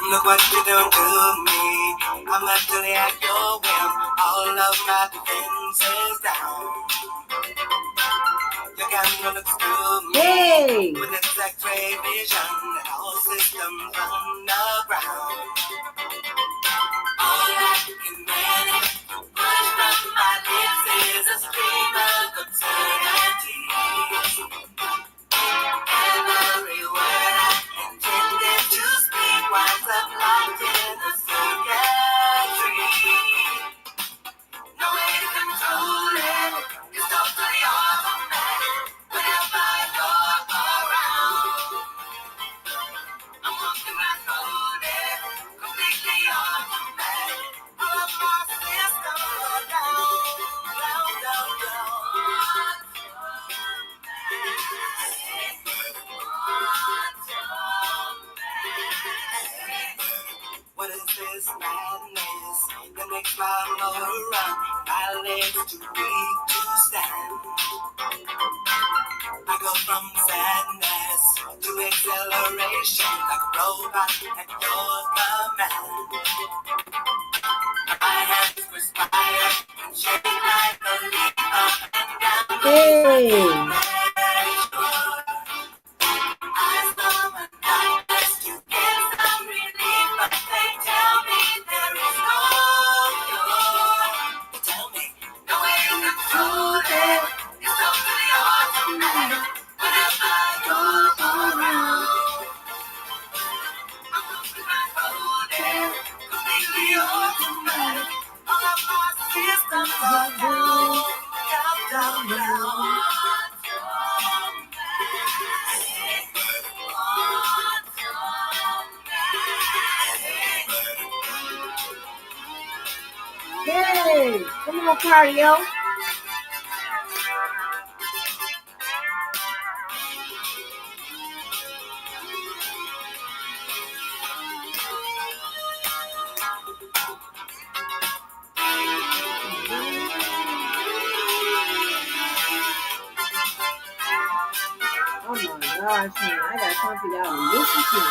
Look what you done to me. I'm utterly at your whim. All of my defenses down. Your camera looks through me. Hey. With its X-ray vision and all systems on the ground. All I can manage to push from my lips is a stream of absurdity. Every word I intended to speak winds up locked in the circuitry. No way to control it. It's totally automatic. Whenever you're around, I'm walking right through it. Completely automatic. All of my systems are down, down, down, down. What is this madness that makes my motor run? My legs too weak to stand. I go from sadness to acceleration like a robot at your command. My hands perspire and shake like a leaf up and down. Hey! Hey, come on, cardio. Oh my gosh, man, I got something y'all to listen to.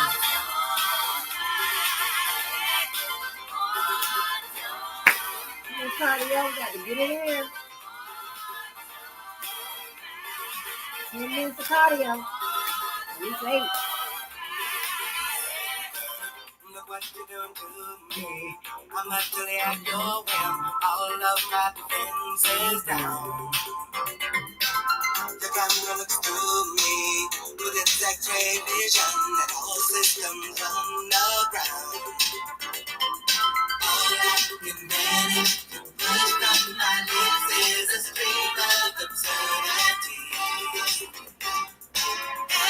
Cardio, got to get it in. 10 minutes of cardio. At least 8. Look what you done to me. I'm utterly at your whim. All of my defenses down. The camera looks through me with its X-ray vision and all systems on the ground. All I can manage to push from my lips is a stream of absurdity.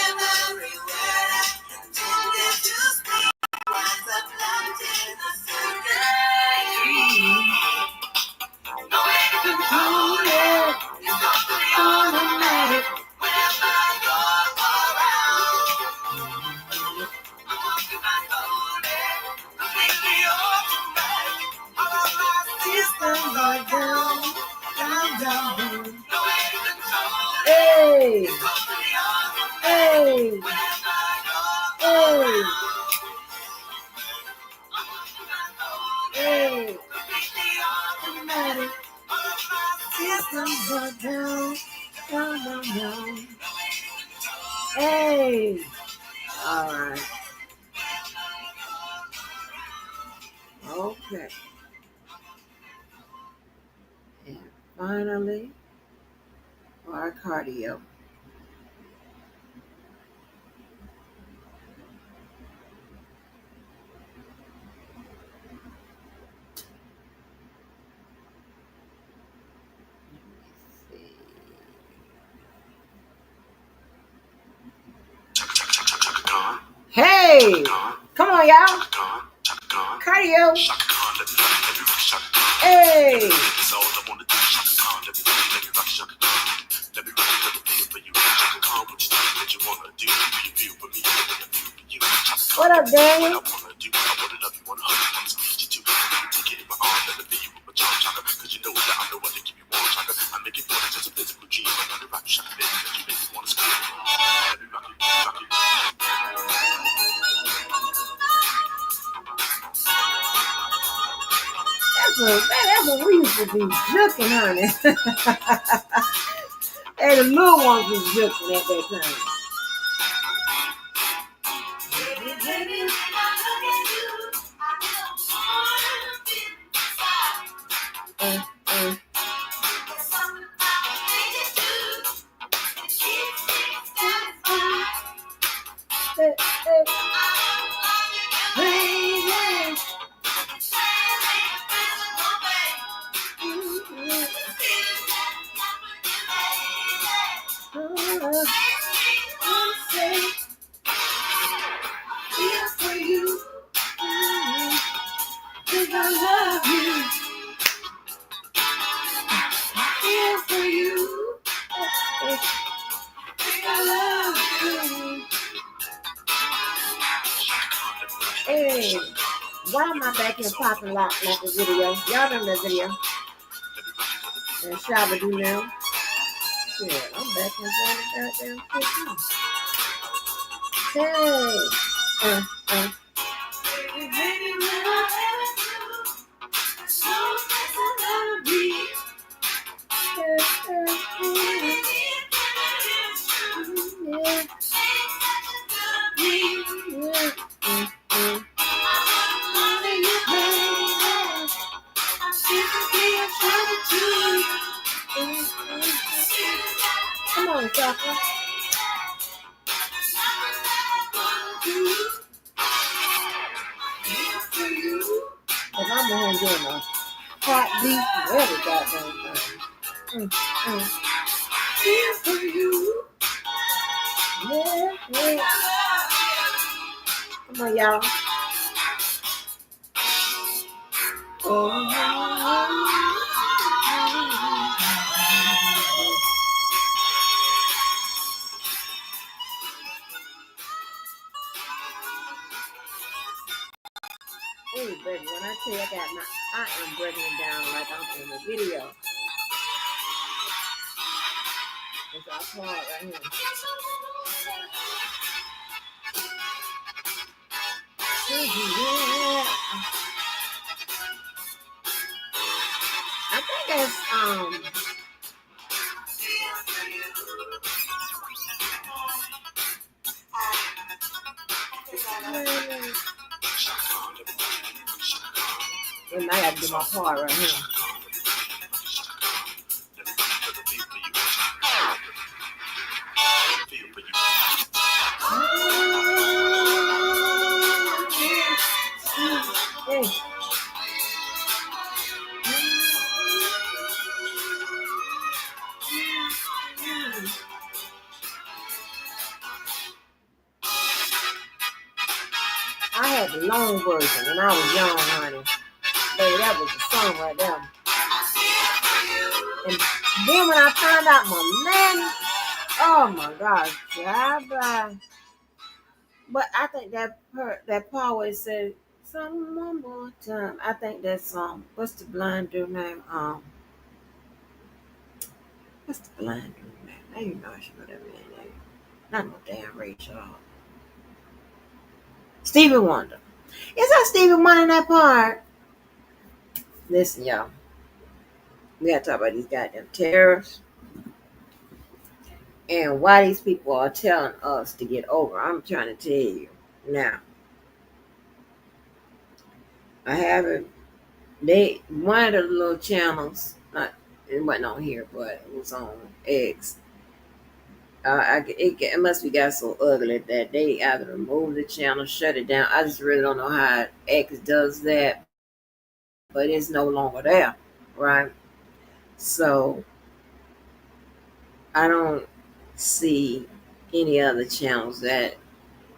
Every word I intended to speak winds up locked in the circuitry. No way to control it. It's totally automatic. Whenever you're around, I'm walking right on it. Completely automatic. All of my systems are down, down, down, down. No way to control it. Hey. It's totally automatic. Hey. Whenever you're around, I'm walking right on it. Hey. Completely automatic. All of my systems are down, down, down, down. Hey. All right. Okay. And finally, our cardio. Hey, come on, y'all. Cardio. Hey. What up, Daniel? That's what we used to be juking, honey. And the little ones was juking at that time. Hey, why am I back here popping lock like the video? Y'all remember that video? And Shabba do now. Shit, I'm back in the goddamn shit. Hey. Come on, Jocko. Cause I'm the one doing a hot beat and every goddamn thing. Here for you. Yeah. Come on, y'all. Ooh, baby, when I tell you I am breaking it down like I'm in the video. It's our part right here. Yeah. I think that's it might have to be my part right here. I had the long version when I was young, honey. Baby, that was the song right there. And then when I found out my man, oh my gosh, but I think that part where it said some one more time. I think that's what's the blind dude name? What's the blind dude name? Now you know I should know that man name. Not no damn Rachel. Stevie Wonder. Is that Stevie Wonder in that part? Listen, y'all. We gotta talk about these goddamn tariffs and why these people are telling us to get over. I'm trying to tell you now. I haven't. One of the little channels, it wasn't on here, but it was on X. It must be got so ugly that they either remove the channel, shut it down. I just really don't know how X does that, but it's no longer there, right? So I don't see any other channels that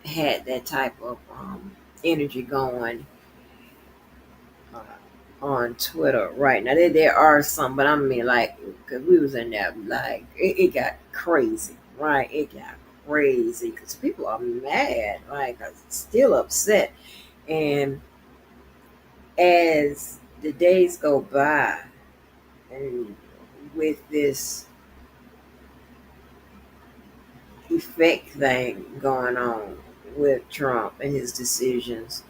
had that type of energy going. on Twitter right now. There are some, but I mean, like, because we was in there, like, it got crazy, right? It got crazy because people are mad, like, still upset. And as the days go by, and with this effect thing going on with Trump and his decisions,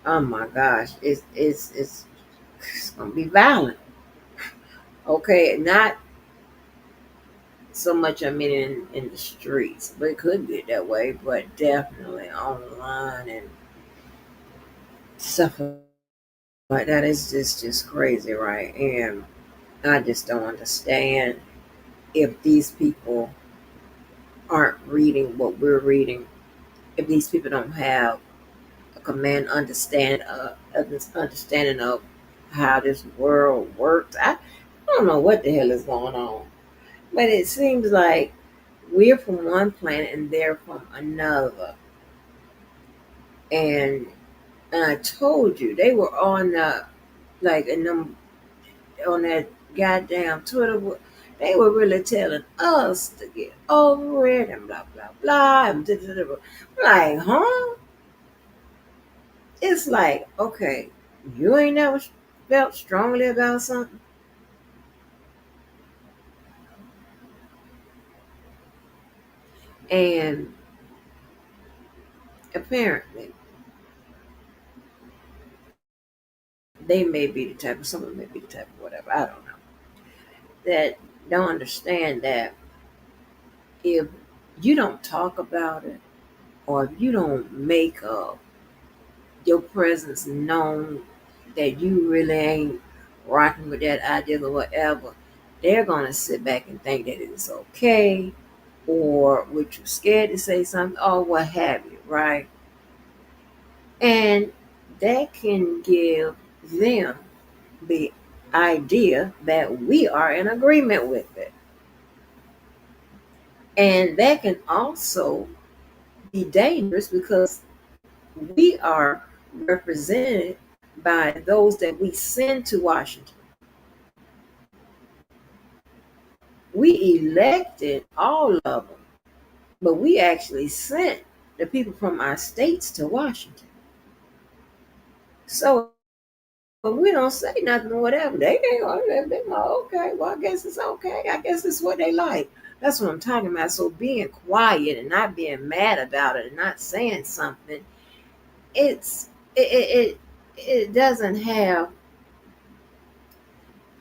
oh my gosh, it's gonna be violent. Okay, not so much, I mean, in the streets, but it could get that way, but definitely online and stuff like that is just crazy, right? And I just don't understand if these people aren't reading what we're reading, if these people don't have a command understanding of how this world works. I don't know what the hell is going on, but it seems like we're from one planet and they're from another. And I told you they were on like in them on that goddamn Twitter. They were really telling us to get over it and blah blah blah and da, da, da, da. Like, huh? It's like, okay, you ain't never felt strongly about something, and apparently they may be the type of someone may be the type of whatever, I don't know, that don't understand that if you don't talk about it or if you don't make your presence known that you really ain't rocking with that idea or whatever, they're gonna sit back and think that it's okay, or what you're scared to say something, or what have you, right? And that can give them the idea that we are in agreement with it. And that can also be dangerous because we are represented by those that we send to Washington. We elected all of them, but we actually sent the people from our states to Washington. So if we don't say nothing or whatever, they ain't gonna be like, okay, well, I guess it's okay. I guess it's what they like. That's what I'm talking about. So being quiet and not being mad about it and not saying something, it's it doesn't have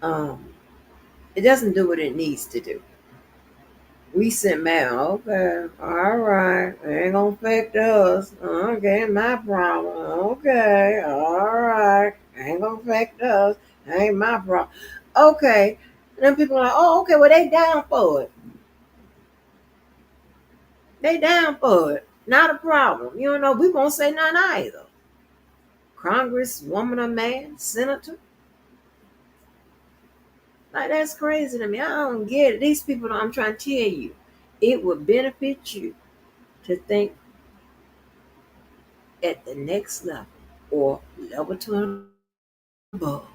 um it doesn't do what it needs to do. We sit mad, okay, all right, ain't gonna affect us. Okay, my problem. Okay, all right, ain't gonna affect us. Ain't my problem. Okay, and then people are like, oh, okay, well they down for it. They down for it. Not a problem. You know, we won't say none either. Congress, woman or man, senator, like that's crazy to me. I don't get it. These people, I'm trying to tell you, it would benefit you to think at the next level or level two and above.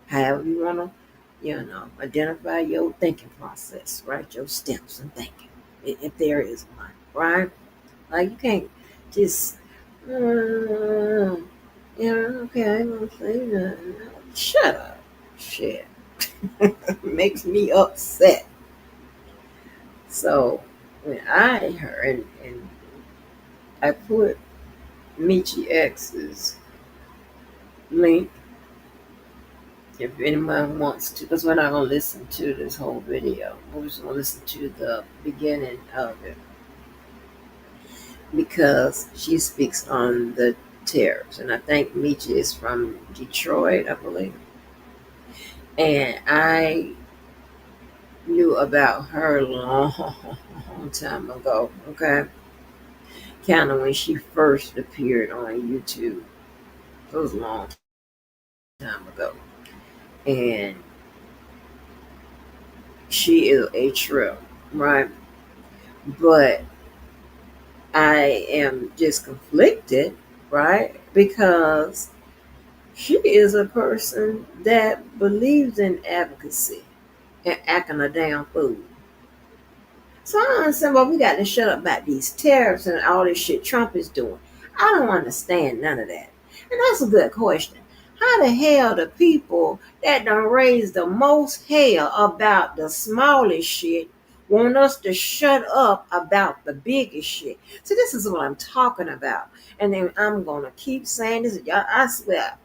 However you want to, identify your thinking process, right? Your steps in thinking, if there is one, right? Like you can't just, okay, I ain't gonna say nothing. Shut up. Shit. Makes me upset. So when I heard, and I put Michi X's link if anyone wants to, because we're not going to listen to this whole video. We're just going to listen to the beginning of it because she speaks on the tariffs. And I think Michi is from Detroit, I believe. And I knew about her long time ago, okay? Kind of when she first appeared on YouTube. It was a long time ago. And she is a trip, right? But I am just conflicted, right? Because She is a person that believes in advocacy and acting a damn fool. So I don't understand why we got to shut up about these tariffs and all this shit Trump is doing. I don't understand none of that. And that's a good question. How the hell the people that done raised the most hell about the smallest shit want us to shut up about the biggest shit? So this is what I'm talking about. And then I'm gonna keep saying this. I swear,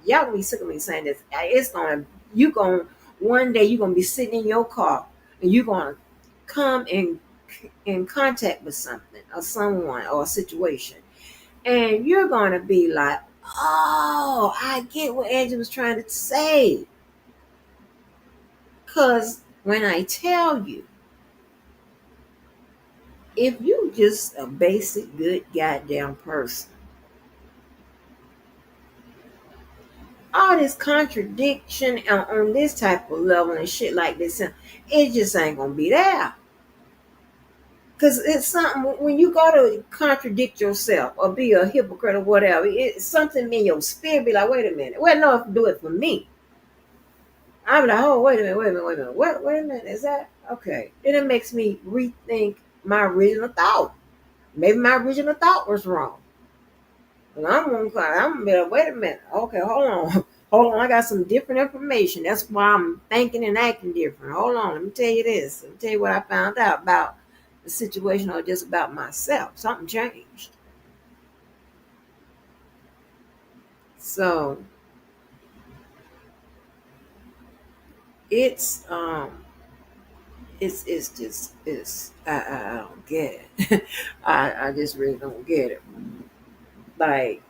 y'all gonna be sick of me saying this. You gonna one day you're gonna be sitting in your car and you're gonna come in contact with something or someone or a situation, and you're gonna be like, "Oh, I get what Angie was trying to say." Cause when I tell you, if you just a basic good goddamn person, all this contradiction on this type of level and shit like this, it just ain't gonna be there. Because it's something when you go to contradict yourself or be a hypocrite or whatever, it's something in your spirit be like, wait a minute. Well, no, do it for me. I'm like, oh, wait a minute. What? Wait a minute. Is that okay? Then it makes me rethink my original thought. Maybe my original thought was wrong. And I'm gonna be like, wait a minute. Okay, hold on. Hold on. I got some different information. That's why I'm thinking and acting different. Hold on. Let me tell you this. Let me tell you what I found out about the situation or just about myself. Something changed. So it's it's just I don't get it. I just really don't get it. Like,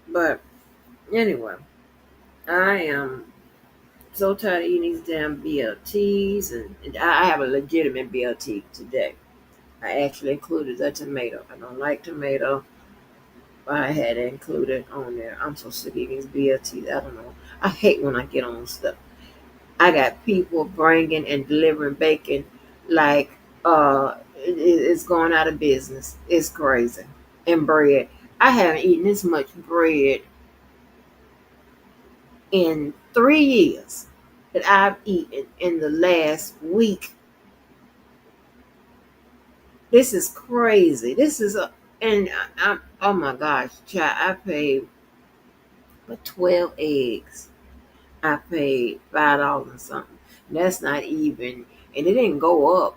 but anyway, I am so tired of eating these damn BLTs, and I have a legitimate BLT today. I actually included a tomato. I don't like tomato. I had it included on there. I'm so sick of eating these BLTs. I don't know. I hate when I get on stuff. I got people bringing and delivering bacon like it's going out of business. It's crazy. And bread. I haven't eaten this much bread in 3 years that I've eaten in the last week. This is crazy. This is a and I'm oh my gosh, child, I paid for 12 eggs. I paid $5 and something. That's not even, and it didn't go up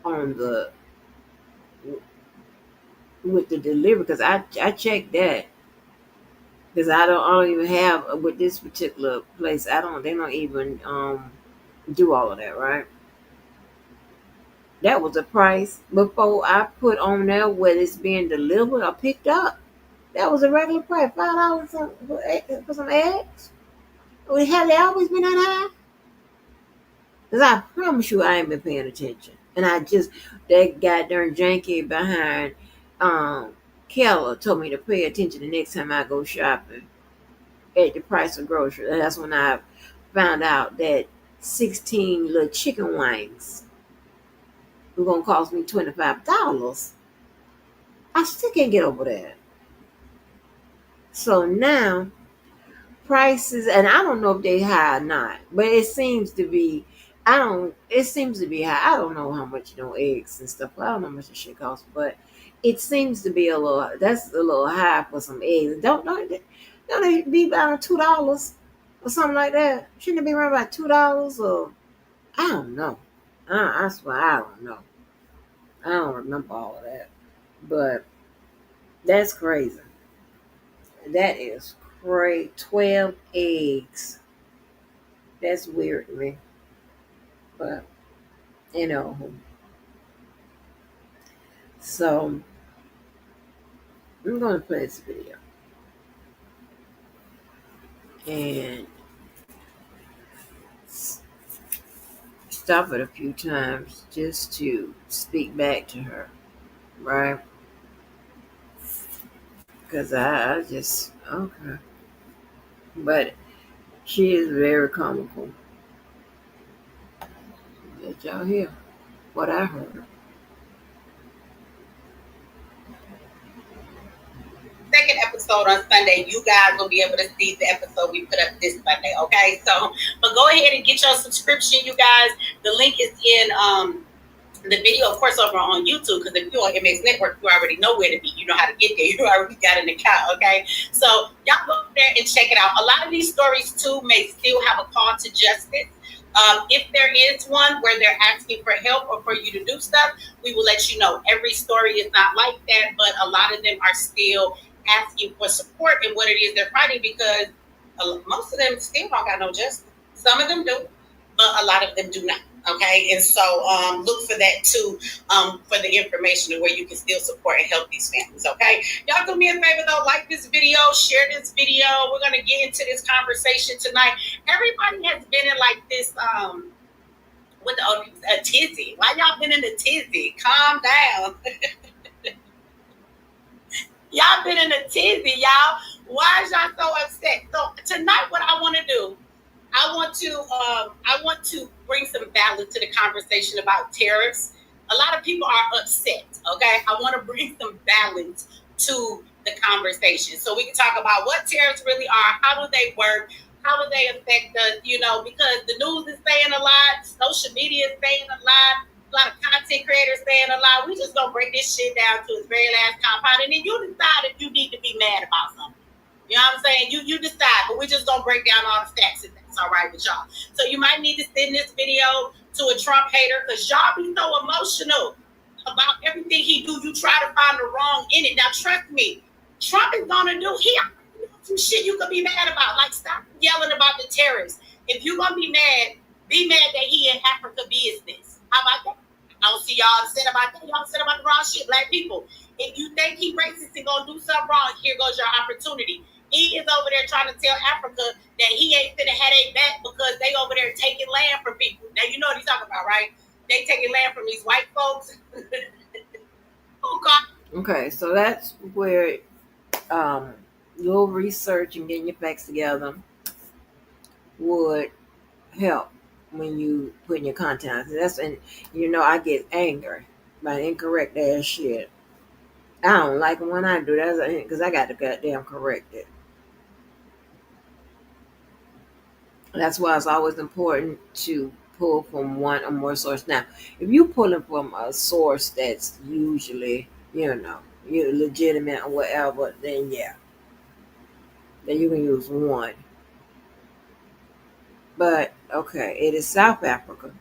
on the with the delivery because I checked that because I don't even have with this particular place. I don't they don't even do all of that, right? That was the price before I put on there whether it's being delivered or picked up. That was a regular price, $5 for some eggs. Well, have they always been that high? Because I promise you, I ain't been paying attention, and I just that goddamn janky behind um Keller told me to pay attention the next time I go shopping at the price of groceries. And that's when I found out that 16 little chicken wings were gonna cost me $25. I still can't get over that. So now prices, and I don't know if they high or not, but it seems to be. I don't. It seems to be high. I don't know how much eggs and stuff. I don't know how much the shit costs, but it seems to be a little. That's a little high for some eggs. Don't they be around $2 or something like that? Shouldn't it be around about $2 or I don't know. I swear I don't know. I don't remember all of that, but that's crazy. That is crazy. 12 eggs. That's weird to me. But you know, so I'm gonna play this video and stop it a few times just to speak back to her, right? Because I just okay, but she is very comical. Let y'all hear what I heard. episode on Sunday, you guys will be able to see the episode we put up this Sunday. Okay, so but go ahead and get your subscription, you guys. The link is in the video, of course, over on YouTube, because if you're on MX Network, you already know where to be. You know how to get there. You already got an account, okay? So y'all go there and check it out. A lot of these stories, too, may still have a call to justice. If there is one where they're asking for help or for you to do stuff, we will let you know. Every story is not like that, but a lot of them are still asking for support in what it is they're fighting, because most of them still don't got no justice. Some of them do, but a lot of them do not. Okay, and so look for that too, for the information and where you can still support and help these families. Okay, y'all do me a favor though, like this video, share this video. We're gonna get into this conversation tonight. Everybody has been in like this with a tizzy. Why y'all been in a tizzy? Calm down. Y'all been in a tizzy, y'all. Why is y'all so upset? So tonight, what I want to do, I want to bring some balance to the conversation about tariffs. A lot of people are upset. Okay, I want to bring some balance to the conversation so we can talk about what tariffs really are, how do they work, how do they affect us. You know, because the news is saying a lot, social media is saying a lot of content creators saying a lot. We just gonna break this shit down to its very last compound, and then you decide if you need to be mad about something. You know what I'm saying? You decide, but we just gonna break down all the stats if that's all right with y'all. So you might need to send this video to a Trump hater, because y'all be so emotional about everything he do. You try to find the wrong in it. Now trust me, Trump is gonna do some shit you could be mad about. Like, stop yelling about the terrorists. If you're gonna be mad that he in Africa business. How about that? I don't see y'all upset about that. Y'all upset about the wrong shit. Black people, if you think he racist and gonna do something wrong, here goes your opportunity. He is over there trying to tell Africa that he ain't finna have their back because they over there taking land from people. Now you know what he's talking about, right? They taking land from these white folks. Oh God. Okay, so that's where your research and getting your facts together would help when you put in your content out. That's, and you know, I get angry by incorrect ass shit. I don't like it when I do that because I got to goddamn correct it. That's why it's always important to pull from one or more source. Now, if you pulling from a source that's usually, you know, you're legitimate or whatever, then yeah, then you can use one. But okay, it is South Africa,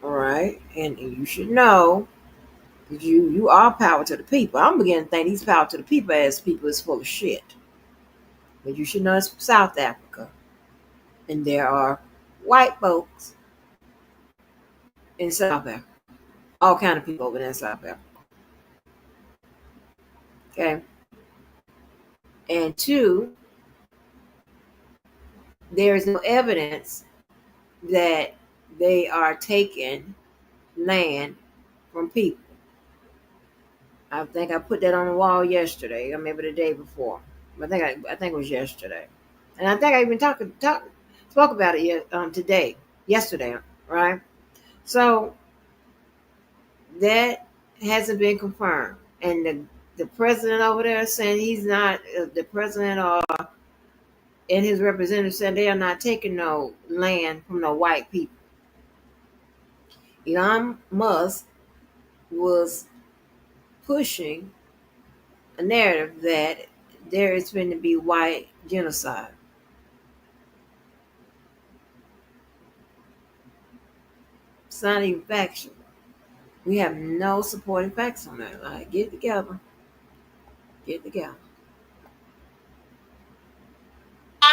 all right, and you should know that you are power to the people. I'm beginning to think these power to the people as people is full of shit. But you should know it's South Africa, and there are white folks in South Africa, all kind of people over there in South Africa. Okay, and two, there is no evidence that they are taking land from people. I think I put that on the wall yesterday, or maybe the day before. I think it was yesterday, and I think I even spoke about it yesterday, right? So that hasn't been confirmed, and the president over there saying he's not the president, or and his representative said they are not taking no land from no white people. Elon Musk was pushing a narrative that there is going to be white genocide. It's not even factual. We have no supporting facts on that. Like, get together. Get together.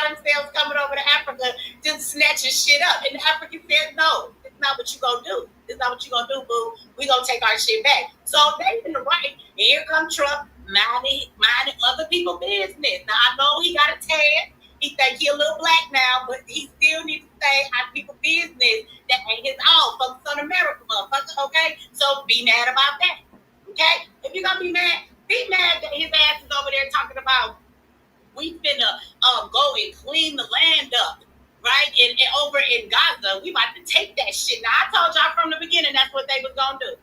Themselves coming over to Africa just snatching shit up. And the African said, no, it's not what you gonna do. It's not what you gonna do, boo. We gonna take our shit back. So they in the right. And here come Trump minding other people's business. Now I know he got a tan. He think he a little black now, but he still needs to stay out people's business. That ain't his own. Focus on America, motherfucker. Okay? So be mad about that. Okay? If you're gonna be mad that his ass is over there talking about we finna go and clean the land up, right? And over in Gaza, we about to take that shit. Now, I told y'all from the beginning that's what they was gonna do.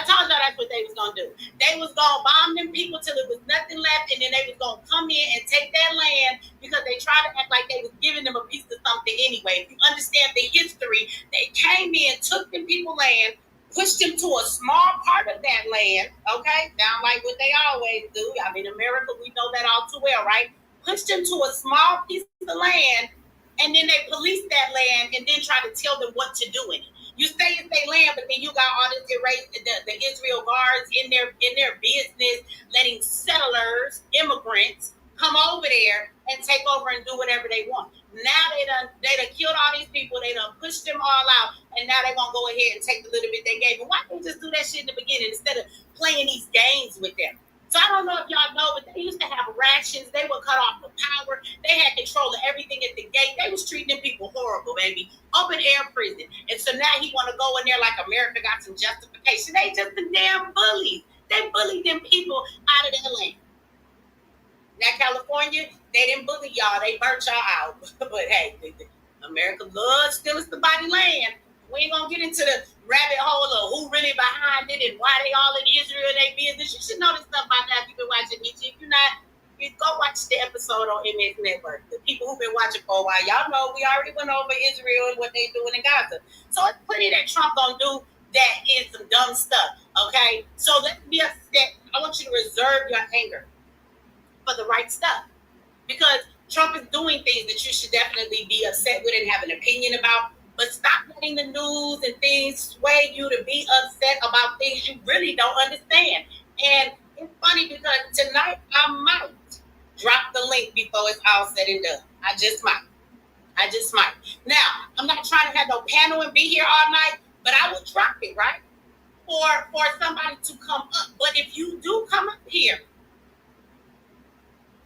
I told y'all that's what they was gonna do. They was gonna bomb them people till it was nothing left, and then they was gonna come in and take that land because they tried to act like they was giving them a piece of something anyway. If you understand the history, they came in, took them people land, pushed them to a small part of that land, okay? Sound like what they always do. I mean, America, we know that all too well, right? Pushed them to a small piece of land, and then they policed that land and then try to tell them what to do in it. You say it's their land, but then you got all this the Israel guards in their business, letting settlers, immigrants, come over there and take over and do whatever they want. Now they done killed all these people, they done pushed them all out, and now they gonna go ahead and take the little bit they gave them. Why don't you just do that shit in the beginning instead of playing these games with them? So I don't know if y'all know, but they used to have rations. They would cut off the power. They had control of everything at the gate. They was treating them people horrible, baby. Open air prison. And so now he want to go in there like America got some justification. They just the damn bullies. They bullied them people out of their land. Now California, they didn't bully y'all. They burnt y'all out. But hey, America loves stealing somebody's land. We ain't gonna get into the rabbit hole of who really behind it and why they all in Israel and they business. You should know this stuff by now if you've been watching me. If you're not, you go watch the episode on MS Network. The people who've been watching for a while, y'all know we already went over Israel and what they doing in Gaza. So it's plenty that Trump gonna do that is some dumb stuff. Okay, so let's be upset. I want you to reserve your anger for the right stuff, because Trump is doing things that you should definitely be upset with and have an opinion about. But stop letting the news and things sway you to be upset about things you really don't understand. And it's funny because tonight I might drop the link before it's all said and done. I just might. Now, I'm not trying to have no panel and be here all night, but I will drop it, right? For somebody to come up. But if you do come up here,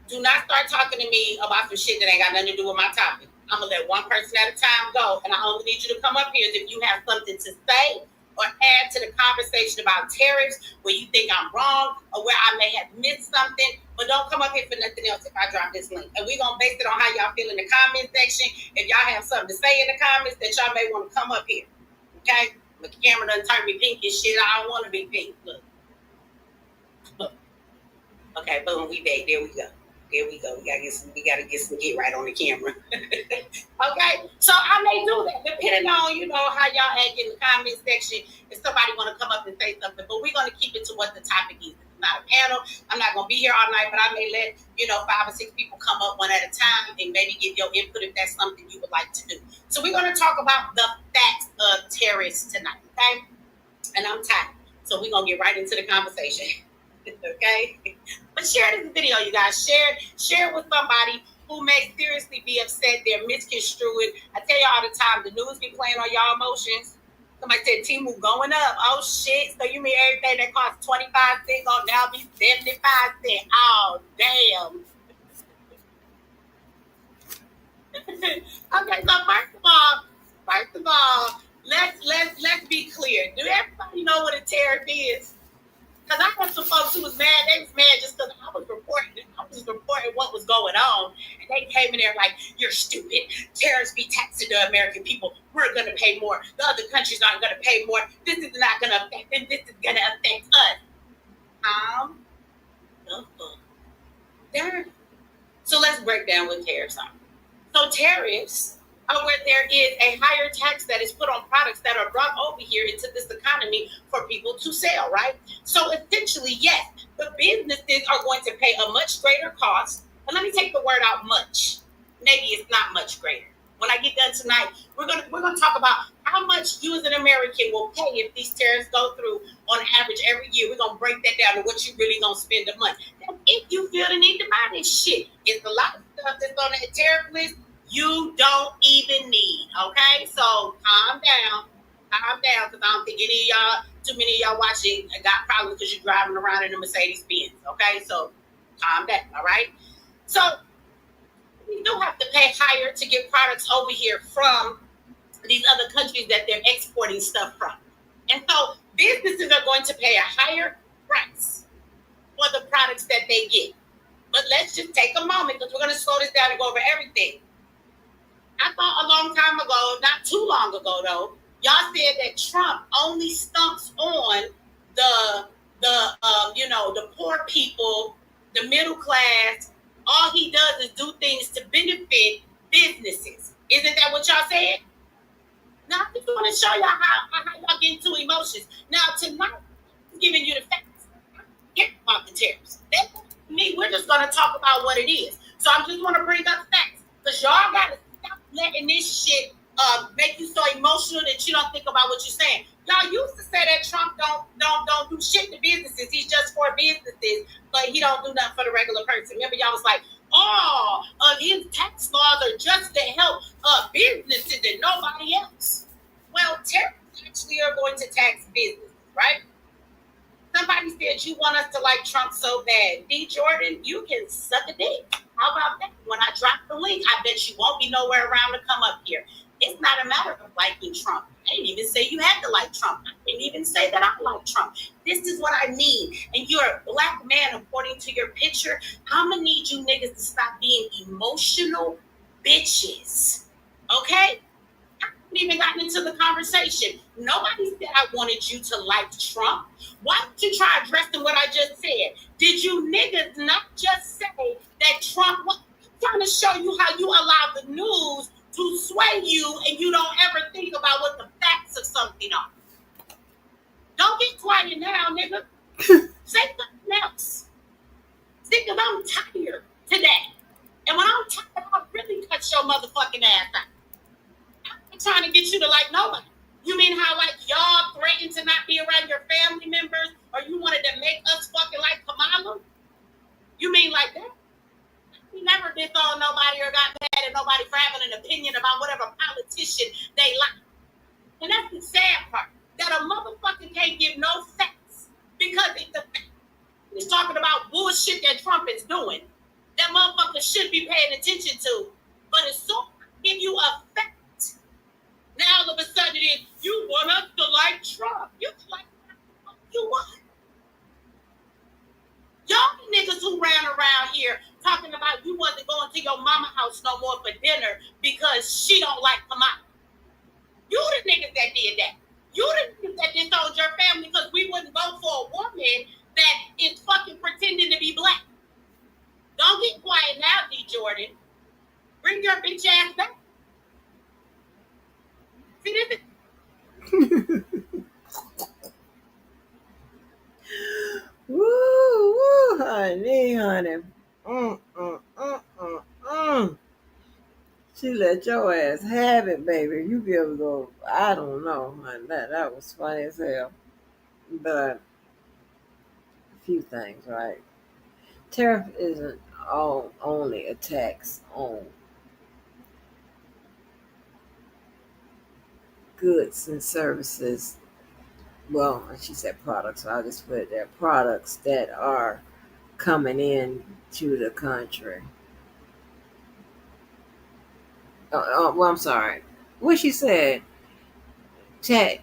do not start talking to me about some shit that ain't got nothing to do with my topic. I'm going to let one person at a time go, and I only need you to come up here if you have something to say or add to the conversation about tariffs, where you think I'm wrong or where I may have missed something. But don't come up here for nothing else if I drop this link. And we're going to base it on how y'all feel in the comment section. If y'all have something to say in the comments, that y'all may want to come up here. Okay? My camera done turned me pink and shit. I don't want to be pink. Look. Okay, boom, we back. There we go. There we go. We gotta get some get right on the camera. Okay, so I may do that depending on how y'all act in the comment section. If somebody want to come up and say something, but we're gonna keep it to what the topic is. It's not a panel. I'm not gonna be here all night, but I may let 5 or 6 people come up one at a time and maybe give your input if that's something you would like to do. So we're gonna talk about the facts of tariffs tonight. Okay, and I'm tired, so we're gonna get right into the conversation. Okay, but share this video, you guys. Share it with somebody who may seriously be upset. They're misconstruing. I tell you all the time, the news be playing on y'all emotions. Somebody said Timu going up. Oh shit! So you mean everything that costs 25 cents gonna now be 75 cents? Oh damn! Okay, so first of all, let's be clear. Do everybody know what a tariff is? Because I had some folks who was mad. They was mad just because I was reporting what was going on. And they came in there like, you're stupid. Tariffs be taxing the American people. We're going to pay more. The other countries aren't going to pay more. This is not going to affect them. This is going to affect us. There. So let's break down what tariffs are. So tariffs are where there is a higher tax that is put on products that are brought over here into this economy for people to sell, right? So essentially, yes, the businesses are going to pay a much greater cost. And let me take the word out much. Maybe it's not much greater. When I get done tonight, we're gonna talk about how much you as an American will pay if these tariffs go through on average every year. We're gonna break that down to what you really gonna spend the money. And if you feel the need to buy this shit, it's a lot of stuff that's on the tariff list you don't even need, okay? So calm down, because I don't think too many of y'all watching got problems because you're driving around in a Mercedes-Benz, okay? So calm down, all right? So we do have to pay higher to get products over here from these other countries that they're exporting stuff from. And so businesses are going to pay a higher price for the products that they get. But let's just take a moment because we're going to slow this down and go over everything. I thought a long time ago, not too long ago though, y'all said that Trump only stumps on the poor people, the middle class. All he does is do things to benefit businesses. Isn't that what y'all said? Now I just want to show y'all how y'all get into emotions. Now tonight, I'm giving you the facts. Get about the tariffs. That me, we're just gonna talk about what it is. So I just want to bring up facts because y'all gotta stop letting this shit make you so emotional that you don't think about what you're saying. Y'all used to say that Trump don't do shit to businesses. He's just for businesses, but he don't do nothing for the regular person. Remember, y'all was like, oh, his tax laws are just to help businesses and nobody else. Well, tariffs actually are going to tax businesses, right? Somebody said you want us to like Trump so bad. D. Jordan, you can suck a dick. How about that? When I drop the link, I bet you won't be nowhere around to come up here. It's not a matter of liking Trump. I didn't even say you had to like Trump. I didn't even say that I like Trump. This is what I mean. And you're a black man, according to your picture. I'm going to need you niggas to stop being emotional bitches. Okay? Even gotten into the conversation. Nobody said I wanted you to like Trump. Why don't you try addressing what I just said? Did you niggas not just say that Trump was trying to show you how you allow the news to sway you and you don't ever think about what the facts of something are? Don't get quiet now, nigga. Say something else. See, because I'm tired today. And when I'm tired, I'll really cut your motherfucking ass out. I'm trying to get you to like nobody. You mean how like y'all threatened to not be around your family members, or you wanted to make us fucking like Kamala? You mean like that? We never disowned nobody or got mad at nobody for having an opinion about whatever politician they like. And that's the sad part. That a motherfucker can't give no facts because it's talking about bullshit that Trump is doing. That motherfucker should be paying attention to. But as soon as I give you a fact, now all of a sudden it is, you want us to like Trump. You like you want. Y'all niggas who ran around here talking about you wasn't going to your mama house no more for dinner because she don't like Kamala. You the niggas that did that. You the niggas that disowned your family because we wouldn't vote for a woman that is fucking pretending to be black. Don't get quiet now, D. Jordan. Bring your bitch ass back. See, this is Woo, woo, honey. Mm. She let your ass have it, baby. You give her go. I don't know, honey. That was funny as hell. But a few things, right? Tariff isn't all only a tax on goods and services. Well, she said products, so I'll just put it there. Products that are coming in to the country. Well, I'm sorry. What she said, tax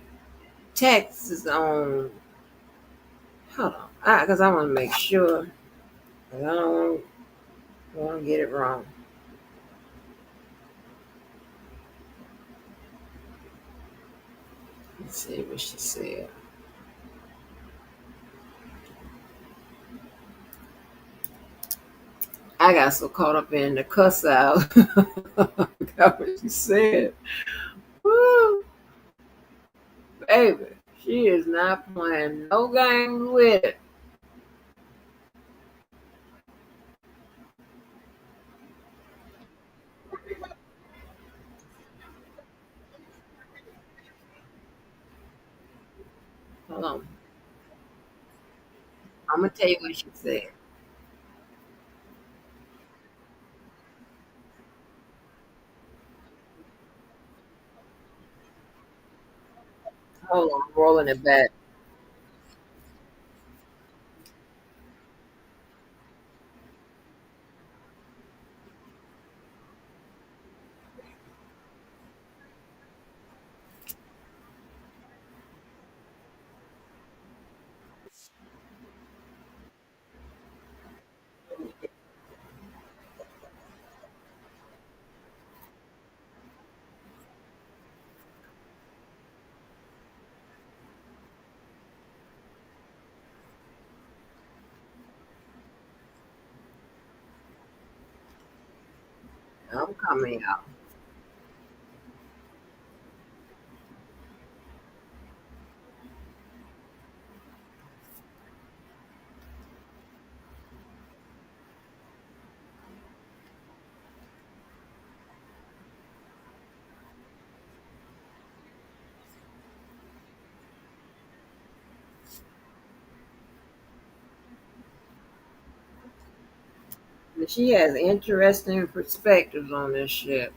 taxes on. Hold on, because I want to make sure. 'Cause I don't want to get it wrong. Let's see what she said. I got so caught up in the cuss out. I forgot what she said. Woo, baby, she is not playing no games with it. Hold on. I'm gonna tell you what she said. Hold on, I'm rolling it back. I'm coming out. But she has interesting perspectives on this shit.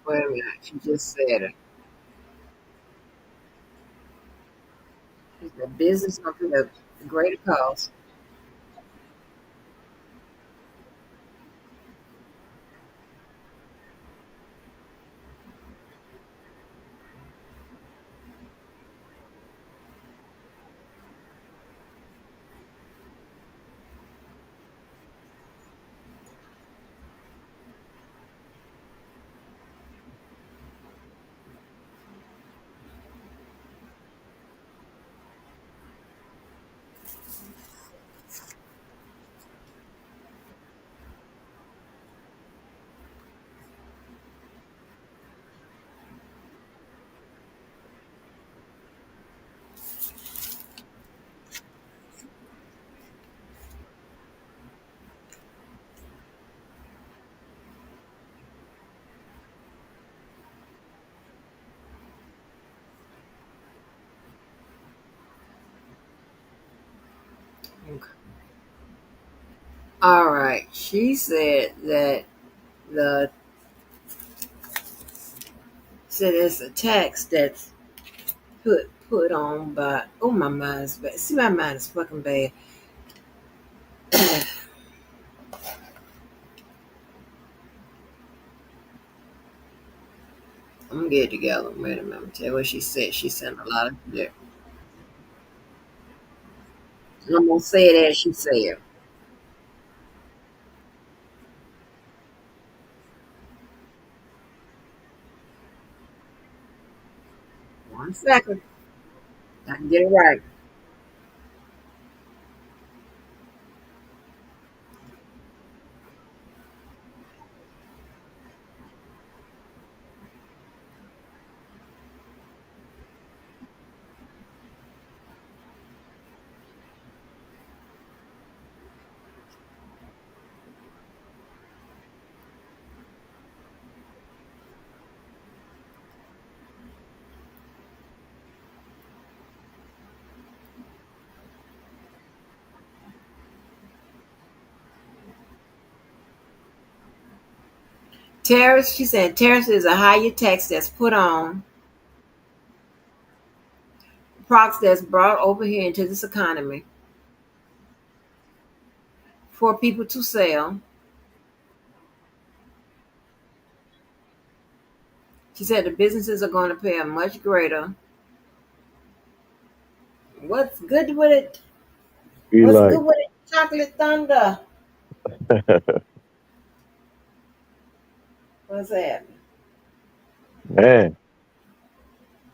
Wait a minute, she just said it. It's the business of the greater cause. Okay. All right. She said that the said it's a tax that's put on by oh my mind's bad. See my mind is fucking bad. I'm gonna get it together. Wait a minute. I'm gonna tell you what she said. She sent a lot of shit. I'm gonna say it as she said. 1 second. I can get it right. Tariffs, she said, tariffs is a higher tax that's put on products that's brought over here into this economy for people to sell. She said the businesses are going to pay a much greater. What's good with it? Be What's like, good with it? Chocolate Thunder. What's happening? man,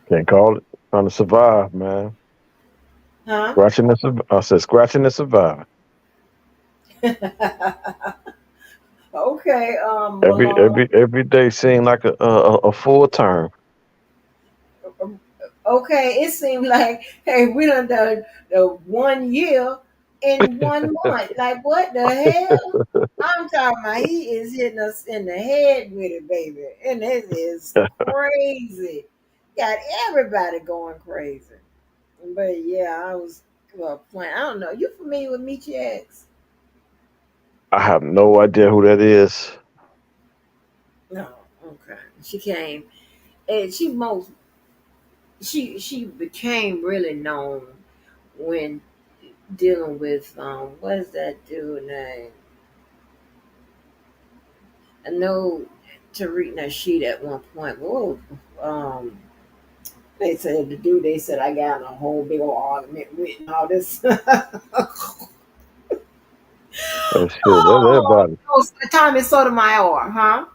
can't call it. Trying to survive, man. Huh? Scratching and survive. I said scratching and survive. Okay, Every Malone. every every day seemed like a full term. Okay, it seemed like, hey, we done the 1 year in 1 month. Like, what the hell? I'm talking about he is hitting us in the head with it, baby. And this is crazy. Got everybody going crazy. But yeah, I was playing. I don't know. You familiar with Meet Your Ex? I have no idea who that is. No. Okay. She came and she most she became really known when dealing with what is that dude name? I know Tariq Nasheed at one point. Whoa, um, they said the dude they said I got in a whole big old argument with and all this. That shit. That's Oh, everybody. Tommy Sotomayor, huh?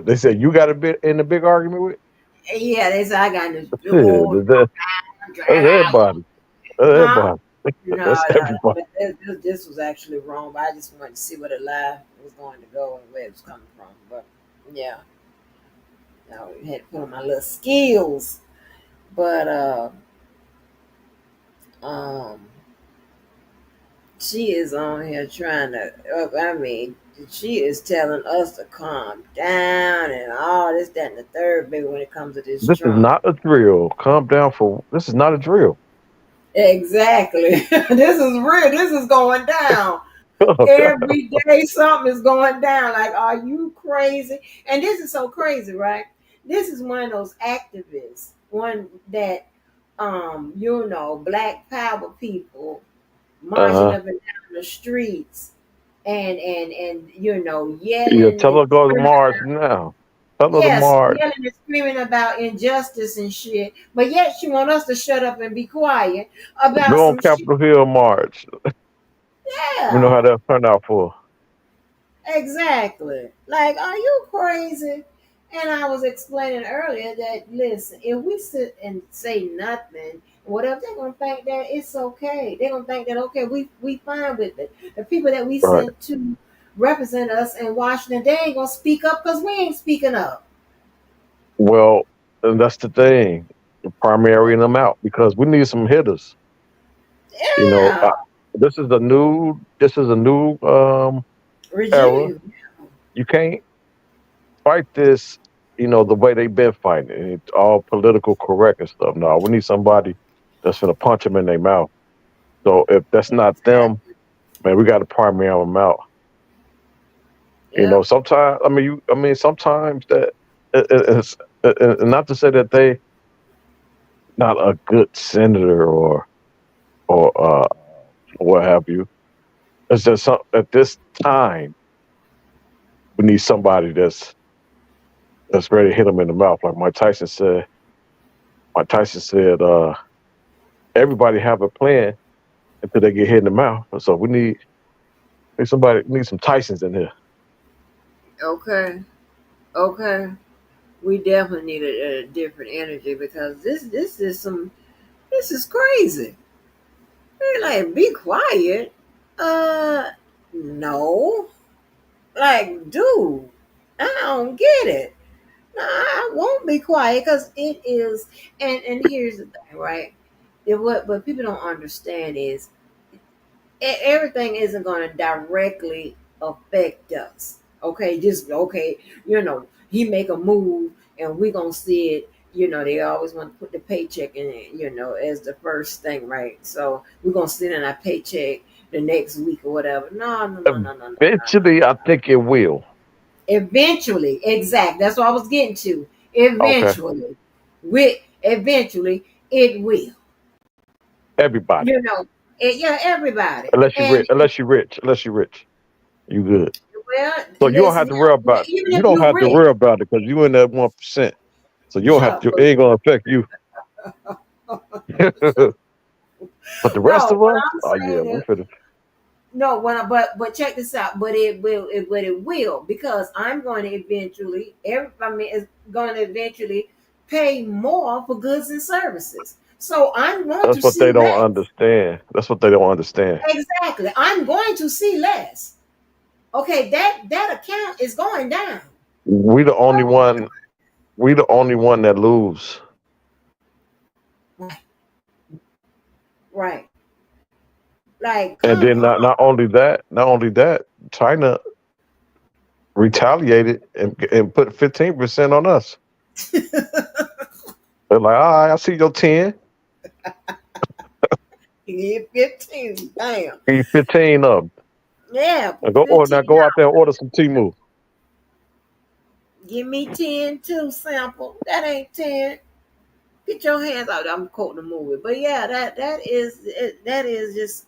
They said you got a bit in a big argument with. Yeah, they said I got in this big Shit, old that's drag out, everybody. That's huh? everybody. No, That's no, no. everybody. But this was actually wrong. But I just wanted to see where the lie was going to go and where it was coming from. But yeah, I had to put on my little skills. But um, she is on here trying to. I mean, she is telling us to calm down and all this, that, and the third, baby. When it comes to this This is Trump, not a drill. Calm down for this is not a drill. exactly. This is real. This is going down. Calm down. Every day something is going down. Like, are you crazy? And this is so crazy, right? This is one of those activists, one that black power people marching Uh-huh. up and down the streets and Yeah, yelling tell and her to go to screaming Mars about, now. Tell her to yes, Mars. yelling and screaming about injustice and shit. But yet she want us to shut up and be quiet about Go on some shit. Capitol Hill March. We know Yeah. how that turned out for. Exactly. Like, are you crazy? And I was explaining earlier that listen, if we sit and say nothing, whatever they're gonna think that it's okay. They're gonna think that okay, we fine with it. The people that we Right. sent to represent us in Washington, they ain't gonna speak up because we ain't speaking up. Well, and that's the thing. The primary them out because we need some hitters. You know, Yeah. this is a new era. Regime. You can't fight this, the way they've been fighting. And it's all political correct and stuff. No, we need somebody that's gonna punch them in their mouth. So if that's not them, Exactly. man, we got to primary them out. Yep. Sometimes sometimes that it's not to say that they not a good senator or what have you. It's just at this time we need somebody that's ready to hit them in the mouth, like Mike Tyson said. Mike Tyson said, everybody have a plan until they get hit in the mouth. So we need some Tysons in here. Okay. Okay. We definitely need a different energy because this is crazy. They're like, be quiet. No. Like, dude, I don't get it. No, I won't be quiet because it is. And here's the thing, right? What people don't understand is everything isn't going to directly affect us. Okay, just okay. He make a move, and we gonna see it. They always want to put the paycheck in it. As the first thing, right? So we're gonna sit in our paycheck the next week or whatever. No, no, no, no, no, no, no, no. Eventually, I think it will. Eventually, exact. That's what I was getting to. Okay, Eventually, it will. everybody. Yeah, everybody. Unless you And rich, you good. well, So you don't have listen to here. worry about. Even You if don't you have to rich, worry about it because you in that 1%. So you don't have yeah, to. It ain't gonna affect you. But the rest no. of What us, I'm oh yeah, saying we is finna. no. But check this out. But it will because I'm going to eventually. Is going to eventually pay more for goods and services. So I'm going That's to what they see don't less. understand. That's what they don't understand. Exactly. I'm going to see less. Okay, that account is going down. We the only Oh, one. We the only one that lose. right, right. Like, And come then not only that, China retaliated and put 15% on us. They're like, all right, I see your 10. you get 15. Damn. Give you 15 of them. Yeah, Now put go out 15 there and order some Timu. Give me 10 too, sample. That ain't 10. Get your hands out. I'm quoting the movie, but yeah, that is just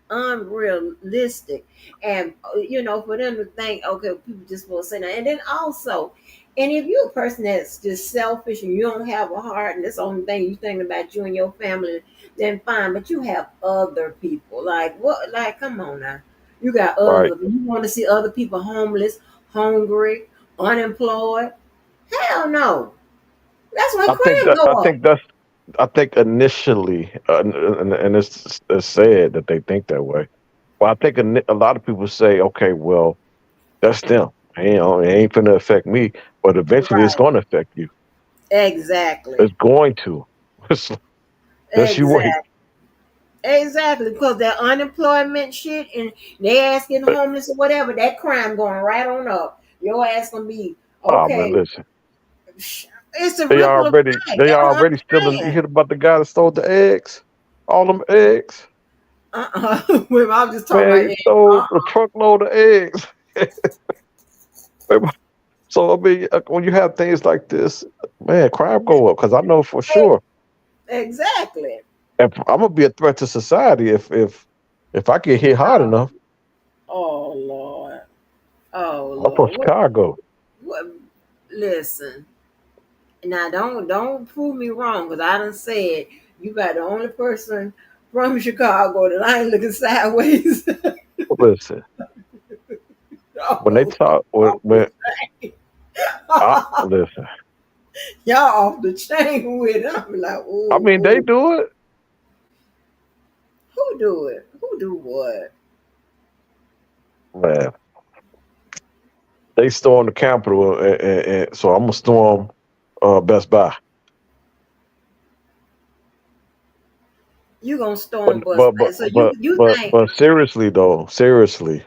unrealistic, and for them to think, okay, people just will say that, and then also, and if you're a person that's just selfish and you don't have a heart, and that's the only thing you think about you and your family, then fine. But you have other people, like what? Like, come on now, you got Right. other. You want to see other people homeless, hungry, unemployed? Hell no. That's when I think crime that I go up. think that's I think initially, and it's sad that they think that way. Well, I think a lot of people say, okay, well, that's them. It ain't gonna affect me, but eventually it's Right. going to affect you. Exactly. It's going to. Just you wait. Exactly. Exactly. Because that unemployment shit and they ass getting homeless or whatever, that crime going right on up. Your ass gonna be Oh man, okay. listen. It's a ripple effect. They They don't already stealing. You understand. hear about the guy that stole the eggs? All them eggs. Well, I'm just talking Man, about he stole a truckload of eggs. So I mean, when you have things like this, man, crime go up because I know for sure exactly. if I'm gonna be a threat to society if I get hit hard Oh, enough. oh Lord. Oh I'm from Lord. Chicago. What listen. Now don't prove me wrong, because I done said you got the only person from Chicago that I ain't looking sideways. Listen, when they Oh, talk, off the when chain. listen, Y'all off the chain with it. I'm like, I ooh, mean they ooh. do it. Who do it? Who do what? Man, they storm the Capitol, and so I'm gonna storm Best Buy. You gonna But storm bus? but but So but you but think? but seriously though, seriously,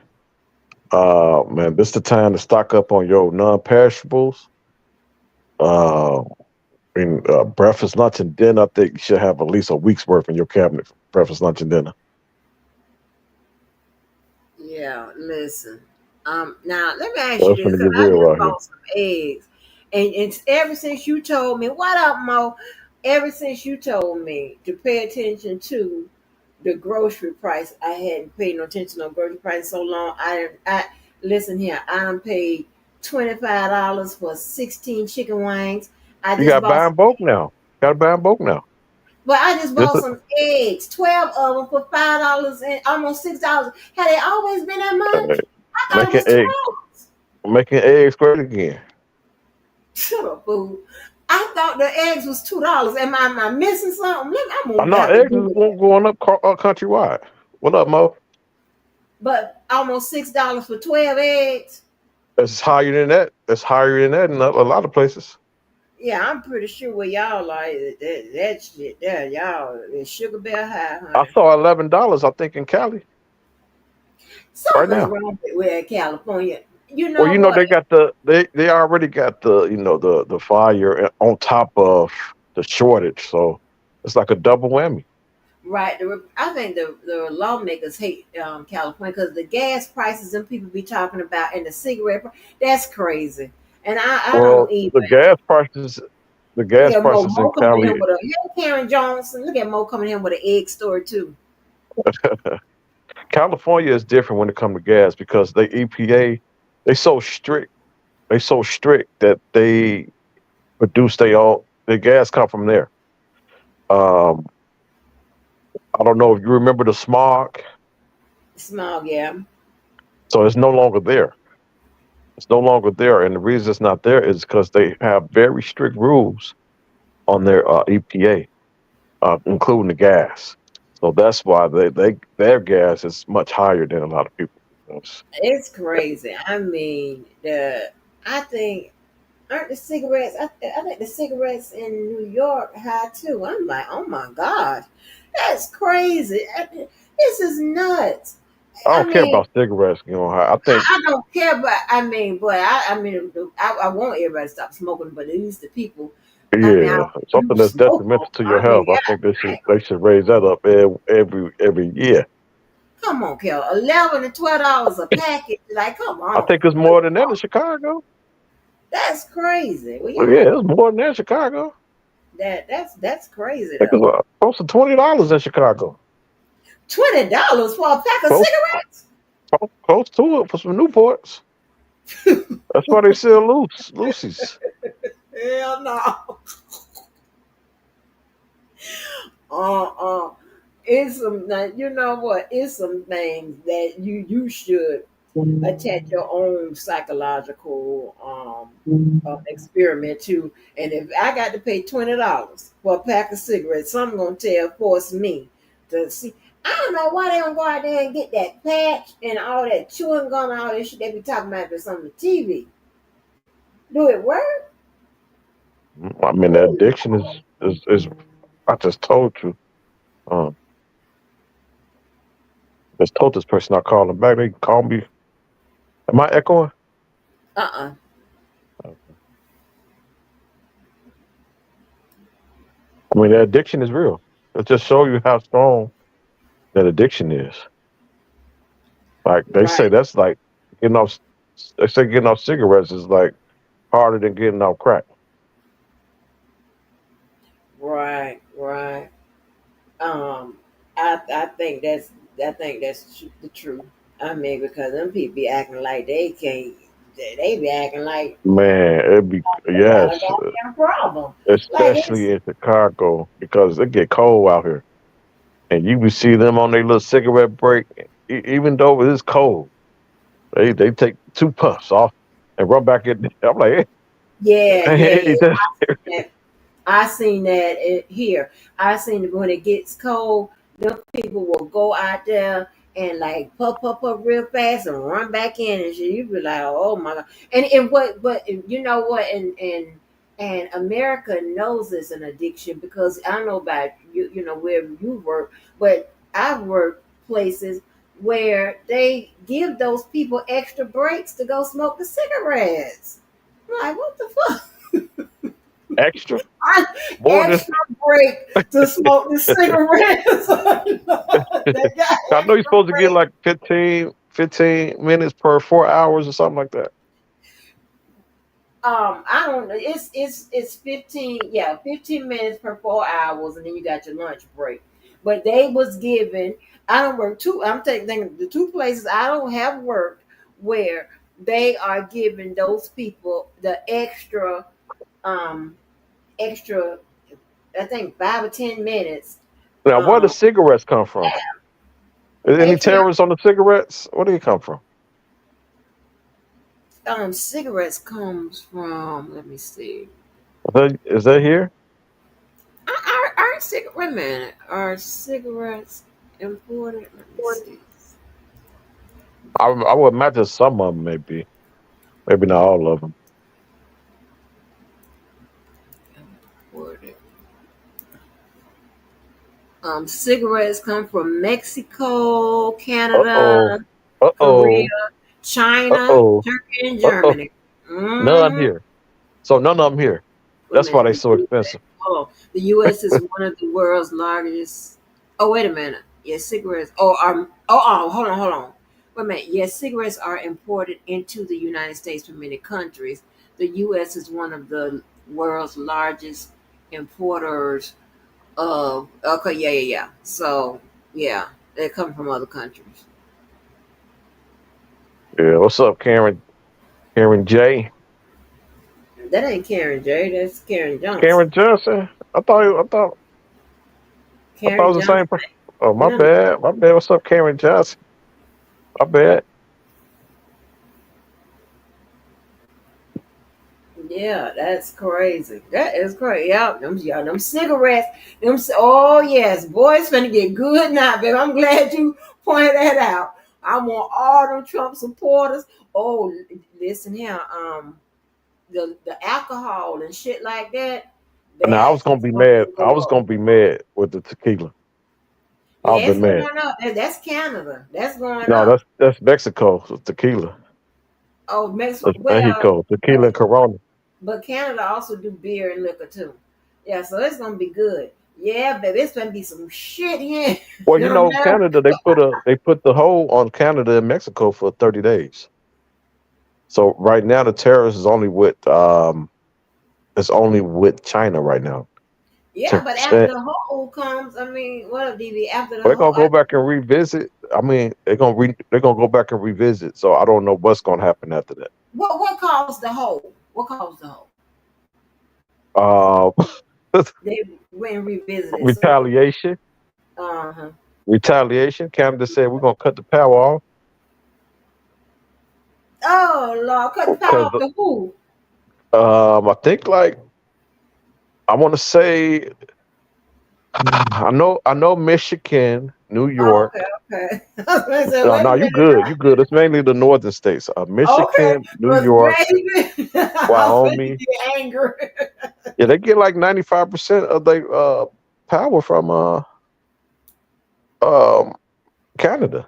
man, this the time to stock up on your non-perishables. Uh, breakfast, lunch, and dinner. I think you should have at least a week's worth in your cabinet for breakfast, lunch, and dinner. Yeah, listen. Now let me ask Well, you it's this, gonna because get I real just out here. bought some eggs, and it's ever since you told me, what up, Mo? Ever since you told me to pay attention to the grocery price, I hadn't paid no attention on grocery price so long. I listen here. I done paid $25 for 16 chicken wings. I You just got to bought buy some, them both now. Got to buy them both now. but I just Just bought some eggs, 12 of them for $5 and almost $6. Had they always been that uh, much? I thought it making was eggs, 12. making eggs great again. Shut up, fool. I thought the eggs was $2. Am I missing something? I'm I gonna know have to eggs is Google that. going up countrywide. What up, Mo? But almost $6 for 12 eggs. It's higher than that. It's higher than that in a lot of places. Yeah, I'm pretty sure where y'all are that shit there, y'all is Sugar Bear High, I honey. saw $11. I think in Cali right Something's now. wrong with California. You Well, know what? they already got the fire on top of the shortage, so it's like a double whammy. Right, I think the lawmakers hate California because the gas prices and people be talking about and the that's crazy. And I Well, don't even. the Look gas at Mo. prices in Mo coming in here Cali, with a hey, Karen Johnson. Look at Mo coming in with an egg story too. California is different when it comes to gas because the EPA they so strict. They so strict that they produce their gas come from there. Um, I don't know if you remember the smog, Small, yeah. so it's no longer there. It's no longer there, and the reason it's not there is because they have very strict rules on their EPA, including the gas. So that's why their gas is much higher than a lot of people. It's crazy. I mean, I think aren't the cigarettes? I think the cigarettes in New York high too. I'm like, oh my god, that's crazy. This is nuts. I I don't care mean, about cigarettes. I think I don't care, but I mean, I want everybody to stop smoking, but at least the people. I mean, yeah, you something that's smoke detrimental on. to your I mean, health. I think they should raise that up every year. come on, Kel. $11 to $12 a packet. Like, come I on. think it's more than that in Chicago. That's crazy. Well, Oh, yeah, it's more than that in Chicago. That's crazy Like though. close to $20 in Chicago. $20 for a pack of Close, cigarettes? close to it for some Newports. That's why they sell Lucy's. Hell no. Uh-uh. It's some now, you know what? It's some things that you should attach your own psychological experiment to. And if I got to pay $20 for a pack of cigarettes, something gonna force me to see. I don't know why they don't go out there and get that patch and all that chewing gum, all that shit they be talking about this on the TV. Do it work? I mean, the Ooh, addiction is I just told you. Um, just told this person I called them back. They called me. Am I echoing? uh-uh. I mean, the addiction is real. It just show you how strong that addiction is. Like they say, Right, that's like getting off. They say getting off cigarettes is like harder than getting off crack. right. Um, I think that's the truth. I mean, because them people be acting like they can't. They be acting like Man, it'd be they got a yes, goddamn problem. Like especially it's in Chicago because it get cold out here, and you would see them on their little cigarette break. Even though it is cold, they take two puffs off and run back in. I'm like, yeah. hey, that's That I seen that here. I seen it when it gets cold. Them people will go out there and like puff real fast and run back in and shit. You be like, oh my god. And what? But you know what? And America knows it's an addiction because I don't know about you. You know where you work, but I've worked places where they give those people extra breaks to go smoke the cigarettes. I'm like, what the fuck? extra more than. Extra break to smoke the cigarettes. They got I know you're extra supposed to get break. like 15 minutes per 4 hours or something like that. I don't know. It's 15. Yeah, 15 minutes per 4 hours, and then you got your lunch break. But they was given. I don't work two. I'm taking the two places I don't have worked where they are giving those people the um extra. I think 5 or 10 minutes. Now, where the Um, cigarettes come from? Is any extra terrorists on the cigarettes? Where do they come from? cigarettes comes from. Let me see. Is that here? Are wait a minute. Are cigarettes imported? Let me see. I would imagine some of them maybe not all of them. Imported. Cigarettes come from Mexico, Uh oh, Canada, uh Korea, oh, uh China, oh, Turkey, and uh oh. Germany. None Mm-hmm. here. So none of them here. Wait a That's why minute. they so expensive. The U.S. is one of the world's largest. Oh, wait a minute. Yes, cigarettes. Hold on. Wait a minute. Yes, cigarettes are imported into the United States from many countries. The U.S. is one of the world's largest importers of. Okay, yeah. So, yeah, they come from other countries. Yeah. What's up, Karen? Karen J. That ain't Karen J. That's Karen Johnson. Karen Johnson. I thought it Karen was the same Johnson. person. Oh, my No, bad. My bad. What's up, Karen Johnson? My bad. yeah, that's crazy. That is crazy. Them cigarettes. Oh yes, boy, it's gonna get good now, baby. I'm glad you pointed that out. I want all them Trump supporters. Oh, listen here. The alcohol and shit like that. Now I was That gonna is be going mad. to I go was up. gonna be mad with the tequila. I've Yeah, been it's mad. going up. That's Canada. That's going No, up. that's Mexico. So tequila. Oh, Mexico. That's Well, Mexico. but Tequila and Corona. Canada also do beer and liquor too. Yeah, so it's gonna be good. Yeah, baby, it's gonna be some shit here Well, in America. Canada. They put the hold on Canada and Mexico for 30 days. So right now the tariffs is only with China right now. Yeah, to but after say the whole comes, I mean, what up, DV? After the they're whole, gonna go back and revisit. I mean, they're gonna go back and revisit. So I don't know what's gonna happen after that. what caused the whole? What caused the whole? Uh, They went and revisited. So, retaliation, huh. retaliation. Canada said we're gonna cut the power off Oh Lord, cut the power because off to who? I think like I want to say I know Michigan, New Oh, York. okay, okay. I was gonna say, No, wait no, a you minute. good. You good. It's mainly the northern states. Okay, Michigan, New was York, baby. I was going to Wyoming. get angry. Yeah, they get like 95% of their power from um Canada.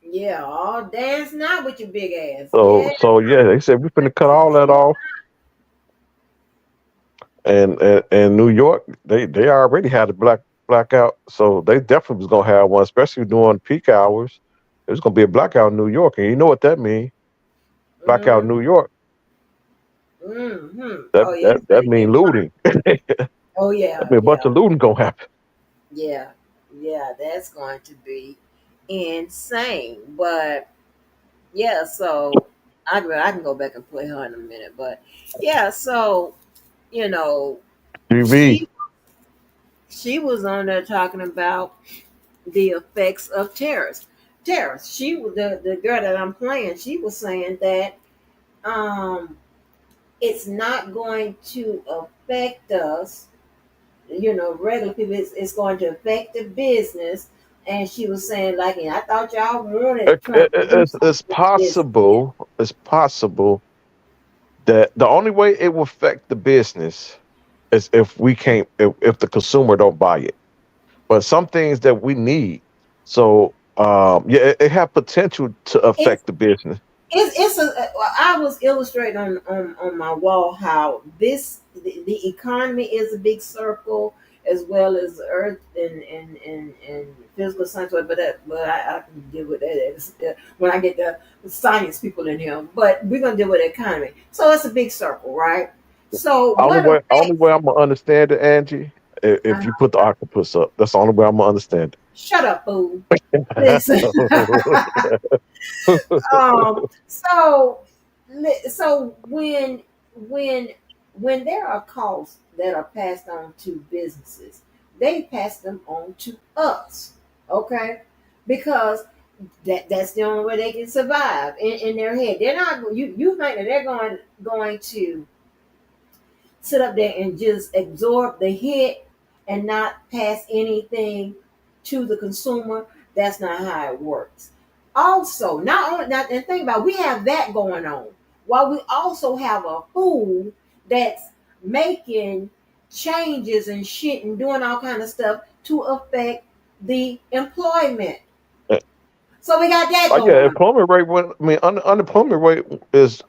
Yeah, all dance now with your big ass. So Yeah. so yeah, they said we're finna cut all that off. And New York, they already had a blackout, so they definitely was gonna have one, especially during peak hours. There's gonna be a blackout in New York, and you know what that means? Blackout in New York. Mm-hmm. That Oh yeah, that you that better get mean crunk. looting. that Oh mean yeah, a bunch yeah, of looting gonna happen. yeah, yeah. That's going to be insane. But yeah, so I can go back and play her in a minute. But yeah, so you know, TV. she she was on there talking about the effects of tariffs. Tariffs. She was the girl that I'm playing. She was saying that um, it's not going to affect us. Regular people. It's going to affect the business. And she was saying, like, I thought y'all wanted Trump to do It's something to business. possible. It's possible that the only way it will affect the business is if we can't if the consumer don't buy it. But some things that we need. So yeah, it have potential to It's affect the business. it's I was illustrating on my wall how the economy is a big circle as well as earth and physical science, but I can deal with that when I get the science people in here, but we're gonna deal with the economy. So it's a big circle, right? So what Only affects way I'm gonna understand it, Angie, if uh, you put the octopus up. That's the only way I'm gonna understand shut up, fool. Listen. it. So when when there are costs that are passed on to businesses, they pass them on to us, okay? Because that's the only way they can survive in their head. They're not you think that they're going to sit up there and just absorb the hit and not pass anything to the consumer. That's not how it works. Also, not only that, and think about it, we have that going on, while we also have a fool that's making changes and shit and doing all kind of stuff to affect the employment. So we got that Oh yeah, going on. employment rate. Unemployment rate is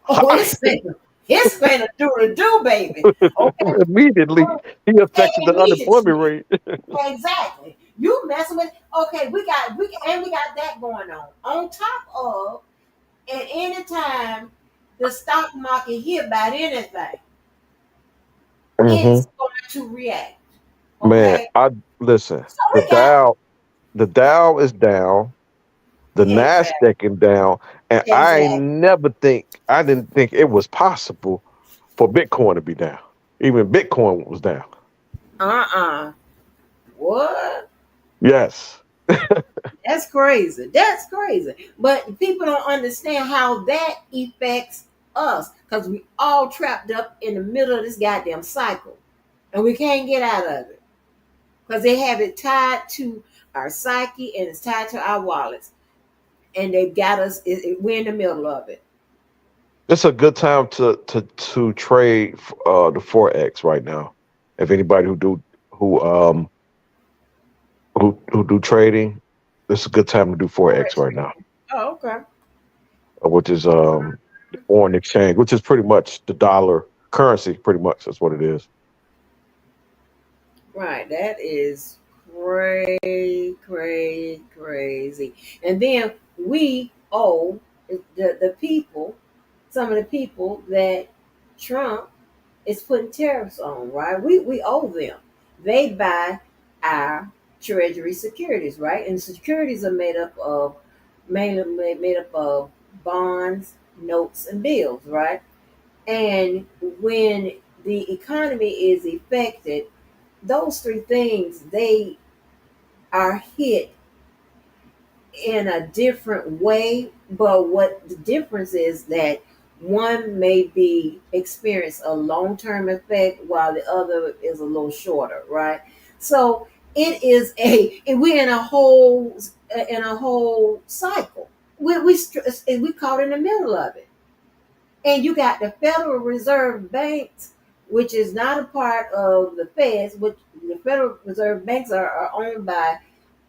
Oh, high. it's finna do the do, baby. Okay. Immediately, he affected the unemployment Immediately. rate. Exactly. You messing with okay, we got that going on. On top of at any time the stock market hit about anything, hmm it's going to react. Man, Okay? I listen. So we got The Dow is down. The exactly. Nasdaq is down, and Exactly. I didn't think it was possible for Bitcoin to be down. Even Bitcoin was down. Uh-uh. What? Yes. That's crazy. That's crazy. But people don't understand how that affects us because we all trapped up in the middle of this goddamn cycle and we can't get out of it because they have it tied to our psyche and it's tied to our wallets and they've got us. We're in the middle of it. It's a good time to trade the forex right now. If anybody who um who do trading, it's a good time to do forex Forex right now, trading. Oh, okay. which is the foreign exchange, which is pretty much the dollar currency. Pretty much that's what it is. Right. That is crazy. And then we owe the people, some of the people that Trump is putting tariffs on, right? We owe them. They buy our treasury securities, right? And securities are made up of mainly made up of bonds, notes, and bills, right? And when the economy is affected, those three things they are hit in a different way. But what the difference is that one may be experience a long term effect while the other is a little shorter, right? So it is we're in a whole cycle. We caught in the middle of it. And you got the Federal Reserve banks, which is not a part of the Feds, which the Federal Reserve banks are owned by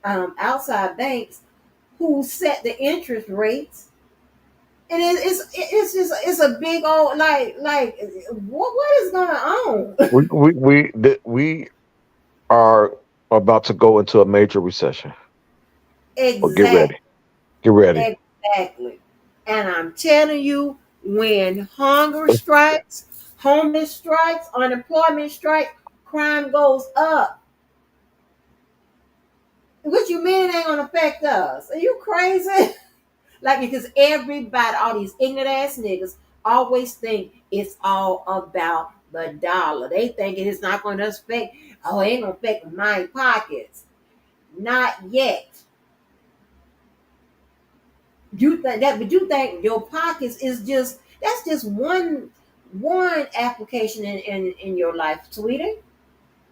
outside banks who set the interest rates. And it's just it's a big old like what is going on? We are about to go into a major recession. Well, get ready. Exactly, Get ready. exactly. And I'm telling you, when hunger strikes, homeless strikes, unemployment strikes, crime goes up. What you mean it ain't gonna affect us? Are you crazy? Like because everybody, all these ignorant ass niggas, always think it's all about the dollar. They think it is not gonna affect. Oh, it ain't gonna affect my pockets. Not yet. You think that, but you think your pockets is just that's just one application in your life, sweetie.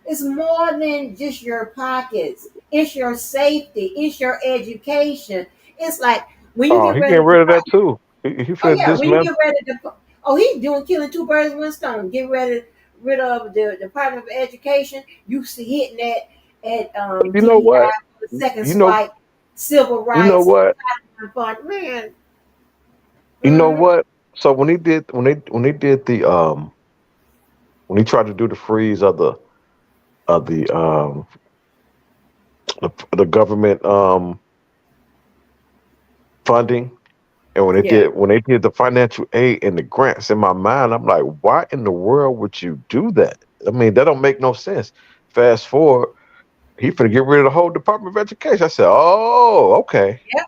It's more than just your pockets. It's your safety. It's your education. It's like when you Oh, get he ready getting to rid of that too. He oh finna yeah, when you dismantle. get ready to oh he's doing killing two birds with one stone. Get ready rid of the Department of Education. You see hitting that at You know what? DEI for the second You know. swipe, civil You know rights, what? fund. Man, You know mm-hmm. what? So when they did the when he tried to do the freeze of the government funding, and Yeah, when they did the financial aid and the grants, in my mind I'm like, why in the world would you do that? I mean, that don't make no sense. Fast forward, he finna get rid of the whole Department of Education. I said, oh, okay. yep,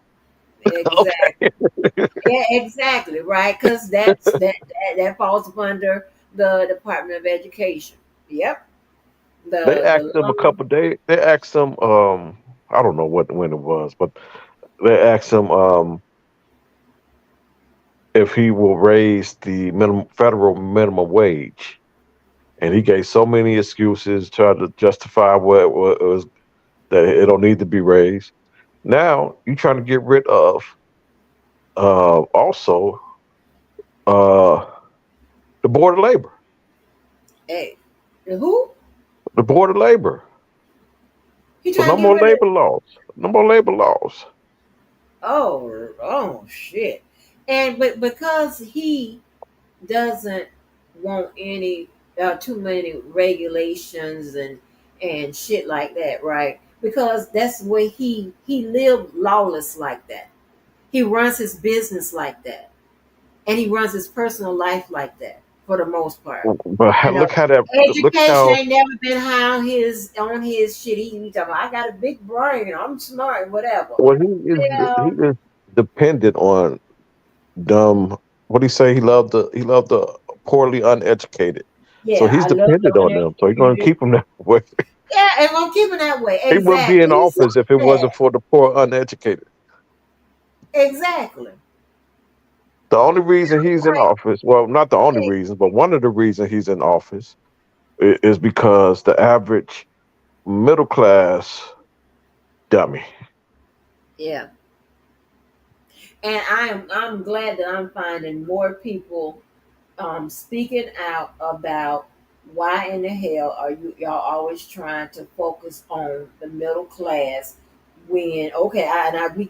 exactly. Okay. Yeah, exactly, right? Because that falls under the Department of Education. Yep, They the asked him a loan. couple days. They asked him, I don't know what when it was, but they asked him if he will raise the federal minimum wage, and he gave so many excuses, tried to justify what it was that it don't need to be raised. Now you trying to get rid of also uh, the board of labor, Hey, who the board of labor. he So trying no to get more rid of? labor laws, no more labor laws. Oh shit! And but because he doesn't want any too many regulations and shit like that, right? Because that's the way he lived lawless like that. He runs his business like that, and he runs his personal life like that for the most part. But You know, look education how ain't never been high on his shit. He talking about, I got a big brain, I'm smart, whatever. well he Well, is dependent on dumb. What do you say? He loved the poorly uneducated. So yeah, he's I love dependent the on them. So he's going to uneducated. keep them that way. Yeah, and I'm keeping that way. He wouldn't be in Exactly. He's like office if it wasn't that. for the poor uneducated. Exactly. The only reason he's in Like, office, well, not the only hey, reason, but one of the reasons he's in office is because the average middle class dummy. yeah. And I'm glad that I'm finding more people speaking out about why in the hell are y'all always trying to focus on the middle class when okay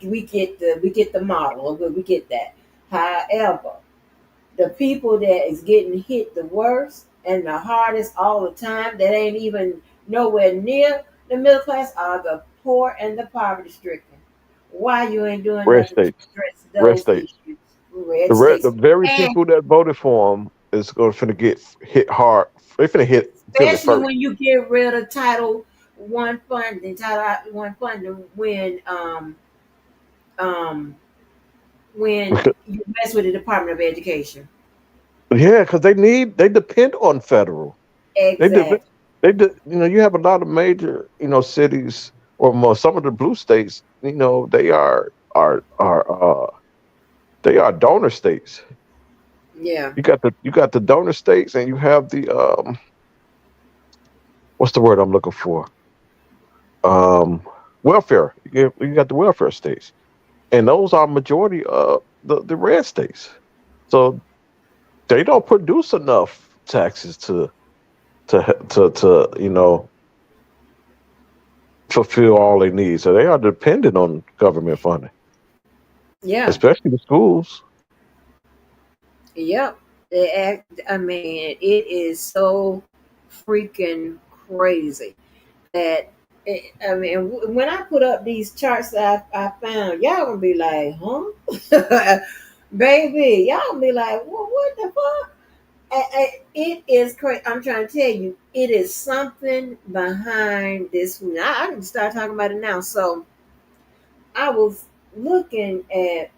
we get the model, okay, we get that. However, the people that is getting hit the worst and the hardest all the time that ain't even nowhere near the middle class are the poor and the poverty stricken. Why you ain't doing Red nothing to states, address red those states. issues? Red states. The very And people that voted for him. is going to finna get hit hard. They finna feel it Especially first. when you get rid of Title I funding um when you mess with the Department of Education. Yeah, because they depend on federal. They de- Exactly. you have a lot of major cities or more, some of the blue states. They are donor states. Yeah. You got the donor states, and you have the what's the word I'm looking for? Um, welfare. You got the welfare states, and those are majority of the red states. So they don't produce enough taxes to fulfill all their needs. So they are dependent on government funding, Yeah. especially the schools. Yep. I mean, it is so freaking crazy that I mean, when I put up these charts that I found, y'all gonna be like, huh? Baby, y'all gonna be like, well, what the fuck? It is crazy. I'm trying to tell you, it is something behind this. I can start talking about it now. So I was looking at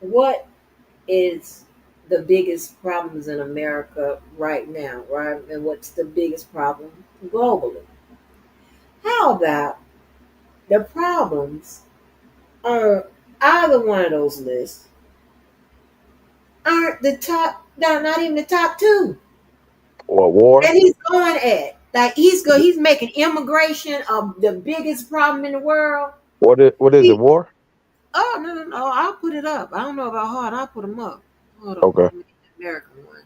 what is the biggest problems in America right now, right? And what's the biggest problem globally? How about the problems on either one of those lists aren't the top, not even the top two. Or war. And he's going at like he's making immigration the biggest problem in the world. What is it? He, War? oh no, I'll put it up. I don't know about hard. I'll put them up. Hold on, Okay. let me get the American one.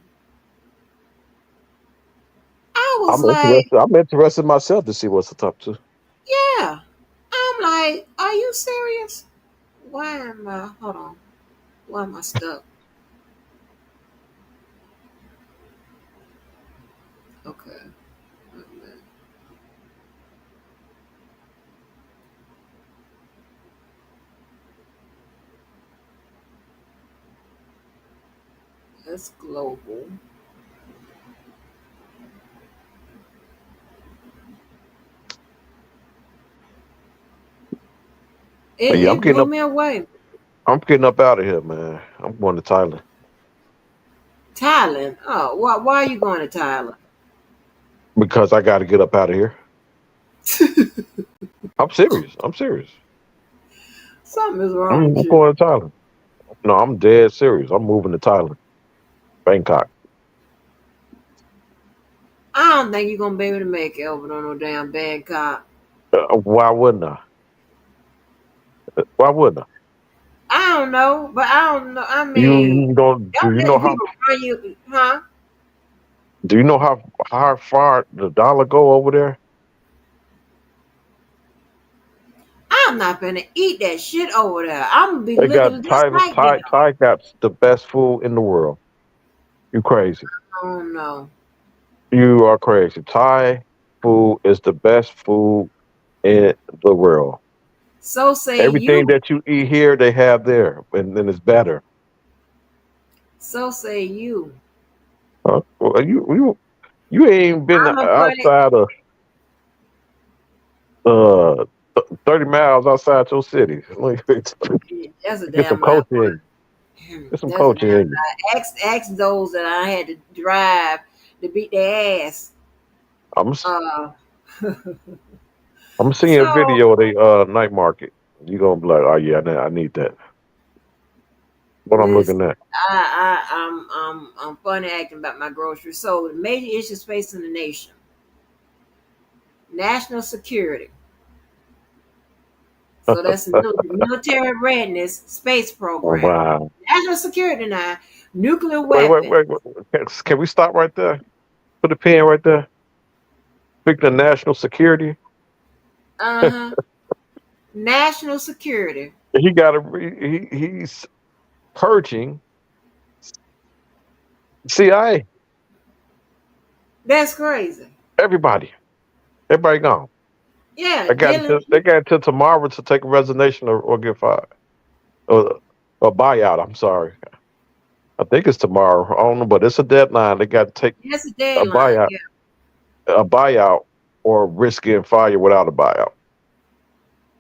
I was I'm like, interested. I'm interested myself to see what's the top two. yeah. I'm like, are you serious? Why am I? Hold on. Why am I stuck? Okay. Wait a minute. That's global. But yeah, I'm It getting blew up. me away. I'm getting up out of here, man. I'm going to Thailand Thailand. Oh, why are you going to Thailand? because I got to get up out of here. I'm serious. I'm serious. Something is I'm, wrong with I'm you. going to Thailand. No, I'm dead serious. I'm moving to Thailand, Bangkok. I don't think you're gonna be able to make it over on no damn Bangkok. Why wouldn't I? Why wouldn't I? I don't know, but I don't know. I mean, You don't. Do don't you let know the how? people run you, huh? Do you know how far the dollar go over there? I'm not gonna eat that shit over there. I'm gonna be They got looking just like them. Thai got the best food in the world. You crazy? Oh no. You are crazy. Thai food is the best food in the world. So say Everything you. that you eat here, they have there, and then it's better. So say you. Well, you ain't been I'm a funny. outside of uh 30 miles outside your city. Like, That's a get some damn lie. culture in you. Get some That's a culture damn in you. lie. Ask those that I had to drive to beat their ass. I'm s- Uh, I'm seeing a so video of the night market. You gonna be like, oh yeah, I need that. What I'm listen, looking at. I'm funny acting about my groceries. So the major issues facing the nation: national security. So that's the military readiness space Oh, program. wow. National security now, nuclear Wait. weapon. Can we stop right there? Put a pin right there. Speaking of national security, Uh-huh. National security. he got a he's purging CIA. That's crazy. Everybody, everybody gone. Yeah, They got dealing. until tomorrow to take a resignation or get fired or a buyout. I'm sorry. I think it's tomorrow. I don't know, but it's a deadline. They got to take That's a a deadline. buyout, Yeah. or risk getting fired without a buyout.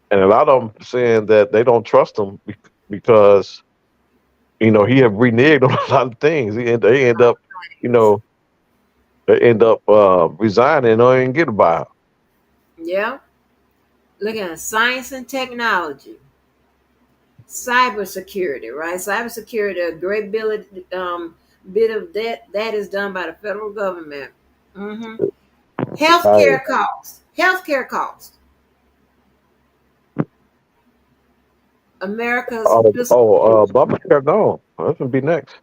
And a lot of them saying that they don't trust him because he have reneged on a lot of things. They end up, you know, resigning or even get a buyout. Yeah. Look at science and technology, cybersecurity, right? Cybersecurity, a great bit of that is done by the federal government. Hmm. Right. Healthcare costs. Healthcare costs. America's fiscal. Obamacare gone. That's gonna be next.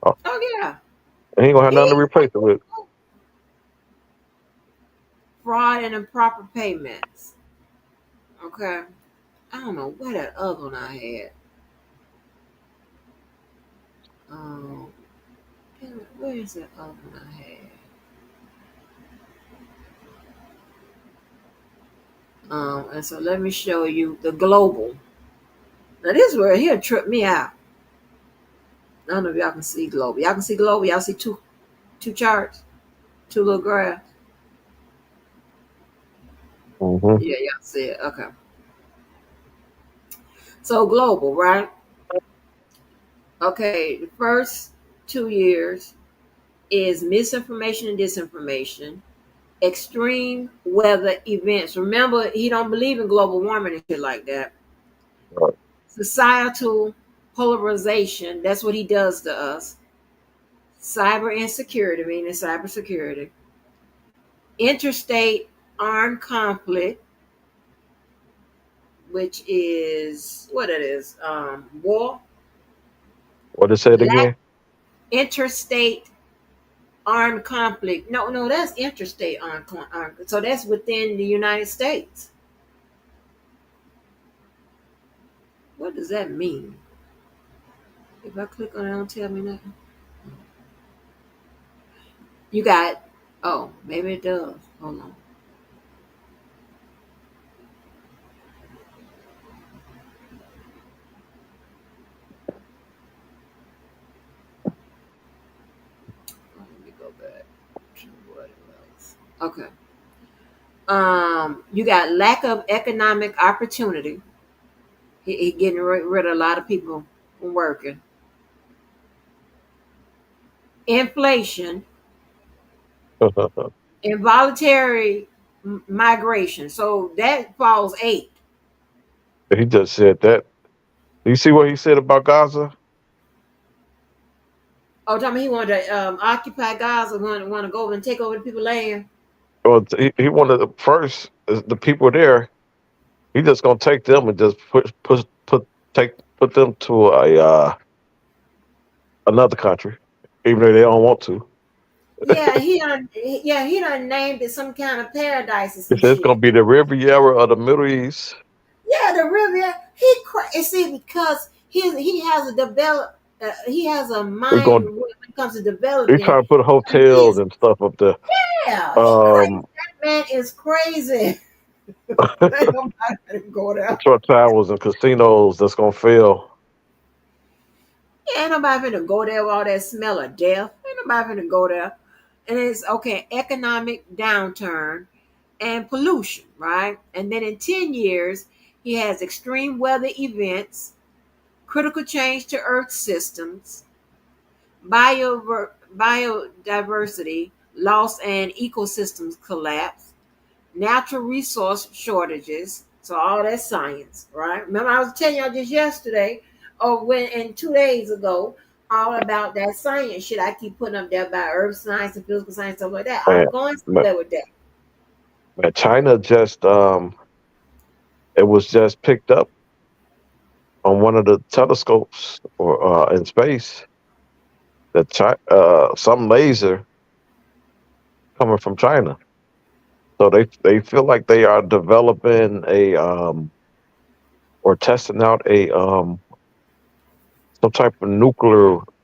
Oh, Oh yeah. he ain't gonna have nothing to He- replace it with. Fraud and improper payments. Okay. I don't know what that other one I had. Um, damn it, where is that other one I had? And so let me show you the global. Now this word here tripped me out. I don't know if y'all can see global. Y'all can see global. Y'all see two charts, two little graphs. Hmm. Yeah, y'all see it. Okay. So global, right? Okay. The first 2 years is misinformation and disinformation, extreme weather events. Remember, he don't believe in global warming and shit like that. Right. Societal polarization. That's what he does to us. Cyber insecurity, meaning cybersecurity. Interstate armed conflict, which is what it is. War, What they said lack, again? interstate armed conflict. No, no, that's interstate armed. So that's within the United States. What does that mean? If I click on it, don't tell me nothing. You got. Oh, maybe it does. Hold on. Let me go back to what it was. Okay. You got lack of economic opportunity. He getting rid of a lot of people from working. Inflation, involuntary migration. So that falls eight. He just said that. You see what he said about Gaza? Oh, tell me he wanted to occupy Gaza, want to go over and take over the people land. Well, he wanted first the people there. He just gonna take them and just put them to another country, even though they don't want to. He done named it some kind of paradise or He some said it's gonna shit. be the Riviera of the Middle East. Yeah, the river. And see because he has a he has a We're mind going. when it comes to He's development. trying to put But hotels and stuff up there. he crazy. Um, That man is crazy. Ain't nobody gonna go there. truck towers and casinos that's gonna fail. Ain't nobody finna go there with all that smell of death. Ain't nobody finna go there. And it's okay, economic downturn and pollution, right? And then in 10 years, he has extreme weather events, critical change to Earth systems, biodiversity loss and ecosystems collapse, natural resource shortages. So all that science, right? Remember, I was telling y'all just yesterday, or when and 2 days ago, all about that science shit I keep putting up there about earth science and physical science, stuff like that. Man, I'm going man, somewhere with that. China just it was just picked up on one of the telescopes or in space that some laser coming from China. So they feel like they are developing a or testing out a some type of new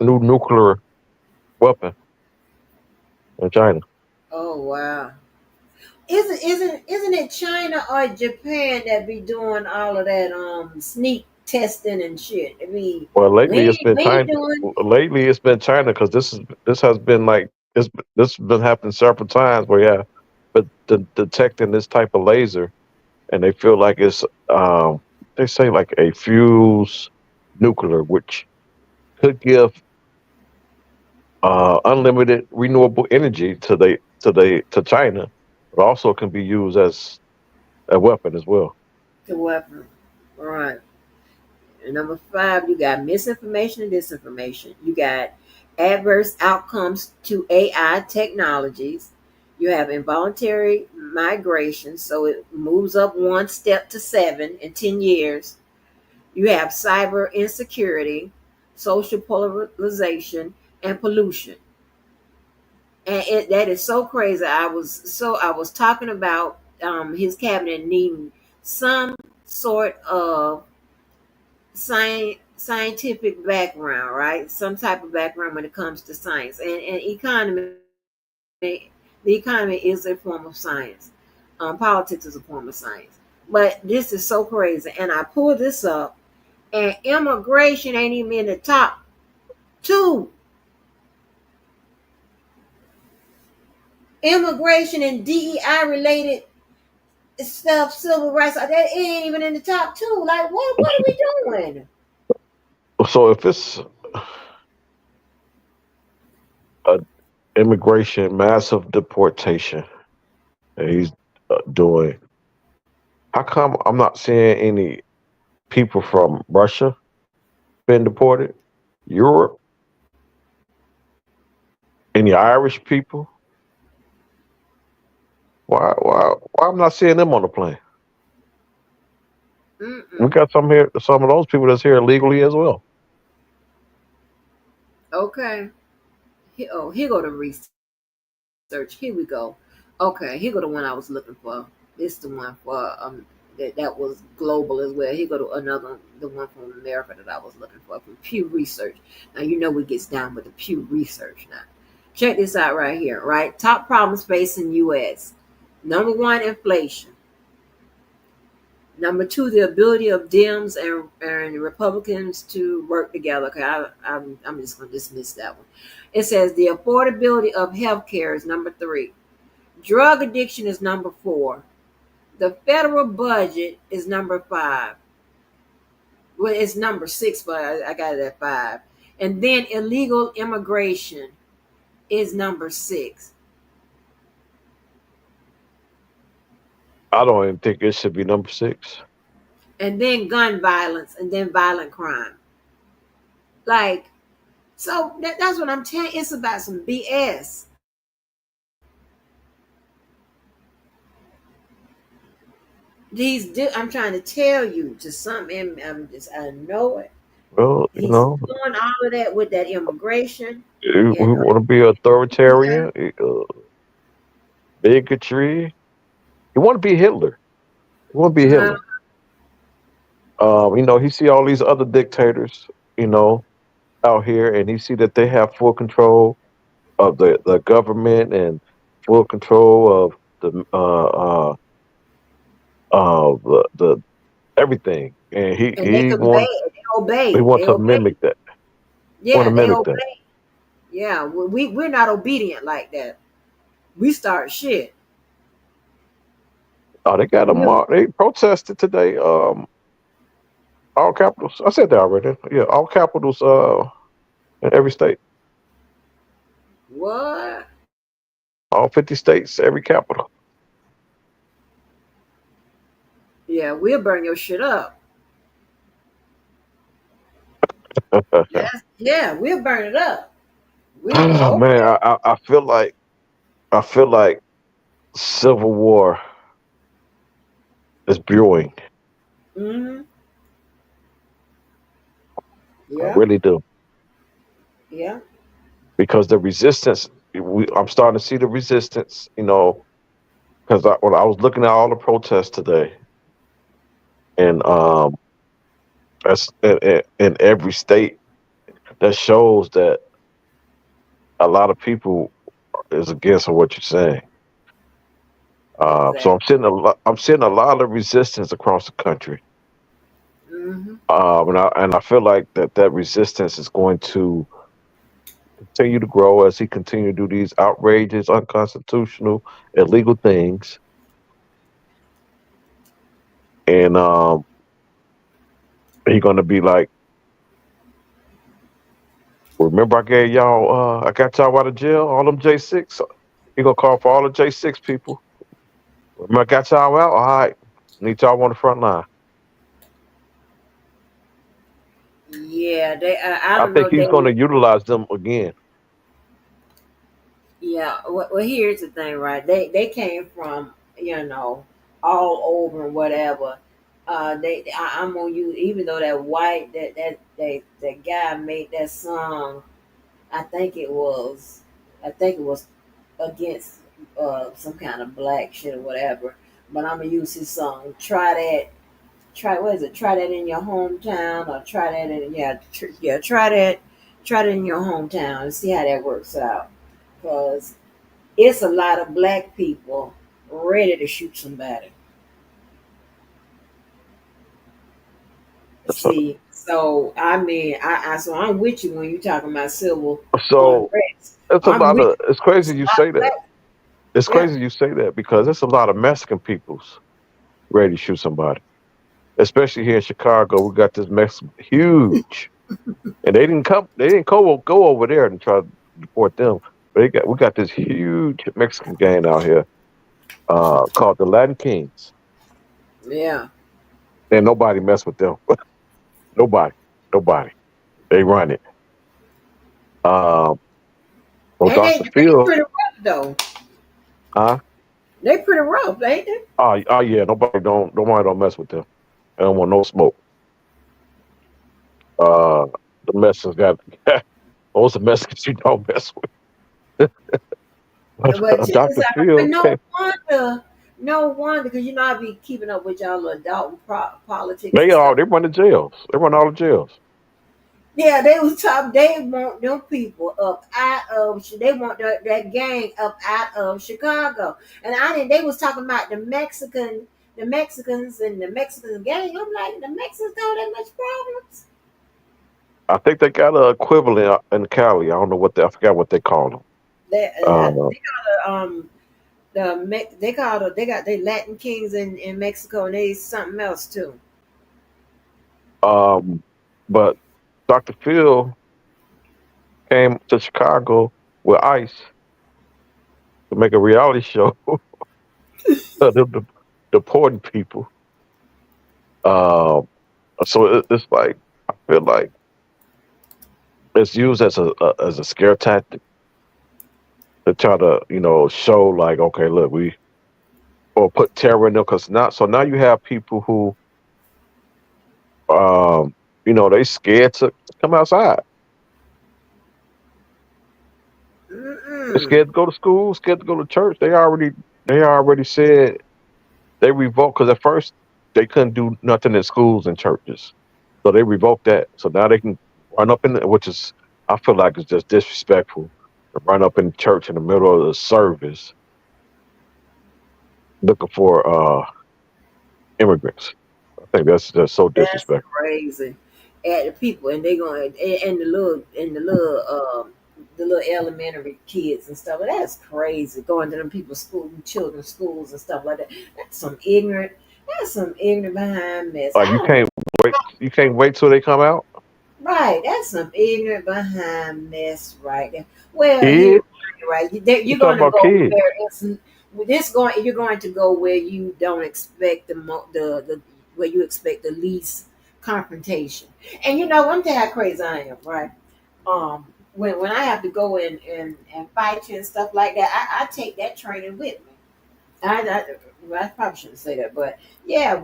nuclear weapon in China. Oh wow. Isn't it China or Japan that be doing all of that sneak testing and shit. I mean, Well, lately it's been we ain't China. doing. Lately it's been China because this has been like this has been happening several times where yeah, but detecting this type of laser and they feel like it's they say like a fuse nuclear, which could give unlimited renewable energy to China, but also can be used as a weapon as well. The weapon. All right. And number five, you got misinformation and disinformation. You got adverse outcomes to AI technologies. You have involuntary migration, so it moves up one step to seven in 10 years. You have cyber insecurity, social polarization, and pollution. And that is so crazy. I was talking about his cabinet needing some sort of scientific background, right? Some type of background when it comes to science and economy. The economy is a form of science. Politics is a form of science. But this is so crazy. And I pulled this up, and immigration ain't even in the top two. Immigration and DEI related stuff, civil rights, that ain't even in the top two. Like, what are we doing? So if it's a immigration, massive deportation that he's doing, how come I'm not seeing any people from Russia being deported? Europe, any Irish people? Why I'm not seeing them on the plane? We Mm-mm. got some here, some of those people that's here illegally as well. Okay. Here go the research. Here we go. Okay, here go the one I was looking for. This the one for that was global as well. Here go to another the one from America that I was looking for from Pew Research. Now you know what gets down with the Pew Research now. Check this out right here, right? Top problems facing US. Number one, inflation. Number two, the ability of Dems and Republicans to work together. Okay, I'm just going to dismiss that one. It says the affordability of health care is number three. Drug addiction is number four. The federal budget is number five. Well, it's number six, but I got it at five. And then illegal immigration is number six. I don't even think it should be number six. And then gun violence and then violent crime. Like, so that's what I'm telling you. It's about some BS. I'm trying to tell you to something. I know it. Well, He's doing all of that with that immigration. we And want to be authoritarian, bigotry. You want to be Hitler. You want to be uh, Hitler. He see all these other dictators, you know, out here, and he see that they have full control of the government and full control of the everything, and and they convey it. They he obey. want They to obey. mimic that. Want to Yeah, they mimic that. obey. Yeah, we're not obedient like that. We start shit. Oh, they got a We mark. They protested today. All capitals. I said that already. Yeah, all capitals. In every state, what? all 50 states, every capital. Yeah, we'll burn your shit up. Yeah, we'll burn it up. We Oh man, okay. I feel like civil war is brewing. Mm-hmm. I Yeah, really do yeah. because the resistance. I'm starting to see the resistance. Because when I was looking at all the protests today, and that's in every state, that shows that a lot of people is against what you're saying. So Exactly. I'm seeing a lot of resistance across the country. Mm-hmm. And I feel like that resistance is going to continue to grow as he continue to do these outrageous, unconstitutional, illegal things. And he's gonna be like, remember I gave y'all, I got y'all out of jail, all them J6. He gonna call for all the J6 people. Remember I got y'all out. All right, need y'all on the front line. Yeah, they. I I don't think know. he's They. gonna utilize them again. Yeah. Well, here's the thing, right? They came from all over and whatever. I'm gonna use, even though that white that guy made that song. I think it was. I think it was against some kind of black shit or whatever. But I'm gonna use his song. Try that. Try what is it? Try that in your hometown, or try that in yeah. Try that. Try that in your hometown and see how that works out. Cause it's a lot of black people ready to shoot somebody. So, See, so I mean, so I'm with you when you're talking about civil so unrest. it's a I'm lot with of. you. It's It's crazy a you lot say of that. black. It's Yeah, crazy you say that because there's a lot of Mexican peoples ready to shoot somebody, especially here in Chicago. We got this Mexican huge, and they didn't come. They didn't go over there and try to deport them. But we got this huge Mexican gang out here called the Latin Kings, yeah. and nobody mess with them. Nobody, nobody. They run it. Um, well, And Dr. they Phil, pretty rough though. huh? They pretty rough, ain't they? Oh yeah, nobody don't mess with them. I don't want no smoke. Uh, the Mexicans got most of the Mexicans you don't mess with. But check this Dr. out. But Phil no came. wonder, no wonder, because I be keeping up with y'all adult politics and stuff. They run the jails. They run all the jails. Yeah, they was top. They want them people up out of. They want that gang up out of Chicago. And I didn't. They was talking about the Mexicans and the Mexican gang. I'm like, the Mexicans don't have much problems. I think they got a equivalent in Cali. I don't know I forgot what they call them. Uh, They got they call they got they Latin kings in Mexico, and they something else too. um, but Dr. Phil came to Chicago with ICE to make a reality show of them deporting people. Um, it's like I feel like it's used as a scare tactic to try to show like, okay, look, we or put terror in them because now you have people who they scared to come outside. They're Mm-mm. scared to go to school, scared to go to church. They already said they revoked because at first they couldn't do nothing in schools and churches, so they revoked that. So now they can run up which is I feel like it's just disrespectful to run up in the church in the middle of the service looking for immigrants. I think that's just so That's disrespectful. crazy. At the people, and they going and the little elementary kids and stuff. That's crazy. Going to them people's school, children's schools and stuff like that. That's some ignorant. That's some ignorant behind mess. Like I don't know. you can't wait till they come out. Right, that's some ignorant behind mess right there. Well, here, Kids, right, you you're talking going to about go kids? where it's this going. You're going to go where you don't expect the where you expect the least confrontation. And I'm telling you how crazy I am, right? When I have to go and fight you and stuff like that, I take that training with me. Well, I probably shouldn't say that, but yeah,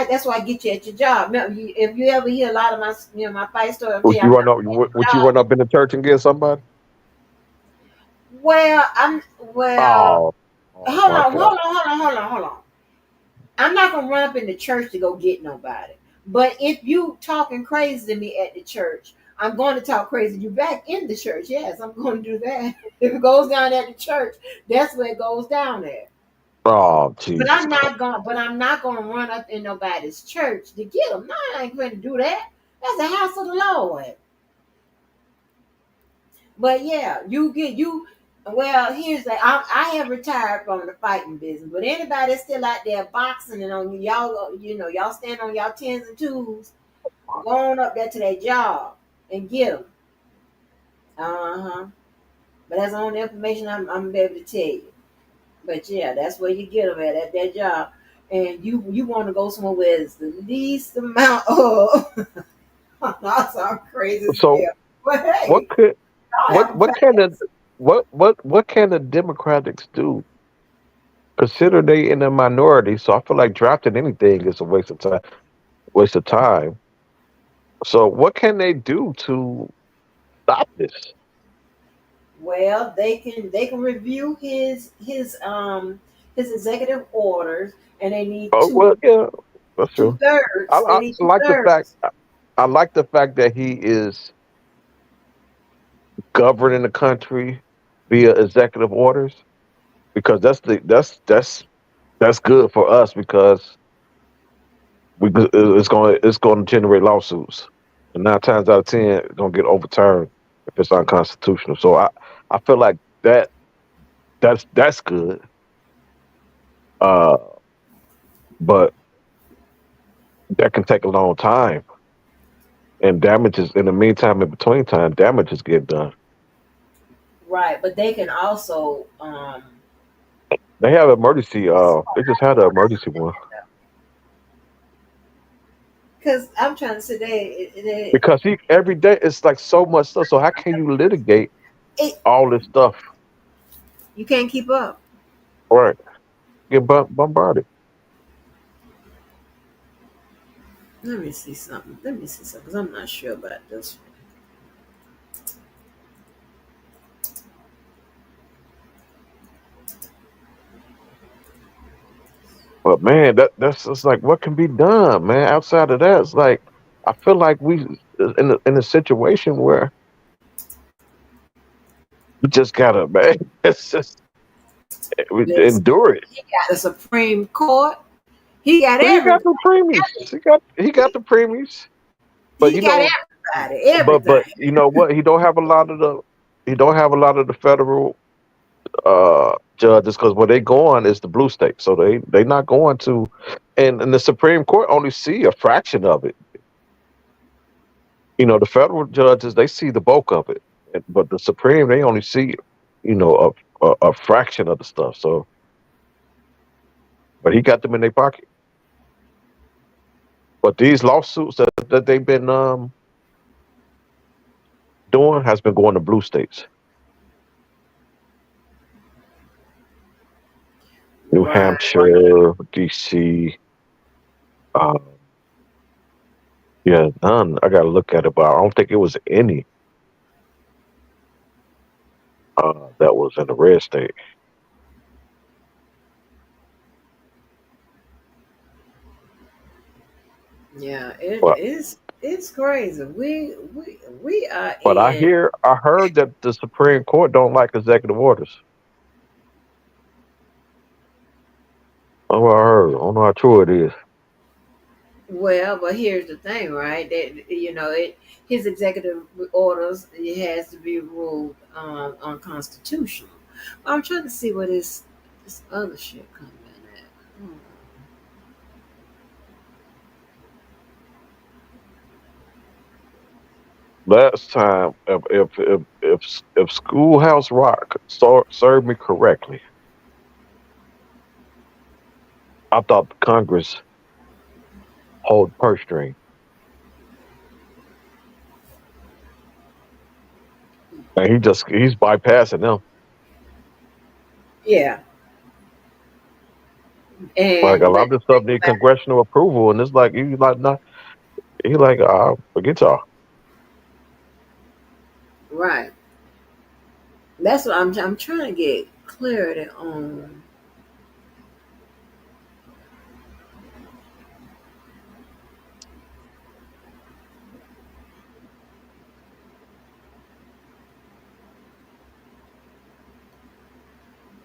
that's why I get you at your job. Now, if you ever hear a lot of my my fight story, I'm Would telling you, you I'm run not up? at Would you the run job. up in the church and get somebody? Well, I'm well. Oh, oh Hold my on, God! hold on. I'm not gonna run up in the church to go get nobody. But if you talking crazy to me at the church, I'm going to talk crazy to you back in the church. Yes, I'm going to do that. If it goes down at the church, that's where it goes down at. Oh, But Jesus Christ. I'm not gonna run up in nobody's church to get them. No, I ain't going to do that. That's the house of the Lord. But yeah, you get you. Well, here's the. I have retired from the fighting business, but anybody that's still out there boxing and on y'all, y'all stand on y'all tens and twos, go on up there to that job and get them. Uh huh. But that's the only information I'm able to tell you. But yeah, that's where you get them at that job. And you want to go somewhere where it's the least amount of. That sounds crazy as So hell. But what hey, could y'all have a what can the pass. what can the Democrats do? Consider they in a minority, so I feel like drafting anything is a waste of time. Waste of time. So what can they do to stop this? Well, they can review his executive orders, and they need Oh two well, yeah, that's two true. thirds. They need I two like the fact. thirds. I like the fact that he is governing the country via executive orders because that's good for us because it's going to generate lawsuits, and 9 times out of 10, it's going to get overturned if it's unconstitutional. So I feel like that's good. Uh, but that can take a long time, and damages in the meantime, in between time, damages get done. Right, but they can also They have emergency. They just had an emergency one because I'm trying to say because he every day it's like so much stuff. So how can you litigate it all this stuff? you can't keep up. Right, get bombarded. Let me see something because I'm not sure about this one. But man, that's just like what can be done, man. Outside of that, it's like I feel like we in a situation where we just gotta, man. It's just we Listen, endure it. he got the Supreme Court. He got But he got everything. the premies. He got the premies. But He got everybody. but Everything. you know what? He don't have a lot of the federal judges because where they going is the blue state. So they not going to, and the Supreme Court only see a fraction of it. The federal judges they see the bulk of it, but the Supreme they only see, a fraction of the stuff. So, but he got them in their pocket. But these lawsuits that they've been doing has been going to blue states, New Right. Hampshire, D.C. Um, yeah, none. I got to look at it, but I don't think it was any that was in the red state. Yeah, But it's crazy. We are but in. I heard that the Supreme Court don't like executive orders. That's what I heard. I don't know how true it is. Well, but here's the thing, right? That his executive orders it has to be ruled unconstitutional. I'm trying to see what this other shit coming at. Hmm. Last time, if Schoolhouse Rock served me correctly, I thought Congress hold purse string, and he's bypassing them. Yeah, Like a and lot but of this stuff need congressional approval, and it's like you like not. He like forget y'all. right. That's what I'm trying to get clarity on.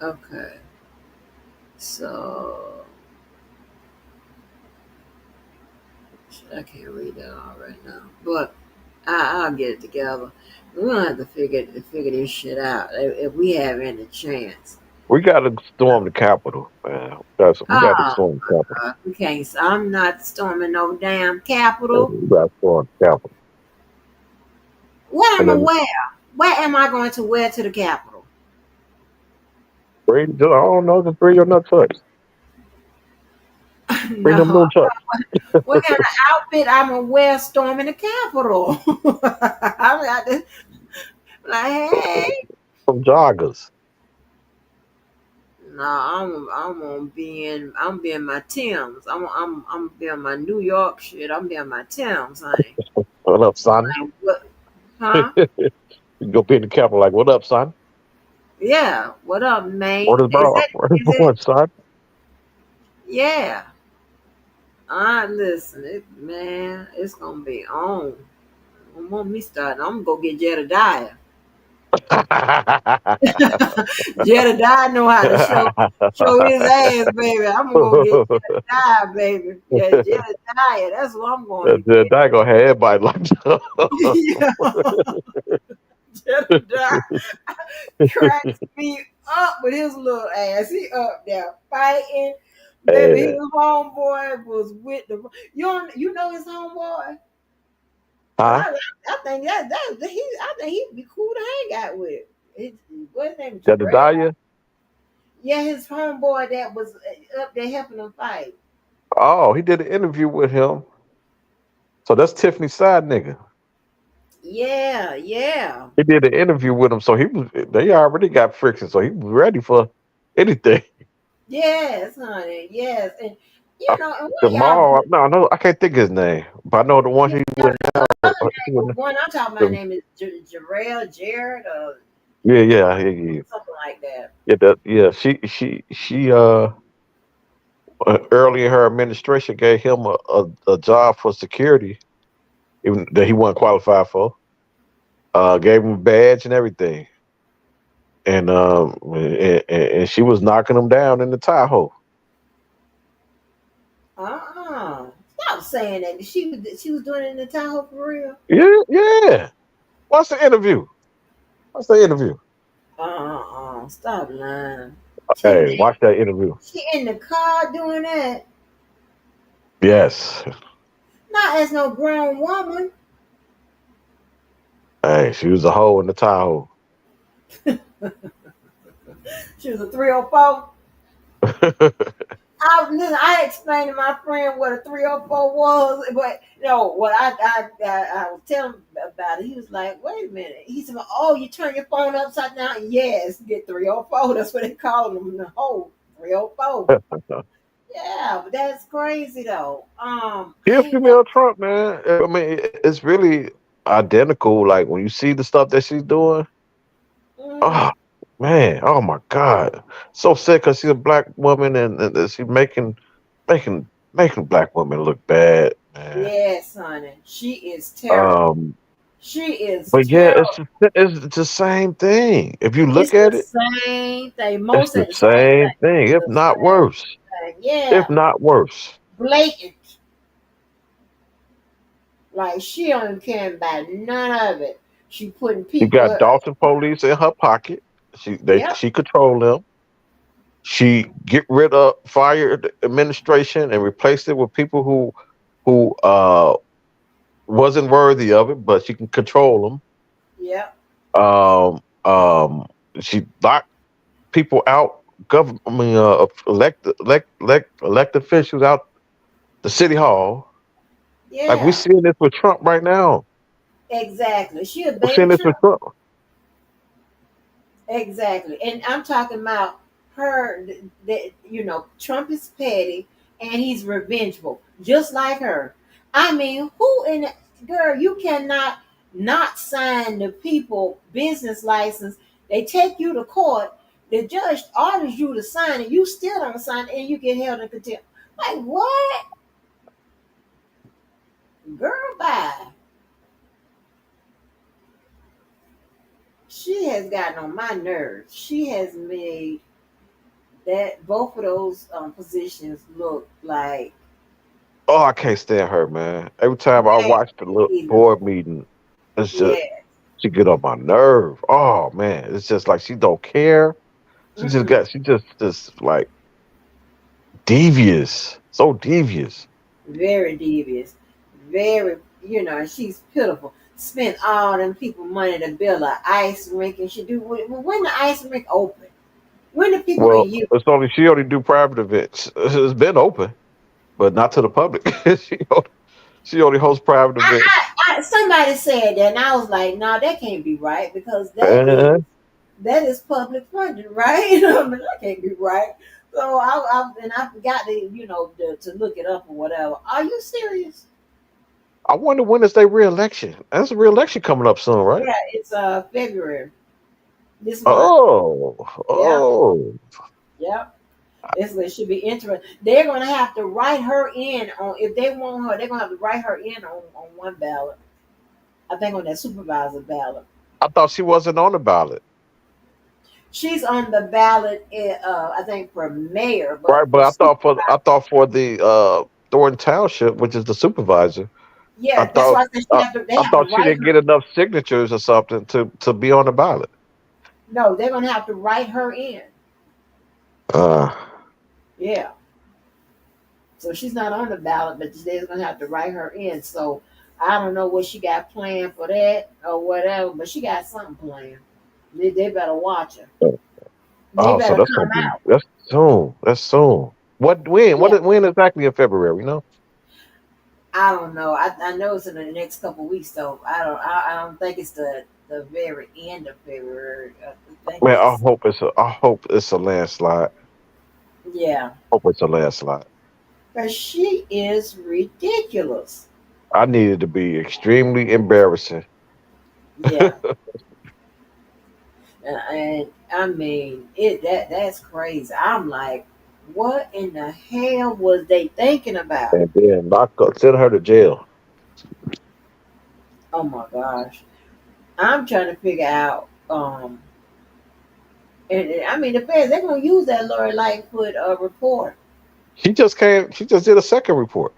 Okay. So I can't read that all right now, but I'll get it together. We're gonna have to figure this shit out if we have any chance. We got to storm the Capitol, man. We got to Oh storm the Capitol. my God, we can't. I'm not storming no damn Capitol. We got to storm the Capitol. What am And I then wear? What am I going to wear to the Capitol? I don't know, just bring your nunchucks. Bring them No, nunchucks. what kind of outfit I'm gonna wear storming the Capitol? I'm got to like, hey. Some joggers. No, I'm gonna be in. I'm being my Tims. I'm being my New York shit. I'm being my Tims, honey. What up, son? Like, what? Huh? You go be in the Capitol like, what up, son? Yeah. What up, Where mate? is bro? Where is Is it? going, son? Yeah. Listen, man, it's gonna be on. Don't want me starting. I'm gonna go get Jedediah. Jedediah know how to show his ass, baby. I'm gonna go get Jedediah, baby. Yeah, Jedediah. That's what I'm going to get. That gonna have everybody like Yeah, Jedediah cracks me up with his little ass. He up there fighting. Baby, his hey, homeboy was with the you know his homeboy? huh? I think I think he'd be cool to hang out with. His, what's his name? Jarrell? Jedediah? Yeah, his homeboy that was up there helping him fight. Oh, he did an interview with him. So that's Tiffany's side nigga. Yeah, yeah. He did an interview with him, so they already got friction, so he was ready for anything. Yes, honey. Yes. And Uh, and one of y'all Jamal, no, I can't think of his name, but I know the one yeah, he the went now. other He name, went, one I'm talking about the, name is Jarrell, Jared, or yeah. something like that. Yeah. She early in her administration gave him a job for security, even that he wasn't qualified for. Gave him a badge and everything, and she was knocking him down in the Tahoe. Stop saying that. She was doing it in the Tahoe for real. Yeah. What's the interview? What's the interview? Stop lying. Hey, She watch that interview. she in the car doing that. Yes. Not as no grown woman. Hey, she was a hoe in the Tahoe. She was a 304. I explained to my friend what a 304 was, but what I was telling him about it. He was like, "Wait a minute." He said, "Oh, you turn your phone upside down?" Yes, get 304. That's what they call them, the whole 304. Yeah, but that's crazy though. I Here's ain't never. female Trump, man. I mean, it's really identical. Like when you see the stuff that she's doing, Mm, oh man, oh my God, so sad because she's a black woman and she's making black women look bad, man. yes, honey, she is terrible. Um, She is but yeah, terrible. it's the same thing. If you It's look the at it, same thing. it's Most the of the same same thing. thing, if The not same worse. thing. If Yeah, not worse. blatant. Like she don't care about none of it. She putting She people got up. Dawson police in her pocket. Yep, She control them. She get rid of fired administration and replaced it with people who wasn't worthy of it, but she can control yep, them. She locked people out. Government, I mean, elect officials out the city hall. Like we're yeah. seeing this with Trump right now. Exactly. She a We're seeing baby this with Trump. Trump. Exactly. And I'm talking about her. That Trump is petty and he's revengeful, just like her. I mean, who in the, girl? You cannot not sign the people business license. They take you to court. The judge orders you to sign it. You still don't sign it, and you get held in contempt. Like what? Girl, bye. She has gotten on my nerves. She has made That both of those positions look like Oh, I can't stand her, man. Every time I man watch the little either. board meeting, it's just Yeah. she get on my nerve. Oh man, it's just like she don't care. Mm-mm. She just like devious, so devious. Very devious. Very, she's pitiful. Spent all them people money to build an ice rink, and she do when the ice rink open. When the people can Well, use. it's only she only do private events. It's been open, but not to the public. She only hosts private events. Somebody said that, and I was like, no, that can't be right because Uh, that is public funding, right? I mean, that can't be right. So I forgot to to look it up or whatever. Are you serious? I wonder when is their reelection. That's a reelection coming up soon, right? Yeah, it's February this month. Oh, Yep, oh. yep. It should be interesting. They're gonna have to write her in on if they want her. They're gonna have to write her in on one ballot. I think on that supervisor ballot. I thought she wasn't on the ballot. She's on the ballot. I think for mayor, Right, but but for I supervisor, thought for the Thornton Township, which is the supervisor, I yeah, that's thought why I said uh, they I have to thought she write didn't her. get enough signatures or something to be on the ballot. No, they're gonna have to write her in. Uh, Yeah, so she's not on the ballot, but they're gonna have to write her in. So I don't know what she got planned for that or whatever, but she got something planned. They better watch her. They so better that's gonna come be out. that's soon. That's soon. What when? Yeah, When exactly in February? You know? I don't know. I know it's in the next couple weeks, though. I don't think it's the very end of February. I think Man, it's I hope it's a landslide. yeah. Hope it's a landslide. But she is ridiculous. I need it to be extremely embarrassing. Yeah, and I mean that's crazy. I'm like, what in the hell was they thinking about? And then send her to jail. Oh my gosh, I'm trying to figure out. And I mean, the feds they're gonna use that Lori Lightfoot report. She just came. She just did a second report.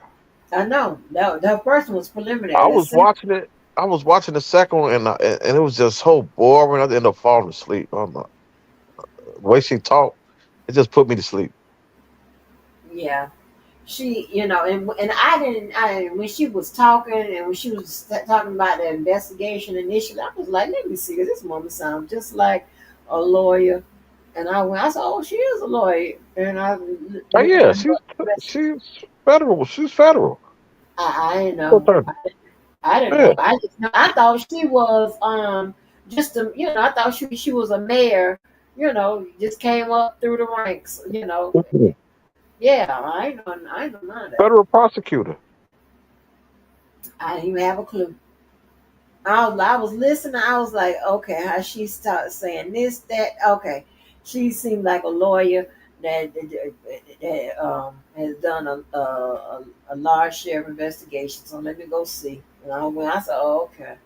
I know that first one was I preliminary. The was second, watching it. I was watching the second one, and it was just so boring. I ended up falling asleep. The way she talked, it just put me to sleep. yeah, she, and I when she was talking and when she was talking about the investigation initially, I was like, let me see, 'cause this woman sounds just like a lawyer. And I said, oh, she is a lawyer. And I Oh looking yeah, at her. she's federal. She's federal. I didn't know. Attorney. I didn't Yeah. know. I just know. I thought she was just a I thought she was a mayor. Just came up through the ranks. Mhm. Yeah, I ain't know none of that. Federal prosecutor. I didn't even have a clue. I was listening. I was like, okay, how she started saying this, that. Okay, she seemed like a lawyer that has done a large share of investigation. So let me go see. And I said, oh, okay,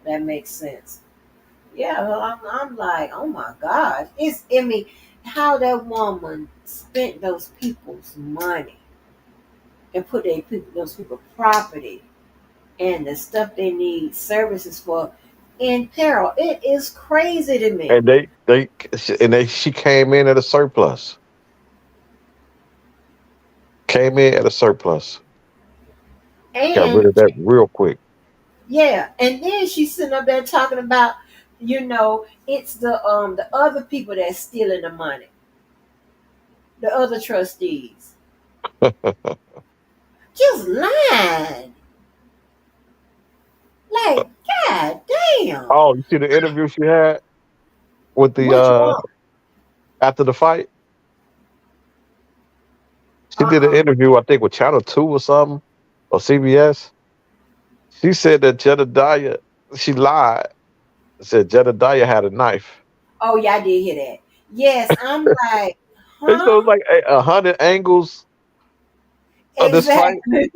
that makes sense. Yeah, well, I'm like, oh my gosh, I mean, how that woman spent those people's money and put those people property and the stuff they need services for in peril. It is crazy to me. And she came in at a surplus. Came in at a surplus. Got rid And of that real quick. yeah, and then she's sitting up there talking about, it's the other people that's stealing the money, the other trustees. Just lying. Like, god damn. Oh, you see the interview she had with the Which one? after the fight? She did an Uh-uh. interview, I think, with Channel 2 or something, or CBS. She said that Jedediah, she lied. Said Jedediah had a knife. Oh yeah, I did hear that. Yes, I'm like, And so it's huh? like 100 angles of this fight. Exactly.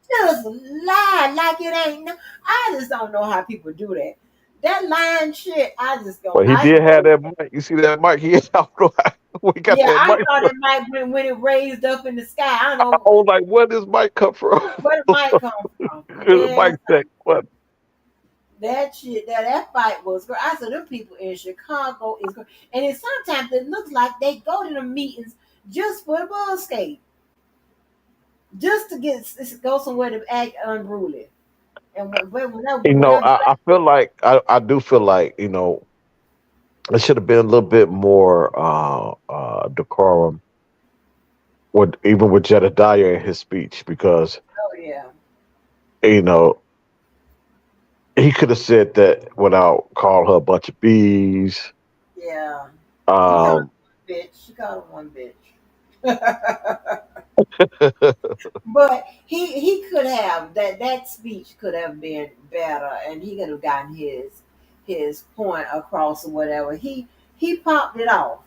Just lie like it ain't. I just don't know how people do that. that lying shit, I just go. But he I did have know. that mic. You see that mic? He I don't know how we got Yeah, that I mic thought from. it might when it raised up in the sky. I don't I know was like, where does mic come from? where it might come from. Good Yeah, mic check. What? that shit, that fight was great. I said, them people in Chicago is great. And it sometimes it looks like they go to the meetings just for the ball skate, just to go somewhere to act unruly. And whenever I feel like I do feel like it should have been a little bit more decorum with even with Jedediah in his speech because oh yeah, you know he could have said that without calling her a bunch of bees. yeah, he called Um, her one bitch. She called him one bitch. But he could have that speech could have been better, and he could have gotten his point across or whatever. He popped it off.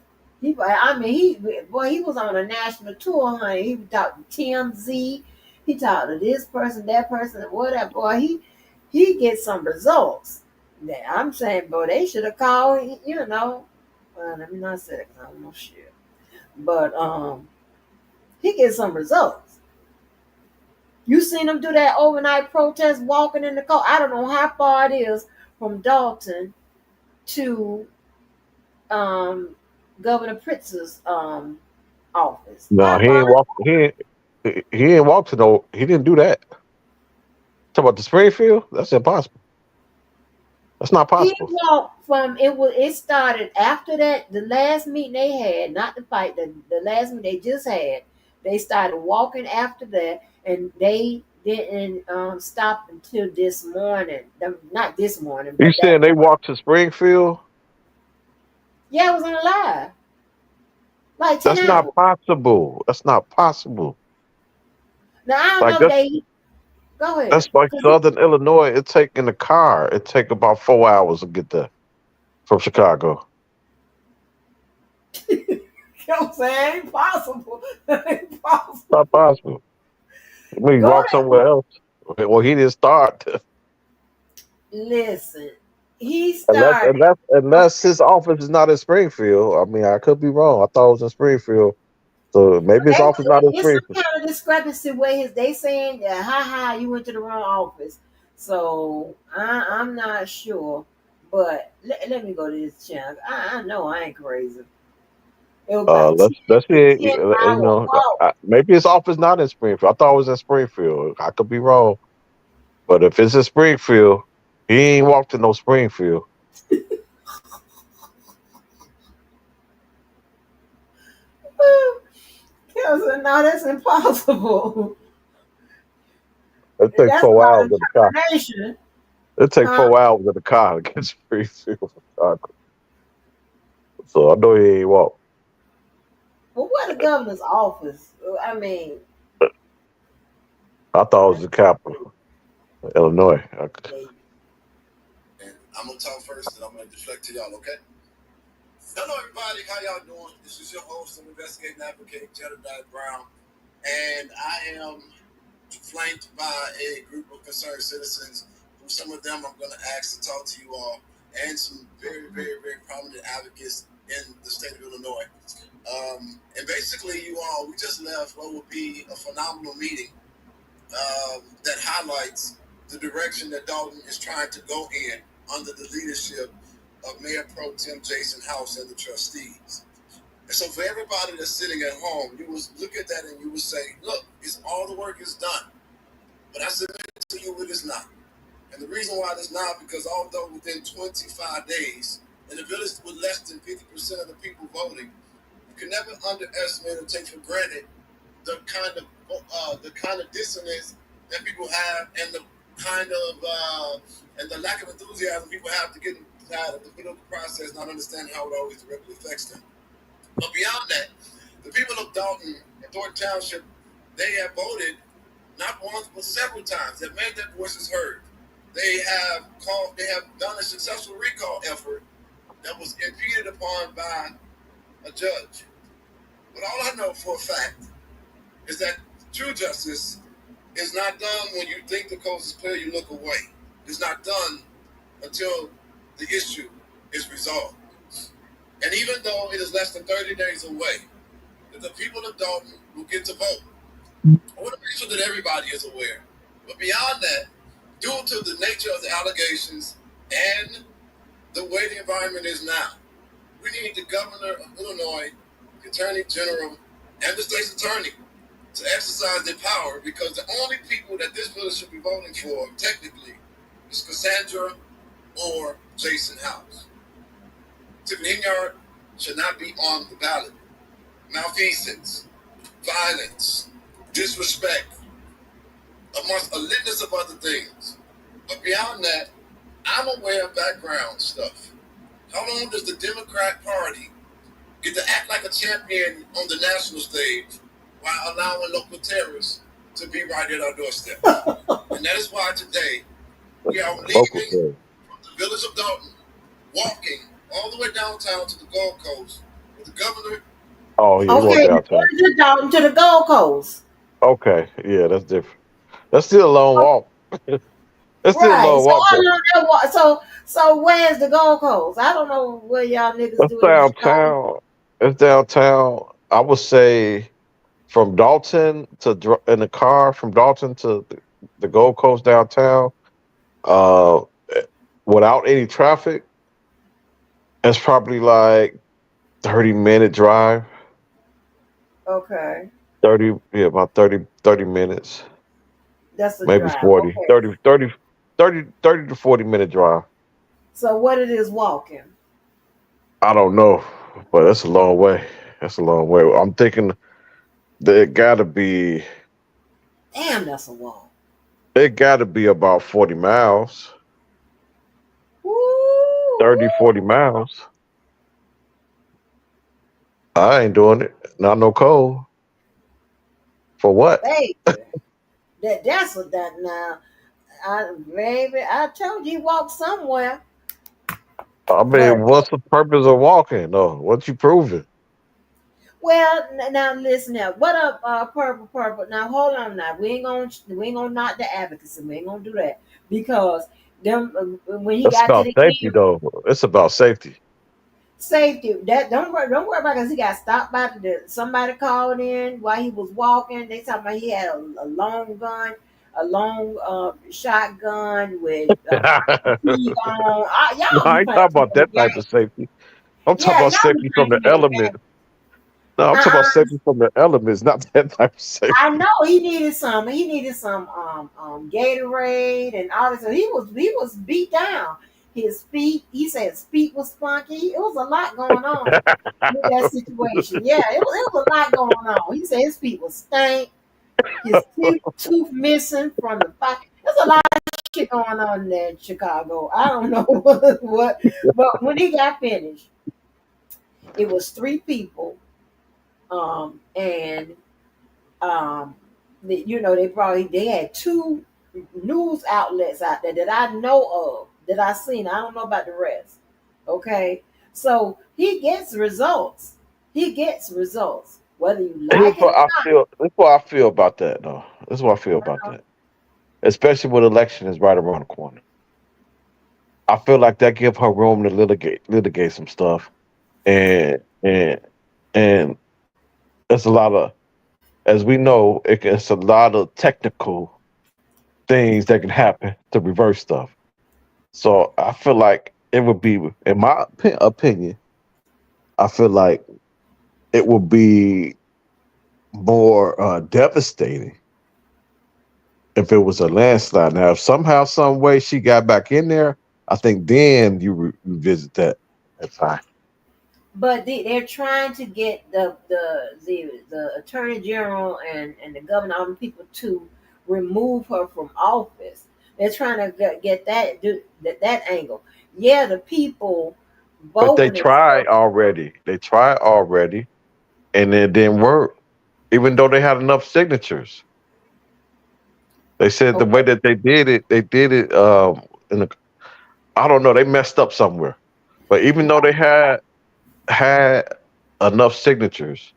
I mean, he was on a national tour, honey. He talked to TMZ. He talked to this person, that person, whatever. Boy, he gets some results. Yeah, I'm saying, boy, they should have called. Well, let me not say that 'cause I'm no shit. But he gets some results. You seen them do that overnight protest walking in the cold. I don't know how far it is from Dalton to um, Governor Pritz's office. no, How he far? ain't walk. He ain't walk to no. He didn't do that. Talk about the Springfield. That's impossible. That's not He possible. walked from it. It started after that. The last meeting they had, not the fight. The last meeting they just had. They started walking after that, and they didn't stop until this morning. Not this morning, You but saying that they morning. walked to Springfield? Yeah, it was on a live, like 10 That's not hours. possible. That's not possible. Now I don't Like know if they go ahead that's like because Southern Illinois. It take in the car. It take about 4 hours to get there from Chicago. I'm saying ain't possible. Ain't Not possible. possible. We Go walk somewhere else. Well, he didn't start listen. He unless started. unless unless his office is not in Springfield. I mean, I could be wrong. I thought it was in Springfield. So maybe his office not in It's some Springfield. kind of discrepancy where they saying that you went to the wrong office. So I'm not sure, but let me go to this channel. I know I ain't crazy. It was about Let's see. 10 hour walk. Maybe his office not in Springfield. I thought it was in Springfield. I could be wrong. But if it's in Springfield, he ain't walked to no Springfield. Kelson, no, that's impossible. It take That's a four lot hours of in the car. interpretation, It take huh? 4 hours in the car to get to Springfield from Chicago. So I know he ain't walked. But what the governor's office? I mean, I thought it was that's the capital, Illinois. crazy. And I'm gonna talk first, and I'm gonna deflect to y'all, okay? Hello, everybody. How y'all doing? This is your host and investigating advocate, Jedediah Brown, and I am flanked by a group of concerned citizens. Who some of them I'm going to ask to talk to you all, and some very, very, very prominent advocates in the state of Illinois. And basically, you all, we just left what would be a phenomenal meeting that highlights the direction that Dalton is trying to go in under the leadership of Mayor Pro Tem Jason House and the trustees. And so for everybody that's sitting at home, you will look at that and you will say, look, it's all the work is done. But I submit to you it is not. And the reason why it is not, because although within 25 days, in a village with less than 50% of the people voting, you can never underestimate or take for granted the kind of dissonance that people have, and the kind of and the lack of enthusiasm people have to get inside of the political process, not understanding how it always directly affects them. But beyond that, the people of Dalton and Thornton Township, they have voted not once but several times. They've made their voices heard. They have done a successful recall effort that was impeded upon by a judge. But all I know for a fact is that true justice is not done when you think the coast is clear, you look away. It's not done until the issue is resolved. And even though it is less than 30 days away, that the people of Dalton will get to vote, I want to make sure that everybody is aware. But beyond that, due to the nature of the allegations and the way the environment is now, we need the governor of Illinois, the attorney general, and the state's attorney to exercise their power, because the only people that this village should be voting for, technically, is Cassandra or Jason House. Tiffany Hinyard should not be on the ballot. Malfeasance, violence, disrespect, amongst a litany of other things. But beyond that, I'm aware of background stuff. How long does the Democrat Party get to act like a champion on the national stage while allowing local terrorists to be right at our doorstep? And that is why today we are Local leaving thing. from the village of Dalton, walking all the way downtown to the Gold Coast with the governor. Oh yeah, we going Okay, downtown. where's the Dalton to the Gold Coast? Okay, yeah, that's different. That's still a long walk. That's still a Right. long So walk I though. don't know what. So where's the Gold Coast? I don't know what y'all niggas That's do in Chicago. downtown. It's downtown. I would say from Dalton to in the car from Dalton to the Gold Coast downtown. Uh, eh, without any traffic, it's probably like 30-minute drive. Okay, 30, yeah, about 30 minutes, that's a maybe drive. 40, Okay. 30, 30, 30 to 40 minute drive. So what it is walking? I don't know, but that's a long way. That's a long way. I'm thinking that Damn, that's a walk. it gotta be about 40 miles, Woo, 30, 40 miles. I ain't doing it. Not no cold. For what? baby. That's what that now. Baby, I told you walk somewhere. I But mean, what's the purpose of walking? No, what you proving? well, now listen now. What up, purple? Now hold on. Now we ain't gonna knock the advocacy. We ain't gonna do that because them when he It's got to about the safety end, though. It's about safety. safety. That don't worry about because he got stopped by somebody called in while he was walking. They talking about he had a long gun, a long shotgun with fatigue on. No, Y'all be I ain't playing talking too about many that type of games. safety. I'm talking Yeah, about y'all be safety from playing the too many element. games. No, I'm talking about Uh-uh. safety from the elements, not that type of I safety. know he needed some. He needed some Gatorade and all this. So he was beat down. His feet. He said his feet was funky. It was a lot going on with that situation. Yeah, it was a lot going on. He said his feet was stank. His tooth missing from the fight. There's a lot of shit going on there in Chicago. I don't know what, but when he got finished, it was three people, and they had two news outlets out there that I know of that I seen. I don't know about the rest. Okay, so he gets results. He gets results, whether you Here's like it what or I not. feel. This is what I feel about that, though. This is what I feel about that. Especially when election is right around the corner. I feel like that give her room to litigate some stuff, and and it's a lot of, as we know, it's a lot of technical things that can happen to reverse stuff. So I feel like it would be, in my opinion, I feel like it would be more devastating if it was a landslide. Now, if somehow, some way she got back in there, I think then you revisit that at time. But they're trying to get the attorney general and the governor, all the people to remove her from office. They're trying to get that angle. Yeah, the people But they voting and tried stuff. already. They tried already, and it didn't work. Even though they had enough signatures, they said the way Okay, that they did it. In the, I don't know, they messed up somewhere. But even though they had enough signatures,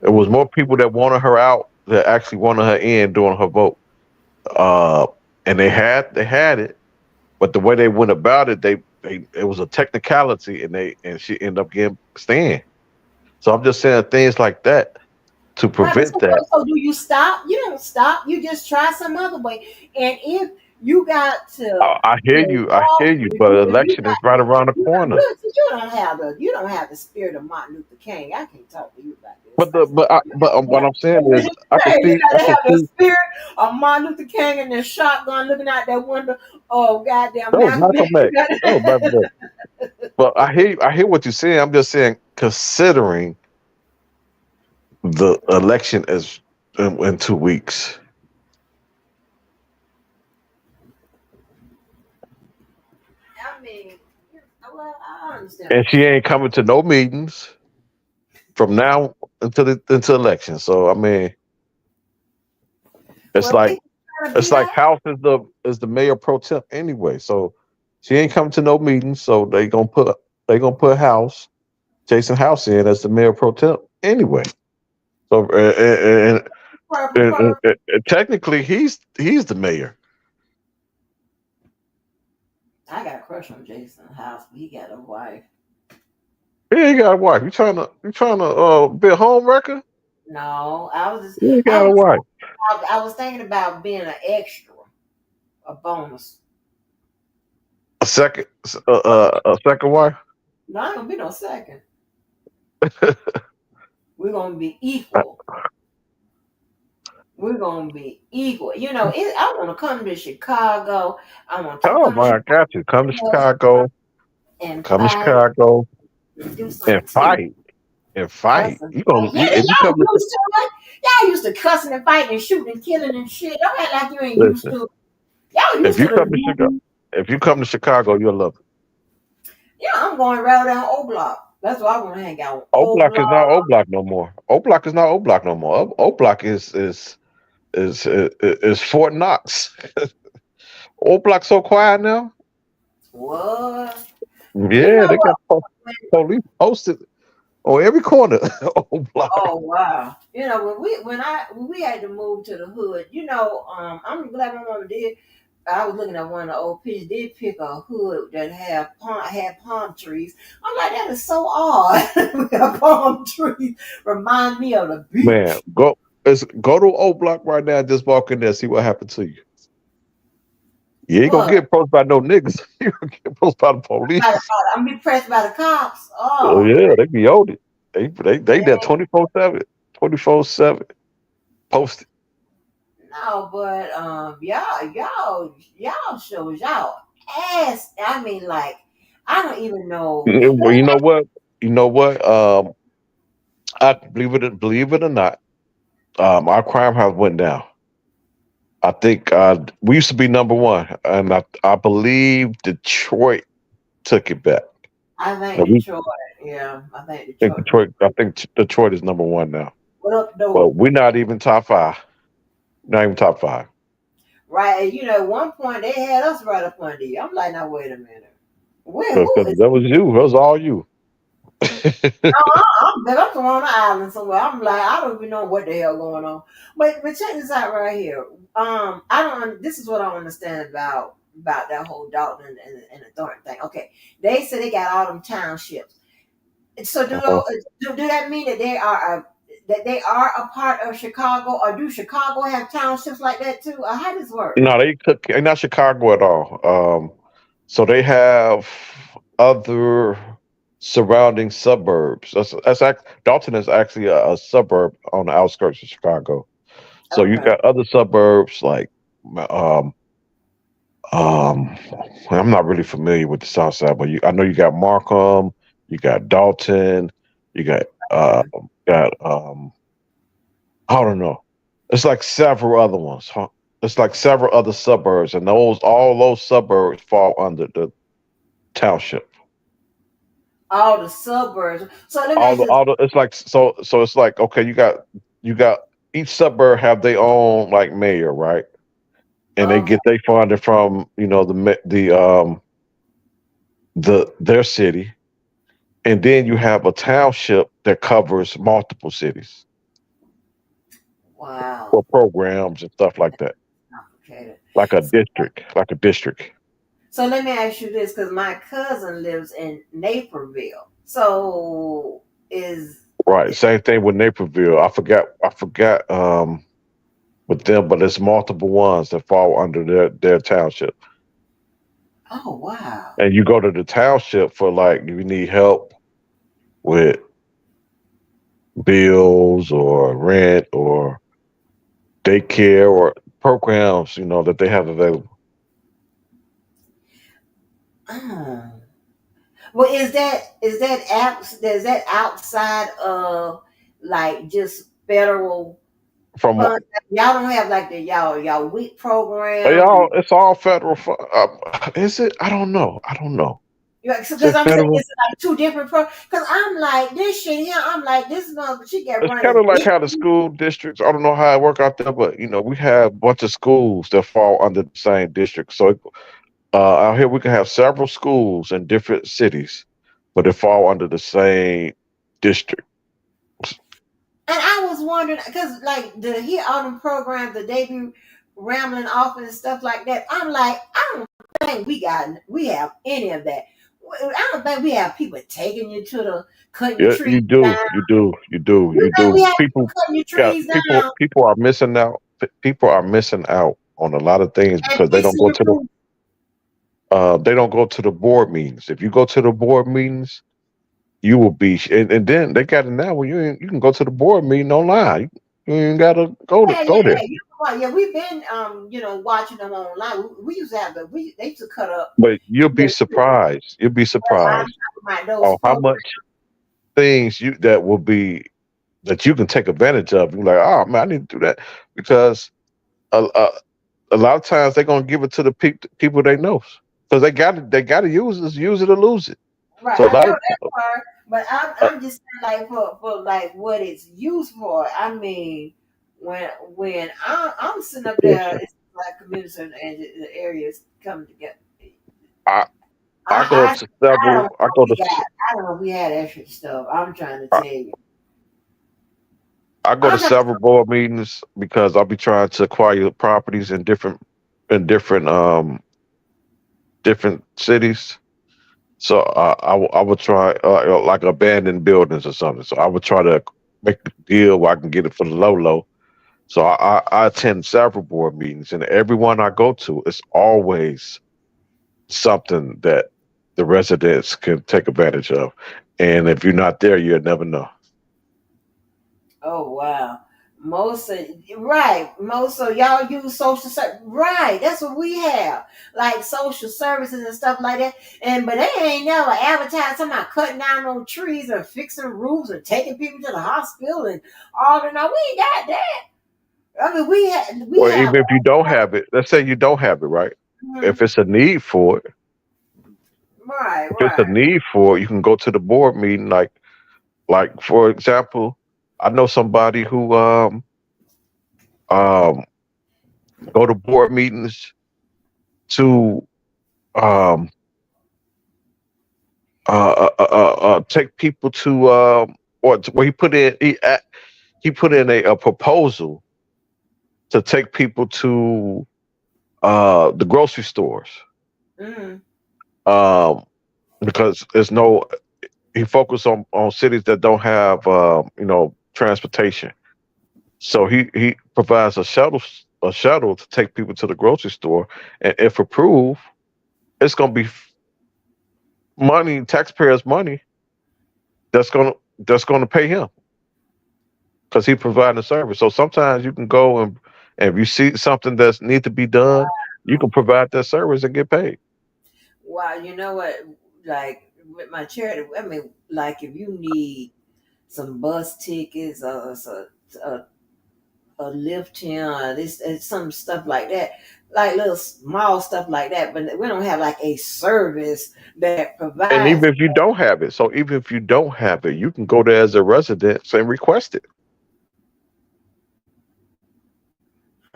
it was more people that wanted her out that actually wanted her in during her vote. Uh, and they had it, but the way they went about it, it was a technicality, and she ended up getting staying. So I'm just saying things like that to Right, but prevent that. so do you stop? You don't stop. You just try some other way. And if you got I walk, hear you, but if you election is got right around the corner. you don't have the spirit of Martin Luther King. I can't talk to you about this. But what I'm saying is, You I gotta can have the see. spirit of Martin Luther King and the shotgun looking out that window. Oh goddamn No, Malcolm X. Malcolm X. No, Malcolm X. But I hear what you're saying. I'm just saying, considering the election is in 2 weeks, I mean, well, I understand and what she you're saying. ain't coming to no meetings from now until election. So I mean, it's Well, like people trying to beat us. House is the mayor pro temp anyway. So she ain't coming to no meetings. So they gonna put House Jason House in as the mayor pro temp anyway. So Purple, purple. technically he's the mayor. I got a crush on Jason House, but he got a wife. He ain't got a wife. You trying to be a home wrecker? No, He ain't got a wife. I was thinking about being an extra, a bonus. A second a second wife. No, I ain't gonna be no second. We're gonna be equal. We're gonna be equal. I want to come to Chicago. I want to Oh come to my, I got you. Come to Chicago Chicago. and Come to fight Chicago and do and some tea. fight and Cuss fight. and You fight. gonna Yeah, if you y'all come to used to it. Y'all used to cussing and fighting and shooting and killing and shit. Don't act like you ain't used listen, to it. Y'all if used to you the come to Chicago, looting. if you come to Chicago, you'll love it. Yeah, I'm going right down O Block. That's why I want to hang out on O O Block is Block. not O Block no more. O Block is not O Block no more. O Block is Fort Knox. O Block so quiet now. What? You Yeah, know they what? got police posted on every corner. O Block. Oh wow! When we had to move to the hood, I'm glad my mama did. I was looking at one of the old pictures. Did pick a hood that had palm trees. I'm like, that is so odd. We have palm trees. Remind me of the Man, beach. go to O Block right now. Just walk in there, see what happened to you. You ain't gonna What? get approached by no niggas. You gonna get approached by the police. I'm be pressed by the cops. Oh Oh yeah, they be on it. They there man, 24/7, 24/7 posted. no, but y'all shows y'all ass. I mean, like I don't even know. Well, you know what? You know what? I believe it or not, our crime has went down. I think we used to be number one, and I believe Detroit took it back. I think Now, we Detroit. Yeah, I think think Detroit. Detroit. I think Detroit is number one now, What up, but though? we're not even top five. Not even top five. Right. At one point they had us right up under you. I'm like, now wait a minute. Where? Who Because is? that was you. That was all you. I'm from on the island somewhere. I'm like, I don't even know what the hell going on. But check this out right here. I don't. This is what I don't understand about that whole Dalton and the Thornton thing. Okay, they said they got all them townships. So Uh-huh. do that mean that they are a part of Chicago, or do Chicago have townships like that too? Or how does this work? No, they're not Chicago at all. So they have other surrounding suburbs. Dalton is actually a suburb on the outskirts of Chicago. So you Okay. got other suburbs like um um I'm not really familiar with the South Side, but I know you got Markham, you got Dalton, you got I don't know. It's like several other ones, huh? It's like several other suburbs, and all those suburbs fall under the township. All the suburbs. So let me ask you this. It's like so it's like okay, you got each suburb have their own like mayor, right? And they Okay. get their funding from their city, and then you have a township that covers multiple cities Wow. for programs and stuff like that, Complicated. like So, a district. So let me ask you this, because my cousin lives in Naperville. So is Right. Same thing with Naperville. I forgot with them, but it's multiple ones that fall under their township. oh wow. And you go to the township for like you need help with bills or rent or daycare or programs, that they have available. Oh. Well, is that outside of like just federal From funds? Y'all don't have like the y'all WIC programs. y'all, it's all federal. Is it? I don't know. I don't know. Is Because it I'm saying federal? it's like two different programs. Because I'm like this shit here. I'm like this mother. She got It's kind running of like big. how the school districts. I don't know how it work out there, but we have a bunch of schools that fall under the same district. So out here we can have several schools in different cities, but they fall under the same district. And I was wondering because like the hear all them programs that they be rambling off and stuff like that. I'm like I don't think we have any of that. I don't think we have people taking you to the cutting your Yeah, trees you do, down. you do, you do, You you think we do. have people People, cutting your yeah, trees people, down people are missing out. People are missing out on a lot of things and because fixing your roof? they don't go to the board meetings. If you go to the board meetings, you will be, and then they got it now where you can go to the board meeting online. You ain't gotta Yeah, go yeah, there. yeah. You know what? Yeah, we've been watching them online. We used to have they used to cut up But you'll be the surprised. You'll be I'm surprised talking about those on how programs. much things you that will be that you can take advantage of. You're like, oh man, I need to do that because a, a, a lot of times they're gonna give it to the people they know because they got to use it or lose it. Right, So a I lot know of that part, but uh, I'm just saying like for like what it's used for. I mean, when I'm sitting up there, it's like communities and the areas come together. I I go I to I don't several. I know go if we to got I don't know if we had extra stuff. I'm trying to I, tell you. I go to I'm trying several board meetings because I'll be trying to acquire properties in different cities. So I would try like abandoned buildings or something. So I would try to make a deal where I can get it for the low. So I attend several board meetings, and every one I go to, it's always something that the residents can take advantage of. And if you're not there, you'll never know. oh wow. Most of right, most of y'all use social service. Right, that's what we have, like social services and stuff like that. And but they ain't never advertised talking about cutting down on trees or fixing roofs or taking people to the hospital and all that. No, we ain't got that. I mean, we Or have. even if you don't have it, let's say you don't have it, right? Mhm. If it's a need for it, Right, if it's a right. need for it, you can go to the board meeting. Like for example, I know somebody who um go to board meetings to um take people to where he put in a proposal to take people to the grocery stores Mm. um because there's no he focused on cities that don't have transportation. So he provides a shuttle to take people to the grocery store, and if approved, it's going to be money, taxpayers' money that's going to pay him because he providing a service. So sometimes you can go and if you see something that's need to be done, you can provide that service and get paid. Wow, you know what? Like with my charity, I mean, like if you need some bus tickets or a lift here, or this some stuff like that, like little small stuff like that. But we don't have like a service that And provides. even if you don't have it, so even if you don't have it, you can go there as a resident and request it.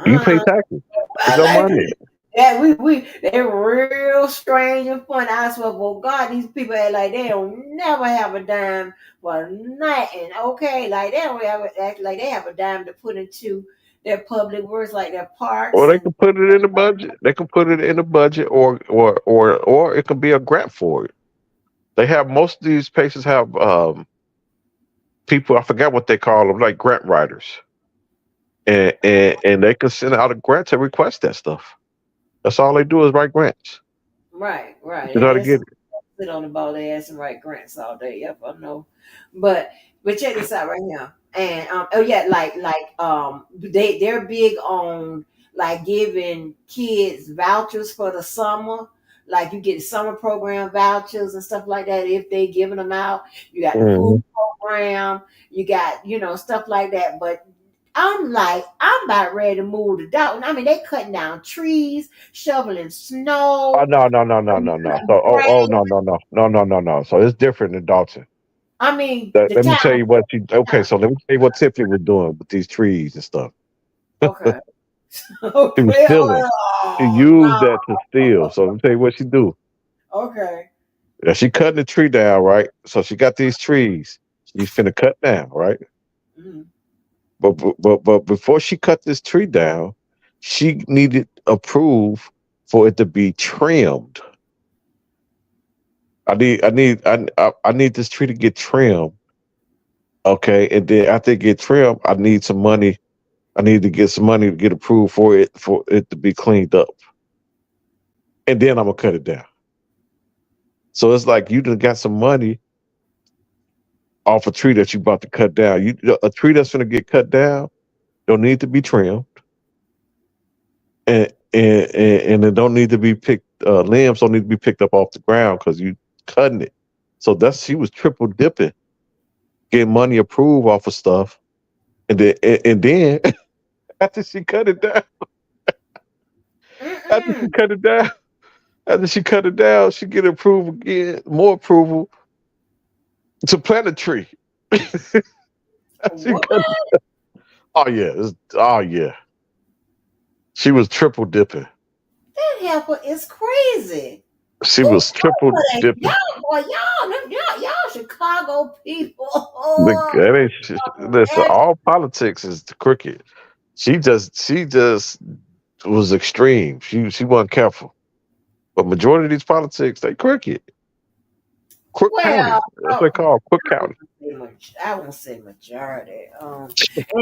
You pay Uh, taxes. It's I your like money. it. Yeah, we they're real strange and funny. I swear, well, God, these people act like they don't never have a dime for nothing. Okay, like they don't ever act like they have a dime to put into. their public works, like their Or parks they and can put it in the budget. They can put it in the budget, or it can be a grant for it. They have most of these places have people. I forgot what they call them, like grant writers, and they can send out a grant to request that stuff. That's all they do is write grants. right, right. You know how to And get it. sit on the ball their ass and write grants all day. Yep, I know. But check this out right now. And oh yeah, they're big on like giving kids vouchers for the summer. Like you get summer program vouchers and stuff like that if they giving them out. You got the food Mhm. program, you got, stuff like that. But I'm about ready to move to Dalton. I mean, they cutting down trees, shoveling Oh snow, no no no no no no. So no no no no no no no. So it's different in Dalton. I mean, the Let me town. tell you what you. Okay, so let me tell you what Tiffany was doing with these trees and stuff. Okay. She was Okay. stealing. She Oh, used no. that to steal. So let me tell you what she do. Okay. Yeah, she cutting the tree down, right? So she got these trees. She's finna cut down, right? Mhm. But before she cut this tree down, she needed approve for it to be trimmed. I need this tree to get trimmed. Okay, and then after it get trimmed, I need some money. I need to get some money to get approved for it to be cleaned up, and then I'm gonna cut it down. So it's like you done got some money off a tree that you about to cut down. A tree that's gonna get cut down don't need to be trimmed, and it don't need to be picked. Limbs don't need to be picked up off the ground because you cutting it. So she was triple dipping, getting money approved off of stuff, and then after she cut it down, after she Mm-mm. cut it down, after she cut it down, she get approval again, more approval to plant a tree. She What? cut, oh yeah, oh yeah, she was triple dipping. That heifer is crazy. She Who was triple for that? dipping. Y'all, boy, y'all Chicago people. That listen, all politics is crooked. She just was extreme. She wasn't careful. But majority of these politics, they crooked. Crook County. Well, That's what they call Crook County. I won't say majority. And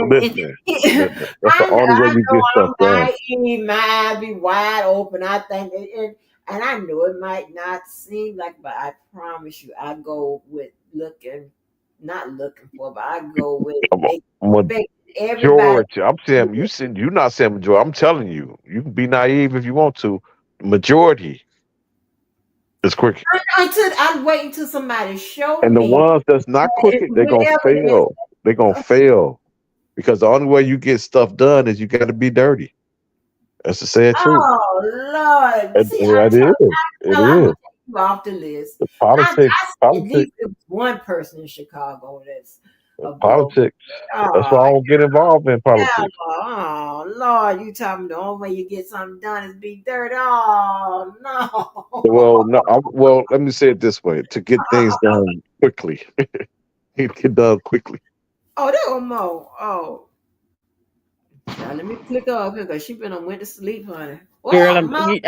Listen, listen. That's the only way I you know get stuff I'm done. naive, mine be wide open. I think, and I know it might not seem like, but I promise you, I go with not looking for, but I go with expecting everybody. Majority. I'm saying you're not saying majority. I'm telling you, you can be naive if you want to. Majority is crooked. I'm waiting until somebody show And the me ones that's not crooked, they're with gonna evidence. fail. They're gonna fail. Because the only way you get stuff done is you gotta be dirty. That's the sad truth. Oh Lord! See, It is. It I'm is. gonna take you off the list. The I politics, see at politics, least it was one person in Chicago that's above. politics. That's Oh, why I don't get involved in yeah, politics. oh Lord! You tell me the only way you get something done is be dirty. Oh Well, no! no. Well, let me say it this way: to get things done quickly, get done quickly. Oh, there was more. Oh, now let me click off here because she been on went to sleep, honey. Girl, What, Mo?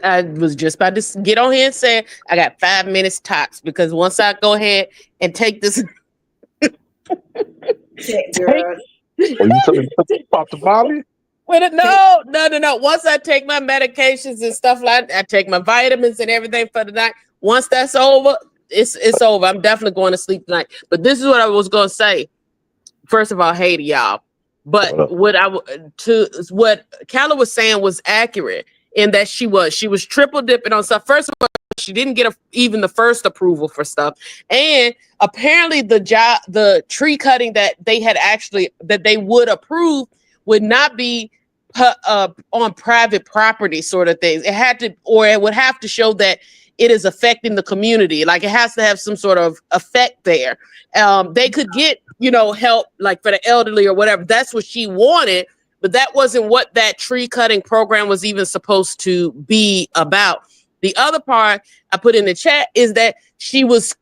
I was just about to get on here and say I got 5 minutes tops because once I go ahead and take this, Check, take, girl. Well, you took pop the Molly. Check. no. Once I take my medications and stuff like that, I take my vitamins and everything for the night. Once that's over, it's over. I'm definitely going to sleep tonight. But this is what I was going to say. First of all, hey to y'all. But What up? what Calla was saying was accurate in that she was triple dipping on stuff. First of all, she didn't get even the first approval for stuff, and apparently the tree cutting that they would approve would not be on private property sort of things. It had to, or it would have to show that it is affecting the community. Like it has to have some sort of effect there. They could get, help like for the elderly or whatever. That's what she wanted, but that wasn't what that tree cutting program was even supposed to be about. The other part I put in the chat is that she was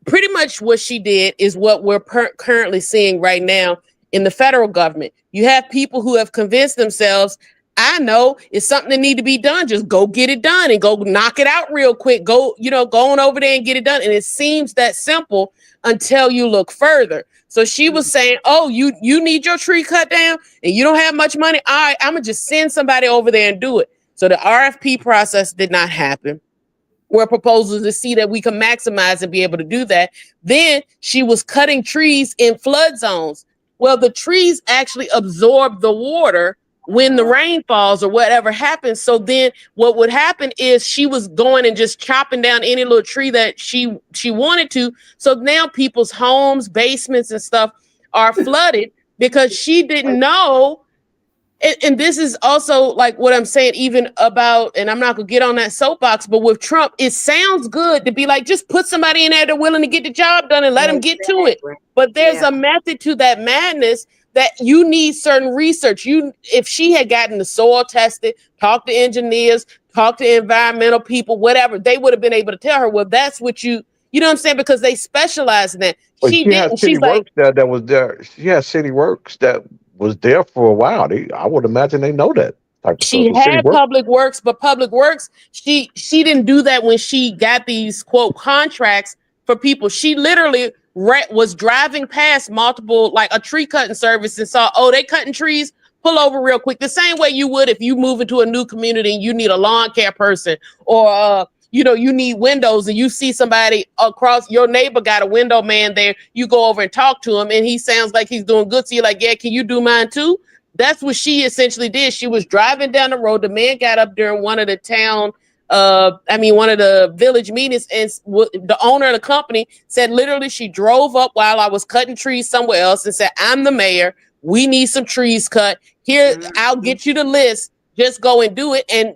pretty much what she did is what we're currently seeing right now in the federal government. You have people who have convinced themselves, I know it's something that need to be done. Just go get it done and go knock it out real quick. Go on over there and get it done. And it seems that simple until you look further. So she was saying, oh, you need your tree cut down and you don't have much money. All right, I'm going to just send somebody over there and do it. So the RFP process did not happen. Were proposals to see that we can maximize and be able to do that. Then she was cutting trees in flood zones. Well, the trees actually absorb the water when the rain falls or whatever happens. So then what would happen is she was going and just chopping down any little tree that she wanted to. So now people's homes, basements and stuff are flooded because she didn't know. And this is also like what I'm saying, even about, and I'm not going to get on that soapbox, but with Trump, it sounds good to be like, just put somebody in there that's willing to get the job done and let them get to it. But there's a method to that madness that you need certain research. If she had gotten the soil tested, talked to engineers, talked to environmental people, whatever, they would have been able to tell her, well, that's what you know what I'm saying? Because they specialize in that. But She she had didn't. City She's like, Works that was there. She had City Works that was there for a while. I would imagine they know that type of stuff. she The City had Works. Public Works, but Public Works, she didn't do that when she got these quote contracts for people. She literally was driving past multiple, like a tree cutting service, and saw, oh, they cutting trees. Pull over real quick. The same way you would if you move into a new community and you need a lawn care person, or you need windows and you see somebody across, your neighbor got a window man there. You go over and talk to him and he sounds like he's doing good. So you're like, yeah, can you do mine too? That's what she essentially did. She was driving down the road. The man got up during one of the one of the village meetings, and the owner of the company said literally she drove up while I was cutting trees somewhere else and said, I'm the mayor. We need some trees cut. Here, I'll get you the list. Just go and do it. And,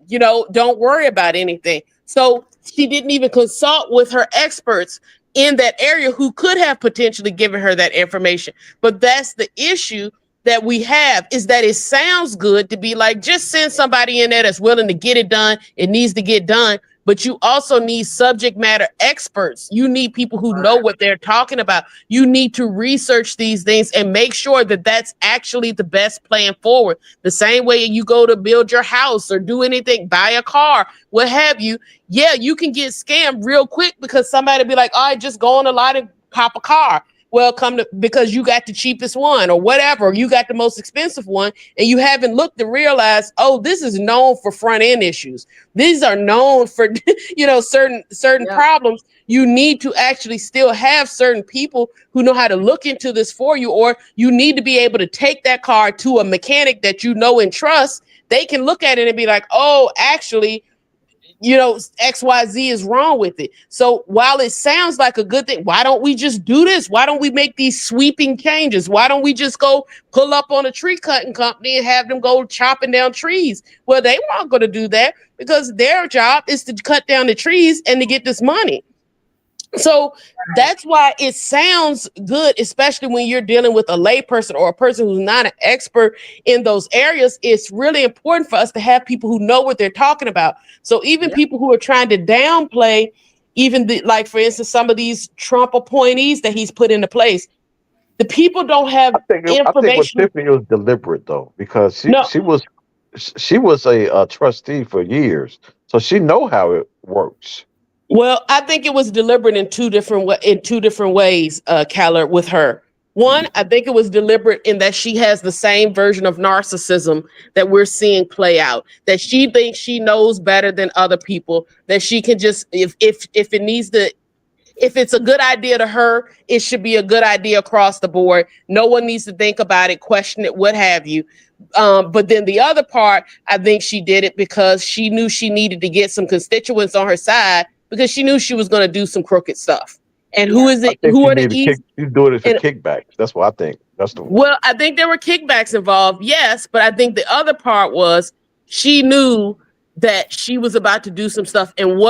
don't worry about anything. So she didn't even consult with her experts in that area who could have potentially given her that information. But that's the issue that we have, is that it sounds good to be like, just send somebody in there that's willing to get it done. It needs to get done. But you also need subject matter experts. You need people who know what they're talking about. You need to research these things and make sure that that's actually the best plan forward. The same way you go to build your house or do anything, buy a car, what have you. Yeah, you can get scammed real quick because somebody be like, all right, just go on the lot and cop a car. Well, because you got the cheapest one or whatever, you got the most expensive one, and you haven't looked to realize, oh, this is known for front end issues. These are known for, certain problems. You need to actually still have certain people who know how to look into this for you, or you need to be able to take that car to a mechanic that you know and trust. They can look at it and be like, oh, actually, XYZ is wrong with it. So while it sounds like a good thing, why don't we just do this? Why don't we make these sweeping changes? Why don't we just go pull up on a tree cutting company and have them go chopping down trees? Well, they weren't going to do that because their job is to cut down the trees and to get this money. So that's why it sounds good, especially when you're dealing with a layperson or a person who's not an expert in those areas. It's really important for us to have people who know what they're talking about. So even people who are trying to downplay, even like, for instance, some of these Trump appointees that he's put into place, the people don't have information. I think with Tiffany, it was deliberate though, because she was a trustee for years, so she know how it works. Well, I think it was deliberate in two different ways, Keller, with her. One, I think it was deliberate in that she has the same version of narcissism that we're seeing play out, that she thinks she knows better than other people, that she can just, if it's a good idea to her, it should be a good idea across the board. No one needs to think about it, question it, what have you. But then the other part, I think she did it because she knew she needed to get some constituents on her side, because she knew she was going to do some crooked stuff. And who is it? Who are the easy? You do it for kickbacks. That's what I think. Well, I think there were kickbacks involved, yes, but I think the other part was she knew that she was about to do some stuff, and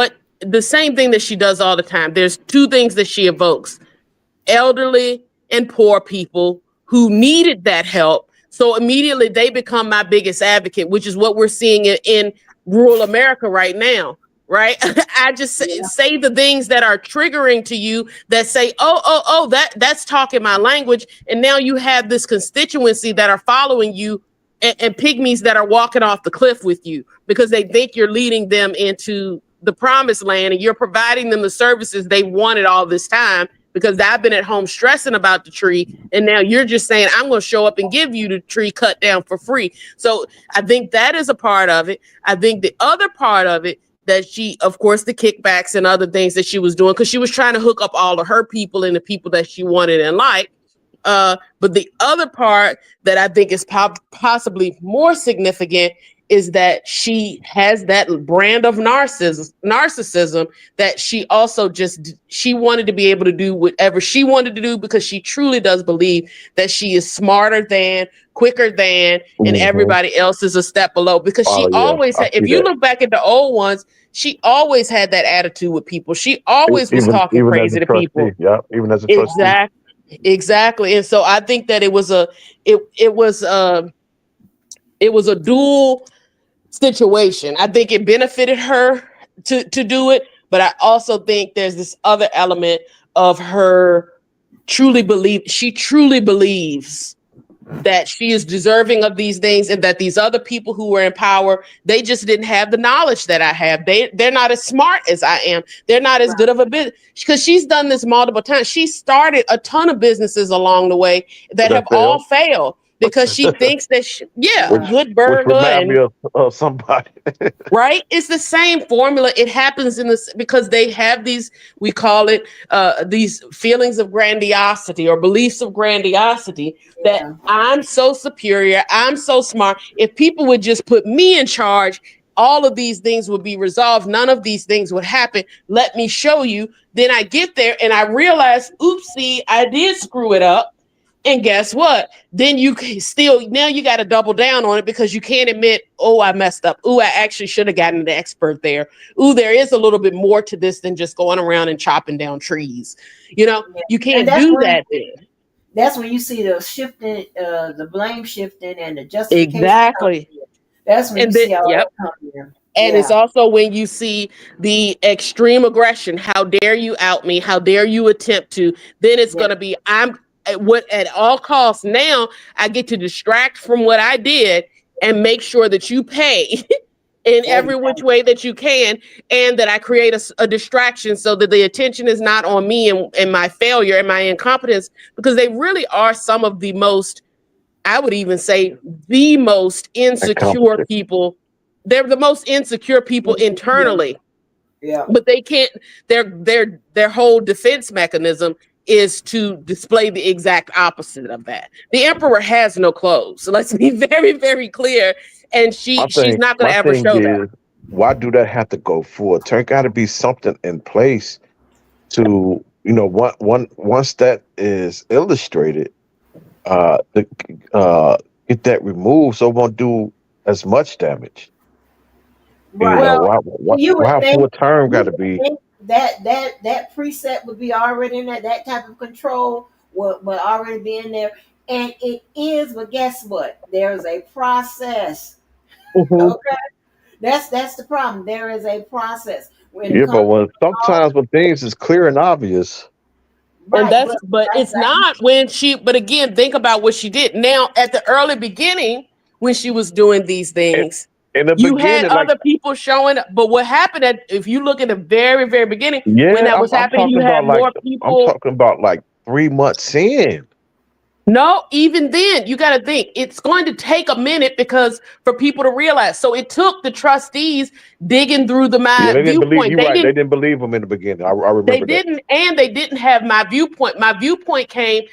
the same thing that she does all the time. There's two things that she evokes: elderly and poor people who needed that help. So immediately they become my biggest advocate, which is what we're seeing in rural America right now. right? I just say the things that are triggering to you that say, oh, that's talking my language. And now you have this constituency that are following you and pygmies that are walking off the cliff with you because they think you're leading them into the promised land and you're providing them the services they wanted all this time because I've been at home stressing about the tree. And now you're just saying, I'm going to show up and give you the tree cut down for free. So I think that is a part of it. I think the other part of it that she, of course, the kickbacks and other things that she was doing, because she was trying to hook up all of her people and the people that she wanted and liked. But the other part that I think is possibly more significant is that she has that brand of narcissism that she also she wanted to be able to do whatever she wanted to do because she truly does believe that she is smarter than, quicker than, and everybody else is a step below. Because she always had, if you look back at the old ones, she always had that attitude with people. She always was talking crazy to people. Yeah, even as a trustee. Exactly. And so I think that it was a dual situation. I think it benefited her to do it, but I also think there's this other element of her she truly believes that she is deserving of these things and that these other people who were in power, they just didn't have the knowledge that I have. They're not as smart as I am. They're not as good of a business because she's done this multiple times. She started a ton of businesses along the way that have all failed because she thinks that good burger which remind me of somebody. Right? It's the same formula. It happens in this because they have these, we call it these feelings of grandiosity or beliefs of grandiosity that I'm so superior, I'm so smart. If people would just put me in charge, all of these things would be resolved. None of these things would happen. Let me show you. Then I get there and I realize, oopsie, I did screw it up. And guess what? Then you now you got to double down on it because you can't admit, oh, I messed up. Oh, I actually should have gotten an expert there. Oh, there is a little bit more to this than just going around and chopping down trees. You know, you can't do that then. That's when you see the shifting, the blame shifting and the justification. Exactly. That's when you see all that coming in. And it's also when you see the extreme aggression. How dare you out me? How dare you attempt to? Then it's going to be, at all costs now I get to distract from what I did and make sure that you pay in every which way that you can, and that I create a distraction so that the attention is not on me and my failure and my incompetence, because they really are some of the most, I would even say the most insecure people. They're the most insecure people internally. Yeah. But they can't, their whole defense mechanism is to display the exact opposite of that. The emperor has no clothes. So let's be very, very clear. And she's not going to ever show that. Why do that have to go forward? There got to be something in place to, once that is illustrated, get that removed so it won't do as much damage. Right. Why full term got to be? That preset would be already in there. That type of control would already be in there, and it is. But guess what? There's a process. Mm-hmm. Okay, that's the problem. There is a process. But sometimes when things is clear and obvious, right, and but it's not when she. But again, think about what she did. Now, at the early beginning, when she was doing these things. You had other people showing up, but what happened if you look at the very, very beginning, when that was happening, you had more people. I'm talking about like 3 months in. No, even then, you got to think it's going to take a minute for people to realize. So it took the trustees digging through my viewpoint. They didn't believe them in the beginning. I remember they didn't, and they didn't have my viewpoint. My viewpoint came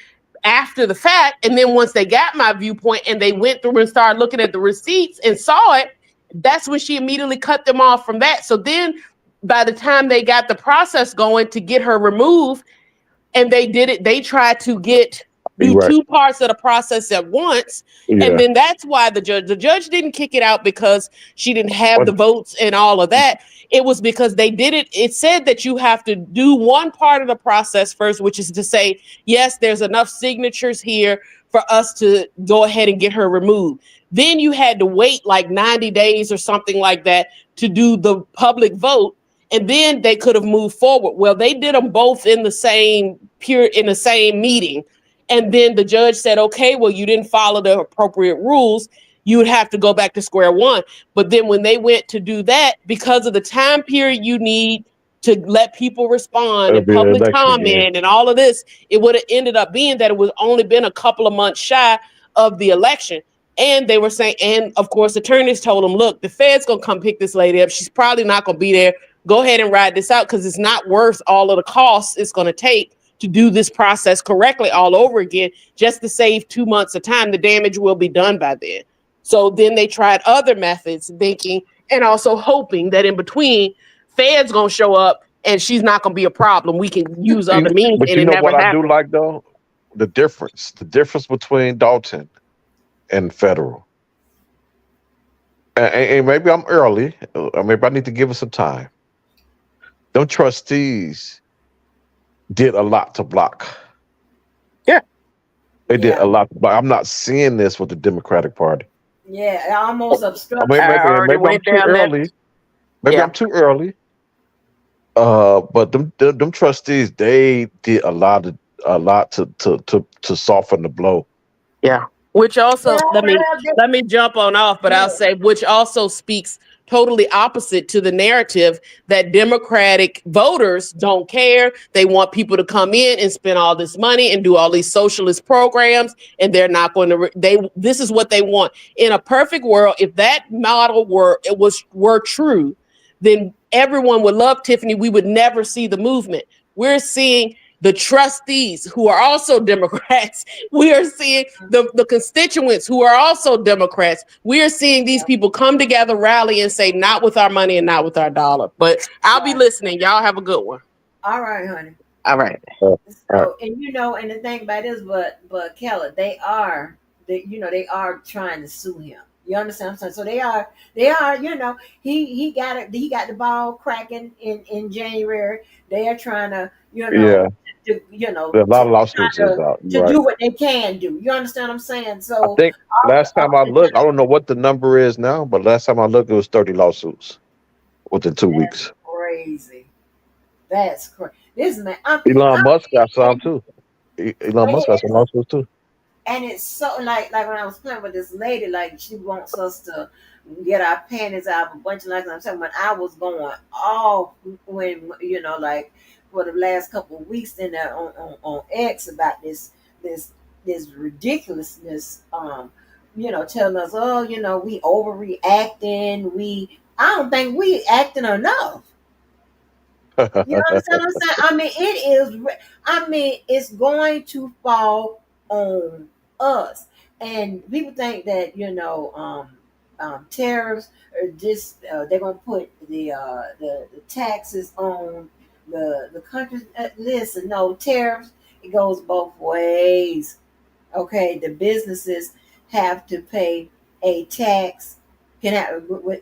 after the fact, and then once they got my viewpoint and they went through and started looking at the receipts and saw it. That's when she immediately cut them off from that. So then by the time they got the process going to get her removed, and they did it, they tried to do two parts of the process at once. Yeah. And then that's why the judge didn't kick it out because she didn't have the votes and all of that. It was because they did it. It said that you have to do one part of the process first, which is to say, yes, there's enough signatures here for us to go ahead and get her removed. Then you had to wait like 90 days or something like that to do the public vote. and then they could have moved forward. Well, they did them both in the same meeting. And then the judge said, okay, well, you didn't follow the appropriate rules. You would have to go back to square one. But then when they went to do that, because of the time period you need to let people respond It'll and be an public election again. comment and all of this, it would have ended up being that it was only been a couple of months shy of the election. And they were saying, and of course, attorneys told them, look, the Fed's going to come pick this lady up. She's probably not going to be there. Go ahead and ride this out because it's not worth all of the costs it's going to take to do this process correctly all over again, just to save 2 months of time. The damage will be done by then. So then they tried other methods, thinking and also hoping that in between, Fed's going to show up and she's not going to be a problem. We can use other means, But and you it know never what I do happened. like though? The difference between Dalton and federal. And maybe I'm early, or maybe I need to give it some time. Them trustees did a lot to block. Yeah. They did Yeah. a lot, but I'm not seeing this with the Democratic Party. Yeah, almost I obstruction. mean, I already maybe I'm went too down that. early. Maybe Yeah. I'm too early. But them trustees, they did a lot to soften the blow. Yeah. Which also Well, let me jump on off, but yeah. I'll say which also speaks totally opposite to the narrative that Democratic voters don't care. They want people to come in and spend all this money and do all these socialist programs, and they're not going to. This is what they want. In a perfect world, if that model were true, then everyone would love Tiffany. We would never see the movement. We're seeing the trustees who are also Democrats. We are seeing the constituents who are also Democrats. We are seeing these people come together, rally, and say, not with our money and not with our dollar. But I'll be listening. Y'all have a good one. All right, honey. All right. So, and and the thing about this, but Keller, they are trying to sue him. You understand what I'm saying? So they are, he got it, he got the ball cracking in January. They are trying to, Yeah, to, there are a lot of try lawsuits is out. to You're right. do what they can do. You understand what I'm saying? I So think last time I looked, I don't know what the number is now, but last time I looked, it was 30 lawsuits within 2 weeks. crazy. That's crazy. This man, Elon Musk got some too. Elon Musk got some lawsuits too. and it's so like when I was playing with this lady, like she wants us to get our panties out of a bunch of like I'm saying when I was going off when like for the last couple of weeks in there on X about this this ridiculousness, telling us, oh, we overreacting, I don't think we acting enough. You understand what I'm saying? I mean, it is. I mean, it's going to fall on us, and people think that tariffs are just they're going to put the taxes on the countries. Listen, no tariffs. It goes both ways. Okay, the businesses have to pay a tax.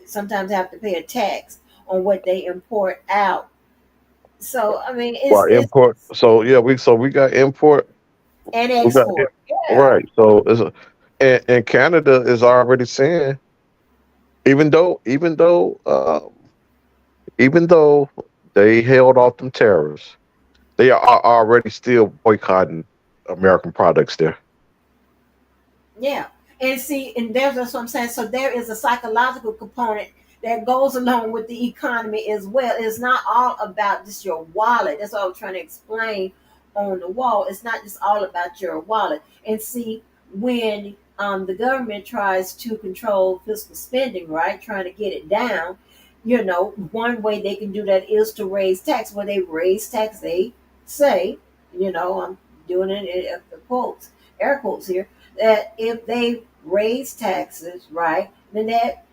Sometimes have to pay a tax on what they import out. So I mean, Well, it's import. So yeah, we got import. and We got export. Yeah, right. So and Canada is already saying, even though they held off them tariffs, they are already still boycotting American products there. yeah. And see, and that's what I'm saying. So there is a psychological component that goes along with the economy as well. It's not all about just your wallet. That's what I was trying to explain on the wall. It's not just all about your wallet. And see, when the government tries to control fiscal spending, right, trying to get it down, one way they can do that is to raise tax. When they raise tax, they say, I'm doing it in quotes, air quotes here, that if they raise taxes, right, then that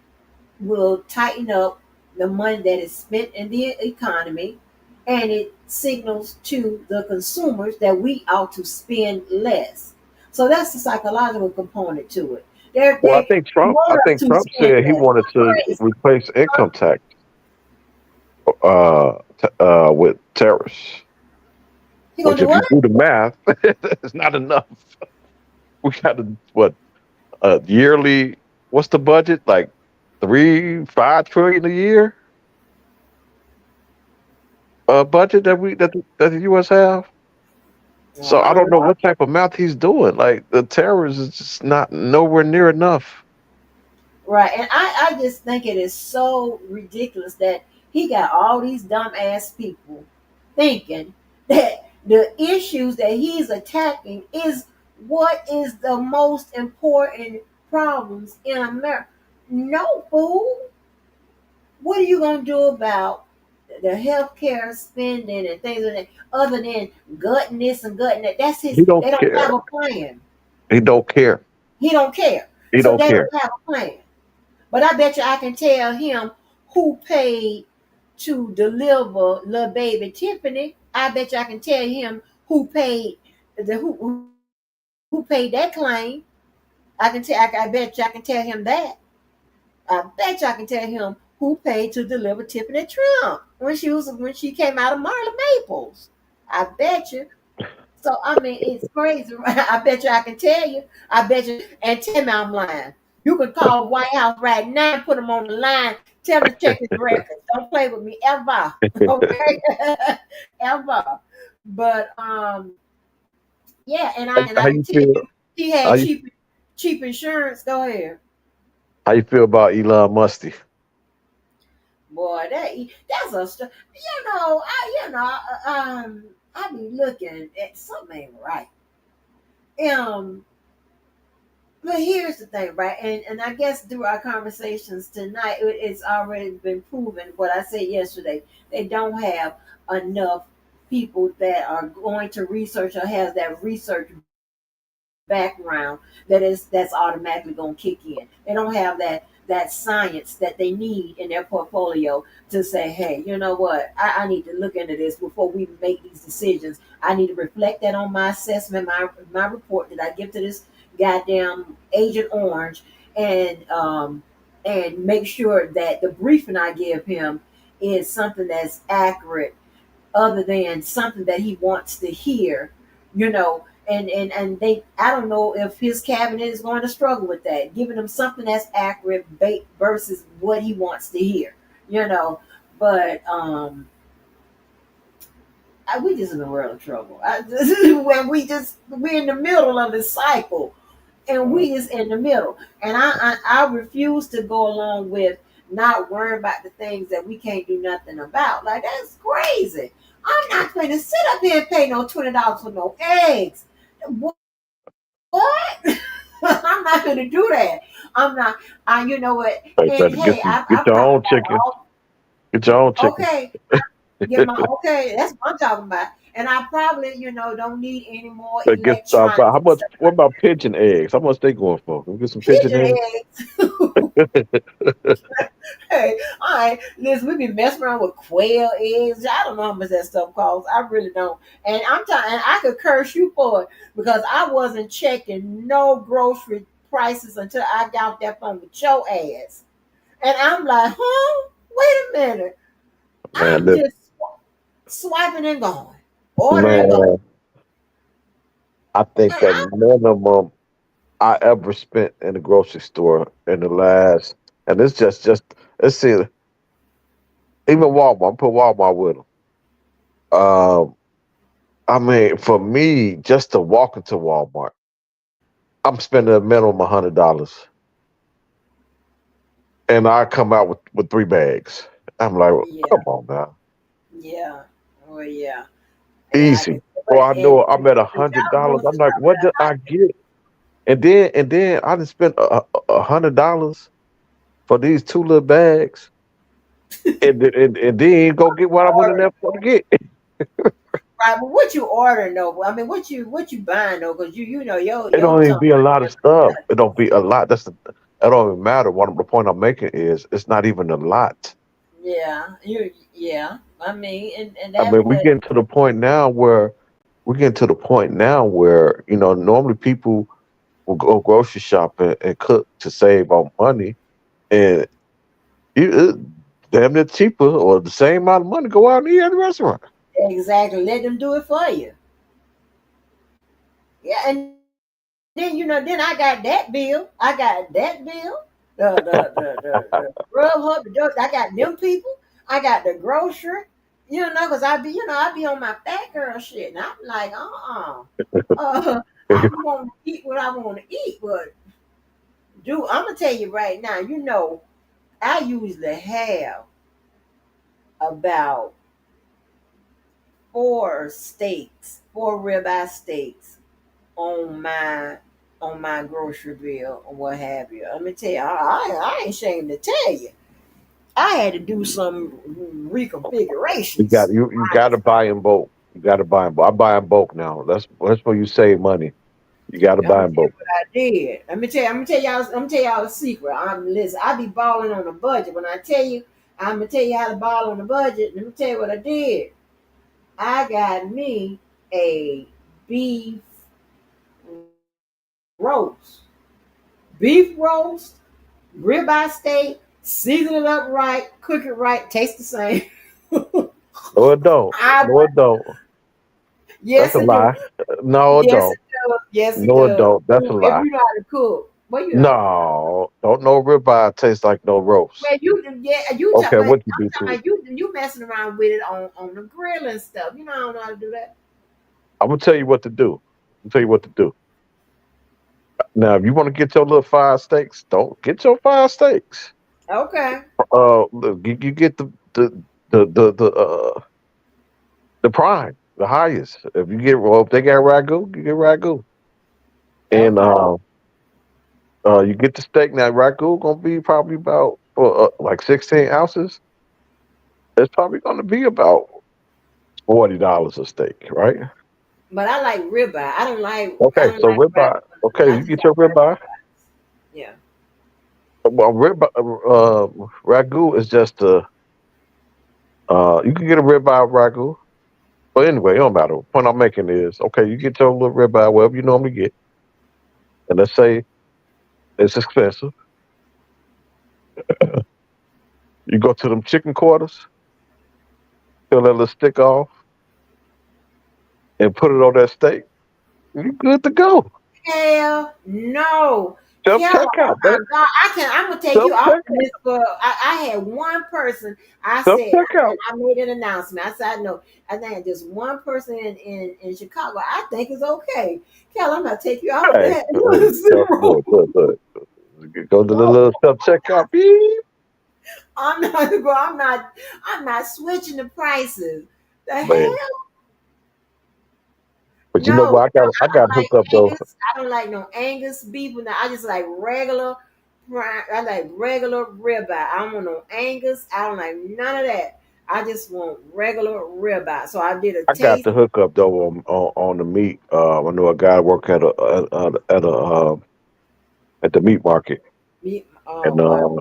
will tighten up the money that is spent in the economy, and it signals to the consumers that we ought to spend less. So that's the psychological component to it. Well, They I want us think to Trump spend said he less. wanted to Crazy. replace income tax with tariffs. You gonna Which, do if you what? do the math, it's not enough. We got to what yearly? What's the budget? Like 5 trillion a year. budget that the U.S. have. Well, So I I don't don't know know. what type of math he's doing. Like the terrorists is just not nowhere near enough. Right. And I just think it is so ridiculous that he got all these dumbass people thinking that the issues that he's attacking is what is the most important problems in America. No, fool. What are you going to do about the healthcare spending and things like that other than gutting this and gutting that? That's his, He don't they don't care. have a plan. He don't care. He don't care. He So don't they care. don't have a plan. But I bet you I can tell him who paid to deliver little baby Tiffany. I bet you I can tell him who paid who paid that claim. I bet you I can tell him that. I bet you I can tell him who paid to deliver Tiffany Trump when she came out of Marla Maples. I bet you. So I mean, it's crazy. Right? I bet you I can tell you. I bet you and tell me I'm lying. You can call the White House right now and put them on the line. Tell them to check his records. Don't play with me ever. Okay, ever. But yeah, and I How can you tell feel? you he How had you cheap insurance. Go ahead, how you feel about Elon Musk? boy. That's a I be looking at something ain't right. Um, But here's the thing, right? And I guess through our conversations tonight, it's already been proven what I said yesterday. They don't have enough people that are going to research or has that research background that's automatically going to kick in. They don't have that science that they need in their portfolio to say, hey, you know what? I need to look into this before we make these decisions. I need to reflect that on my assessment, my report that I give to this goddamn Agent Orange, and make sure that the briefing I give him is something that's accurate other than something that he wants to hear, you know. And they, I don't know if his cabinet is going to struggle with that, giving him something that's accurate versus what he wants to hear, you know. But we just in a world of trouble. When we're in the middle of this cycle, and we is in the middle. And I refuse to go along with not worrying about the things that we can't do nothing about. Like that's crazy. I'm not going to sit up here and pay no $20 for no eggs. What? I'm not going to do that. I'm not. You know what? You And better hey, get I've your talked own about chicken. all. Get your own chicken. Okay, get my okay. That's what I'm talking about. And I probably, don't need any more But get electronics how and much? stuff What like about pigeon eggs? How much they going for? Can we get some pigeon pigeon eggs? eggs. Hey, all right, listen, we be messing around with quail eggs. I don't know how much that stuff costs. I really don't. And and I could curse you for it because I wasn't checking no grocery prices until I got off that phone with your ass. And I'm like, huh? Wait a minute. Man, I'm just swiping and going, ordering and going. man, I think And the minimum I ever spent in the grocery store in the last, and it's just let's see, even Walmart. Put Walmart with them. Um, I mean, for me, just to walk into Walmart, I'm spending a minimum $100, and I come out with 3 bags. I'm like, yeah, come on now, yeah, oh yeah. Yeah, I can, easy. but Or I and know I'm at a since hundred y'all dollars. doing I'm since like, y'all what did I get? And then I just spent $100 for these 2 little bags, and then go get what I went in ordering. there for to get. Right, but what you ordering though? I mean, what you buying though? Because you know It your don't even tongue be a might lot be of a stuff. little It don't be a lot. That don't even matter. What the point I'm making is it's not even a lot. yeah, yeah. I mean, and I that's mean, we what getting to the point now where normally people will go grocery shopping and cook to save on money, and you damn near cheaper or the same amount of money go out and eat at the restaurant. exactly. Let them do it for you. Yeah, and then then I got that bill. I got that bill. The Grubhub. I got them people. I got the grocery. Because I be on my fat girl shit, and I'm like, I want to eat what I want to eat, but dude, I'm gonna tell you right now, I usually have about four ribeye steaks on my grocery bill or what have you. Let me tell you, I ain't ashamed to tell you. I had to do some You got reconfigurations. you got to buy in bulk. You got to buy in bulk. I buy in bulk now. That's where you save money. You got to I'm gonna buy tell in you bulk. what I did. I'm gonna tell y'all a secret. Listen, I be balling on a budget. When I tell you, I'm gonna tell you how to ball on a budget. Let me tell you what I did. I got me a beef roast. Beef roast, ribeye steak, season it up right, cook it right, taste the same. No, it don't. I No, it don't. That's Yes a it do. lie. No, it Yes don't. it does. Yes it No, it does. don't. That's a If lie. you know how to cook, well you know how to cook. No, don't no ribeye taste like no roast. Well, you talk, Okay, but what you I'm do talking to it? about you messing around with it on the grill and stuff. I don't know how to do that. I'm gonna tell you what to do. I'm gonna tell you what to do. Now, if you want to get your little five steaks, don't get your five steaks. Okay, Look, you get the prime, the highest. If they got ragu, you get ragu, and okay. you get the steak. Now ragu gonna be probably about like 16 ounces. It's probably gonna be about $40 a steak, right? But I like ribeye. I Okay, don't so like ribeye. ragu. Okay, I you just get your like ribeye. yeah. Well, ragu is just you can get a ribeye ragu. But anyway, it don't matter. The point I'm making is, okay, you get your little ribeye, whatever you normally get, and let's say it's expensive. You go to them chicken quarters, peel that little stick off, and put it on that steak. You good to go. Hell no. Self Kelly, oh checkout, my man. God. I'm gonna take Self you off of checkout. this for I had one person Self checkout. I made an announcement. I said no. I think just one person in Chicago I think is okay. Kelly, I'm gonna take you off Hey, that. hey, Zero. look. Go to the No, little self checkout. Beep. I'm not go. I'm not switching the prices. The Man, hell? but you know No, what? I I got don't like hooked up though. Angus. I don't like no Angus beef. No, I just like regular. I like regular ribeye. I don't want no Angus. I don't like none of that. I just want regular ribeye. So I did a I got taste. the hookup though on the meat. I know a guy working at the meat market, Meat. and Well,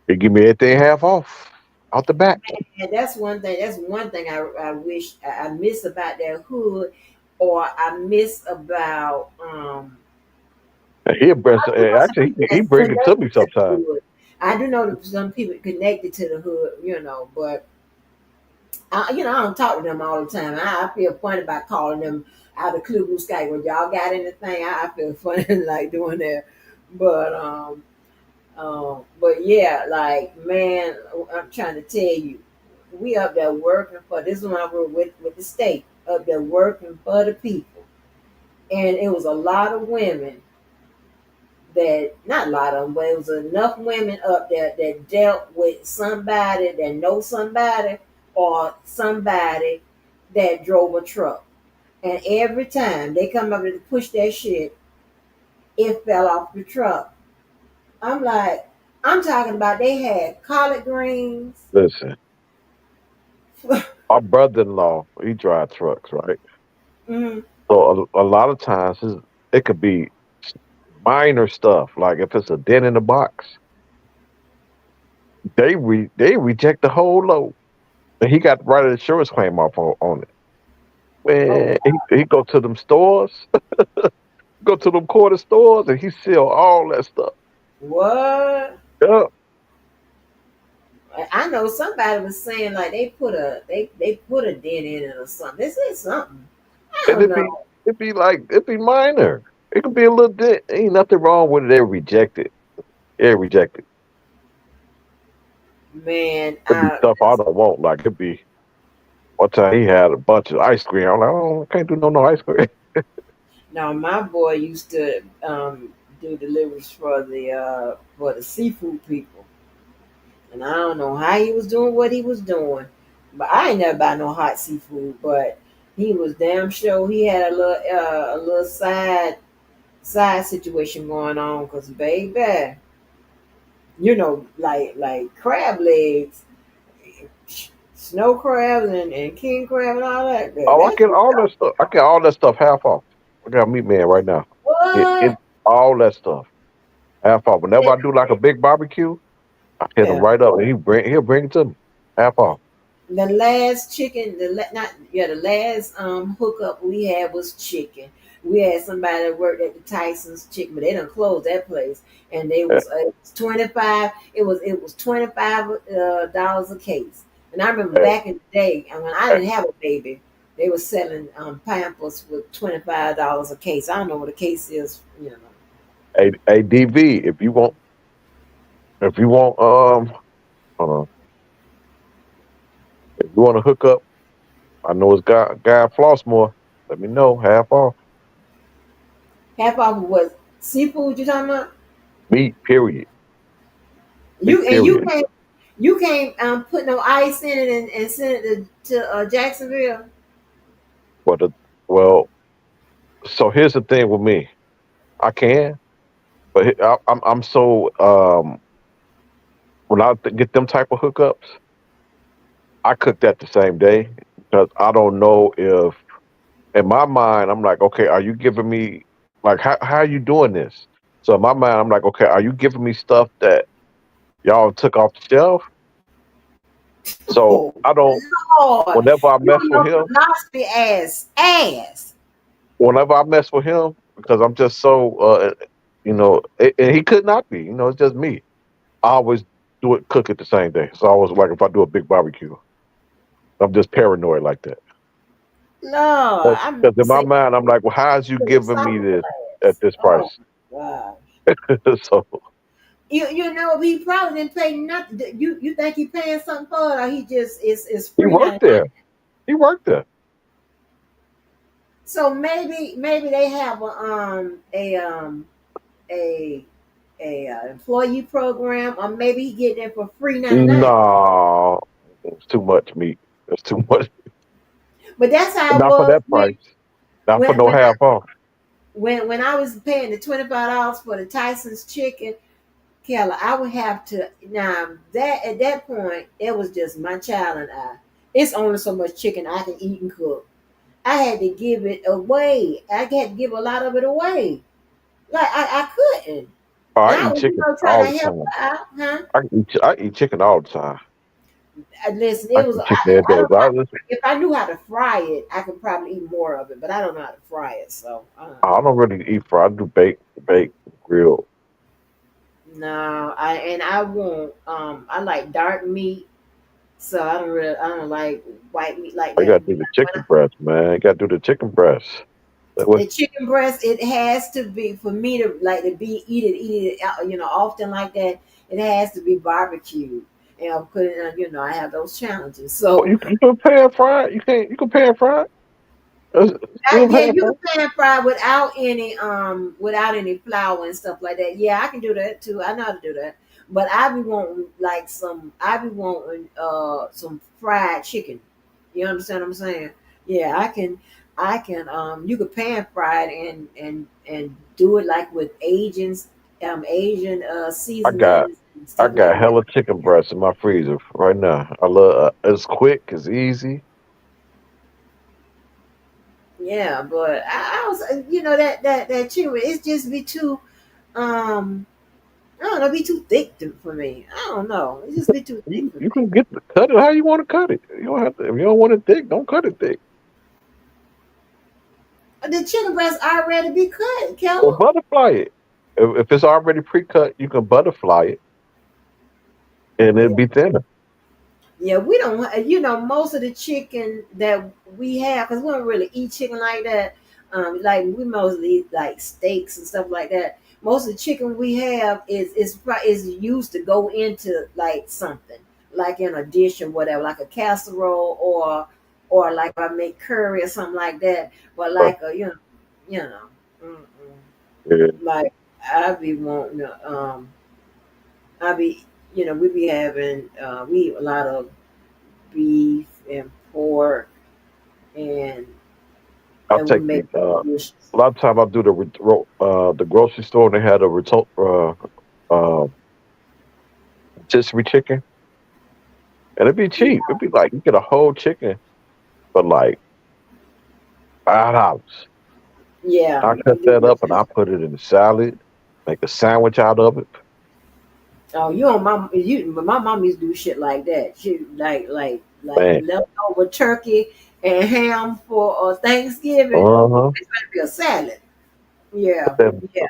he give me everything half off out the back. and that's one thing. That's one thing I wish I miss about that hood, or I miss about And he I breast do know some actually people he that's bring it to me connected to the sometimes. hood. I do know that some people connected to the hood, but I don't talk to them all the time. I feel funny about calling them out of Clue Blue Sky. When y'all got anything, I feel funny like doing that. But but yeah, like man, I'm trying to tell you, we up there working for this one. I work with the state up there working for the people, and it was a lot of women that not a lot of them, but it was enough women up there that dealt with somebody that knows somebody or somebody that drove a truck. And every time they come up to push that shit, it fell off the truck. I'm like, I'm talking about they had collard greens. Listen, our brother-in-law he drive trucks, right? Mhm. So a lot of times it could be minor stuff, like if it's a dent in the box, they reject the whole load. And he got to write an insurance claim off on it. Oh, Man, he go to them stores, go to them corner stores, and he sell all that stuff. what? Yeah, I know somebody was saying like they put a dent in it or something. This is something. I and don't know. it'd be minor. It could be a little dent. Ain't nothing wrong with it. They reject it. Yeah, reject it. Man, It'd be stuff I don't want. Like it'd be one time he had a bunch of ice cream. I'm like, oh, I can't do no ice cream. now my boy used to do deliveries for the seafood people, and I don't know how he was doing what he was doing, but I ain't never buy no hot seafood. But he was damn sure he had a little side situation going on, cause baby, like crab legs, snow crabs and king crab and all that. Oh, I That's get all that stuff. I get all that stuff half off. I got a meat man right now. It what? all that stuff half off. Whenever I do like a big barbecue, I hit him Yeah. right up, and he'll bring it to me half off. The last chicken, not yeah, the last hookup we had was chicken. We had somebody that worked at the Tyson's Chicken, but they done closed that place, and they Eh, was it was 25. It was $25 a case. And I remember eh, back in the day, and when I eh, didn't have a baby, they were selling Pampers with $25 a case. I don't know what a case is, DV, if you want uh, if you want to hook up, I know it's guy Flossmore. Let me know half off. Half off of what seafood you talking about? Meat period. Meat You and you period. can't you can't put no ice in it and send it to Jacksonville. But well, so here's the thing with me. I can, but I'm so when get them type of hookups, I cook that the same day because I don't know if in my mind I'm like, okay, are you giving me like how are you doing this? So in my mind I'm like, okay, are you giving me stuff that y'all took off the shelf? So Oh I don't. Lord, Whenever I you mess with know him, philosophy ass. whenever I mess with him, because I'm just so and he could not be. It's just me. I always cook it the same day. So I always like if I do a big barbecue, I'm just paranoid like that. Lord, I'm Because in my saying mind, I'm like, well, how's you giving me philosophical this at ass. this Oh price? my God. So You know he probably didn't pay nothing. You think he paying something for it, or he just is he free worked 99? there. He worked there. So maybe they have a employee program, or maybe he get it for free 99. No, it's too much meat. That's too much. But that's how it Not for was that price. Not for when no when half off. when I was paying the $25 for the Tyson's chicken, Kelly, I would have to now that at that point it was just my child and I. It's only so much chicken I can eat and cook. I had to give it away. I had to give a lot of it away. Like I couldn't. Oh, And I I eat was, chicken trying all to the help time. her out, huh? I eat chicken all the time. Listen, I it was. eat chicken every I day. don't know. If I knew how to fry it, I could probably eat more of it. But I don't know how to fry it, so I don't really eat fry. I do bake, grill. no. I won't. I like dark meat, so I don't like white meat like I that. gotta do the chicken breast, man. I gotta do the chicken breast. Like, what? The chicken breast, it has to be for me to like to be eat it, often like that. It has to be barbecued, and of course, I have those challenges. Oh, So you can pan fried. You can pan fried. Still yeah, pan you fried. can pan fry without any flour and stuff like that. Yeah, I can do that too. I know how to do that. But I be wanting some fried chicken. You understand what I'm saying? Yeah, I can you could pan fry it and do it like with Asian I got seasonings and I stuff got like that. hella chicken breasts in my freezer right now. I love. It's quick. It's easy. Yeah, but I was that chicken it's just be too um I don't know, be too thick for me. I don't know. It just be too thick for You me. can cut it how you want to cut it. You don't have to. If you don't want it thick, don't cut it thick. The chicken breast already be cut, Or Keller. butterfly it. If it's already pre-cut, you can butterfly it, and it'll Yeah, be thinner. yeah. We don't. Most of the chicken that we have, because we don't really eat chicken like that. Like we mostly eat like steaks and stuff like that. Most of the chicken we have is used to go into like something. like in a dish or whatever, like a casserole or like I make curry or something like that. But Uh, like a you know, yeah, like I be wanting to I be we be having we eat a lot of beef and pork and I'll and we take make the. dishes. A lot of time I do the grocery store. And they had a uh, rotisserie chicken, and it'd be cheap. It'd be like you get a whole chicken for like $5. Yeah, I you cut can get that up and rotisserie. I put it in a salad, make a sandwich out of it. Oh, you on but my mom used to do shit like that. She like Man, leftover turkey and ham for Thanksgiving. uh-huh. It's gonna be a salad. Yeah, Then yeah.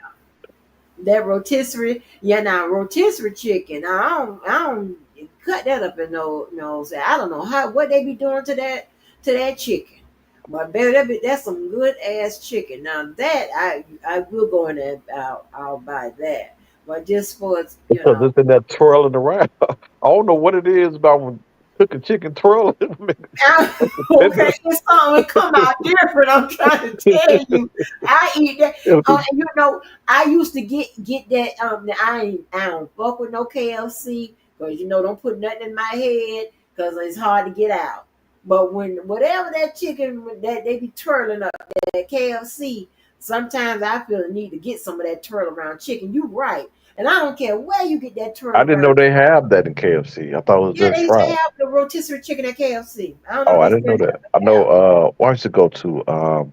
That rotisserie, yeah. Now rotisserie chicken. Now I don't cut that up in no. Say I don't know what they be doing to that chicken. But baby, that's some good ass chicken. Now that I will go in there. I'll buy that. But just for because it's in that twirling around. I don't know what it is about when cooking chicken twirling. Okay, it's something come out different. I'm trying to tell you, I eat that. It'll be And I used to get that. I don't fuck with no KFC because don't put nothing in my head because it's hard to get out. But when whatever that chicken that they be twirling up that KFC, sometimes I feel the need to get some of that twirl around chicken. You right, and I don't care where you get that twirl I didn't know around. they have that in KFC. I thought it was Yeah, just they used to fries. have the rotisserie chicken at KFC. I don't know Oh, if I they didn't still know have that. it. I know Yeah. I used to go to I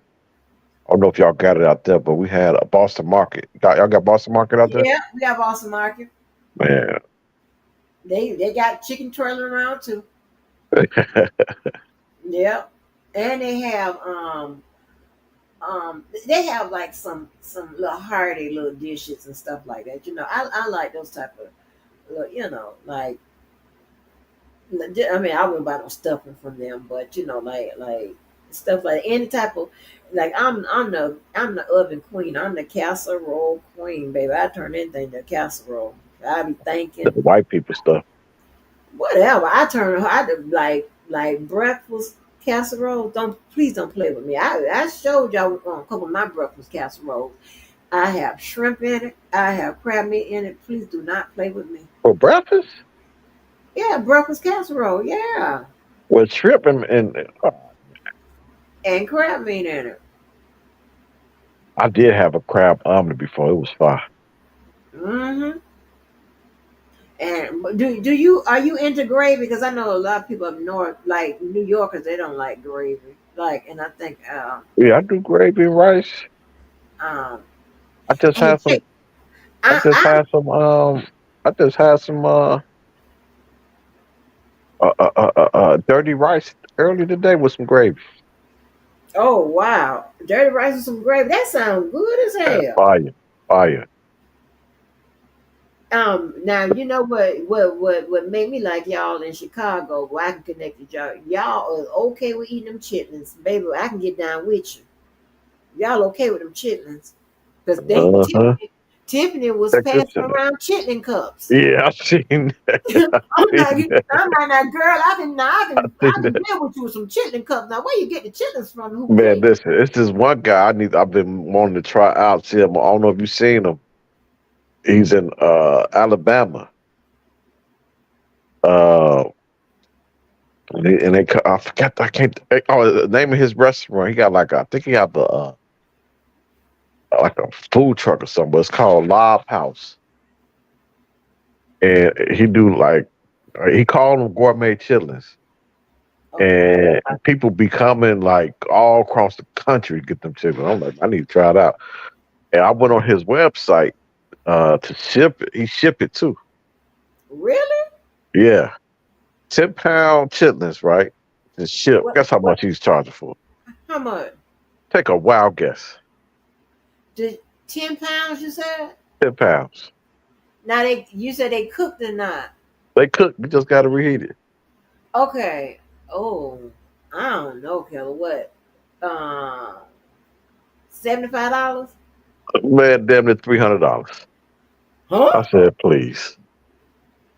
don't know if y'all got it out there, but we had a Boston Market. Y'all got Boston Market out there? Yeah, we have Boston Market. Man. They got chicken twirling around too. Yeah, and they have like some little hearty little dishes and stuff like that. I like those type of like I mean I wouldn't buy no stuffing from them, but like stuff like any type of like I'm the oven queen. I'm the casserole queen, baby. I turn anything to casserole. I be The thinking white people stuff. whatever. I do like breakfast casserole. Please don't play with me. I showed y'all a couple of my breakfast casseroles. I have shrimp in it. I have crab meat in it. Please do not play with me. For breakfast? Yeah, breakfast casserole. Yeah, With shrimp and and crab meat in it. I did have a crab omelet before. It was fire. Mm-hmm. And do you are you into gravy? Because I know a lot of people up north, like New Yorkers, they don't like gravy. Like, and I think Yeah, I do gravy and rice. um I just and had some I I, just I had some I just had some dirty rice earlier today with some gravy. Oh wow, dirty rice with some gravy. That sounds good as Yeah, hell. fire. Fire. Now you know what made me like y'all in Chicago. Where I can connect with y'all. Y'all are okay with eating them chitlins, baby. I can get down with you. Y'all okay with them chitlins? Because they Uh-huh. Tiffany was Check this passing out. around chitlin cups. Yeah, I seen that. I I'm seen like, that. I'm like, now, girl, I can, now, I I can, seen I can that. deal with you with some chitlin cups. Now, where you get the chitlins from? Who Man, clean? listen, it's this one guy I've been wanting to try out. See him. I don't know if you've seen him. He's in Alabama. Uh I forgot I can't the name of his restaurant. He got like I think he got the like a food truck or something, but it's called Live House. And he do like he called them gourmet chitlins. Okay. And people be coming like all across the country to get them chitlins. I'm like, I need to try it out. And I went on his website to ship it. He ship it too. Really? Yeah. 10-pound chitlins, right? To ship. What? Guess how What? much he's charging for? How much? Take a wild guess. Did 10 pounds? You said? 10 pounds. Now you said they cooked or not? They cook, you just gotta reheat it. Okay. Oh, I don't know, Kelly. What? Um, $75? Man, damn near $300. Huh? I said, please.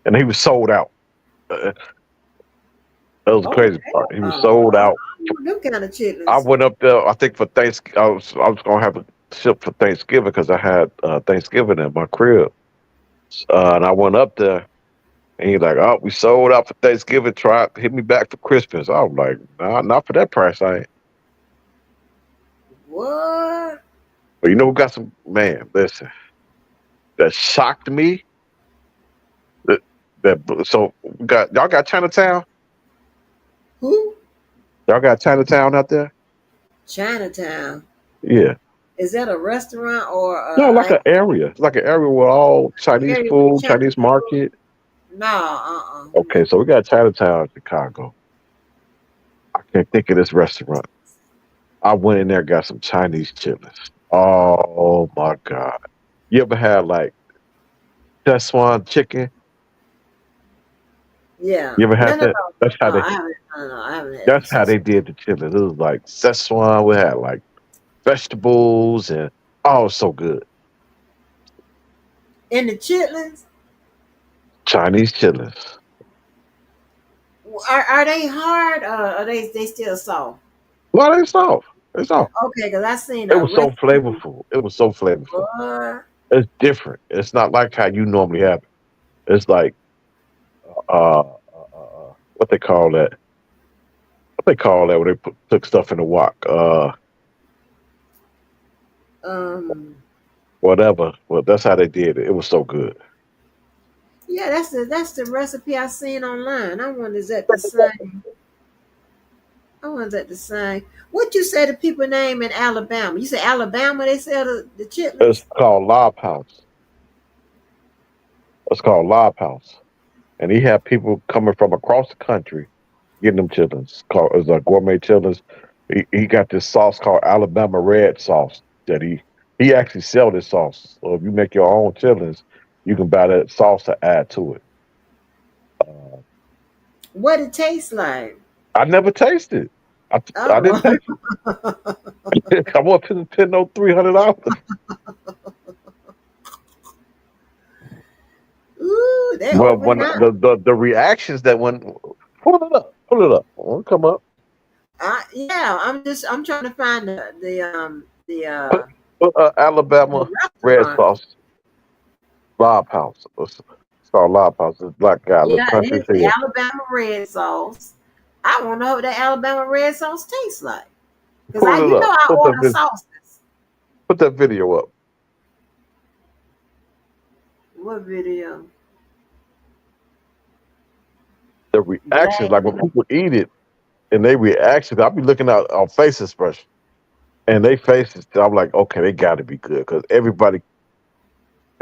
And he was sold out. Uh, that was the Oh, crazy part. He was hell sold no. I out. don't want them kind of I chitlins. went up there. I think for Thanksgiving, I was gonna have a ship for Thanksgiving because I had Thanksgiving at my crib, and I went up there. And he's like, "Oh, we sold out for Thanksgiving. Try hit me back for Christmas." I was like, "Nah, not for that price, I ain't." What? But you know who got some man? Listen, that shocked me. That so we got y'all got Chinatown. Who? Y'all got Chinatown out there? Chinatown. Yeah. Is that a restaurant or No, like like an area. It's like an area with all Chinese area with food, Chinese Chinese food? market. No, Okay, no. so we got Chinatown in Chicago. I can't think of this restaurant. I went in there, got some Chinese chitlins. Oh my god! You ever had like Szechuan chicken? Yeah. You ever No, had no, that? no. That's No, how they. I haven't. No, no, I haven't had no That's how such. they did the chitlins. It was like Szechuan. We had like vegetables and oh, so good. And the chitlins, Chinese chitlins. are they hard or are they still soft? Well, they soft. They soft. Okay, because I seen It a was so recipe. flavorful. It was so flavorful. What? It's different. It's not like how you normally have it. It's like what they call that? What they call that when they took stuff in the wok? Um. Whatever. Well, that's how they did it. It was so good. Yeah, that's the recipe I seen online. I wonder is that the same? I wonder is that the same? What you say the people name in Alabama? You say Alabama? They sell the It's chitlins. called Lob House. It's called Lob House, and he had people coming from across the country getting them chitlins. It's a gourmet chitlins. He got this sauce called Alabama Red Sauce that he actually sell this sauce. So if you make your own chitlins, you can buy that sauce to add to it. Uh, What it tastes like? I never tasted. I didn't Oh, taste it. I want to spend no $300. ooh, they Well, open when now. the reactions that when pull it up, won't come up. Yeah, I'm trying to find Put, put the Alabama red restaurant. sauce Lob House. It's called Lob House. It's a black guy, little Yeah, it country is singer. Alabama red sauce. I want to know what that Alabama red sauce tastes like. Cause Pull it up. I order sauces. Put that video up. What video? The reactions, Black like when people eat it and they reactions, I'll be looking at our face expression and they faces. I'm like, okay, they got to be good because everybody.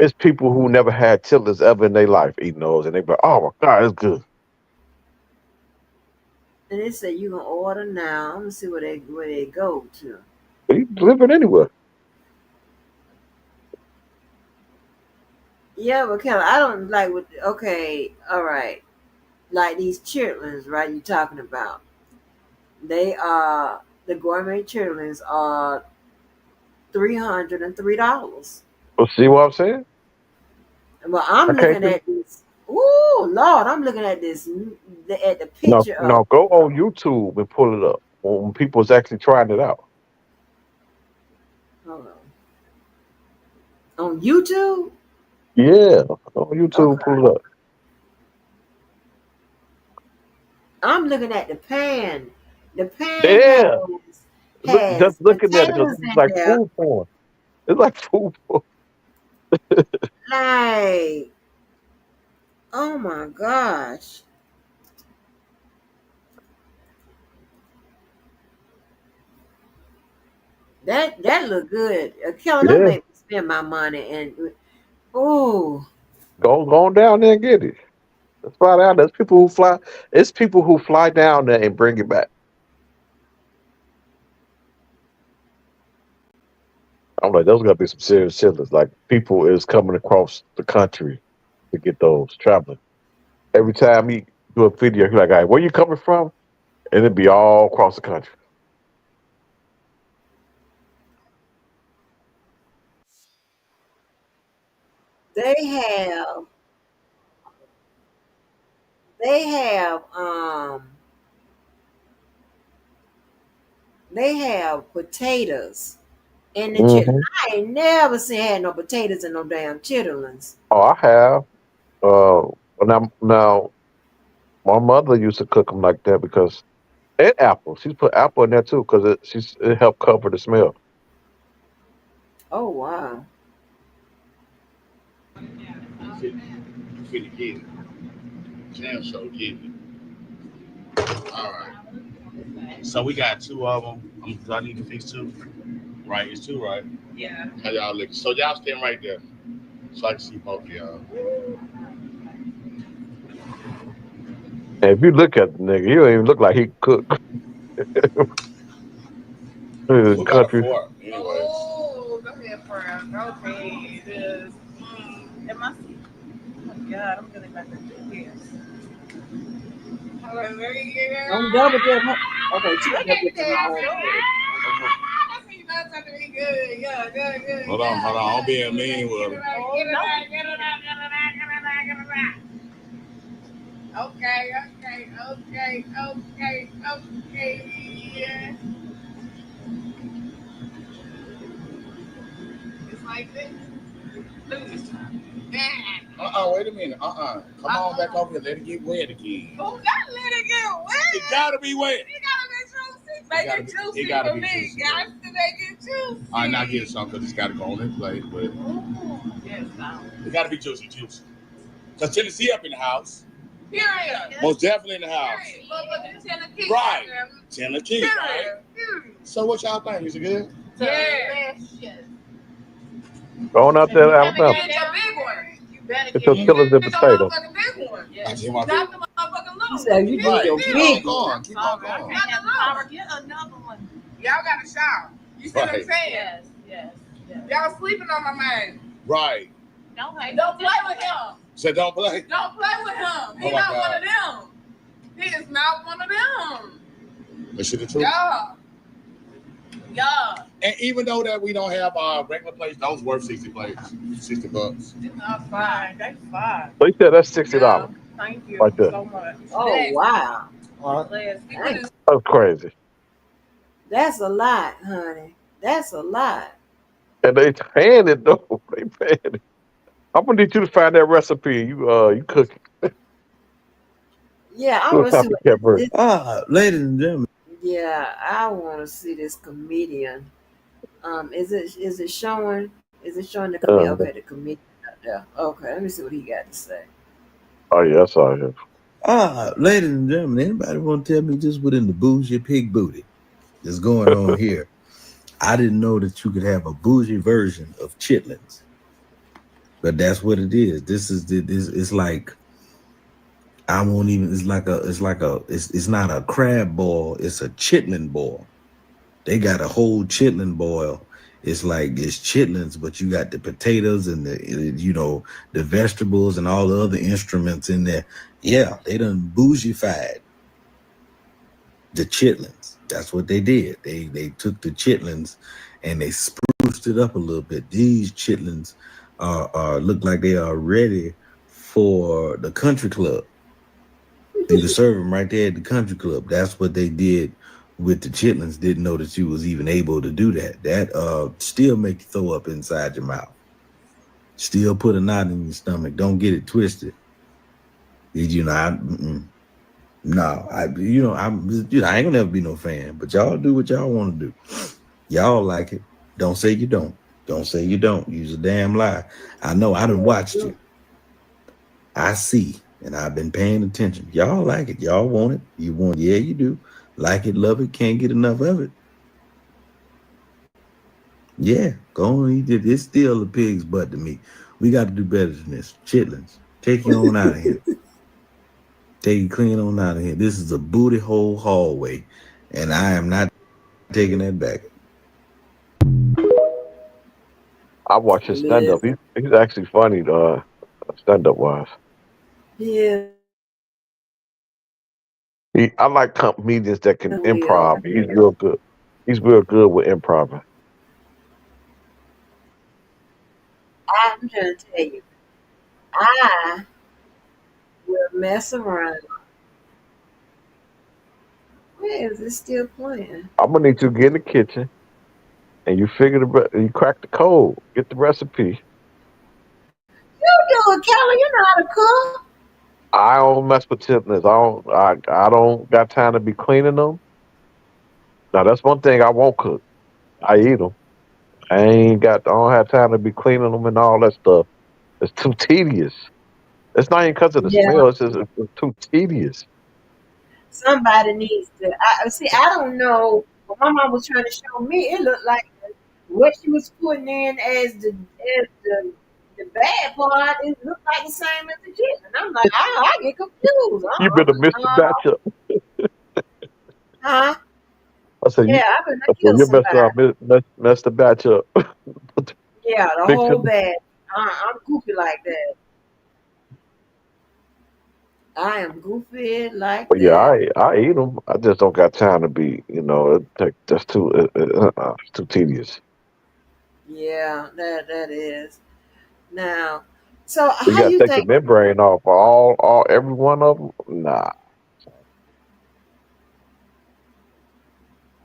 It's people who never had chitlins ever in their life eating those, and they be like, oh my god, it's good. and they say you can order now. I'm gonna see where they go to. You deliver it anywhere. Yeah, but Kelly, I don't like what. Okay, all right, like these chitlins, right? You talking about? They are the gourmet chitlins are $303. Well, see what I'm saying? Well, I I'm can't looking think. at this. Ooh, Lord, I'm looking at this at the No, picture of. no, go on YouTube and pull it up when people's actually trying it out. Hold on YouTube. Yeah, on YouTube, Okay, pull it up. I'm looking at the pan. The pan Yeah, just has looking at it because potatoes it's in like there, food porn. It's like food porn. like oh my gosh, that look good. Kelly, don't Yeah, make me spend my money and ooh. go on down there and get it. That's fly down. There's people who fly. It's people who fly down there and bring it back. I'm like, those gotta be some serious shillers. Like people is coming across the country to get those traveling. Every time he do a video, he's like, "All right, where you coming from?" And it'd be all across the country. They have they have potatoes in the chitlins. Hmm. I ain't never seen had no potatoes in no damn chitlins. Oh, I have. Uh, now my mother used to cook them like that because and apple. She's put apple in there too because it helped cover the smell. Oh wow. Finna get it. Damn sure get it. All right. So we got two of them. Do I need to fix two? Right, it's two, right? Yeah. How y'all look? So y'all stand right there, so I can see both of y'all. And if you look at the nigga, he don't even look like he cook. Who got a Country. fork? Anyways. Oh, go ahead, Fran. Go ahead. Am I? Oh my God, I'm feeling like a do Don't double dip. Okay, she Look double at dip to my own that. food. Good. Yeah, good. Hold on. I'm being mean with her. Get it out. Okay. It's like this. Wait a minute. Come on back over here. Let it get wet again. Oh, not let it get wet. It gotta be wet. It gotta be juicy. Make it juicy. It gotta be juicy. Guys, to make it juicy. All right, now get some because it's gotta go on this plate. But yes, it gotta be juicy. Because Tennessee up in the house. Period. Most definitely in the house. Tennessee. Right. Tennessee. Right. So what y'all think? Is it good? Delicious. Going out there to You better Alabama. get the big one. You better Get get your killers in the potato. motherfucking big one. Yes. I You Not the motherfucking little said one. you need your big one. Keep on going. Get another one. Y'all got a shower. You see what I'm saying? Yes. Y'all sleeping on my mind. Right. Don't play with him. Say don't play. Don't play with him. He's not one of them. He is not one of them. Is she the truth? Yeah. And even though that we don't have regular plates, those worth $60. It's not fine. That's fine. So you said that's $60 Thank you right there. so much. Oh wow. That's crazy. That's a lot, honey. That's a lot. And they paying it though. They paying it. I'm gonna need you to find that recipe. You cook it. Yeah, I Do a want to see what copycat version. Ladies and gentlemen. yeah, I want to see this comedian. Is it showing? Is it showing the comedian? Uh, Okay, the comedian out there. Okay, let me see what he got to say. oh yeah, that's all here. Ladies and gentlemen, anybody want to tell me just what in the bougie pig booty is going on here? I didn't know that you could have a bougie version of chitlins, but that's what it is. This is this. It's like I won't even. It's not a crab boil. It's a chitlin boil. They got a whole chitlin boil. It's chitlins, but you got the potatoes and the vegetables and all the other instruments in there. Yeah, they done bougiefied the chitlins. That's what they did. They took the chitlins and they spruced it up a little bit. These chitlins look like they are ready for the country club. You can serve them right there at the country club. That's what they did with the chitlins. Didn't know that you was even able to do that. That still make you throw up inside your mouth. Still put a knot in your stomach. Don't get it twisted. I ain't gonna never be no fan. But y'all do what y'all want to do. Y'all like it. Don't say you don't. Don't say you don't. Use a damn lie. I know. I done watched you. I see, and I've been paying attention. Y'all like it. Y'all want it. You want, yeah, you do. Like it, love it, can't get enough of it. Yeah, go on, eat it. It's still a pig's butt to me. We got to do better than this. Chitlins, take you on out of here. Take you clean on out of here. This is a booty hole hallway, and I am not taking that back. I watch his stand up. Listen, He's actually funny, stand up wise. yeah, I like comedians that can we improv. He's real good. He's real good with improv. I'm trying to tell you, I will mess around Where is it still playing? I'm gonna need you to get in the kitchen and you crack the code, get the recipe. You do it, Kelly. You know how to cook. I don't mess with chitlins. I don't got time to be cleaning them. Now that's one thing I won't cook. I eat them. I don't have time to be cleaning them and all that stuff. It's too tedious. It's not even because of the Yeah. smell. It's too tedious. Somebody needs to. I see. I don't know. What my mom was trying to show me, it looked like what she was putting in as the bad part. It looked like the same as the chicken. I'm like, I get confused. You better miss the batch up. Huh? I said you. Yeah, I better I not said kill you messed somebody. up. Mess the batch up. Yeah, the Fix it. whole bag. I'm goofy like that. I am goofy like But yeah, that. I eat them. I just don't got time to be. That's too. It's too tedious. Yeah, that is. Now, so You how got to you take the think? membrane off of every one of them. Nah,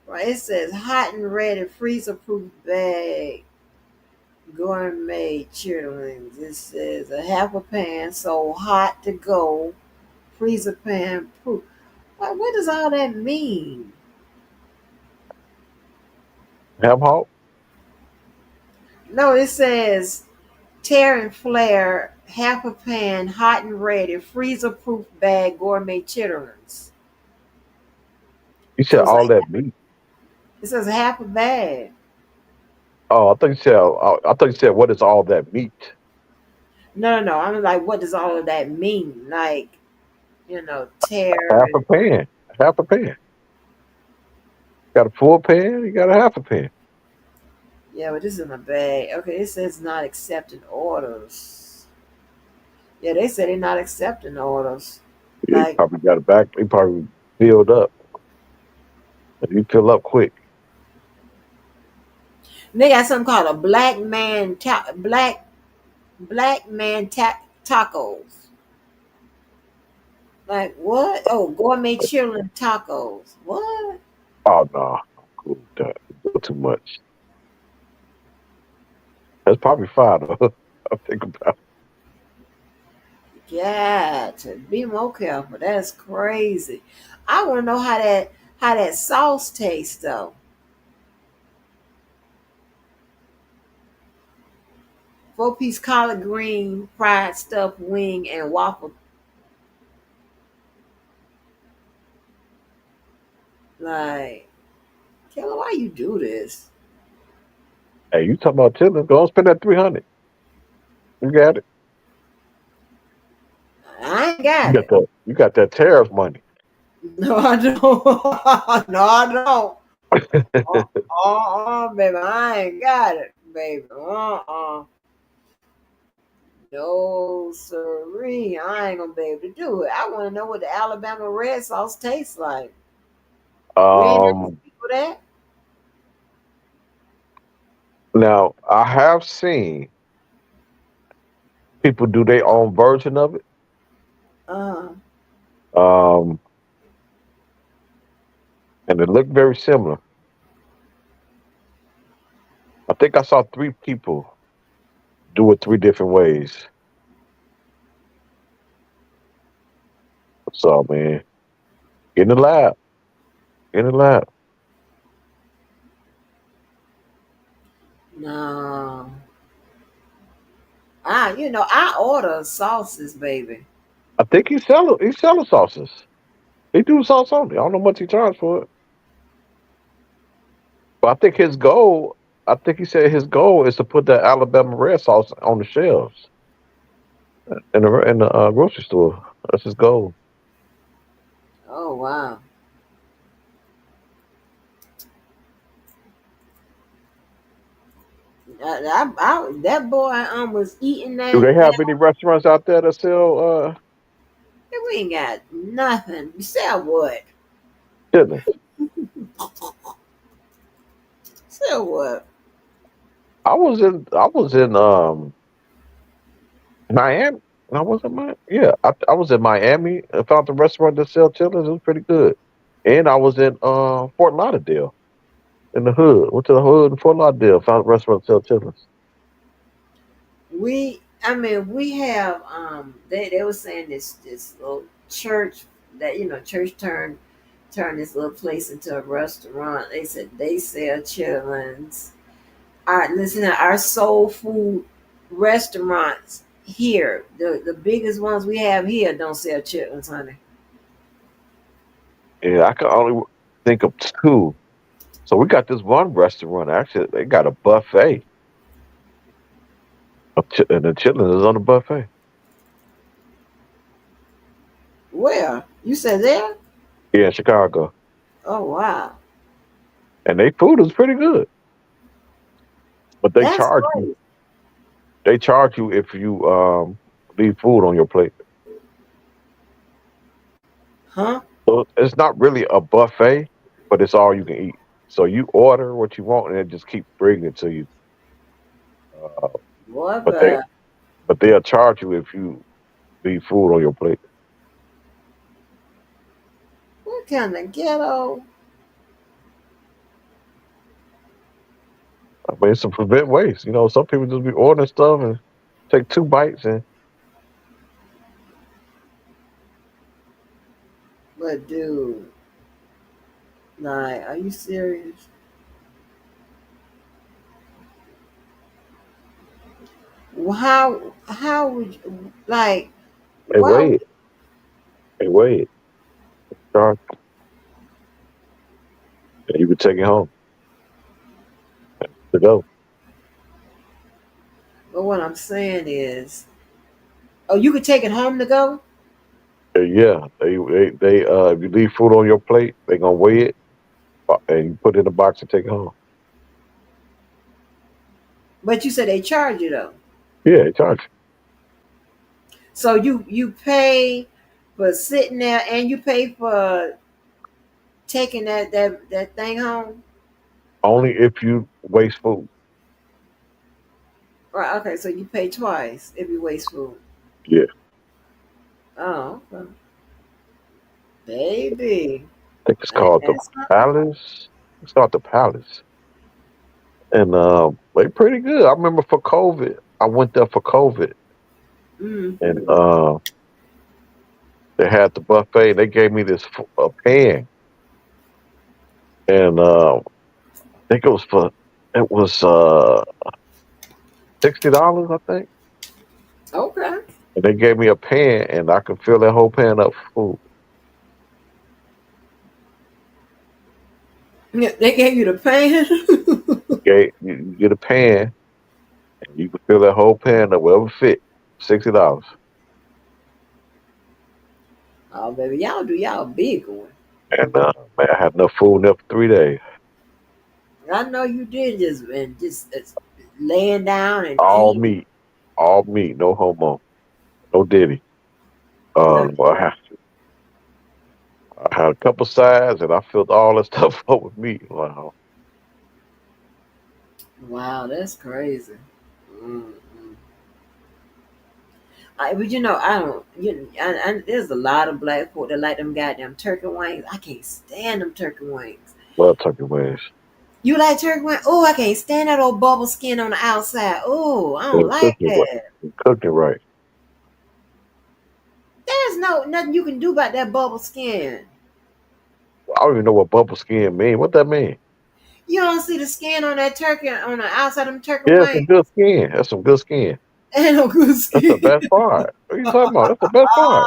Right, it says hot and ready, freezer proof bag, gourmet chitterlings. It says a half a pan, so hot to go, freezer pan proof. What does all that mean? ham hock. No, it says tear and flare, half a pan, hot and ready, freezer proof bag, gourmet chitterlings. You So said all that meat. it says half a bag. Oh, I thought you said. I thought you said what is all that meat? No, no, no. I'm like, what does all of that mean? Like, tear Half a and pan. Half a pan. Got a full pan. You got a half a pan. yeah, but this is in a bag. Okay, it says not accepting orders. Yeah, they said they're not accepting orders. You Like probably got a back. You probably filled up. If you fill up quick. they got something called a black man tacos. Like what? Oh, gourmet children tacos. What? Oh no, I'm cool with that. Too much. That's probably fine though. I think about. Yeah, to be more careful. That's crazy. I want to know how that sauce tastes though. 4-piece collard green, fried stuffed wing, and waffle. Like, Kayla, why you do this? Hey, you talking about chilling? Go spend that 300. You got it. I ain't You got got it. that. You got that tariff money. No, I don't. No, I don't. Baby, I ain't got it, baby. No, sirree. I ain't gonna be able to do it. I want to know what the Alabama red sauce tastes like. You ain't never Um. seen that? Now I have seen people do their own version of it. Uh, Um. And it looked very similar. I think I saw three people do it three different ways. So man, in the lab, in the lab. no. I order sauces, baby. I think he's selling sauces. He do sauce only. I don't know much he charged for it. But I think his goal, I think he said his goal is to put that Alabama red sauce on the shelves in the grocery store. That's his goal. Oh wow. That boy was eating Do that. they have any restaurants out there that sell We ain't got nothing. You sell what? chitlins? Sell what? I was in Miami. I was in Miami. Yeah, I was in Miami. I found the restaurant that sell chitlins. It was pretty good. And I was in Fort Lauderdale in the hood. Went to the hood in Fort Lauderdale. Found a restaurant that sell chitlins. I mean, we have they were saying this little church that church turned this little place into a restaurant. They said they sell chitlins. Listen, our soul food restaurants here, the biggest ones we have here, don't sell chitlins, honey. Yeah, I can only think of two. So we got this one restaurant. Actually, they got a buffet and the chitlins is on the buffet. Where you said there? Yeah, in Chicago, Oh wow, and they food is pretty good. But they that's charge you. great, They charge you if you leave food on your plate. huh? So it's not really a buffet, but it's all you can eat. So you order what you want, and it just keep bringing it to you. Uh, What but they the but they'll charge you if you leave food on your plate. what kind of ghetto? I mean, it's to prevent waste. Some people just be ordering stuff and take two bites and But dude, like, are you serious? How would you like? they Why weigh would it. They weigh it. Charge, and you can take it home to go. But what I'm saying is, oh, you could take it home to go, Yeah, they if you leave food on your plate, they gonna weigh it and you put it in a box and take it home. but you said they charge you though. Yeah, they charge So you pay for sitting there and you pay for taking that thing home. you only if you waste food. Right? Okay, so you pay twice if you waste food. Yeah, Oh, okay. Baby, I think it's ain't called the that something? Palace. It's called the Palace, and they pretty good. I remember for COVID, I went there for COVID, and Mm-hmm. they had the buffet. They gave me this a pan, and I think it was $60, I think. Okay. And they gave me a pan, and I could fill that whole pan up full. Yeah, they gave you the pan. You get a pan, and you can fill that whole pan up, whatever fit. $60, Oh, baby, y'all do y'all big one. and man, I had enough food enough for 3 days. I know you did just laying down and All eating. meat, all meat, no homo, no diddy. No, Well, I had a couple sides, and I filled all that stuff up with meat. Wow. wow, that's crazy. Mm-mm. But I don't. There's a lot of black folk that like them goddamn turkey wings. I can't stand them turkey wings. Love turkey wings. You like turkey wings? Oh, I can't stand that old bubble skin on the outside. Oh, I don't And like cook it right. that. Cook it right. There's nothing you can do about that bubble skin. I don't even know what bubble skin mean. What that mean? You don't see the skin on that turkey on the outside of them turkey Yeah, some wings. good skin. That's some good skin. Ain't no good That's the skin. best part. What are you talking about? That's the best part.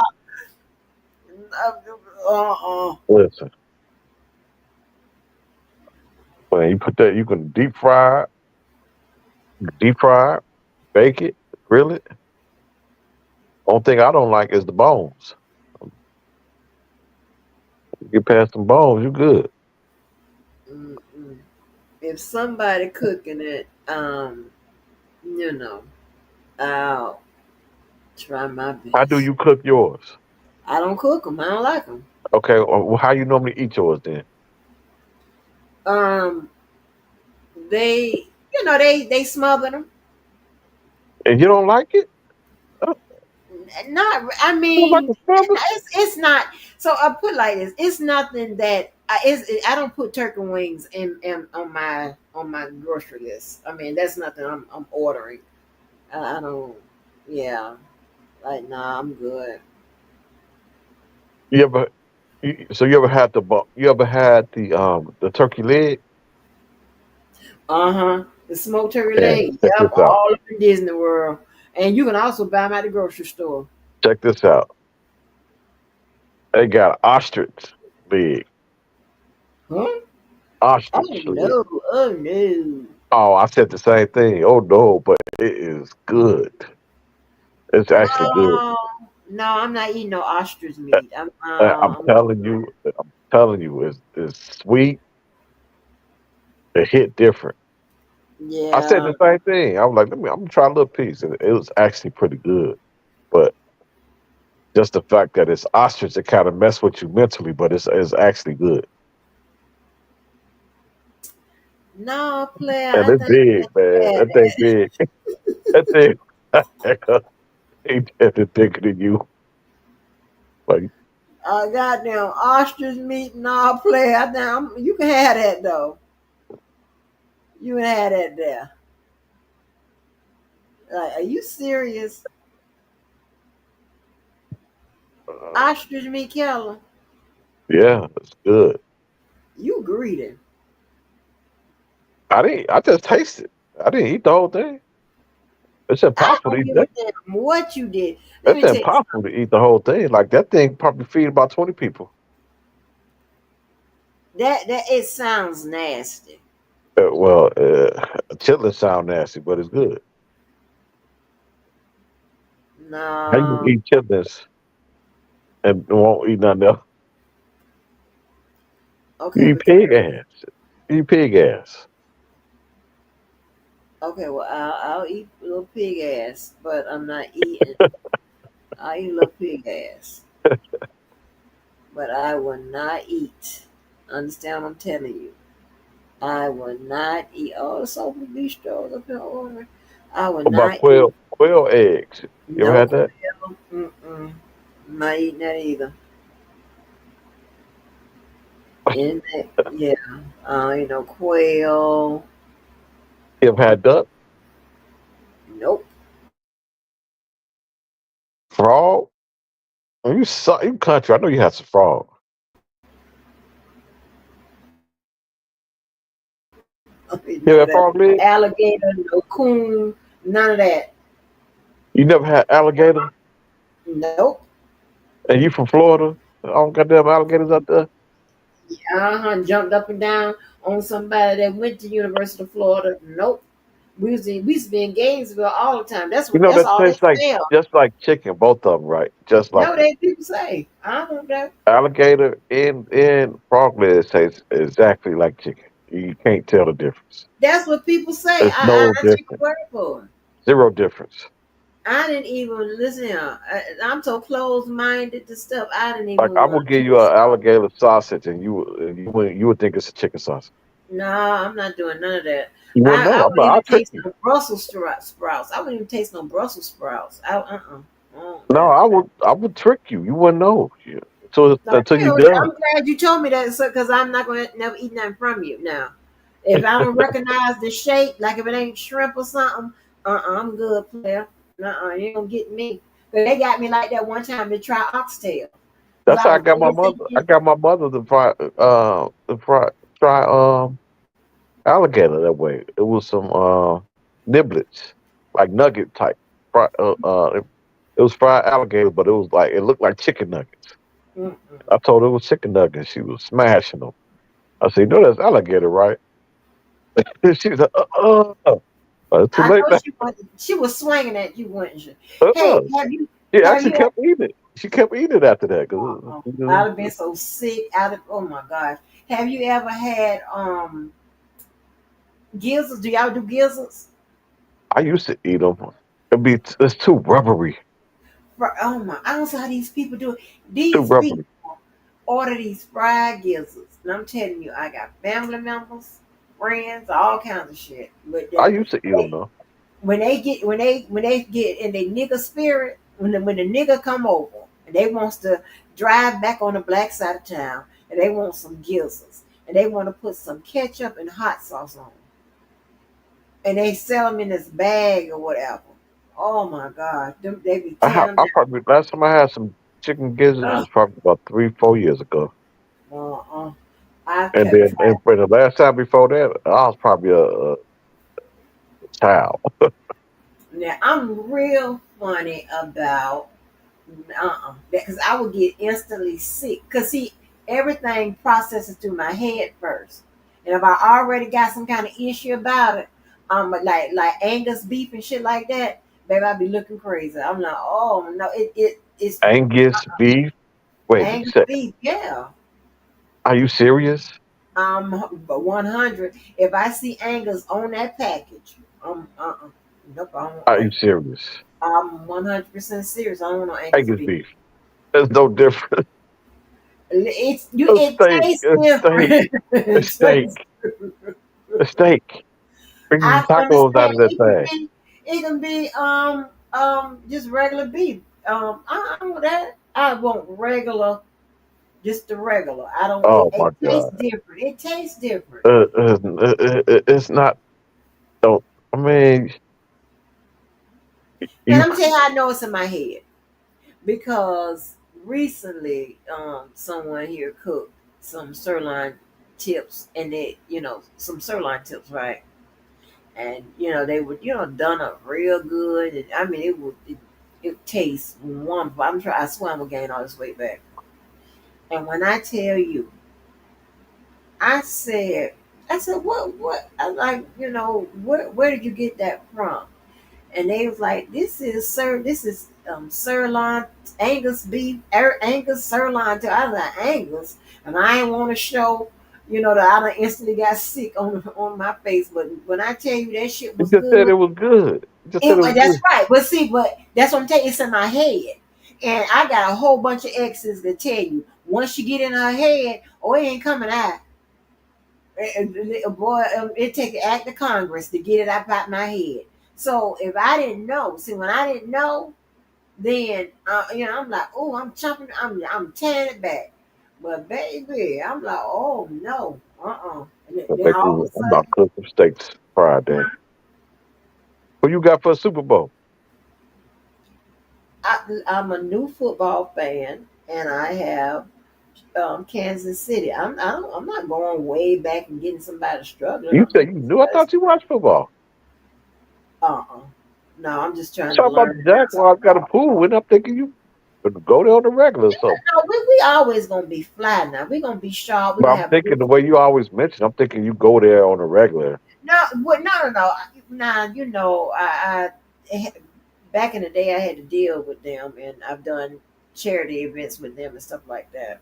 Uh-uh. Listen, when you put that, you can deep fry it, bake it, grill it. Only thing I don't like is the bones. You get past them bones, you good. Mm-mm. If somebody cooking it, you know, I'll try my How do best. you cook yours? I don't cook them. I don't like them. Okay, well, how you normally eat yours then? Um, they smother them. And you don't like it? Oh, Not. I You don't like mean, the sandwich? it's not. So I put it like this. It's nothing that I don't put turkey wings in on my grocery list. I mean, that's nothing I'm ordering. I don't. Yeah. Like, nah, I'm good. You ever so you ever had you ever had the turkey leg? Uh huh. The smoked turkey Yeah, leg. check Yep. this out. All up in Disney World, and you can also buy them at the grocery store. Check this out. They got ostrich leg. Huh? Oh Ostrich leg. no. Oh no. Oh, I said the same thing. Oh no, but it is good. It's actually good. No. No, I'm not eating no ostrich meat. I'm I'm telling you, it's sweet. It hit different. I said yeah. the same thing. I was like, I'm gonna try a little piece, and it was actually pretty good. But just the fact that it's ostrich, it kind of mess with you mentally, but it's actually good. No, player. And I it's think big, man. that That thing big. That thing ain't bigger than you. Like, goddamn ostrich meat. No, player. I think you can have that though. You can have that there. Like, are you serious? uh, Ostrich meat, Keller. yeah, it's good. You greedy. I didn't. I just tasted. I didn't eat the whole thing. It's I impossible to don't eat give a that. damn what you did. Let It's me tell you impossible to eat the whole thing. Like that thing probably feed about 20 people. that it sounds nasty. Chitlins sound nasty, but it's good. How you No. eat chitlins and won't eat nothing else? You Okay, eat because pig ass. You eat pig ass. okay, well I'll eat a little pig ass, but I'm not eating. I'll eat a little pig ass, but I will not eat. Understand what I'm telling you? I will not eat all the sofa bistros up in order. I will What about not eat quail eggs? You ever no had that? quail. Mm-mm. I'm not eating that either. And that, yeah, quail. You ever had duck? Nope. Frog? Oh, you country. I know you had some frog. You None ever of had that. frog leg? Alligator, no coon, none of that. You never had alligator? Nope. And you from Florida? I don't got them alligators out there. Jumped up and down on somebody that went to University of Florida. Nope. We used to be in Gainesville all the time. You know That's that all they tastes like sell. just like chicken, both of them, right? Just like No, they people say. I don't know. alligator and frog legs taste exactly like chicken. You can't tell the difference. That's what people say. There's no I take a difference. word for it. Zero difference. I didn't even listen. I'm so closed minded to stuff. I didn't Like even I would want give to you an start. alligator sausage, and you would think it's a chicken sausage. No, I'm not doing none of that. You wouldn't know. I wouldn't I'll even trick taste you. no Brussels sprouts. I wouldn't even taste no Brussels sprouts. No, That. I would trick you. You wouldn't know. Until you I'm done. glad you told me that because I'm not going to never eat nothing from you now. If I don't recognize the shape, like if it ain't shrimp or something, I'm good, player. You ain't gonna get me. But they got me like that one time to try oxtail. Because That's I how I was got my really mother. I thinking, got my mother try alligator that way. It was some niblets, like nugget type. It was fried alligator, but it looked like chicken nuggets. mm-mm. I told her it was chicken nuggets. She was smashing them. I said, "You know that's alligator, right?" She was like, it's too I late know now. she was swinging at you, wasn't she? Uh, Hey, she have actually you kept eating it. She kept eating it after that I'd because have been so sick out of oh my gosh. Have you ever had gizzards? Do y'all do gizzards? I used to eat them. It's too rubbery. Oh my, I don't know how these people do it. Too These rubbery. people order these fried gizzards. And I'm telling you, I got family members, friends, all kinds of shit. But I used to eat them they, though. when they get in their nigger spirit, when the nigga come over and they wants to drive back on the black side of town and they want some gizzards and they want to put some ketchup and hot sauce on 'em, and they sell them in this bag or whatever. Oh my God, they be tearing them I probably last time I had some chicken gizzards down. was probably about 3 4 years ago. Uh-uh. I And kept then trying. and for the last time before that, I was probably a child. Now I'm real funny about because I would get instantly sick. Cause see, everything processes through my head first, and if I already got some kind of issue about it, like Angus beef and shit like that, baby, I'd be looking crazy. I'm like, oh no, it's Angus beef. Wait, you Angus said? beef, yeah. Are you serious? But 100. If I see Angus on that package, nope, Are you serious? I'm 100% serious. I don't want no Angus Angus beef. beef. There's no difference. A It steak, tastes a steak, different. a It steak, tastes. a steak. Bring some I tacos out understand of that thing. it can be just regular beef. I don't want that. I want regular, just the regular. I don't. Oh It my tastes god. different. It tastes different. It's not. Don't. I mean, Now you. let me tell you how I know it's in my head. Because recently someone here cooked some sirloin tips, and they some sirloin tips, right? And they would done up real good, and I mean it tastes wonderful. I swear I'm gonna gain all this weight back. And when I tell you, i said I said, what I like, where did you get that from? And they was like, this is sirloin, Angus beef, Angus sirloin. I was like, Angus, and I didn't want to show, that I done instantly got sick on my face. But when I tell you that shit You was just said good, it was good. You just said it was that's good. right. But see, that's what I'm telling you. It's in my head, and I got a whole bunch of exes that tell you once you get in her head, oh, it ain't coming out. Boy, it take an act of Congress to get it up out my head. So if I didn't know, see, when I didn't know, then I'm like, oh, I'm chopping, I'm tearing it back. But baby, I'm like, oh no, And then So then all of basically, a I'm about sudden, to cook some steaks Friday. What you got for a Super Bowl? I'm a new football fan, and I have Kansas City. I'm not going way back and getting somebody struggling. You I'm said getting you knew. I somebody. thought you watched football. Uh-uh. No, I'm just You trying to talk about learn the how to Jaguars got a talk. pool, and I'm thinking you would go there on the regular or something. No, we always gonna be fly now. We're gonna be sharp. We're But gonna I'm have thinking good. the way you always mention, I'm thinking you go there on the regular. No, no. Now back in the day, I had to deal with them, and I've done charity events with them and stuff like that.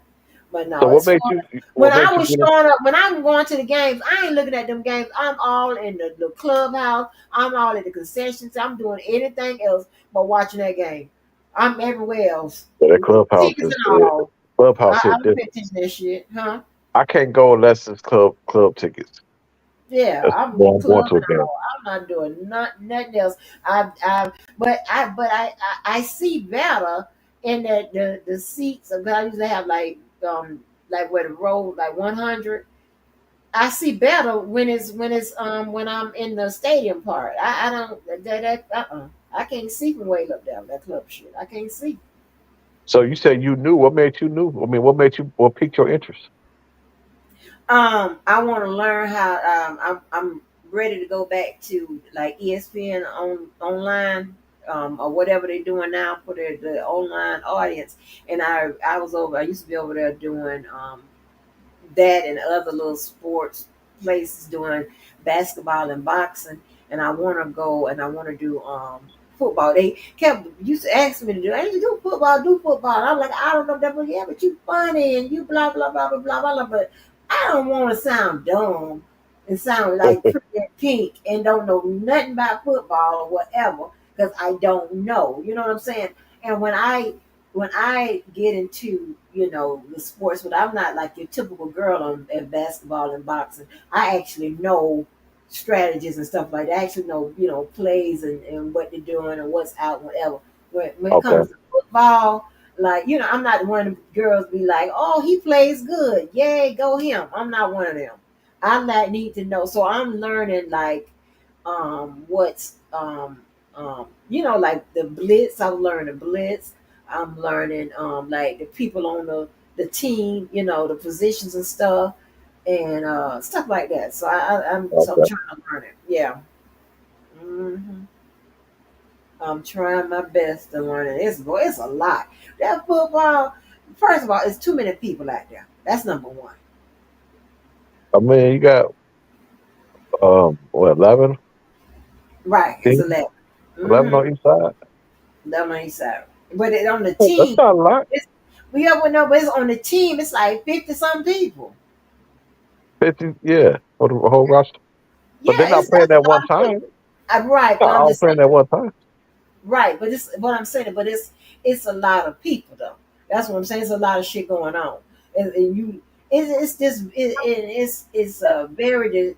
But So no, what as far made you? when What I made you was get? showing up, when I'm going to the games, I ain't looking at them games. I'm all in the clubhouse. I'm all in the concessions. I'm doing anything else but watching that game. I'm everywhere else, That clubhouse tickets is and all. clubhouse I hit don't pay different. attention to that shit, huh? I can't go unless it's club tickets. Yeah, That's I'm when I'm going club to a and game. all. I'm not doing nothing else. I see better in the seats. I usually have like where the row like 100. I see better when I'm in the stadium part. I don't I can't see from way up there that club shit. I can't see. So you said you knew. What made you knew? I mean, what made you? What piqued your interest? I want to learn how. I'm ready to go back to like ESPN online, or whatever they're doing now for the online audience. And I was over. I used to be over there doing that and other little sports places doing basketball and boxing. And I want to go and I want to do football. They kept used to ask me to do. Hey, do football, do football. And I'm like, I don't know that, but yeah, but you funny and you blah blah blah blah blah blah. But I don't want to sound dumb and sound like pretty and pink and don't know nothing about football or whatever because I don't know. You know what I'm saying? And when I get into the sports, but I'm not like your typical girl at basketball and boxing. I actually know strategies and stuff like that. I actually know plays and what they're doing and what's out, whatever. When it Okay. comes to football, like I'm not one of the girls be like, oh, he plays good, yay, go him. I'm not one of them. I like need to know, so I'm learning like what's like the blitz. I'm learning blitz. I'm learning like the people on the team, the positions and stuff and stuff like that. So I'm Okay. trying to learn it. Yeah. hmm I'm trying my best to learn it. It's a lot. That football, first of all, it's too many people out there. That's number one. I mean, you got what 11 Right. It's teams? 11. 11 Mm-hmm. on each side. 11 on each side. But on the Oh, that's team, not a lot. it's we ever know, but it's on the team, it's like 50 some people. 50, yeah, for the whole roster. But they're Yeah, not it's playing that's that a one lot of time. people. Right, but Not I'm all just playing saying. that one time. Right, but it's what I'm saying. But it's a lot of people though. That's what I'm saying. It's a lot of shit going on, and it's this it's a very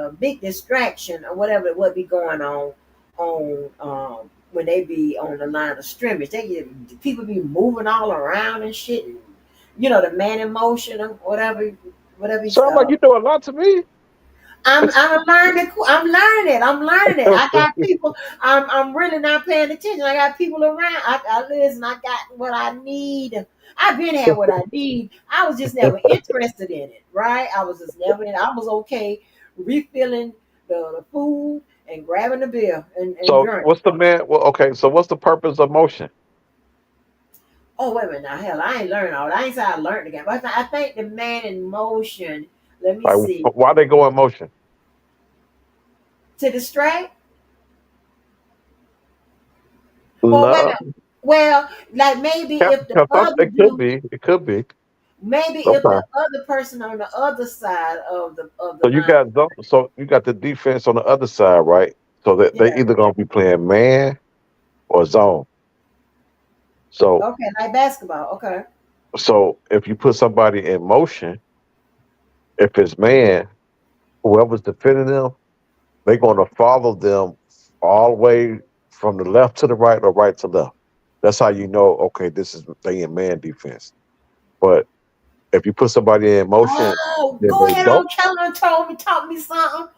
a big distraction or whatever what be going on when they be on the line of scrimmage. They get people be moving all around and shit. And, the man in motion or whatever he's Sound like you know a lot to me. I'm learning. I'm learning. I'm learning. I got people. I'm really not paying attention. I got people around. I listen. I got what I need. I've been had what I need. I was just never interested in it. Right? I was just never. I was okay refilling the food and grabbing the beer and So drink. what's the man? Well, okay. So what's the purpose of motion? Oh wait a minute now. Hell, I ain't learned all. I ain't say I learned again. But I think the man in motion. Let me Like see. why they go in motion? To distract. Well, wait a No, minute. Well, like maybe if the other it could dude, be. It could be. maybe if the Sometimes. other person on the other side of the So you line, got so you got the defense on the other side, right? So that they yeah, either gonna be playing man or zone. So okay, like basketball, okay, if you put somebody in motion, if it's man, whoever's defending them, they're gonna follow them all the way from the left to the right or right to left. That's how you know, okay, this is they in man defense. But if you put somebody in motion, oh, then go they ahead don't, on, tell me, taught me something.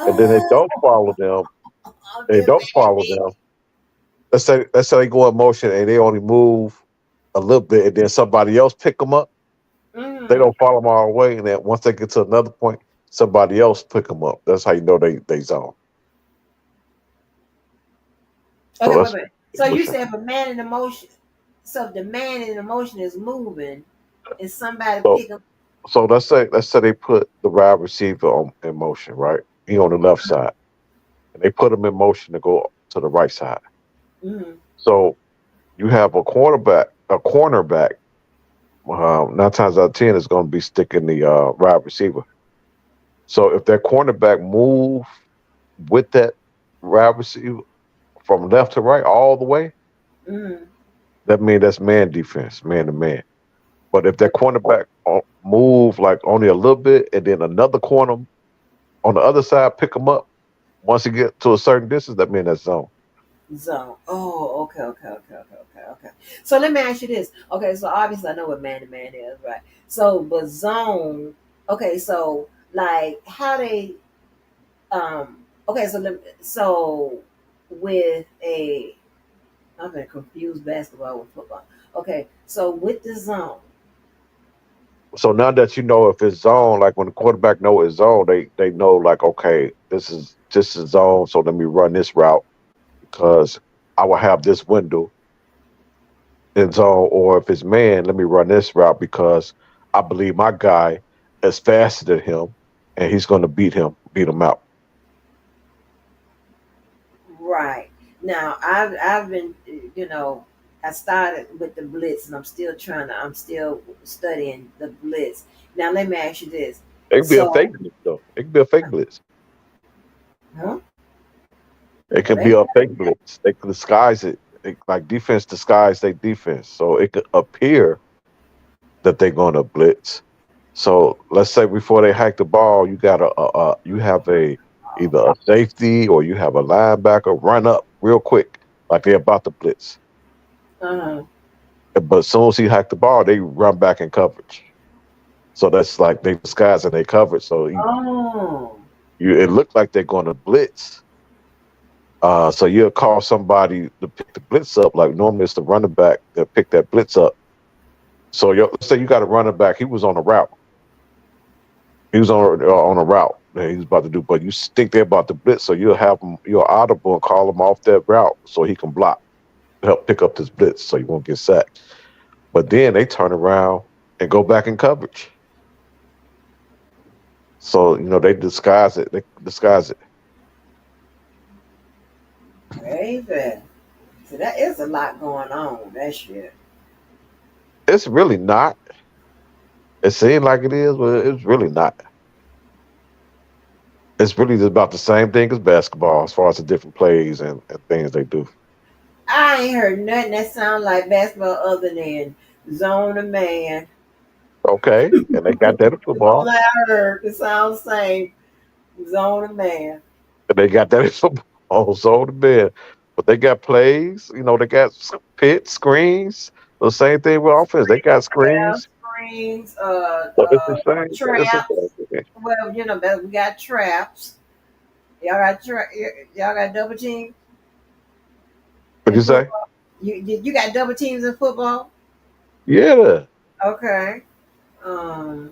and then they Oh, don't follow them. I'm They just don't follow bad. them. Let's say they go in motion and they only move a little bit, and then somebody else pick them up. They Mm. don't follow them all the way, and then once they get to another point, somebody else pick them up. That's how you know they zone. So Okay, wait a that's minute. So you said if a man in emotion, so if the man in emotion is moving, is somebody so pick up? so let's say they put the wide receiver in motion, right? He on the left side, and they put him in motion to go to the right side. Mm. So you have a cornerback. 9 times out of 10 is going to be sticking the wide receiver. So if that cornerback move with that wide receiver from left to right all the way, Mm. that means that's man defense, man to man. But if that cornerback move like only a little bit, and then another corner on the other side pick him up, once he get to a certain distance, that means that's zone. Zone. Oh, okay. So let me ask you this. Okay, so obviously I know what man to man is, right? So, but zone. Okay, so like how they Okay, so with a I've been confused basketball with football. Okay, so with the zone. So now that you know if it's zone, like when the quarterback know it's zone, they know like okay, this is zone, so let me run this route because I will have this window in zone, or if it's man, let me run this route because I believe my guy is faster than him and he's going to beat him out. Right. Now I've been I started with the blitz and I'm still studying the blitz. Now let me ask you this. It could be a So fake blitz though. It could be a fake blitz. huh? It Well could they be a fake blitz. They could disguise it. Like defense disguise their defense, so it could appear that they're going to blitz. So let's say before they hack the ball, you got you have a either a safety or you have a linebacker run up real quick, like they're about to blitz. Uh-huh. But as soon as he hiked the ball, they run back in coverage. So that's like they disguising their coverage. So Oh. it looked like they're going to blitz. So you'll call somebody to pick the blitz up. Like normally it's the running back that pick that blitz up. So let's say you got a running back. He was on a route. He was on a route that he was about to do. But you think they're about to blitz, so you'll have him. You'll audible and call him off that route so he can block, help pick up this blitz, so he won't get sacked. But then they turn around and go back in coverage. So they disguise it. They disguise it. Baby. So that is a lot going on. That shit. It's really not. It seems like it is, but it's really not. It's really just about the same thing as basketball as far as the different plays and things they do. I ain't heard nothing that sounds like basketball other than zone a man. Okay, and they got that in That's all football. I heard. It sounds the same. Zone a man. And they got that in football. So the bed. But they got plays. They got pit screens. The same thing with offense. They got Yeah, screens. screens, So it's the same. It's the traps. same thing. Well, we got traps. Y'all got double team What'd in you say? football. You got double teams in football. Yeah. Okay. Um.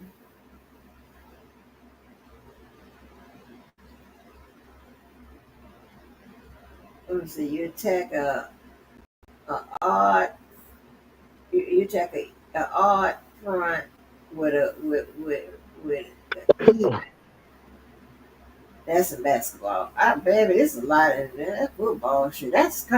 Let me see. You attack a odd. You attack a odd front with a even. That's in basketball. I baby, it's a lot of that football shit. First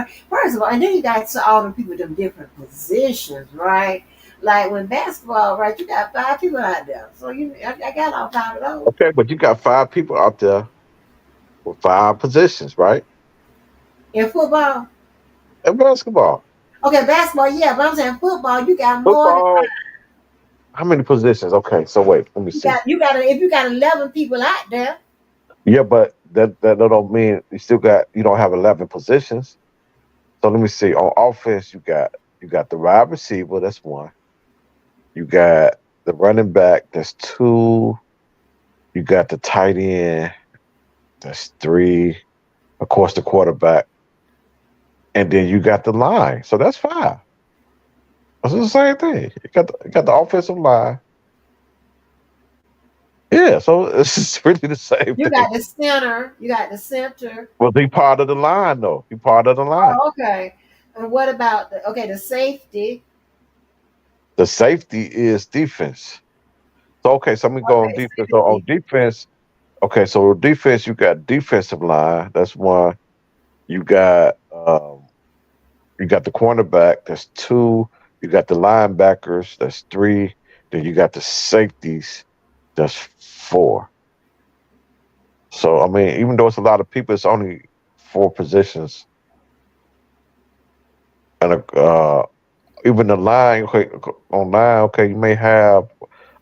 of all, and then you got all the people in them different positions, right? Like when basketball, right? You got five people out there, so I got all five of those Okay, but you got five people out there with five positions, right? in football. In basketball. Okay, basketball, yeah, but I'm saying football, you got more than Football, how many positions? Okay, so wait, let me you see. got. You got if you got 11 people out there, Yeah, but that don't mean you don't have 11 positions. So let me see. On offense, you got the wide receiver, that's one. You got the running back, that's two. You got the tight end, that's three. Of course, the quarterback, and then you got the line. So that's five. It's the same thing. You got the offensive line. Yeah, so it's really the same you thing. got the center, you got the center. Well, he part of the line though. He part of the line. Oh, okay. And what about the safety? The safety is defense. So okay, so let me go on Okay, defense. So on safety. defense, okay, so defense, you got defensive line. That's one. You got you got the cornerback. That's two. You got the linebackers. That's three. Then you got the safeties. That's four. So I mean, even though it's a lot of people, it's only four positions. And even the line, okay, on line, okay, you may have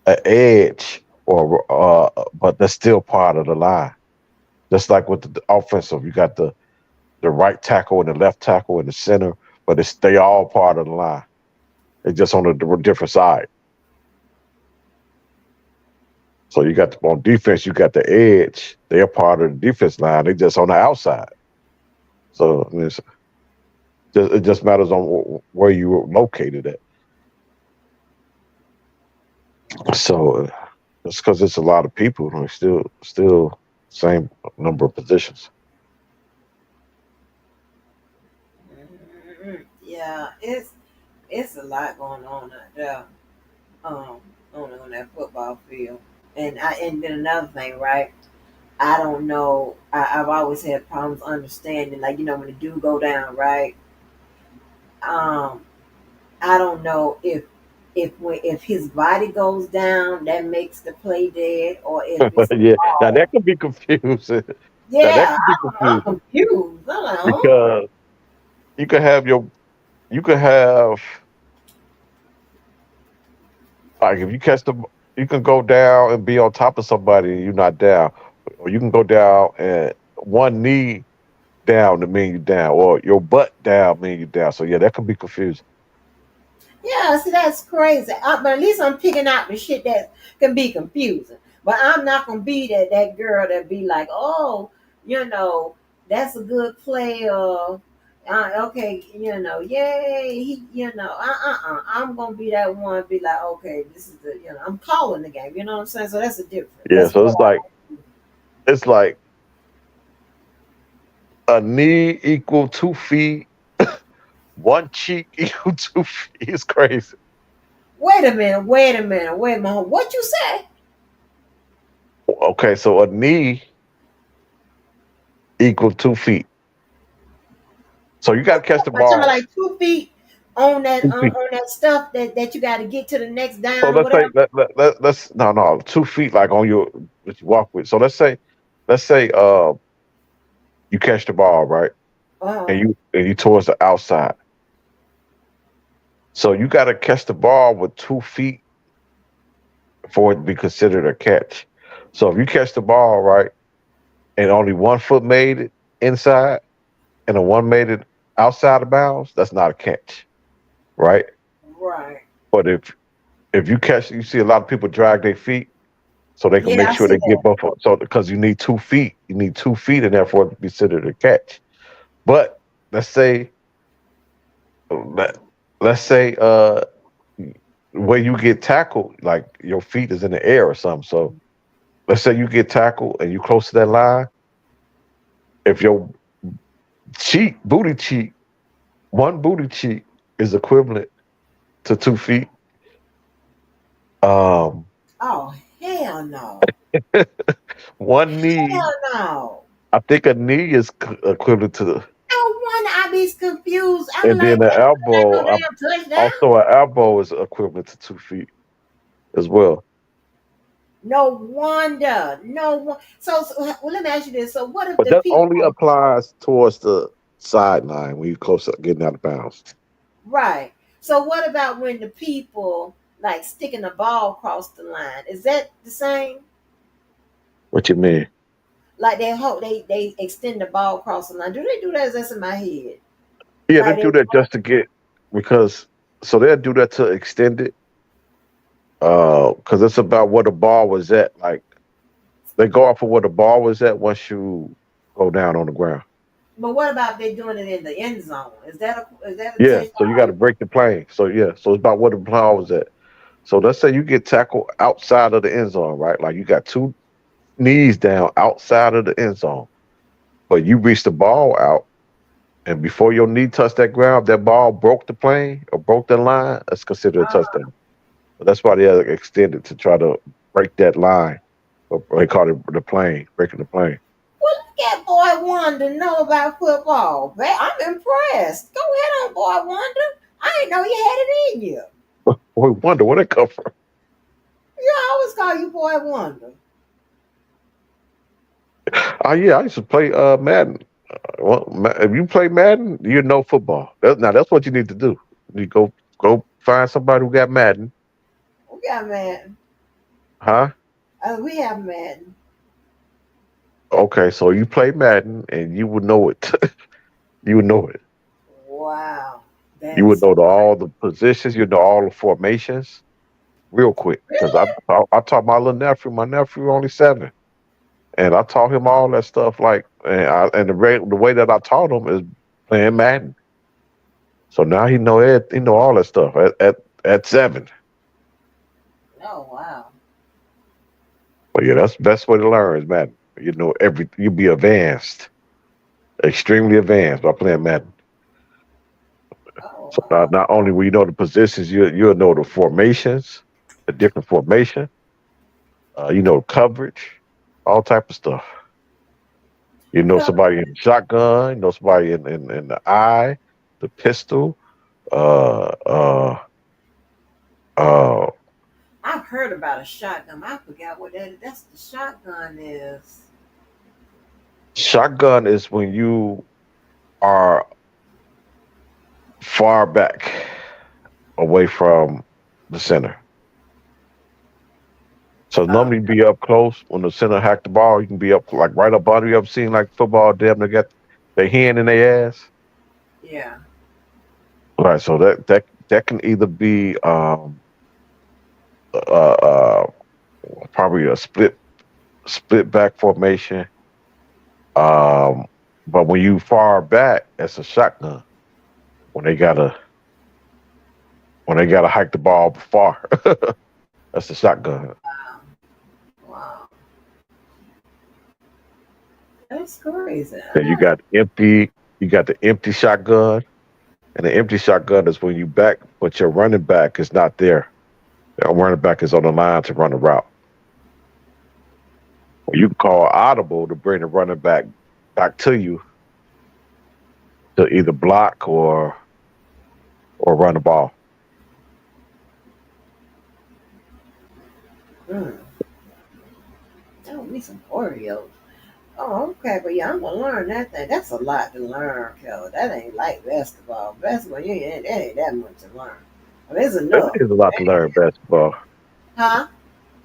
an edge but that's still part of the line. Just like with the offensive, you got the right tackle and the left tackle and the center, but they all part of the line. It's just on a different side. So you got on defense, you got the edge. They're part of the defense line. They just on the outside. So I mean, it just matters on where you're located at. So it's because it's a lot of people. And still same number of positions. Yeah, it's a lot going on out there. Um, on that football field, and then another thing, right? I don't know. I've always had problems understanding, like when the dude go down, right? Um, I don't know if his body goes down, that makes the play dead, or if it's a Yeah. Now fall. that could be confusing. Now that Yeah, could be I'm confusing confused. I'm like, huh? because you could have you could have like if you catch you can go down and be on top of somebody and you're not down, or you can go down and one knee down to mean you down, or your butt down mean you down. So yeah, that could be confusing. Yeah, see, that's crazy. But at least I'm picking out the shit that can be confusing. But I'm not gonna be that girl that be like, oh, you know, that's a good play, or okay, yay, I'm gonna be that one. Be like, okay, this is the, I'm calling the game. You know what I'm saying? So that's a difference. Yeah, That's so what it's like a knee equal 2 feet, one cheek equal 2 feet. It's crazy. Wait a minute. Wait a minute. Wait a minute. What you say? Okay, so a knee equal 2 feet. So you got to catch the What, something ball like 2 feet on that 2 feet. on that stuff that you got to get to the next So down or let's say whatever. let's no 2 feet like on your that you walk with. So let's say you catch the ball right, and Uh, you towards the outside. So you got to catch the ball with 2 feet for it to be considered a catch. So if you catch the ball right and only 1 foot made it inside and a one made it outside of bounds, that's not a catch, right? right. But if you catch, you see a lot of people drag their feet so they can Yeah, make I sure see they get that. both. So because you need 2 feet, and therefore to be considered a catch. But let's say let let's say where you get tackled, like your feet is in the air or something. So let's say you get tackled and you close to that line. If your booty cheek, one booty cheek is equivalent to 2 feet. Um, Oh, hell no. one knee, Hell no. I think a knee is equivalent to the, No wonder I be confused. I'm and then like, the that ain't elbow. no damn touchdown. Also, an elbow is equivalent to 2 feet as well. No wonder. No one. Well, let me ask you this. So, what if But the that only people, applies towards the sideline when you close up getting out of bounds. right? So, what about when the people like sticking the ball across the line? Is that the same? What you mean? Like they extend the ball across the line. Do they do that? Is that's in my head? Yeah, they Like do they, that just to get because so they'll do that to extend it. Because it's about where the ball was at. Like they go off of where the ball was at once you go down on the ground. but what about they doing it in the end zone? Is that a Yeah, so you got to touchdown? break the plane. So yeah, so it's about where the ball was at. So let's say you get tackled outside of the end zone, right? Like you got two knees down outside of the end zone, but you reach the ball out, and before your knee touched that ground, that ball broke the plane or broke the line. That's considered a touchdown. But that's why they have extended to try to break that line. Or they call it the plane, breaking the plane. Well, look at boy Wonder know about football. I'm impressed. Go ahead on, boy Wonder. I didn't know you had it in you. We wonder where that come from. You I always call you boy Wonder. Oh yeah, I used to play Madden. Well, if you play Madden, you know football. Now that's what you need to do. You go find somebody who got Madden, We got Madden. huh? We have Madden. Okay, so you play Madden and you would know it. You would know it. Wow, You would that's know all the positions. You know all the formations real quick. Because really I taught my little nephew. My nephew only 7, and I taught him all that stuff. Like and the way that I taught him is playing Madden. So now he know all that stuff at 7. oh wow. But yeah, that's the best way to learn is Madden. You know you be advanced, extremely advanced by playing Madden. Oh So wow. not only will you know the positions, you'll know the formations, the different formation. You know coverage, all type of stuff. You know Well, somebody in the shotgun. You know somebody in the eye, the pistol. Uh, uh, uh, I've heard about a shotgun. I forgot what that's the shotgun is. shotgun is when you are far back away from the center. So Oh normally you be up close when the center hack the ball. You can be up like right up under. You ever seen like football? Them they got their hand in their ass. yeah. Right. So that that can either be uh, uh probably a split back formation. Um, but when you far back, it's a shotgun. When they gotta when they gotta hike the ball far, that's a shotgun. Wow. Wow. That's crazy. Then you got the empty shotgun, and the empty shotgun is when you back, but your running back is not there. Your running back is on the line to run a route. Well, you can call audible to bring the running back to you to either block or run the ball. Mm. That would be some Oreos. Oh, okay, but yeah, I'm gonna learn that thing. That's a lot to learn, Kelly. That ain't like basketball. Basketball, you ain't, that ain't that much to learn. I mean, it's It enough. is a lot to learn basketball. Huh?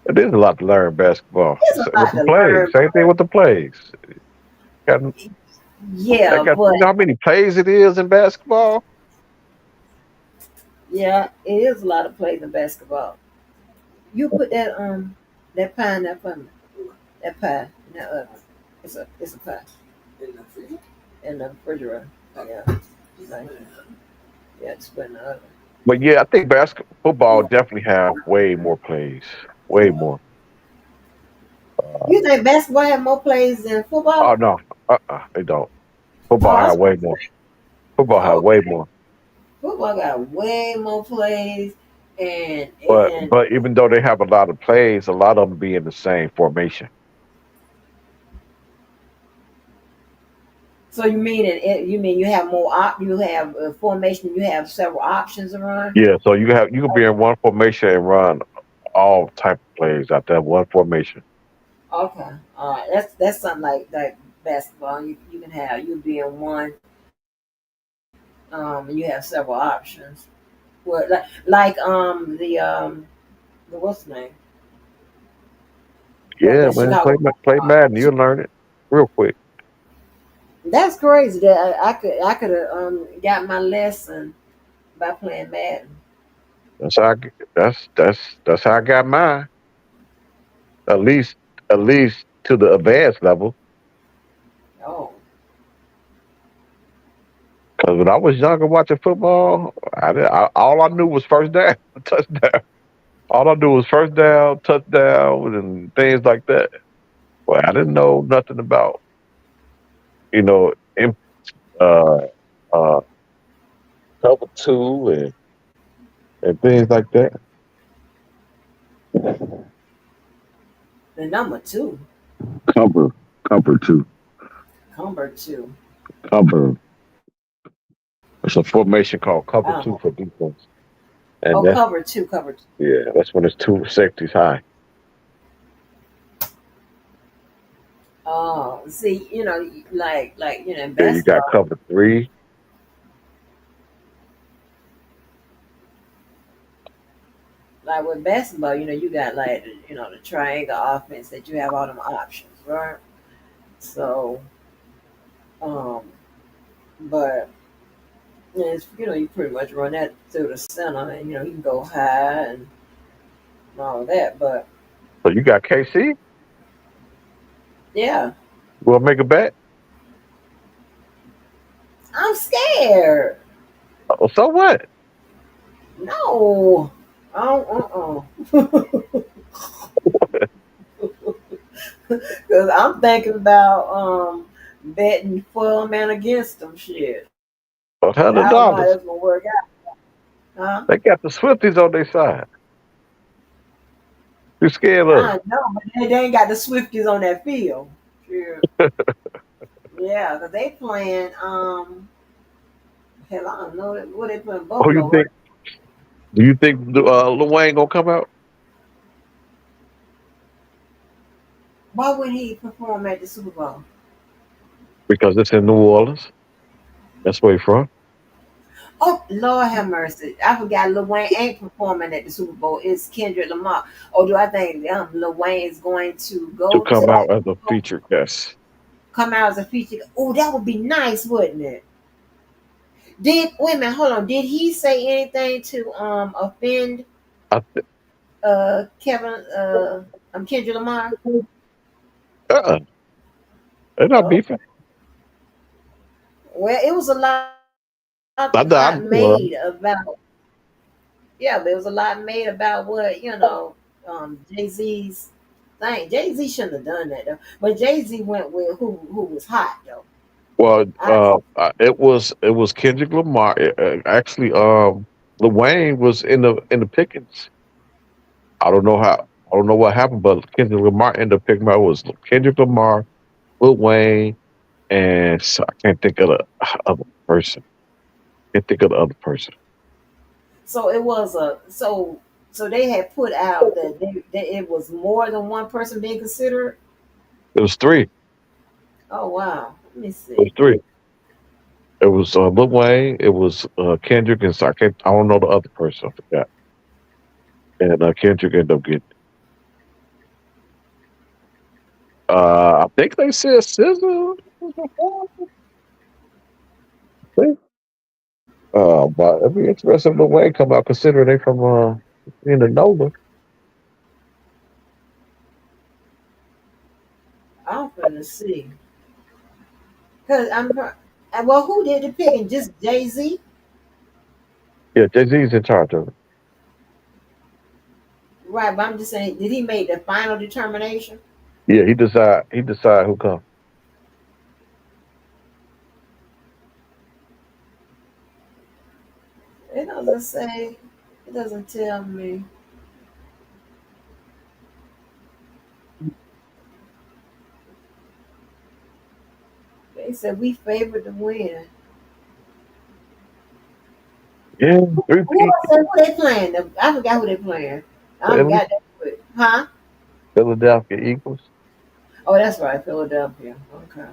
It is a lot to learn basketball. It's a Same with lot the to plays. learn, Same thing with the plays. Got, they yeah, got but you know how many plays it is in basketball? yeah, it is a lot of plays in basketball. You put that pie in that for me. That pie in that oven. It's a pie in the refrigerator. Yeah, like, yeah, it's put in the oven. But yeah, I think basketball football definitely have way more plays. Way more. You think basketball have more plays than Oh football? no. They don't. Oh, Football I have was way about to more. say. Football have Oh, way more. football got way more plays, and But even though they have a lot of plays, a lot of them be in the same formation. so you mean you have you have a formation, you have several options to run. Yeah, so you can be in one formation and run all type of plays out there, one formation. Okay, all right, that's something like basketball. You can have you be in one, and you have several options. What like the what's the name? Yeah, The man, Chicago play Madden, Bulls. you'll learn it real quick. That's crazy that I could have got my lesson by playing Madden. That's how that's how I got mine. At least at least to the advanced level. Oh, Because when I was younger watching football, all I knew was first down, touchdown. All I knew was first down, touchdown, and things like that. Well, I didn't know nothing about you know uh, uh, cover two and things like that. the number two, Cover, cover two, number two. cover. It's a formation called I cover don't two know. for defense, and Oh, that's cover two, cover two. yeah, that's when it's two safeties high. Oh, see, in Then you got basketball, cover three. like with basketball, you got like the triangle offense that you have all them options, right? So, um, but it's you pretty much run that through the center, and you can go high and all that. But So you got KC. yeah, We'll make a bet. I'm scared. Oh, so what? No, because I'm thinking about betting for them and against them. Shit, I don't know how $100. that's gonna work out, huh? They got the Swifties on their side. You scared of? I know, but they ain't got the Swifties on that field. Sure. Yeah, because they playing hell, I don't know what they playing Who you Buffalo, think? right? Do you think Lil Wayne gonna come out Why would he perform at the Super Bowl? because it's in New Orleans? That's where he from. Oh, Lord have mercy. I forgot Lil Wayne ain't performing at the Super Bowl. It's Kendrick Lamar. Or do I think Lil Wayne is going to To go to come out the as a Super Bowl, featured guest. come out as a feature? Oh, that would be nice, wouldn't it? Did wait a minute, hold on. Did he say anything to offend I th- Kevin Kendrick Lamar? uh, they're not Oh, beefing. well, it was I know. I lot know. made about yeah, but it was a lot made about what Jay Z's thing. Jay Z shouldn't have done that though, but Jay Z went with who was hot though. Well, I it was Kendrick Lamar. Actually, Lil Wayne was in the pickings. I don't know how. I don't know what happened, but Kendrick Lamar ended up picking out was Kendrick Lamar, Lil Wayne, and I can't think of the other person. Can't think of the other person. so it was a so they had put out that that it was more than one person being considered. It was three. Oh wow, let me It was see. three. It was Lil Wayne. It was Kendrick, and so I can't. I don't know the other person. I forgot. And Kendrick ended up getting. I think they said SZA was before. I think. But it'd be interesting if Lil Wayne come out considering they from in the Nova. I'm gonna see because well, who did the picking? Just Jay Z, Yeah, Jay Z's in charge of it. right? But I'm just saying, did he make the final determination? Yeah, he decide who come. It doesn't say. It doesn't tell me. They said we favored to win. Yeah, three Who P. who they playing? I forgot who they playing. I Philly, forgot that. Huh? Philadelphia Eagles. Oh, that's right, Philadelphia. Okay.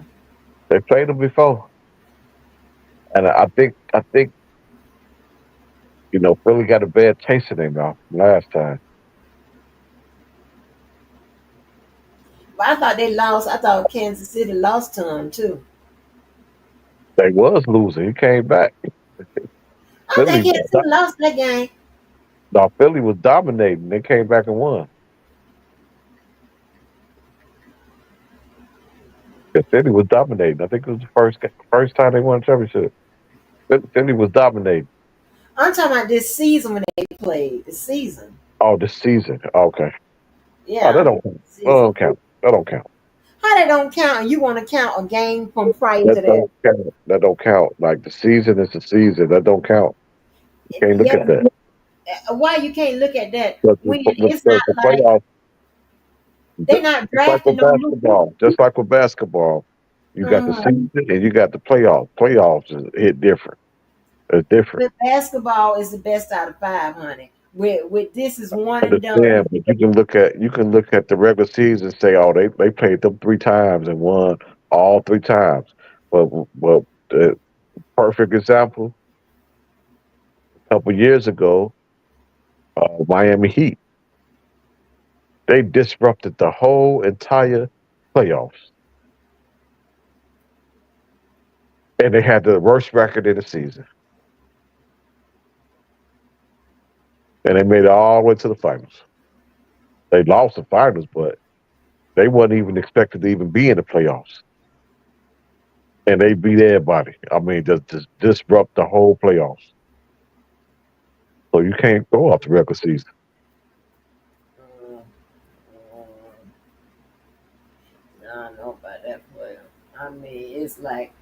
They played them before, and I think Philly got a bad taste in their mouth last time. But I thought they lost. I thought Kansas City lost to them too. They was losing. He came back. I Philly, think Kansas City lost that game. no, Philly was dominating. They came back and won. Yeah, Philly was dominating. I think it was the first time they won a championship. Philly was dominating. I'm talking about this season when they played. The season. Oh, this season. Okay. Oh, that Yeah. don't count. Oh, Season. don't count. That don't count. How they don't count? You want to count a game from prior That to that? don't count. That don't count. Like the season is the season. That don't count. You can't look Yeah. at that. Why you can't look at that But when it's not the like playoffs, they're not just like drafting with no new basketball, just like with basketball, you got the people. season and you got the playoffs. Playoffs is hit different. It's different. But basketball is the best out of five, honey. With this is one and Understand, done. but you can look at the regular season and say, oh, they played them three times and won all three times. Well, the perfect example, a couple years ago, Miami Heat, they disrupted the whole entire playoffs, and they had the worst record in the season, and they made it all the way to the finals. They lost the finals, but they wasn't even expected to even be in the playoffs, and they beat everybody. I mean, just disrupt the whole playoffs. So you can't go off the regular season. Mm, I don't know about that player. I mean, it's like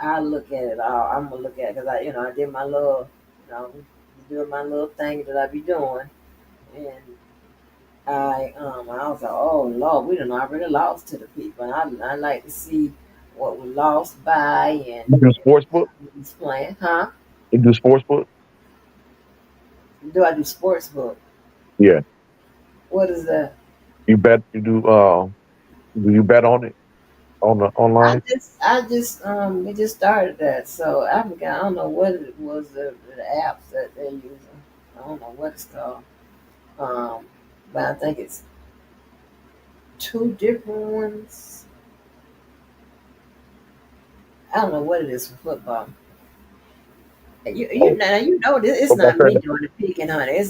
I look at it all. I'm gonna look at it because I did my little, doing my little thing that I be doing, and I was like, oh Lord, we done already lost to the people. And I like to see what we lost by You do sports book. and who's playing, huh? You do sports book. Do I do sports book? Yeah, What is that? you bet. You do. Do you bet on it on the online? We just started that, so I forgot. I don't know what it was. The apps that they're using. I don't know what it's called. Um, but I think it's two different ones. I don't know what it is for football. You Oh, now you know this. It's what about not me fantasy? doing the picking, honey.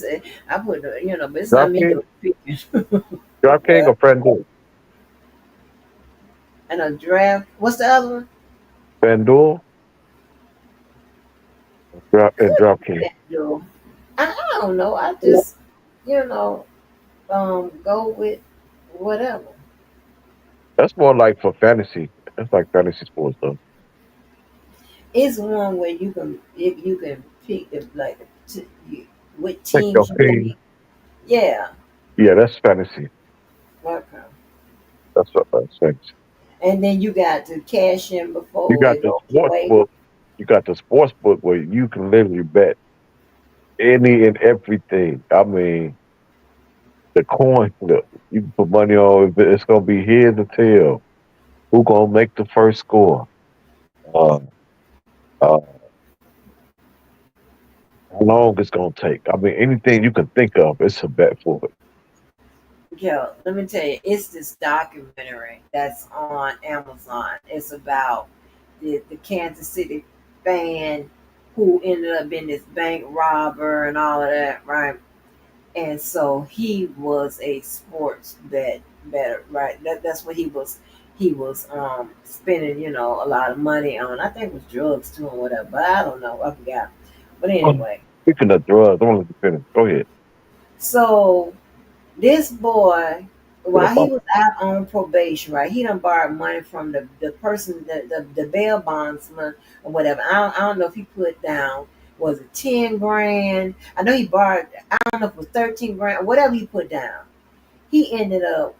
I put but it's not me DraftKings, doing the picking. DraftKings What? or FanDuel? And a draft. What's the other one? FanDuel and Could be DraftKings. FanDuel. I don't know. I just you know go with whatever. That's more like for fantasy. That's like fantasy sports though. It's one where you can if you can pick the like what Pick your teams you team. pick. Yeah. Yeah, that's fantasy. Okay. That's what that's fantasy. And then you got to cash in You before got it the goes sports away. book. You got the sports book where you can literally bet any and everything. I mean, the coin flip. You can put money on if it's gonna be heads or tails. Who gonna make the first score? Uh, uh, how long it's gonna take? I mean, anything you can think of, it's a bet for it. Yeah, let me tell you, it's this documentary that's on Amazon. It's about the Kansas City fan who ended up being this bank robber and all of that, right? And so he was a sports better, right? That's what he was spending, a lot of money on. I think it was drugs too or whatever, but I don't know. I forgot. But anyway, Speaking of drugs, I want to finish. Go ahead. so this boy, Get while up he off. was out on probation, right, he done borrowed money from the person, the bail bondsman or whatever. I don't know if he put down, was it 10 grand? I know he borrowed, I don't know if it was 13 grand, whatever he put down. He ended up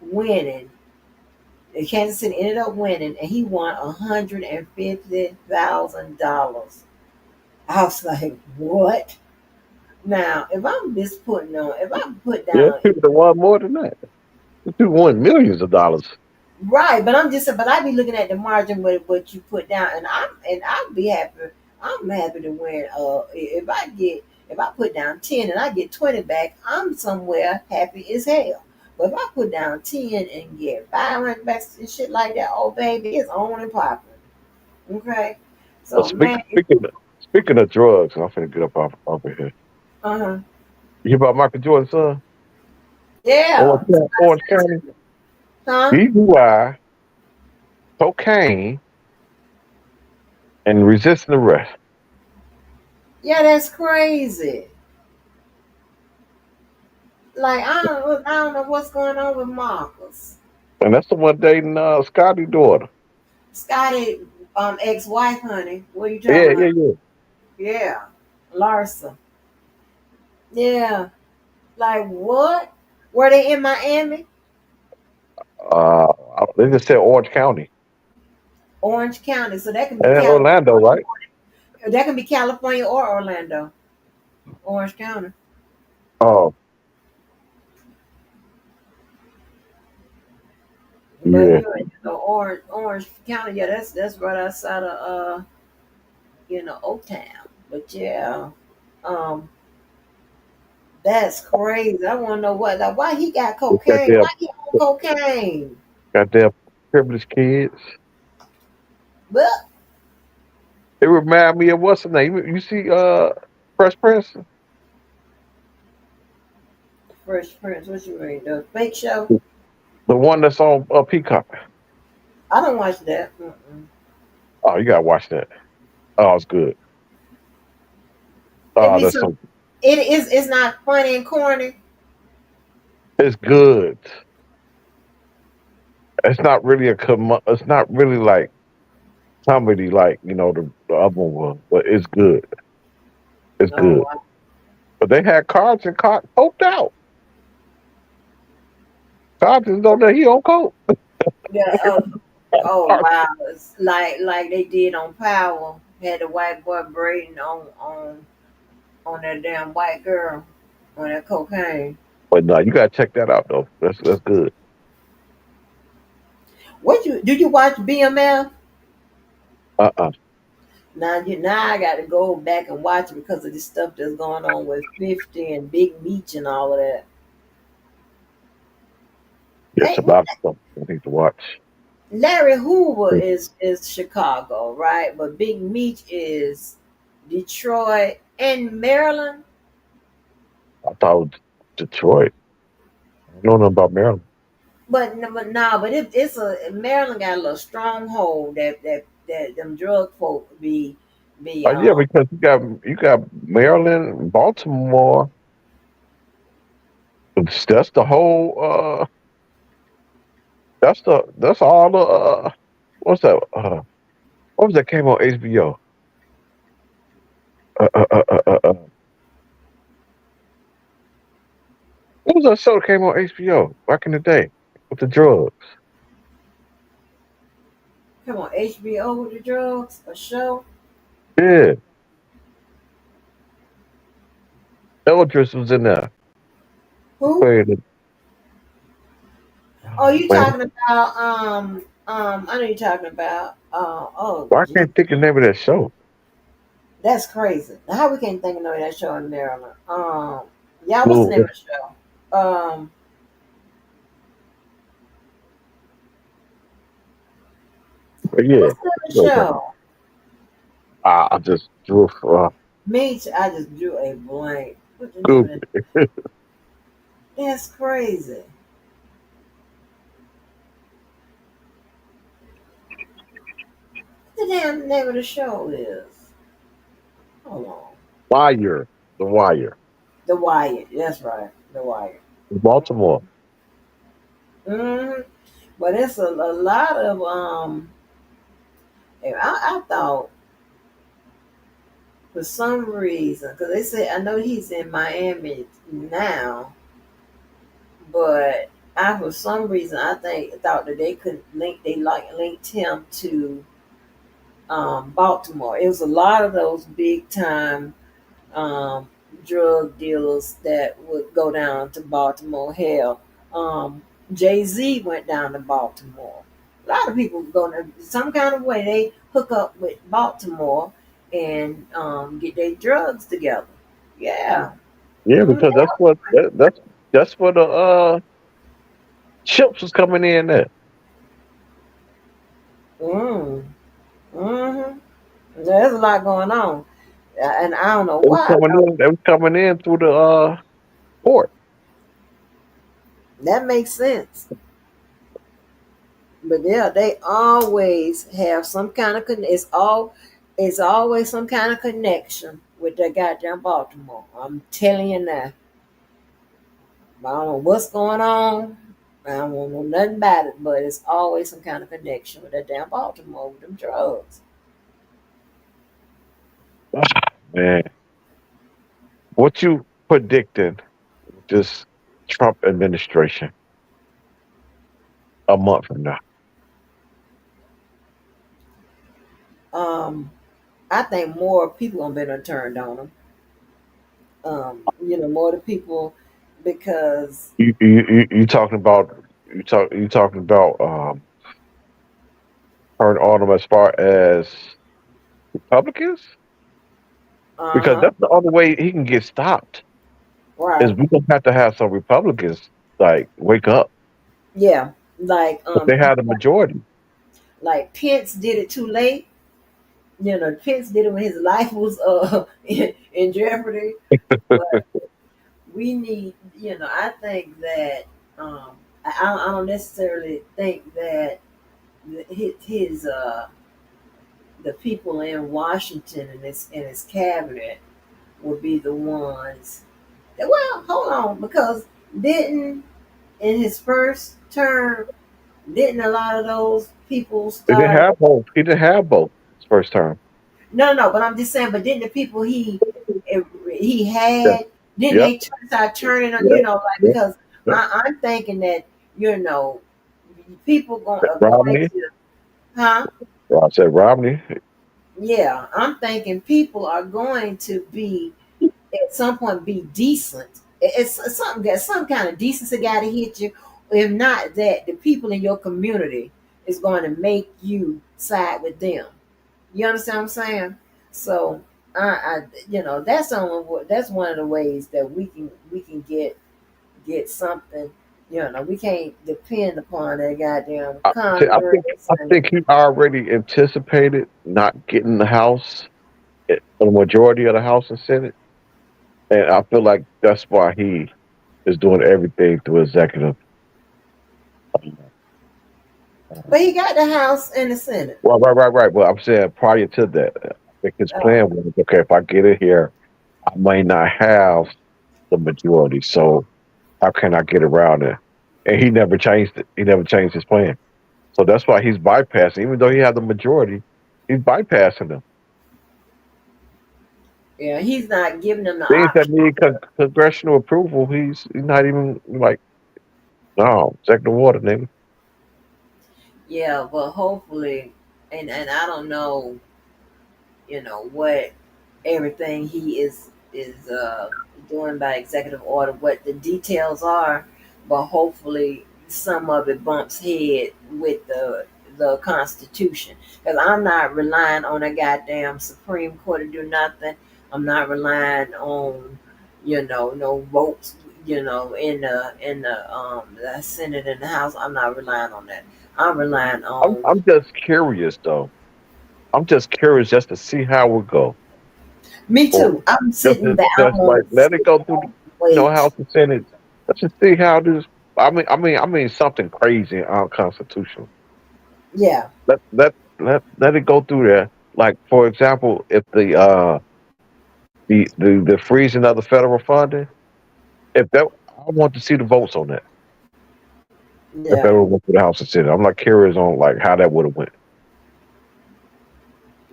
winning. Kansas City ended up winning, and he won $150,000. I was like, what? Now, if I put Yeah, down people that want more than that. People want millions of dollars. right, but I'm just but I be looking at the margin with what you put down, and I'll be happy. I'm happy to win. If I put down 10 and I get 20 back, I'm somewhere happy as hell. But if I put down 10 and get 500 back and shit like that, oh baby, it's on and popping. Okay, But so man, speaking of drugs, I'm finna get up off of here. uh-huh, You hear about Michael Jordan's son? yeah, Orange County? huh? DUI, cocaine, and resisting arrest. Yeah, that's crazy. Like I don't know what's going on with Marcus. And that's the one dating Scotty's daughter. Scotty, ex-wife, honey. What are you Yeah, talking yeah, about? yeah. Yeah, Larsa. Yeah, like what? Were they in Miami, They just said Orange County. Orange County? So that can be And California. Orlando, right? That can be California or Orlando, Orange County. Oh, But yeah. Orange County. Yeah, that's right outside of Oak Town. But yeah, um, that's crazy. I want to know why he got It's cocaine. Why he on cocaine? goddamn privileged kids. But It remind me of what's the name? You see Fresh Prince? Fresh Prince, what you mean? The fake show? The one that's on Peacock. I don't watch that. Mm-mm. Oh, you gotta watch that. Oh, it's good. It Oh, be that's so. so It is. It's not funny and corny. it's good. It's not really it's not really like comedy like, the other one was, but it's good. It's Oh, good. But they had cards and caught coked out. Cards is on there, he on coke. yeah. Oh, wow. It's like they did on Power. Had the white boy braiding on that damn white girl on that cocaine. But no, you gotta check that out though. That's good. What you did you watch BMF? Uh-uh. Now I got to go back and watch it because of this stuff that's going on with 50 and Big Meech and all of that. It's a Hey, lot of stuff I need to watch. Larry Hoover is Chicago, right? But Big Meech is Detroit, and Maryland. I thought it was Detroit. I don't know nothing about Maryland. But no, but it's a Maryland got a little stronghold that them drug folk be Yeah, because you got Maryland, Baltimore. That's the whole. That's all the. What's that? What was that came on HBO? Uh, uh, uh, uh, uh, uh, what was that show that came on HBO back in the day with the drugs? come on HBO with the drugs a show. Yeah, Eldris was in there. He Who? played it. Oh, Oh you man, talking about I know you're talking about oh why I gee, can't think of the name of that show? that's crazy. Now, how we can't think of no that show in Maryland? Yeah, what's the name Blue. of the show? Yeah, What's the name of the no, man. show? I just drew I just drew a blank. What's the name of Google it? it. That's crazy. What the damn name of the show is? Hold on. Wire, The Wire, The Wire. That's right. The Wire. Baltimore. hmm But it's a lot of I thought for some reason because they say I know he's in Miami now, but I for some reason thought that they could linked him to Baltimore. It was a lot of those big time um, drug dealers that would go down to Baltimore. Hell, Jay Z went down to Baltimore. A lot of people go to some kind of way they hook up with Baltimore and get their drugs together. Yeah. Yeah, Mm, because that's what the chips was coming in there. mm, hmm There's a lot going on, and I don't know It was why. coming in. It was coming in through the port. That makes sense. But yeah, they always have some kind of it's always some kind of connection with that goddamn Baltimore. I'm telling you now. I don't know what's going on. I don't know nothing about it, but it's always some kind of connection with that damn Baltimore with them drugs. Man, what you predicting with this Trump administration a month from now? Um, I think more people gonna be turned on them. More the people because You talking about you talking about turn on them as far as Republicans? Because uh-huh, that's the only way he can get stopped. Is right. we gonna have to have some Republicans like wake up. Yeah. Like But they have the majority. like Pence did it too late. Pence did it when his life was in jeopardy. But we need, I think that I don't necessarily think that his the people in Washington and his cabinet will be the ones. Well, hold on, because didn't in his first term didn't a lot of those people He didn't start? have both. He didn't have both his first term. No, but I'm just saying. But didn't the people he Yeah. had didn't Yep. they start turning on? Yep. Like Yep. because Yep. I'm thinking that you know people are going Romney. to, huh? Well, I said Romney. Yeah, I'm thinking people are going to be at some point be decent. It's something that some kind of decency got to hit you. If not that, the people in your community is going to make you side with them. You understand what I'm saying? So that's that's one of the ways that we can get something. We can't depend upon that goddamn I, I think Congress I and think he already anticipated not getting the House the majority of the House and Senate, and I feel like that's why he is doing everything through executive. But he got the House and the Senate. Well, right. Well, I'm saying prior to that, I think his Oh, plan was okay. If I get it here, I may not have the majority, so how can I get around it? And he never changed it. He never changed his plan. So that's why he's bypassing, even though he had the majority, he's bypassing them. yeah, he's not giving them the Things that option. need congressional approval, he's not even like, no, executive order, nigga. Yeah, but hopefully, and I don't know, what everything he is doing by executive order, what the details are, but hopefully some of it bumps head with the Constitution. Because I'm not relying on a goddamn Supreme Court to do nothing. I'm not relying on no votes. In the Senate and the House. I'm not relying on that. I'm relying on I'm just curious though. I'm just curious just to see how it go. me Or too. I'm just sitting back. I'm just like gonna let it sit go back through and wait. House and Senate. Let's just see how this. I mean something crazy and unconstitutional. Yeah, Let it go through there. Like for example, if the freezing of the federal funding, if that I want to see the votes on that. If yeah, that would went to the House and Senate, I'm like curious on like how that would have went.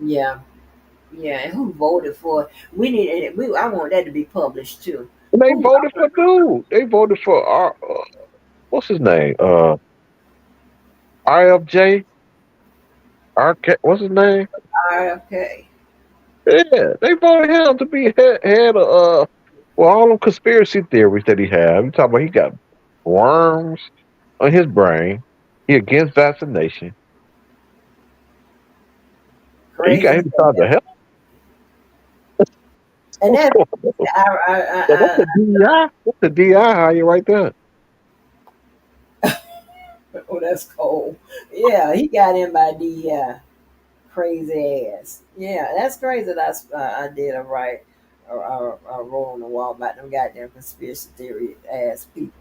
yeah, yeah. And who voted for it? We need it. I want that to be published too. And they Who? voted for dude. They voted for our what's his name? IFJ. RK. What's his name? RFK. Yeah, they voted him to be head of well all them conspiracy theories that he had. You talking about he got worms on his brain. He against vaccination. And you got Crazy. him inside the hell. And What's that's going on? Yeah, that's I, the DEI. That's the DEI hire right there. oh, that's cold. Yeah, he got in by the crazy ass. Yeah, that's crazy. I did a right a roll on the wall about them goddamn conspiracy theory ass people.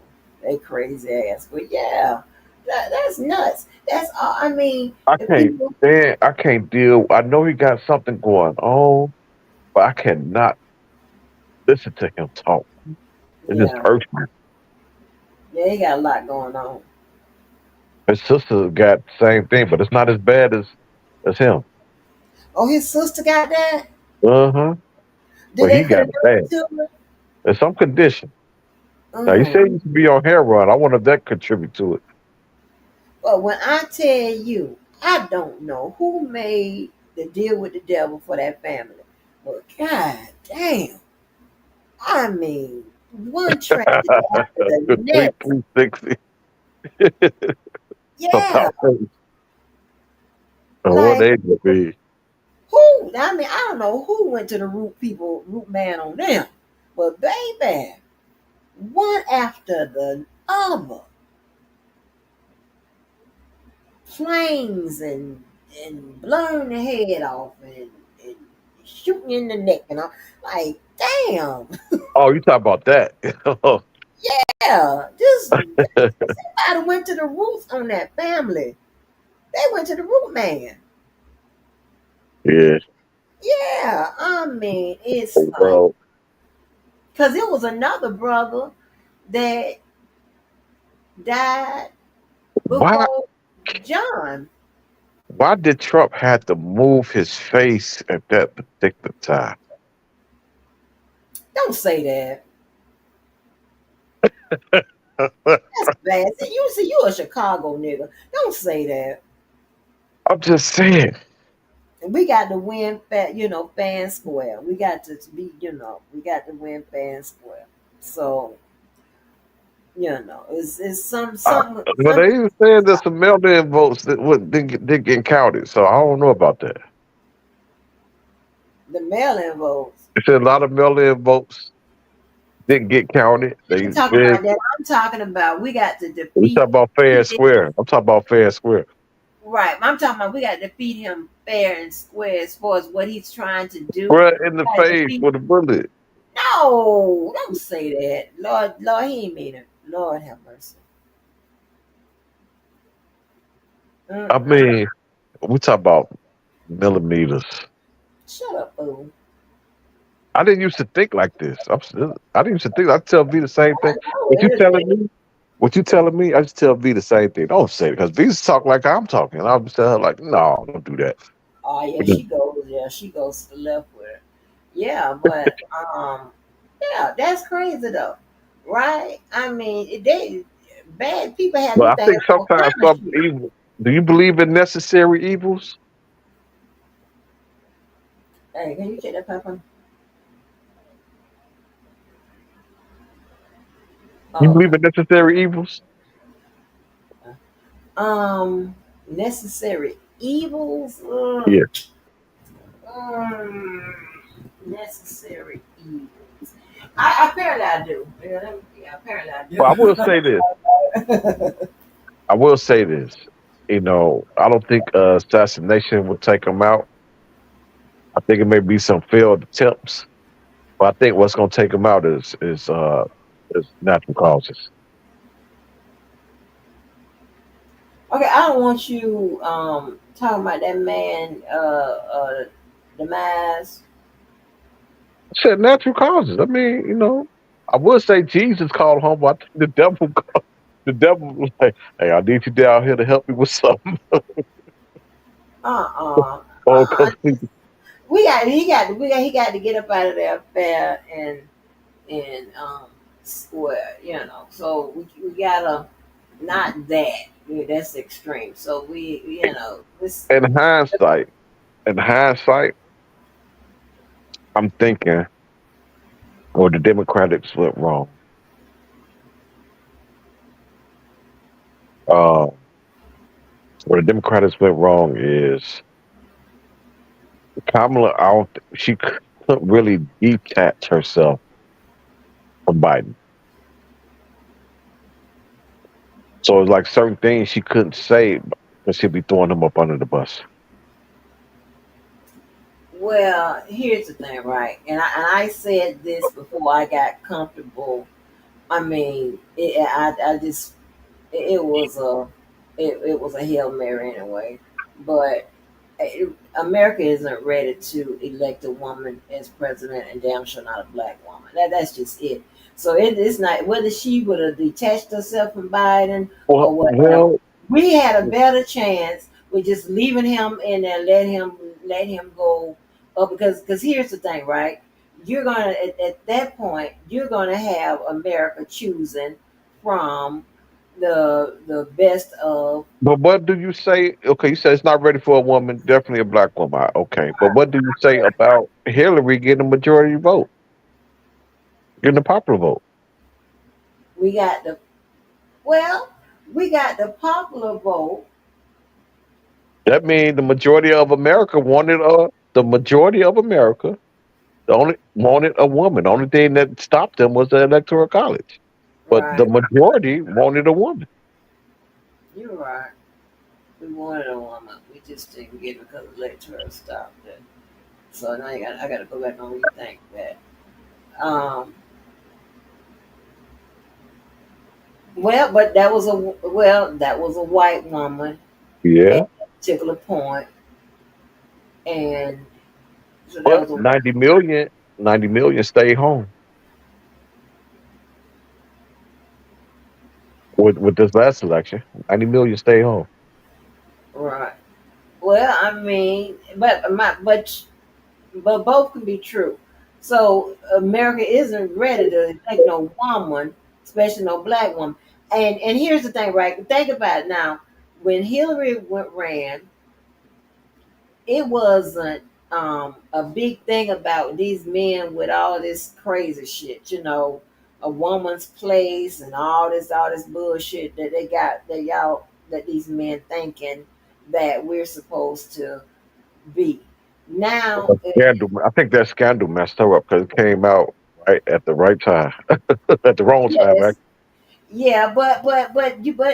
They crazy ass. But yeah, that's nuts. That's all. I mean, I the can't people. stand. I can't deal. I know he got something going on, but I cannot listen to him talk. It just Yeah, irks me. yeah, he got a lot going on. His sister got the same thing, but it's not as bad as him. Oh, his sister got that. Uh huh. Did But they he put got a it bad. name to it? There's some condition. Now you Oh, said he used to be on heroin. I wonder if that contribute to it. but when I tell you, I don't know who made the deal with the devil for that family. But god damn, I mean, one tragedy after the The sweet next. 360. Yeah, What like they would be. who? I mean, I don't know who went to the root man on them, but baby, one after the other, flames and blowing the head off and shooting in the neck and all. Like, damn, Oh, you talk about that? yeah, just somebody went to the roots on that family. They went to the root man. Yeah. Yeah, I mean, it's like Well, because it was another brother that died why before John. why did Trump have to move his face at that particular time? Don't say that. That's bad. See, you a Chicago nigga. Don't say that. I'm just saying. And we got to win, fan square. We got to be, we got to win fan square. So, it's But they even saying there's some mail-in votes that didn't get counted, so I don't know about that. the mail-in votes. They said a lot of mail-in votes didn't get counted. I They ain't talking said about that. I'm talking about we got to we defeat. talk about fair and square. I'm talking about fair and square. Right. I'm talking about we got to defeat him fair and square as far as what he's trying to do. Right in the We gotta face defeat. with a bullet. No, don't say that. Lord, he ain't mean it. Lord have mercy. I Mm-mm. mean, we talk about millimeters. Shut up, fool. I didn't used to think like this. I didn't used to think. I tell V the same thing. I know What you telling it. me? What you telling me? I just tell V the same thing. Don't say it because V's talk like I'm talking. I'll just tell her like, no, don't do that. Oh yeah, Because- she goes. Yeah, she goes to the left with it. Yeah, but yeah, that's crazy though, right? I mean, they bad people have But you I thinking think all sometimes kind of some shit. evil. Do you believe in necessary evils? Hey, can you check that pepper? You Oh, believe in necessary evils? okay. Necessary evils. Yeah. Um, necessary evils. I apparently I do. Yeah, apparently I But I will say this. do. I will say this. I don't think assassination will take them out. I think it may be some failed attempts, but I think what's going to take them out is natural causes. Okay, I don't want you talking about that man demise. I said natural causes. I mean, I would say Jesus called home, but I think the devil was like, "Hey, I need you down here to help me with something." Oh, Uh-uh. because He got to get up out of there fair and square, So we gotta not that. Yeah, that's extreme. So this in hindsight, I'm thinking, or the Democrats went wrong. Uh, where the Democrats went wrong is Kamala. I don't. She couldn't really detach herself from Biden. So it's like certain things she couldn't say because she'd be throwing them up under the bus. well, here's the thing, right? And I said this before I got comfortable. I mean, I just it was a Hail Mary anyway. But America isn't ready to elect a woman as president, and damn sure not a black woman. That's just it. So it's not whether she would have detached herself from Biden Well, or whatever. well, We had a better chance with just leaving him in there, let him go up because here's the thing, right? You're gonna at that point you're gonna have America choosing from the best of. but what do you say? Okay, you said it's not ready for a woman, definitely a black woman. Okay, but what do you say about Hillary getting a majority vote, getting the popular vote? We got the well, we got the popular vote, That means the majority of America, the only wanted a woman. The only thing that stopped them was the electoral college. But the right? majority wanted a woman. You're right. We wanted a woman. We just didn't get it because the electoral stopped it. So now I got to go back and rethink that. Um, but that was a white woman at Yeah. a particular point, and so that But was a 90 million stayed home with this last election. 90 million stayed home. right. Well, I mean, but both can be true. So America isn't ready to elect no woman, especially no black woman. And here's the thing, right? Think about it now. When Hillary ran, it wasn't a big thing about these men with all this crazy shit, a woman's place and all this bullshit that that these men thinking that we're supposed to be. Now, Scandal. I think that scandal messed her up because it came out right at the right time, at the wrong time. yes, Yeah, but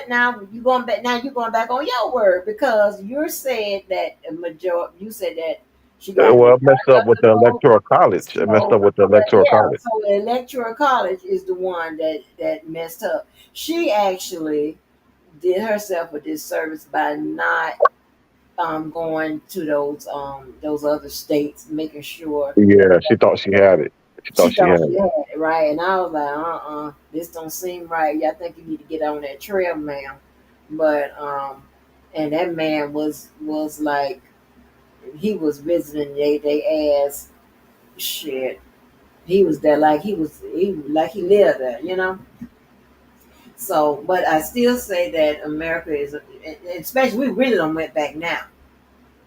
now you're going back on your word because you said that a major you said that she got the Well, it messed majority up of with the the vote. electoral college. It messed up So with the electoral yeah, college. so the electoral college is the one that messed up. She actually did herself a disservice by not going to those other states, making sure Yeah, she thought she had it. She she thought she thought had she it. had it right. And I was like, this don't seem right. Yeah, I think you need to get on that trail, ma'am. But and that man was like he was visiting they ass shit. He was there like he like he lived there, you know. So, but I still say that America is, especially we really don't went back now.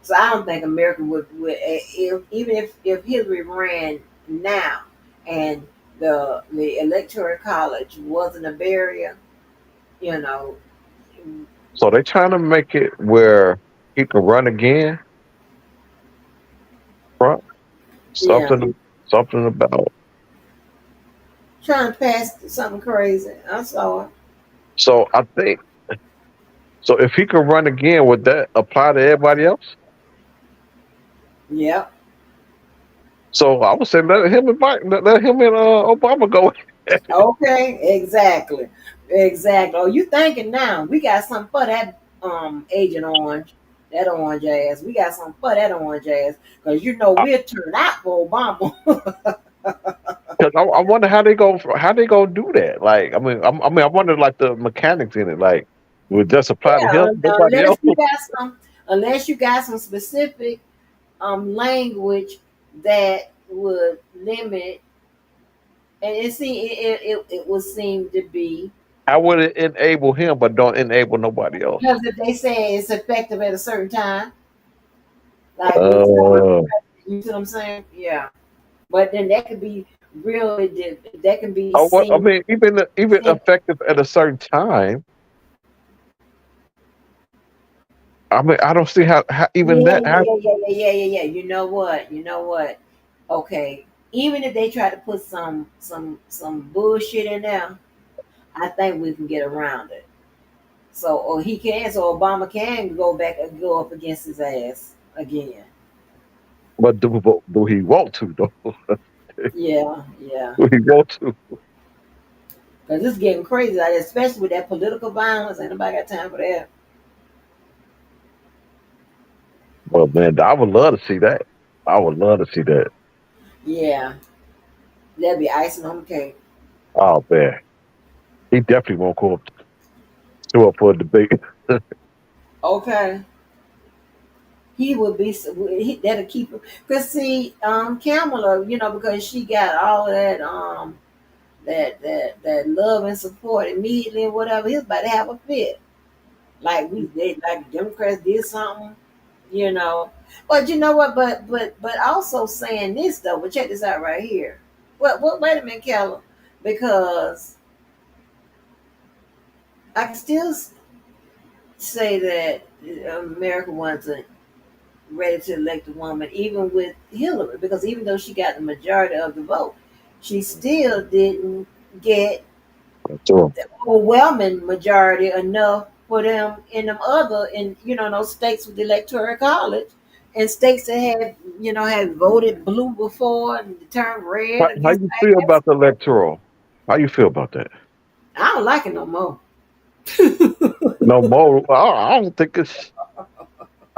So I don't think America would if, even if Hillary ran now and the electoral college wasn't a barrier, you know, So they trying to make it where he can run again. Trump. yeah, Something about. trying to pass something crazy. I saw it. So I think so. If he could run again, would that apply to everybody else? Yep. So I would say let him and Obama go. Okay. Exactly. Exactly. Oh, you thinking now? We got something for that Agent Orange, that orange ass. We got something for that orange ass because you know we'll turn out for Obama. Because I wonder how they go do that. Like I mean I wonder like the mechanics in it. Like would just apply to Yeah, him, nobody else. unless you got some specific language that would limit, and it would seem to be I would enable him, but don't enable nobody else. because if they say it's effective at a certain time, like with Uh, you see what I'm saying? Yeah, but then that could be really that can be oh, what I seen. mean, even effective at a certain time. I mean, I don't see how even Yeah, that. yeah, yeah, yeah, yeah, yeah, yeah, yeah. You know what? You know what? Okay. Even if they try to put some bullshit in there, I think we can get around it. So or he can, so Obama can go back and go up against his ass again. But do he want to though? Yeah, yeah. Do he want to? Because it's getting crazy, like, especially with that political violence. Ain't nobody got time for that. Well, man, I would love to see that. I would love to see that. Yeah, that'd be icing on the cake. Oh man, he definitely won't show up for a debate. Okay. He would be that'll keep him. Cause see, Kamala, you know, because she got all that that love and support immediately and whatever, he's about to have a fit. Like like Democrats did something, you know. But you know what? But also saying this though. But check this out right here. What? Wait a minute, Keller, because I can still say that America wasn't ready to elect a woman, even with Hillary, because even though she got the majority of the vote, she still didn't get So, overwhelming majority enough for them in them other in those states with the electoral college and states that had had voted blue before and turned red how against you feel IS. about the electoral? How you feel about that? I don't like it no more. No more. I don't think it's.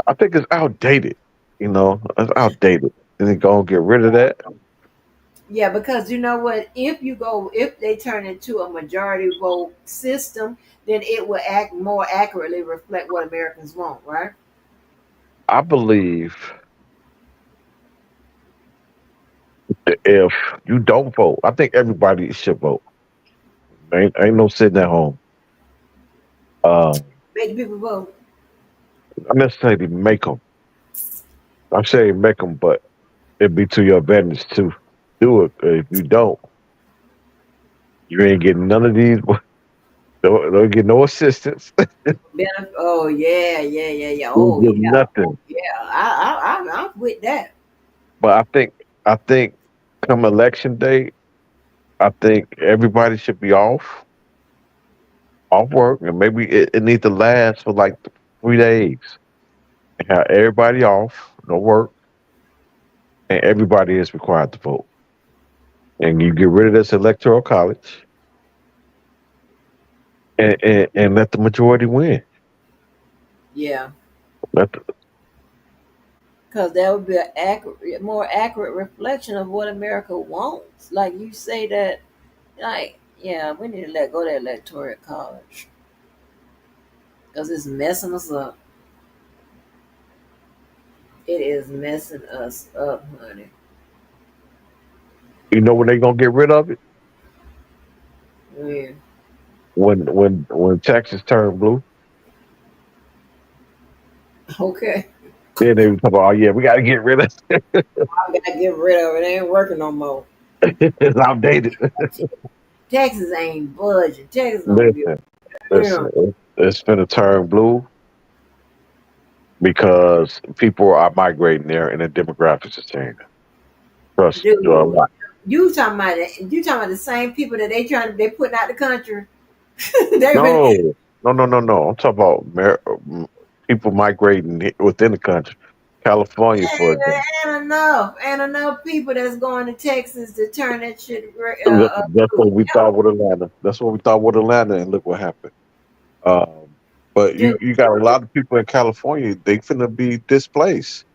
I think it's outdated. You know, it's outdated. And they gonna get rid of that. Yeah, because you know what? If they turn into a majority vote system, then it will act more accurately reflect what Americans want, right? I believe that if you don't vote, I think everybody should vote. Ain't no sitting at home. Um, Make the people vote. not necessarily make them. I'm saying make them, but it'd be to your advantage to do it. If you don't, you ain't getting none of these. Don't get no assistance. Oh yeah, yeah, yeah, yeah. You Oh get yeah, oh nothing. yeah. I'm with that. But I think come election day, I think everybody should be off. off work, and maybe it needs to last for like 3 days. And have everybody off, no work, and everybody is required to vote. And you get rid of this electoral college, and let the majority win. Yeah, Let the, because that would be a more accurate reflection of what America wants. Like you say that, like, yeah, we need to let go of that electoral college because it's messing us up. It is messing us up, honey. you know when they gonna get rid of it? Yeah. When Texas turned blue, Okay. then they were talking about, oh yeah, we got to get rid of it. I gotta get rid of it. It ain't working no more. It's outdated. Texas ain't budging. Texas gonna be Listen, yeah. listen, it's finna turn blue because people are migrating there and the demographics is changing. Trust, Dude. You talking about the same people that they putting out the country. They been no, no. I'm talking about people migrating within the country. California, for example. ain't enough people that's going to Texas to turn that shit That's blue. what we thought with Atlanta. That's what we thought with Atlanta, and look what happened. Um, but Dude, you got a lot of people in California. They finna be displaced.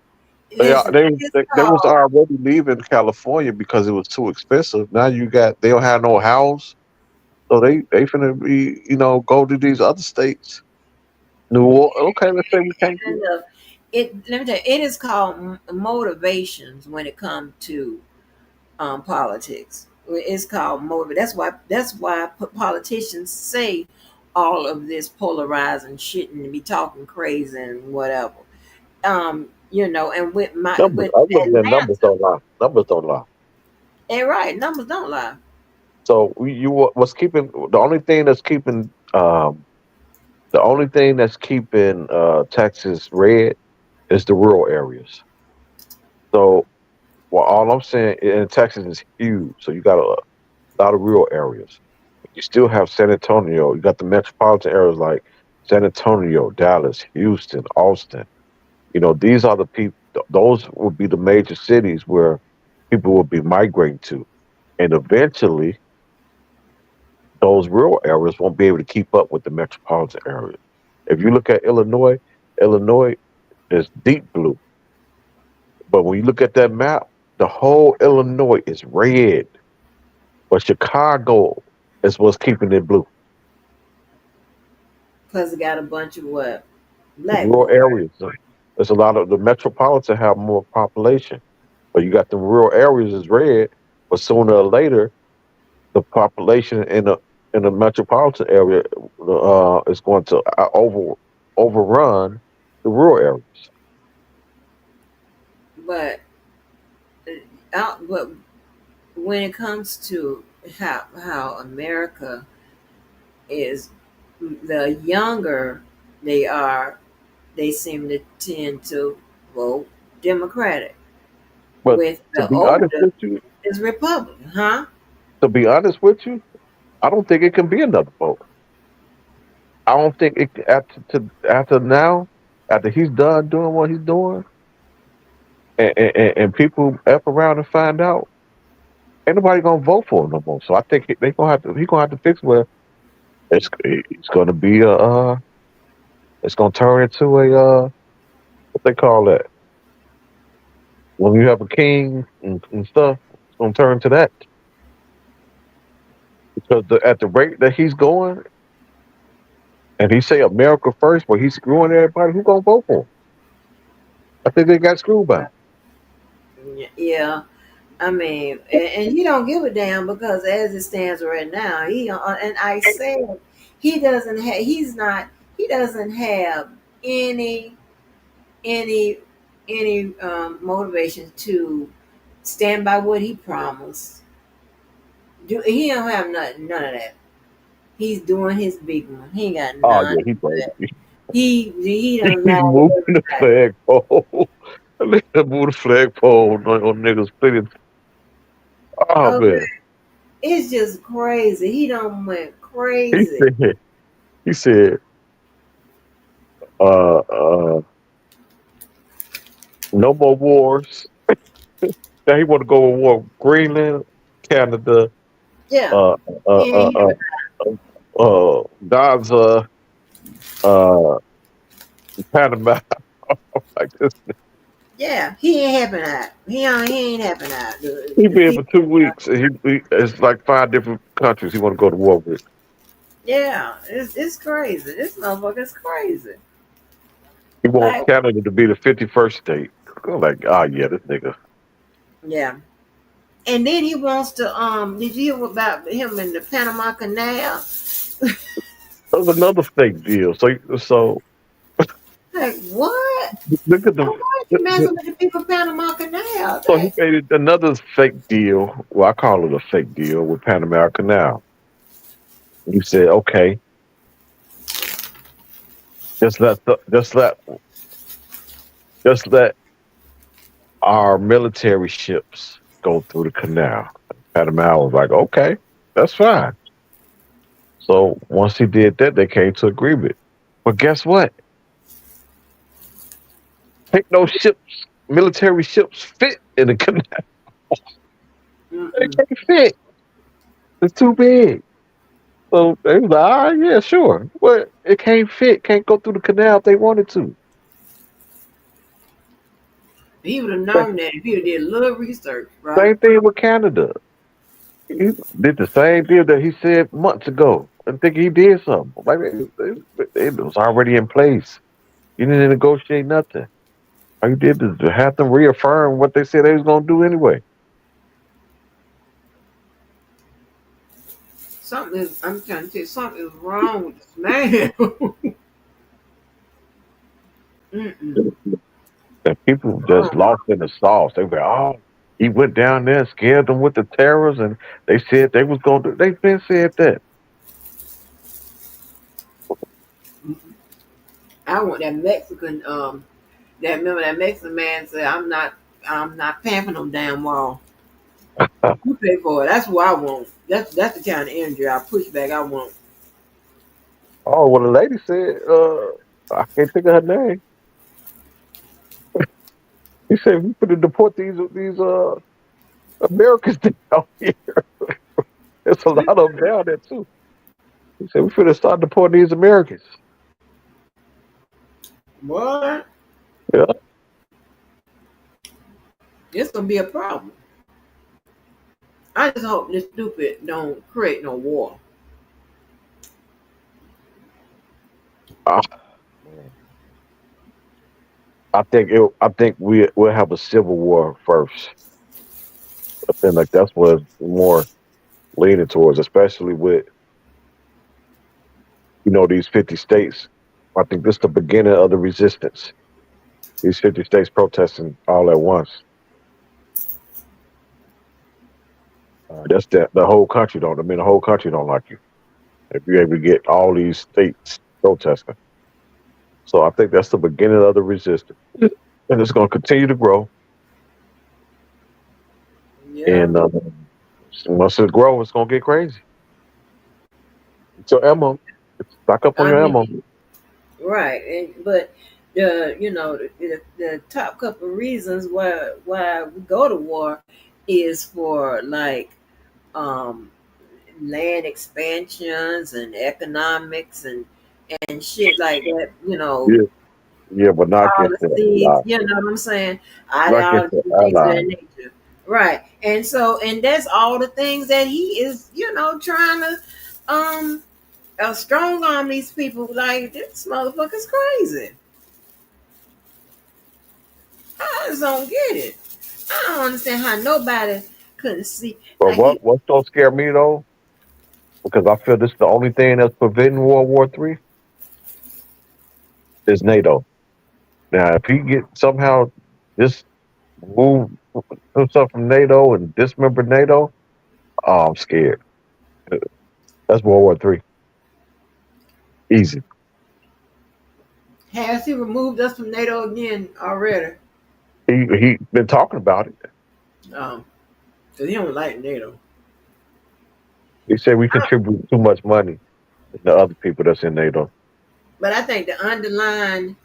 They are listen, it's they was called already leaving California because it was too expensive. Now they don't have no house, so they finna be go to these other states. New Orleans. Okay, let's say we can't kind do of it. Let me tell you, it is called motivations when it comes to politics. It's called motive. That's why politicians say all of this polarizing shit and be talking crazy and whatever. And numbers. with Other than Atlanta, numbers don't lie. Numbers don't lie. and right, numbers don't lie. So what's keeping the only thing that's keeping Texas red is the rural areas. So well, all I'm saying in Texas is huge. So you got a lot of rural areas. You still have San Antonio. You got the metropolitan areas like San Antonio, Dallas, Houston, Austin. These are the people. Those would be the major cities where people will be migrating to, and eventually, those rural areas won't be able to keep up with the metropolitan areas. If you look at Illinois, Illinois is deep blue, but when you look at that map, the whole Illinois is red, but Chicago is what's keeping it blue. Plus, it got a bunch of what black Rural folk. areas. There's a lot of the metropolitan have more population, but you got the rural areas is red. But sooner or later, the population in the metropolitan area is going to overrun the rural areas. But but when it comes to how America is, the younger they are, they seem to tend to vote Democratic. But With to the be honest older with you, is Republican, huh? I don't think it can be another vote. I don't think it after now, after he's done doing what he's doing, and people f around and find out, ain't nobody gonna vote for him no more. So I think they gonna have to he gonna have to fix where it's gonna be it's gonna turn into a what they call that when you have a king and stuff. It's gonna turn to that because at the rate that he's going, and he say America first, but he's screwing everybody. Who gonna vote for him? I think they got screwed by. Yeah, I mean, and he don't give a damn because as it stands right now, and I said he doesn't have any any motivation to stand by what he promised. He don't have none of that. He's doing his big one. He ain't got Oh none yeah, he of broke that. it. He done He's lied moving to the everybody. flagpole. Look at move the flagpole on niggas plenty. Oh Okay, man, it's just crazy. He done went he crazy. said. He said, uh, uh, no more wars. Now he want to go to war with Greenland, Canada, Yeah. uh, uh, He uh, ain't uh, having Gaza, uh, Panama. Like this, yeah, he ain't having that. He ain't having that. he The been for people 2 weeks, and it's like 5 different countries he want to go to war with. yeah, it's crazy. This motherfucker's crazy. He want Like, Canada to be the 51st state. I'm like, oh yeah, this nigga. yeah. And then he wants to did you hear about him in the Panama Canal? That was another fake deal. So Like what? look at Why are you messing with the people Panama Canal? so he made it another fake deal. Well, I call it a fake deal with Panama Canal. He said, okay, just let the, just let our military ships go through the canal. Panama was like, okay, that's fine. So once he did that, they came to agreement. But guess what? Ain't no ships, military ships fit in the canal. They Mm-mm. can't fit. It's too big. So they was like, ah, yeah, sure. But it can't fit, can't go through the canal if they wanted to. He would have known that if he would did a little research, right? Same thing with Canada. He did the same deal that he said months ago. I think he did something. Like it was already in place. You didn't negotiate nothing. All you did is to have them reaffirm what they said they was gonna do anyway. Something is I'm trying to tell you, something is wrong with this man. Mm-mm. And people just Wrong. lost in the sauce. They were, oh, he went down there and scared them with the terrors, and they said they was gonna do. They been said that. I want that Mexican that remember that Mexican man said I'm not paying for no damn wall. You pay for it. That's what I want. That's the kind of energy I push back I want. Oh, well, the lady said, I can't think of her name. He said we could deport these Americans down here. There's a lot of them down there too. He said we finna start deporting these Americans. What? Yeah, It's gonna be a problem. I just hope this stupid don't create no war. I, I think we'll have a civil war first. I think like that's what it's more leaning towards, especially with these 50 states. I think this is the beginning of the resistance. These 50 states protesting all at once. That's the whole country don't. I mean, the whole country don't like you if you're able to get all these states protesting. So I think that's the beginning of the resistance, and it's going to continue to grow. Yeah. And once it grows, it's going to get crazy. It's your ammo. Stock up on I your mean, ammo. right. But the top couple of reasons why we go to war is for like um land expansions and economics and shit like that, Yeah, yeah, but not against the policies, allies. you know what I'm saying? Not against the Ideology, things of that allies. nature. Right. And that's all the things that he is, trying to strong arm these people. Like, this motherfucker's crazy. I just don't get it. I don't understand how nobody couldn't see. But Like, what's so scare me though? Because I feel this is the only thing that's preventing World War III is NATO. Now, if he get somehow just move himself from NATO and dismember NATO, oh, I'm scared. That's World War III. Easy. has he removed us from NATO again already? He been talking about it. Um, because he don't like NATO. He said we contribute too much money. the other people that's in NATO. But I think the underlying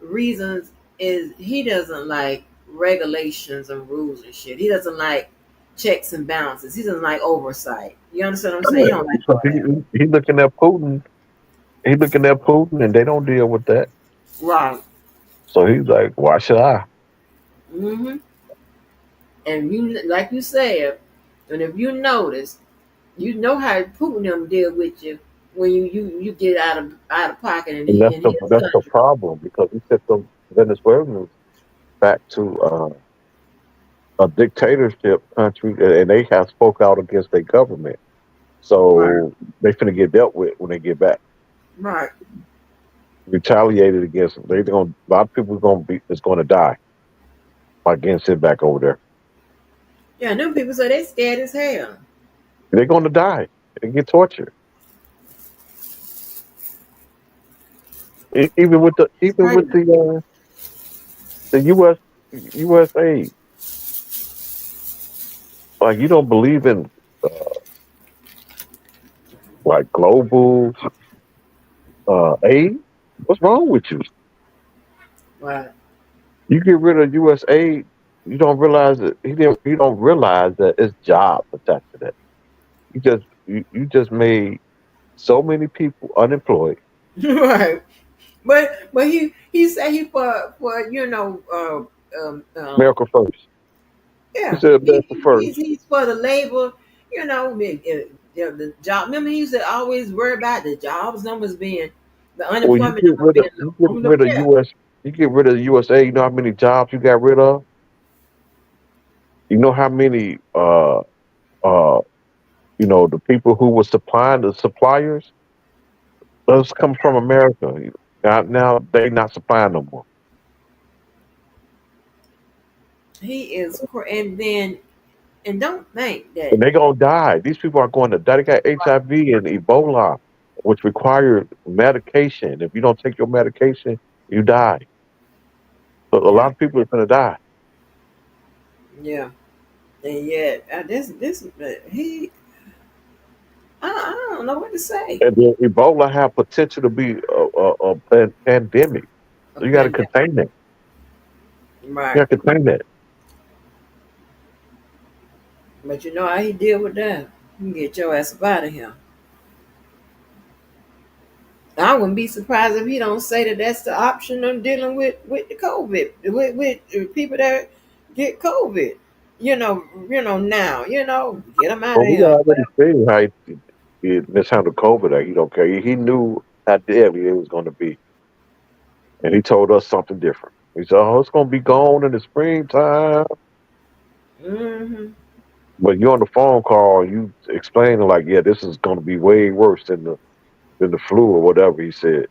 reasons is he doesn't like regulations and rules and shit. He doesn't like checks and balances. He doesn't like oversight. You understand what I'm saying? He don't like Because all that. he looking at Putin. He looking at Putin, and they don't deal with that. Right. So he's like, why should I? Mm-hmm. And you, like you said, and if you notice, you know how Putin them deal with you when you get out of pocket And in his that's the country. problem because he sent them Venezuelans back to a dictatorship country, and they have spoke out against their government. Right. So they finna get dealt with when they get back. Right. Retaliated against them. They going a lot of people is gonna die by getting sent back over there. Yeah, them people say they scared as hell. They're gonna die and get tortured. Even with Crazy. the USA, like you don't believe in uh, like global aid. What's wrong with you? Right. You get rid of US aid, you don't realize that you don't realize that it's jobs attached to that. You just made so many people unemployed. Right. But he said he for America first. He yeah, said America first. he's for the labor, the job. Remember, he used to always worry about the jobs numbers being, the Well, unemployment number being you get low. rid of Yeah, US. You get rid of the USA. You know how many jobs you got rid of. You know how many uh the people who were supplying the suppliers. Those come from America. Now they not supplying no more. he is, and then and don't think that. And they gonna die. These people are going to die. They got HIV and Ebola, which require medication. If you don't take your medication, you die. So a Yeah, lot of people are gonna die. yeah, and yet this he I don't know what to say. And then Ebola have potential to be a pandemic. A So you got to pandemic, contain that. You right? got to contain that. But you know how he deal with that. You can get your ass up out of here. I wouldn't be surprised if he don't say that that's the option of dealing with the COVID, with people that get COVID. Now, get them out But of we here. already seen how he mishandled COVID. He don't care. He knew how deadly it was going to be, and he told us something different. He said, "Oh, it's going to be gone in the springtime." Hmm. But you on the phone call, you explaining like, "Yeah, this is going to be way worse than the flu or whatever." He said.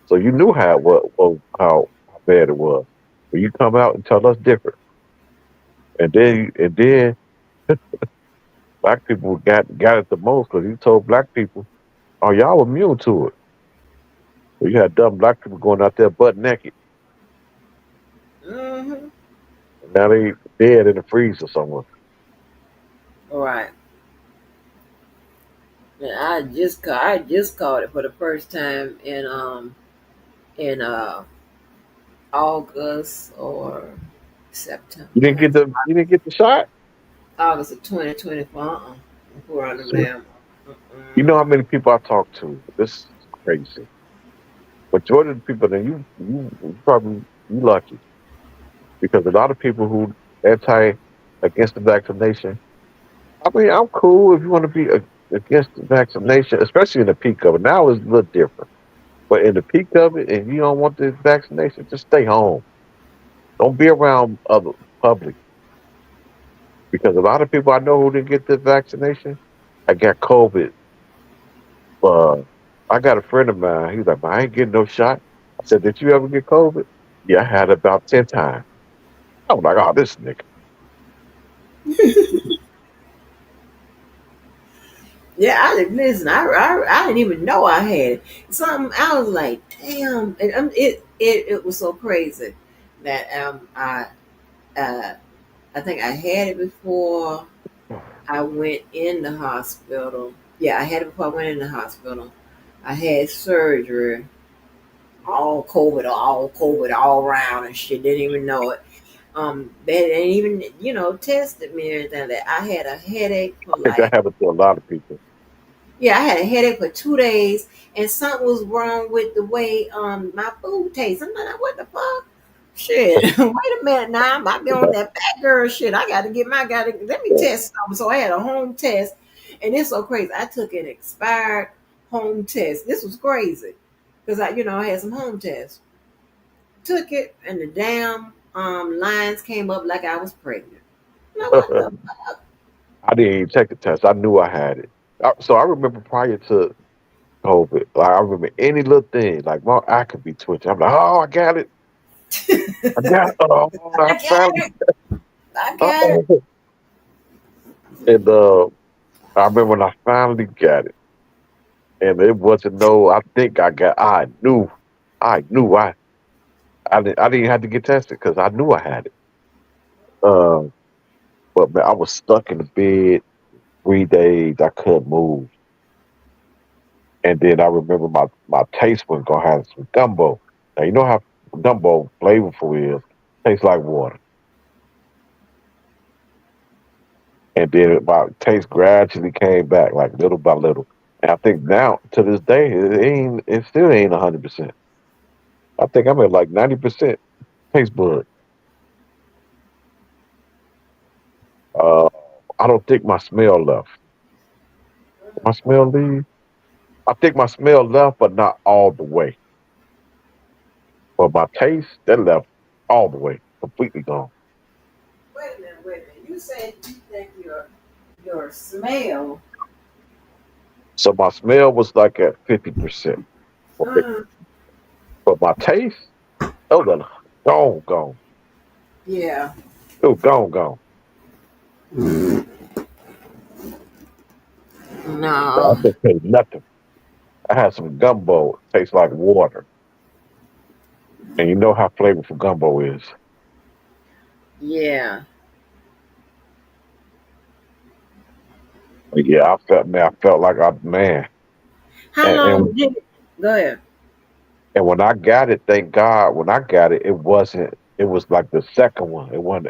So you knew how bad it was. But you come out and tell us different, and then black people got it the most because he told black people, "Oh, y'all immune to it." So you had dumb black people going out there butt naked, Hmm. and now they dead in the freezer somewhere. All right. And I just caught it for the first time in August or September. You didn't get the shot. August of 2024. Before on the So, lamb. you know how many people I talk to? This is crazy. Majority of the people that you probably you lucky because a lot of people who anti against the vaccination. I mean, I'm cool if you want to be against the vaccination, especially in the peak of it. Now it's a little different, but in the peak of it, if you don't want the vaccination, just stay home. Don't be around other public because a lot of people I know who didn't get the vaccination, I got COVID. Uh, I got a friend of mine. He's like, I ain't getting no shot. I said, did you ever get COVID? Yeah, I had it about 10 times. I was like, oh, this nigga. Yeah, I didn't listen. I didn't even know I had it. Something I was like, damn, and it was so crazy that uh I think I had it before I went in the hospital, Yeah, I had it before I went in the hospital. I had surgery, all COVID, all around and shit. Didn't even know it. They didn't even, tested me or anything like that. I had a headache for I think that like, happens to a lot of people. yeah, I had a headache for 2 days, and something was wrong with the way my food tastes. I'm like, what the fuck? Shit, wait a minute now. I might be on that fat girl shit. I got to get my let me test something. So I had a home test, and it's so crazy. I took an expired home test. This was crazy because I had some home tests. Took it, and the damn lines came up like I was pregnant. Now what the? I didn't even take the test. I knew I had it. So I remember prior to COVID, like I remember any little thing, like my eye could be twitching. I'm like, oh, I got it. I got it. Oh, I I got found it. I it. got it. And I remember when I finally got it, and it wasn't no. I think I got. I knew. I didn't have to get tested because I knew I had it. Um, but man, I was stuck in the bed 3 days. I couldn't move, and then I remember my taste was gonna have some gumbo. Now you know how gumbo flavorful is. Tastes like water, and then my taste gradually came back, like little by little. And I think now to this day, it still ain't 100%. I think I'm at like 90% taste bud. Uh, I don't think my smell left. My smell leave? I think my smell left, but not all the way. But my taste, that left all the way, completely gone. Wait a minute, wait a minute. You said you think your smell. So my smell was like at 50%. Right? Uh, But my taste, it was gone, gone. yeah. It was gone, gone. I No. couldn't taste nothing. I had some gumbo, it tastes like water. And you know how flavorful gumbo is. Yeah. But yeah, I felt like man. How And, long and did it? Go ahead. and when I got it, thank God, when I got it, it was like the second one. It wasn't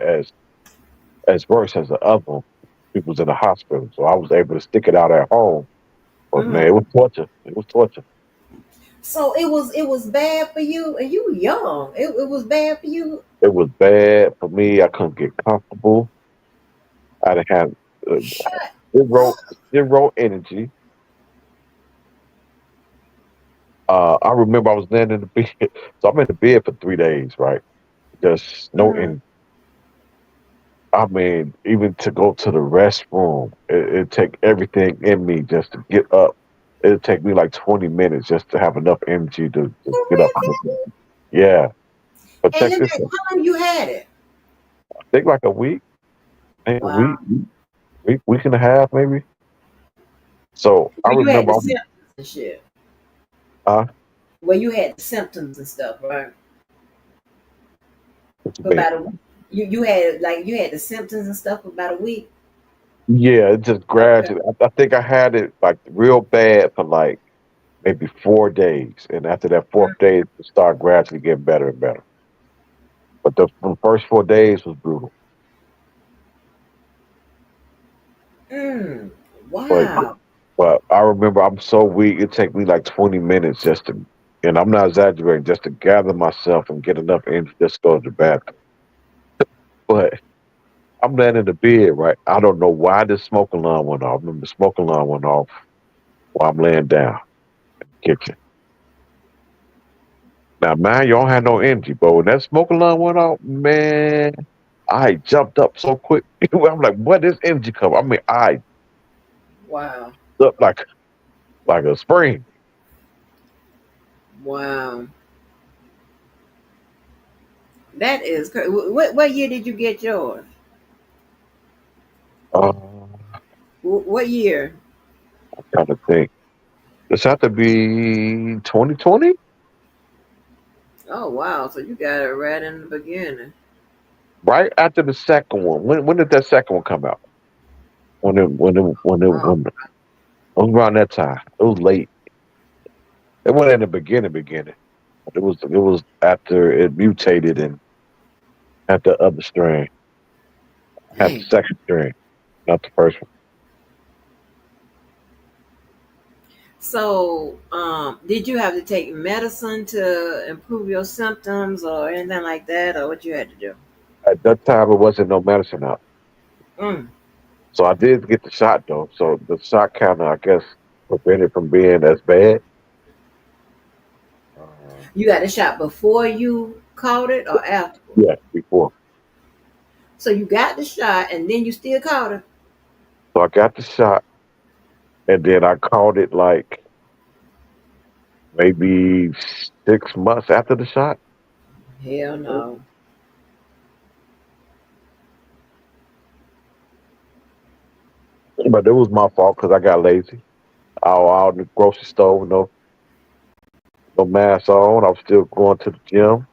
as worse as the other one. People was in the hospital. So I was able to stick it out at home. But man, Mhm. it was torture. It was torture. So it was bad for you, and you were young. It was bad for you. It was bad for me. I couldn't get comfortable. I didn't have uh, Shut zero, up. zero energy. I remember I was laying in the bed. So I'm in the bed for 3 days, right? Just no Mhm. energy. I mean, even to go to the restroom, it take everything in me just to get up. It'd take me like 20 minutes just to have enough energy to For get up. real? Yeah. But And check let me this ask out. you, how long you had it? I think like a week, maybe a Wow. week and a half, maybe. So I Where you had remember the I was, symptoms and shit. uh, Where you had the symptoms and stuff, right? what you For mean? about a week. You had the symptoms and stuff for about a week. Yeah, it just Okay. gradually. I think I had it like real bad for like maybe 4 days. And after that fourth day, it started gradually getting better and better. But the first 4 days was brutal. Mm. But Wow. but I remember I'm so weak, it take me like 20 minutes just to, and I'm not exaggerating, just to gather myself and get enough energy just to go to the bathroom. But I'm laying in the bed, right? I don't know why the smoke alarm went off. I remember the smoke alarm went off while I'm laying down in the kitchen. Now, man, you don't have no energy, but when that smoke alarm went off, man, I jumped up so quick. I'm like, where this energy come? I mean, I Wow. jumped like a spring. Wow. That is crazy. What year did you get yours? Uh, What year? Trying to think. This had to be 2020, Oh wow. So you got it right in the beginning. right after the second one. When did that second one come out? When it when it when it Oh, when was around that time. It was late. It wasn't in the beginning. It was after it mutated and had the other strain, had the Dang. second strain, not the first one. So, did you have to take medicine to improve your symptoms or anything like that, or what you had to do? At that time, it wasn't no medicine out, Mm. so I did get the shot though. So the shot kind of, I guess, prevented from being as bad. Uh, You got the shot before you caught it or afterward? yeah, before. So you got the shot and then you still caught it? So I got the shot, and then I caught it like maybe 6 months after the shot. Hell no. But it was my fault because I got lazy. I was out in the grocery store with no mask on. I was still going to the gym,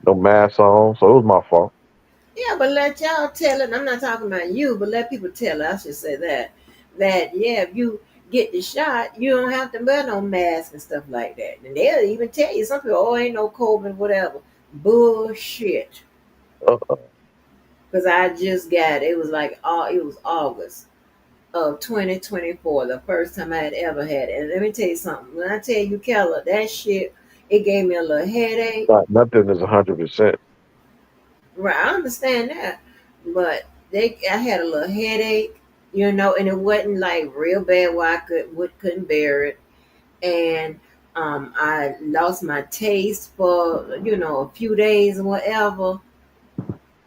no mask on. So it was my fault. Yeah, but let y'all tell it. I'm not talking about you, but let people tell it. I should say that. That, yeah, if you get the shot, you don't have to wear no mask and stuff like that. And they'll even tell you, some people, oh, ain't no COVID, whatever. Bullshit. Uh, Because I just got it. It was like, it was August of 2024, the first time I had ever had it. And let me tell you something. When I tell you, Keller, that shit, it gave me a little headache. nothing is 100%. Right, I understand that, but I had a little headache, and it wasn't like real bad where I couldn't bear it, and I lost my taste for a few days or whatever.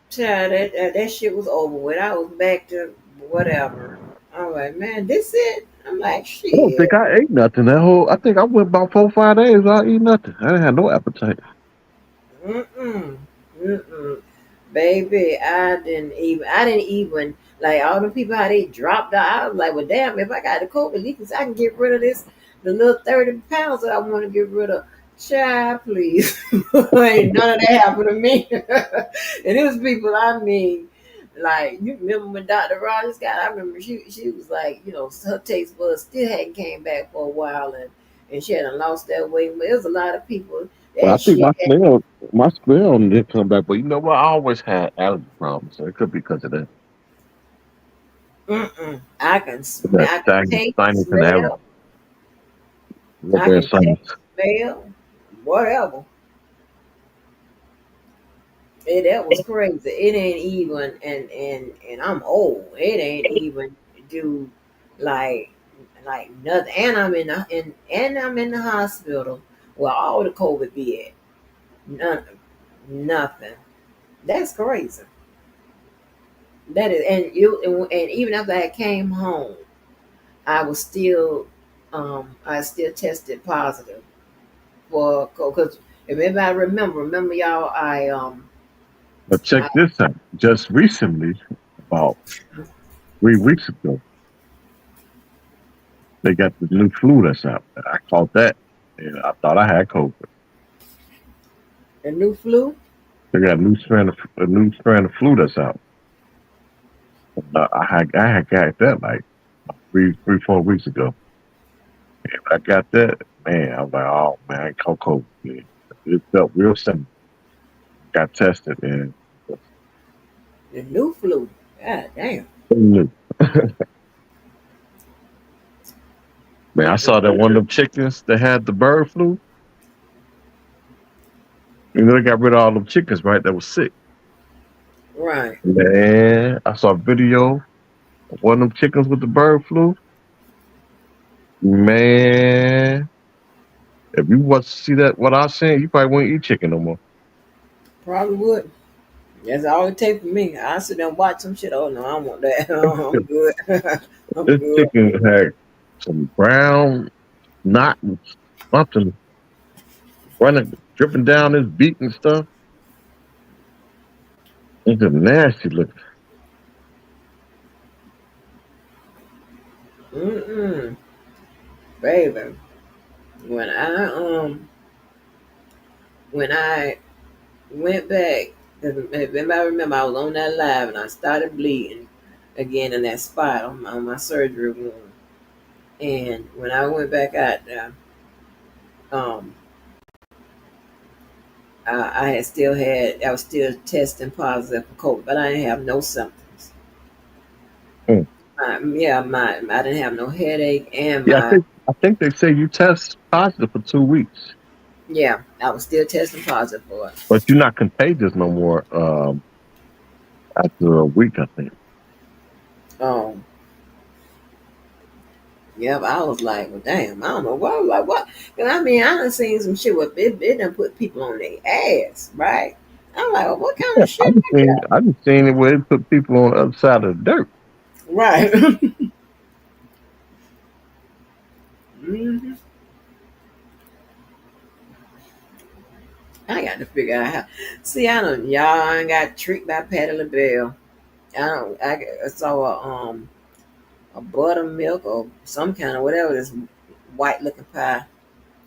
Child, that shit was over with. I was back to whatever. I'm like, man, this it. I'm like, I don't think shit. I ate nothing that whole. I think I went about 4 5 days without eating nothing. I didn't have no appetite. Mm-mm. Mm-mm. Baby, I didn't even like all the people how they dropped out. I was like, well, damn, if I got the COVID, at least I can get rid of the little 30 pounds that I want to get rid of. Child, please. Ain't none of that happened to me. And it was people, I mean, like, you remember when Dr. Rogers got, I remember she was like, her taste buds still hadn't came back for a while, and she hadn't lost that weight. But it was a lot of people, But I that think shit. my smell didn't come back. But you know what? I always had allergy problems, so it could be because of that. Mm-mm. I can That smell. I can taste, sinus and allergy. smell. A little I bit of can sinus. taste, smell, whatever. That was crazy. It ain't even, and I'm old. It ain't even do like nothing. And I'm in the hospital where all the COVID be at. None, nothing. That's crazy. That is, and even after I came home, I was still, I still tested positive for because remember y'all, But check I this out. Just recently, about 3 weeks ago, they got this new flu that's out. I caught that, and I thought I had COVID. the new flu. They got a new strand of flu that's out. I had got that like 4 weeks ago. And I got that, man. I was like, oh man, I caught COVID. Man. It felt real simple. Got tested, and The new flu. God damn. man, I saw that Mm-mm. one of them chickens that had the bird flu. You know, they got rid of all them chickens, right? That was sick. Right. Man, I saw a video of one of them chickens with the bird flu. Man, if you want to see that, what I was saying, you probably wouldn't eat chicken no more. Probably would. That's all it takes for me. I sit there and watch some shit. Oh no, I don't want that. I'm good. I'm This good. chicken had some brown knot and something running, dripping down his beak and stuff. It's just nasty looking. Mm-mm. Baby. When I when I went back, if anybody remember, I was on that live and I started bleeding again in that spot on my surgery room. And when I went back out there, um, I was still testing positive for COVID, but I didn't have no symptoms. Mm. Yeah, I didn't have no headache, and Yeah, my I think they say you test positive for 2 weeks, yeah, I was still testing positive for it. but you're not contagious no more. After a week, I think. Um, yeah, but I was like, well, damn, I don't know what. I was like, what? 'Cause I mean, I done seen some shit where it done put people on their ass, right? I'm like, well, what kind Yeah, of shit is that? I just seen it where it put people on the other side of the dirt. Right. hmm I got to figure out how. See, I don't. Y'all ain't got tricked by Patty LaBelle. I don't. I saw a buttermilk or some kind of whatever this white looking pie.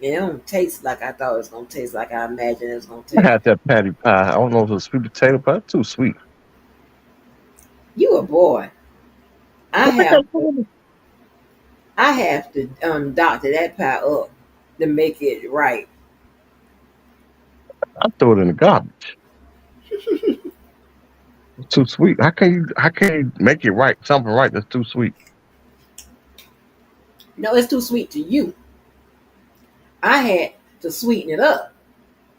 And it don't taste like I thought it was gonna taste like I imagined it was gonna I taste. had that patty pie. I don't know if it was sweet potato pie. It's too sweet. You a boy. I have I have to doctor that pie up to make it right. I throw it in the garbage. It's too sweet. How can you make it right? Something right that's too sweet. No, it's too sweet to you. I had to sweeten it up.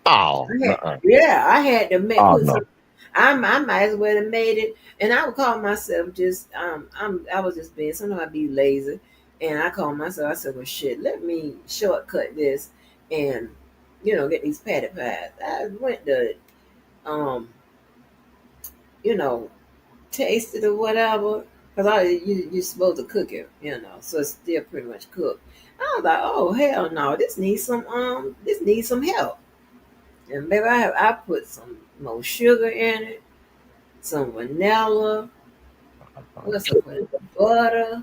Oh, no. Yeah, I had to make Oh put no. some. I might as well have made it, and I would call myself just I was just being. Sometimes I be lazy, and I call myself. I said, well, shit, let me shortcut this, and get these patty pies. I went to um you know taste it or whatever, because you're supposed to cook it, so it's still pretty much cooked. I was like, oh hell no, this needs some help. And maybe I put some more sugar in it, some vanilla, what's up with butter.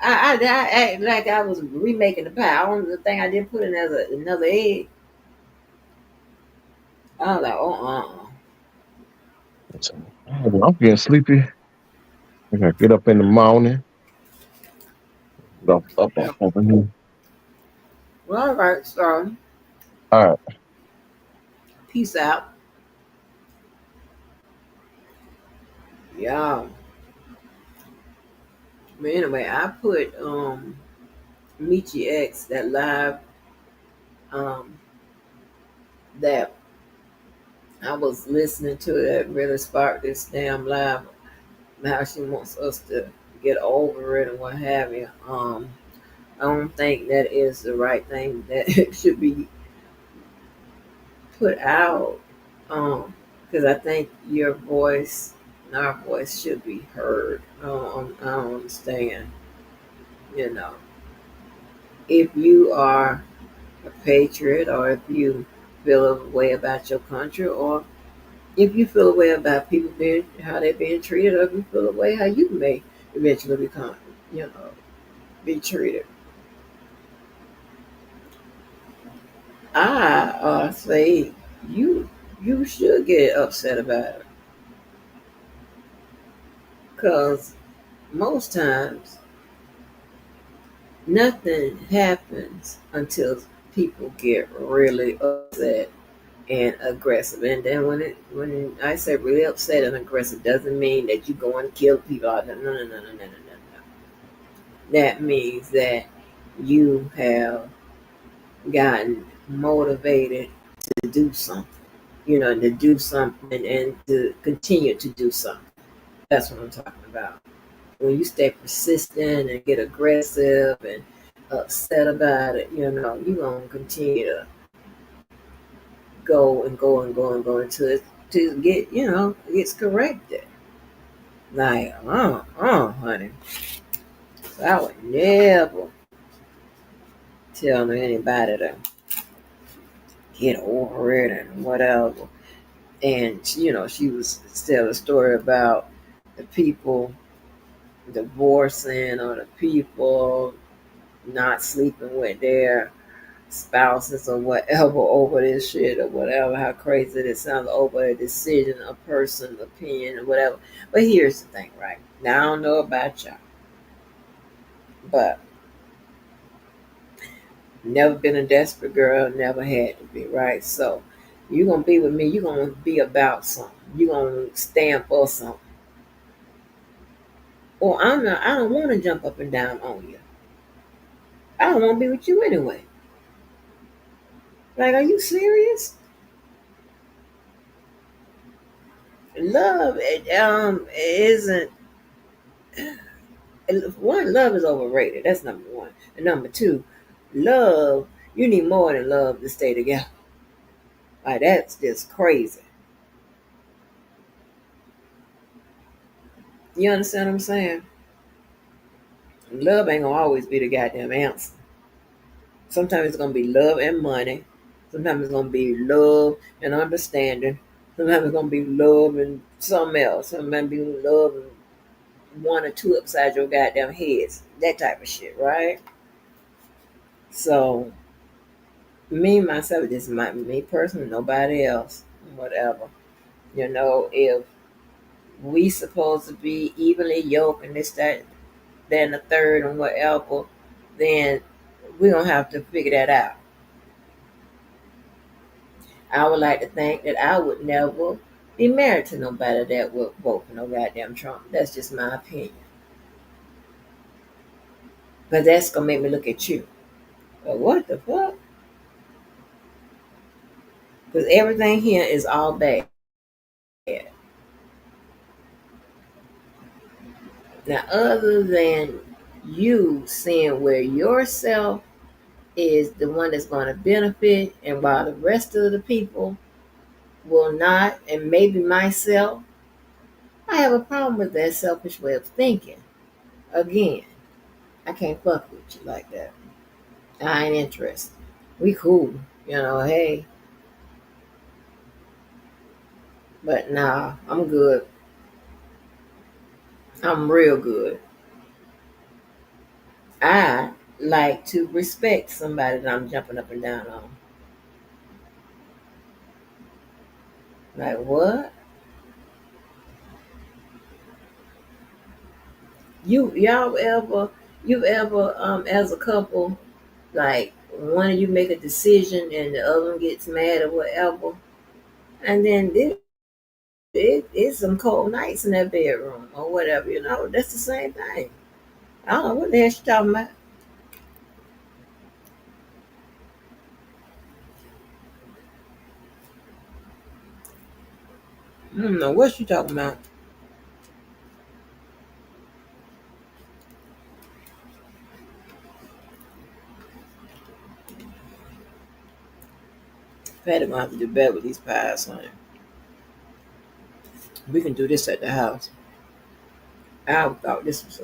I act like I was remaking the pie. Only the thing I didn't put in as another egg. I was like, I'm getting sleepy. I gotta get up in the morning. Up yeah. over here. Well, all right, so All right. peace out. Yeah. But anyway, I put Michi X that live um that I was listening to that really sparked this damn live. How she wants us to get over it and what have you. I don't think that is the right thing that it should be put out. Because I think your voice and our voice should be heard. I don't understand. You know, if you are a patriot, or if you feel a way about your country, or if you feel a way about people being how they're being treated, or if you feel a way how you may eventually become, you know, be treated. I say you you should get upset about it, because most times nothing happens until people get really upset and aggressive. And then when I say really upset and aggressive, doesn't mean that you go and kill people out there. No, no, no, no, no, no, no, no. That means that you have gotten motivated to do something. To do something and to continue to do something. That's what I'm talking about. When you stay persistent and get aggressive and upset about it, you're going to continue to go and go and go and go until it to get, it gets corrected. Like, honey, I would never tell anybody to get over it and whatever. And, she was telling a story about the people divorcing, or the people not sleeping with their spouses or whatever over this shit, or whatever, how crazy it sounds, over a decision, a person's opinion, or whatever. But here's the thing, right? Now, I don't know about y'all, but Never been a desperate girl, never had to be, right? So you're gonna be with me, you're gonna be about something. You're gonna stand for something. Or I'm not, I don't wanna jump up and down on you. I don't wanna be with you anyway. Like, are you serious? Love isn't one, love is overrated. That's number one. And number two, love, you need more than love to stay together. Like, that's just crazy. You understand what I'm saying? Love ain't gonna always be the goddamn answer. Sometimes it's gonna be love and money. Sometimes it's gonna be love and understanding. Sometimes it's gonna be love and something else. Sometimes it's gonna be love and one or two upside your goddamn heads. That type of shit, right? So me myself, this might be me personally, nobody else, whatever. If we supposed to be evenly yoked and this, that, then the third and whatever, then we're gonna have to figure that out. I would like to think that I would never be married to nobody that would vote for no goddamn Trump. That's just my opinion. But that's gonna make me look at you. But what the fuck? Because everything here is all bad. Now, other than you seeing where yourself is the one that's going to benefit, and while the rest of the people will not, and maybe myself, I have a problem with that selfish way of thinking. Again, I can't fuck with you like that. I ain't interested. We cool, hey, but nah, I'm good. I'm real good. I like to respect somebody that I'm jumping up and down on. Like, what? You ever as a couple, like, one of you make a decision and the other one gets mad or whatever, and then it's some cold nights in that bedroom or whatever, that's the same thing. I don't know what the hell she talking about. I don't know what she talking about. Patty gonna have to do better with these pies, honey. We can do this at the house. I thought this was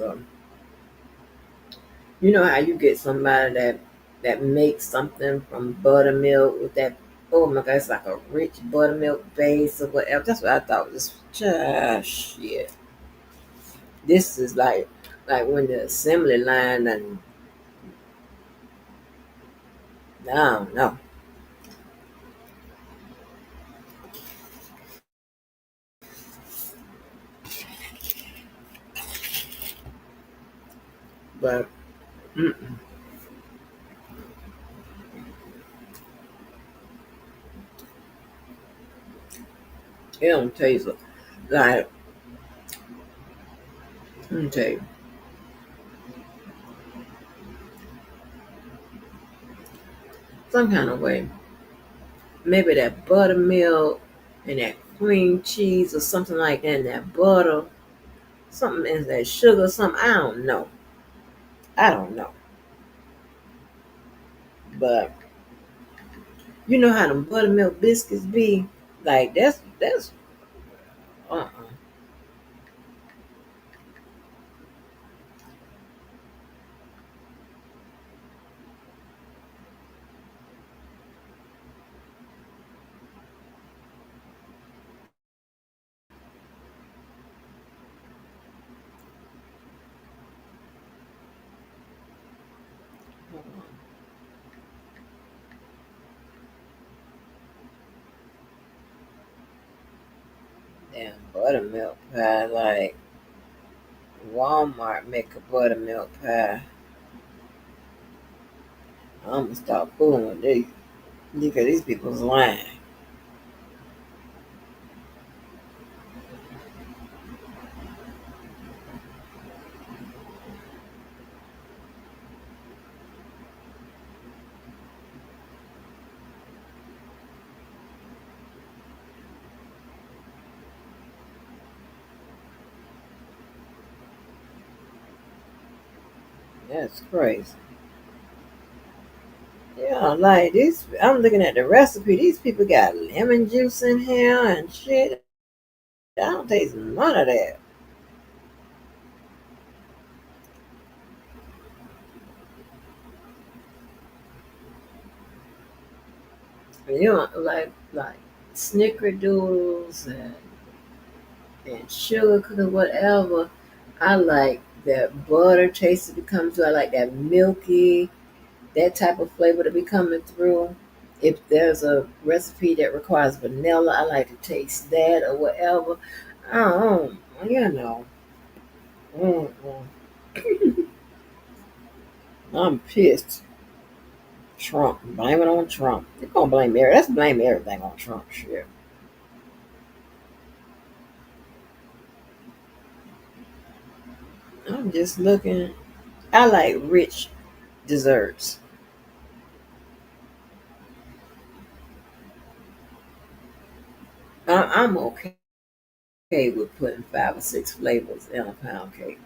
you know how you get somebody that makes something from buttermilk with that, oh my god, it's like a rich buttermilk base or whatever. That's what I thought was shit. This is like when the assembly line, and I don't know. But mm-mm, it don't taste like, let me tell you, some kind of way. Maybe that buttermilk and that cream cheese or something like that, and that butter, something in that sugar, something, I don't know. But you know how them buttermilk biscuits be? Like, that's uh-uh. Damn buttermilk pie. Like, Walmart make a buttermilk pie. I'm gonna start fooling with these because these people's lying. That's crazy. Yeah, like this. I'm looking at the recipe. These people got lemon juice in here and shit. I don't taste none of that. You know, like snickerdoodles and sugar cookies, whatever. I like that butter taste that comes through. I like that milky, that type of flavor to be coming through. If there's a recipe that requires vanilla, I like to taste that or whatever. I don't, you know. Mm-mm. I'm pissed. Trump. Blame it on Trump. They're gonna blame everything. Let's blame everything on Trump. Shit. I'm just looking. I like rich desserts. I'm okay with putting 5 or 6 flavors in a pound cake.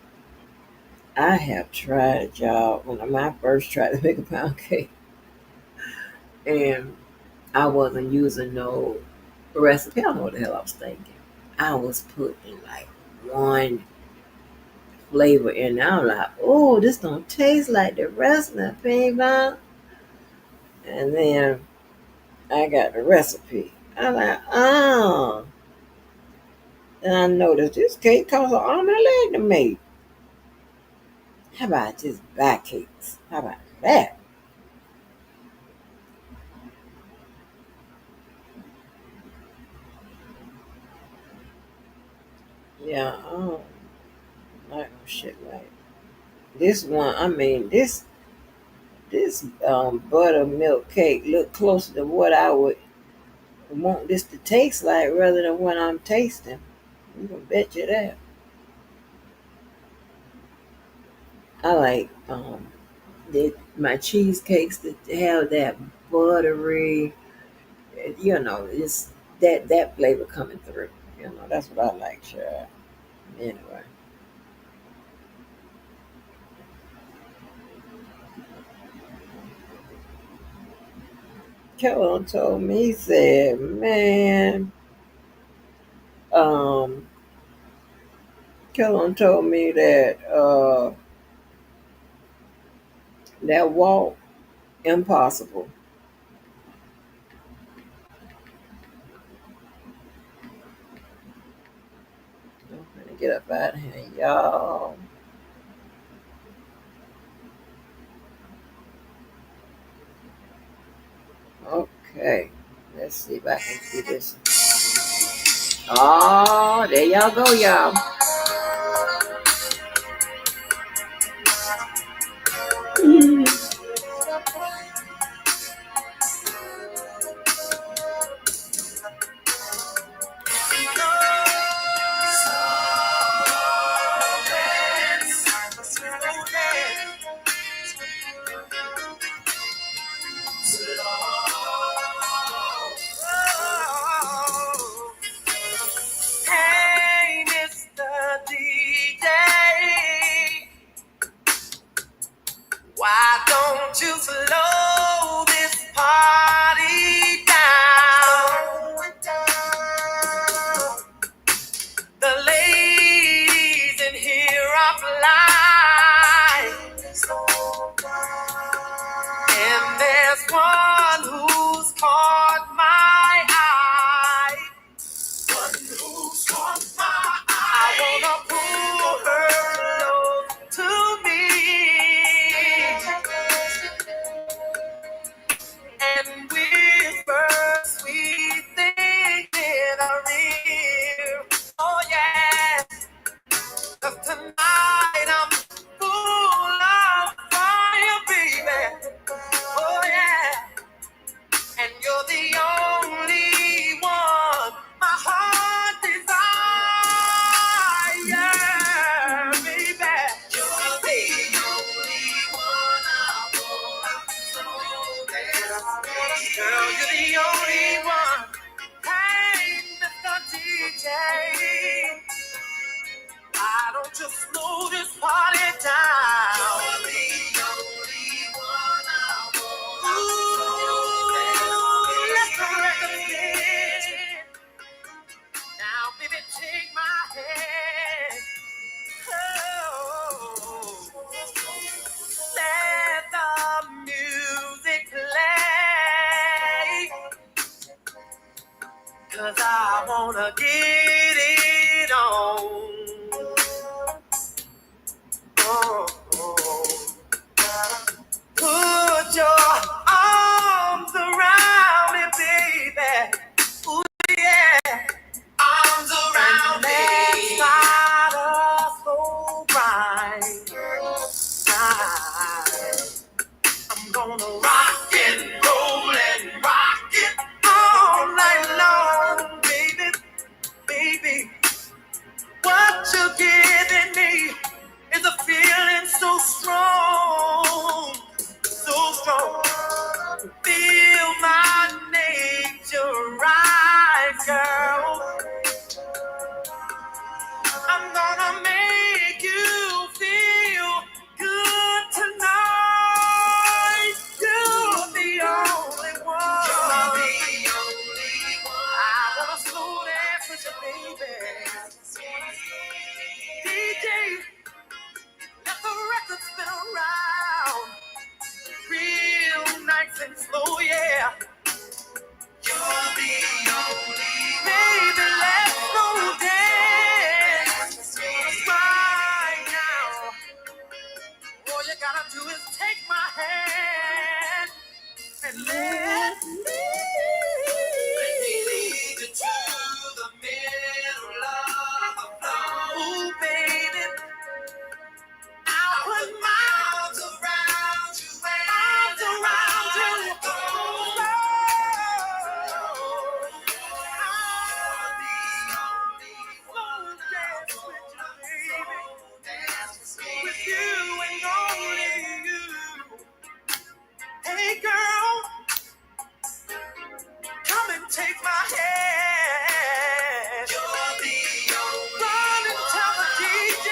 I have tried, y'all, when I first tried to make a pound cake, and I wasn't using no recipe. I don't know what the hell I was thinking. I was putting like one flavor in there. I'm like, oh, this don't taste like the rest of the pig bone. And then I got the recipe. I'm like, oh. And I noticed this cake costs an arm and a leg to make. How about just buy cakes? How about that? Yeah, I don't like no shit like this one. I mean, this buttermilk cake look closer to what I would want this to taste like rather than what I'm tasting. You can bet you that. I like my cheesecakes that have that buttery, it's that flavor coming through. That's what I like, sure. Anyway, Kellen told me, he said, man, um, Kellen told me that walk impossible. I'm gonna get up out of here, y'all. Okay, let's see if I can do this. Oh, there y'all go, y'all. Hey, mister, slow this party down. You're the only one I want. Ooh, let the record begin. Now, baby, take my hand. Oh, let the music play. 'Cause I wanna get it on. Oh, oh. Put your arms around me, baby. Ooh, yeah. Arms around me. Let's start a slow grind. I'm gonna rock and roll and rock it all night long, baby, baby. What you're giving me is a feeling so strong, so strong. Feel my nature rise, girl. I'm gonna make you feel good tonight. You're the only one. You're the only one. I wanna slow dance with you, baby. DJ, let the record spin around. Real nice and slow, yeah. You're the only one. Baby, let's go dance right now. All you gotta do is take my hand and let me lead you to the middle of the floor. Ooh, baby, I'll put my arms around you. Arms around you. With you and only you. Hey girl, come and take my hand. You're the only run and tell the DJ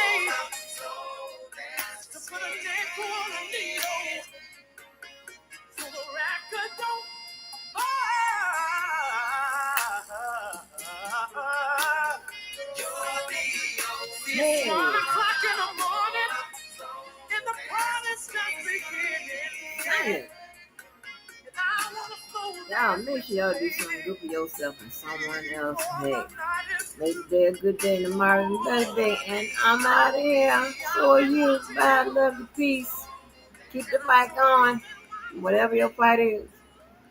to put a nickel on the needle so the record don't. You're the only. It's 1 o'clock in the morning and the party's just beginning. Dang it. Y'all make sure y'all do something good for yourself and someone else. Hey, make today a good day, tomorrow's a better day. And I'm out of here. So are you. Bye. Love you. Peace. Keep the mic on. Whatever your fight is.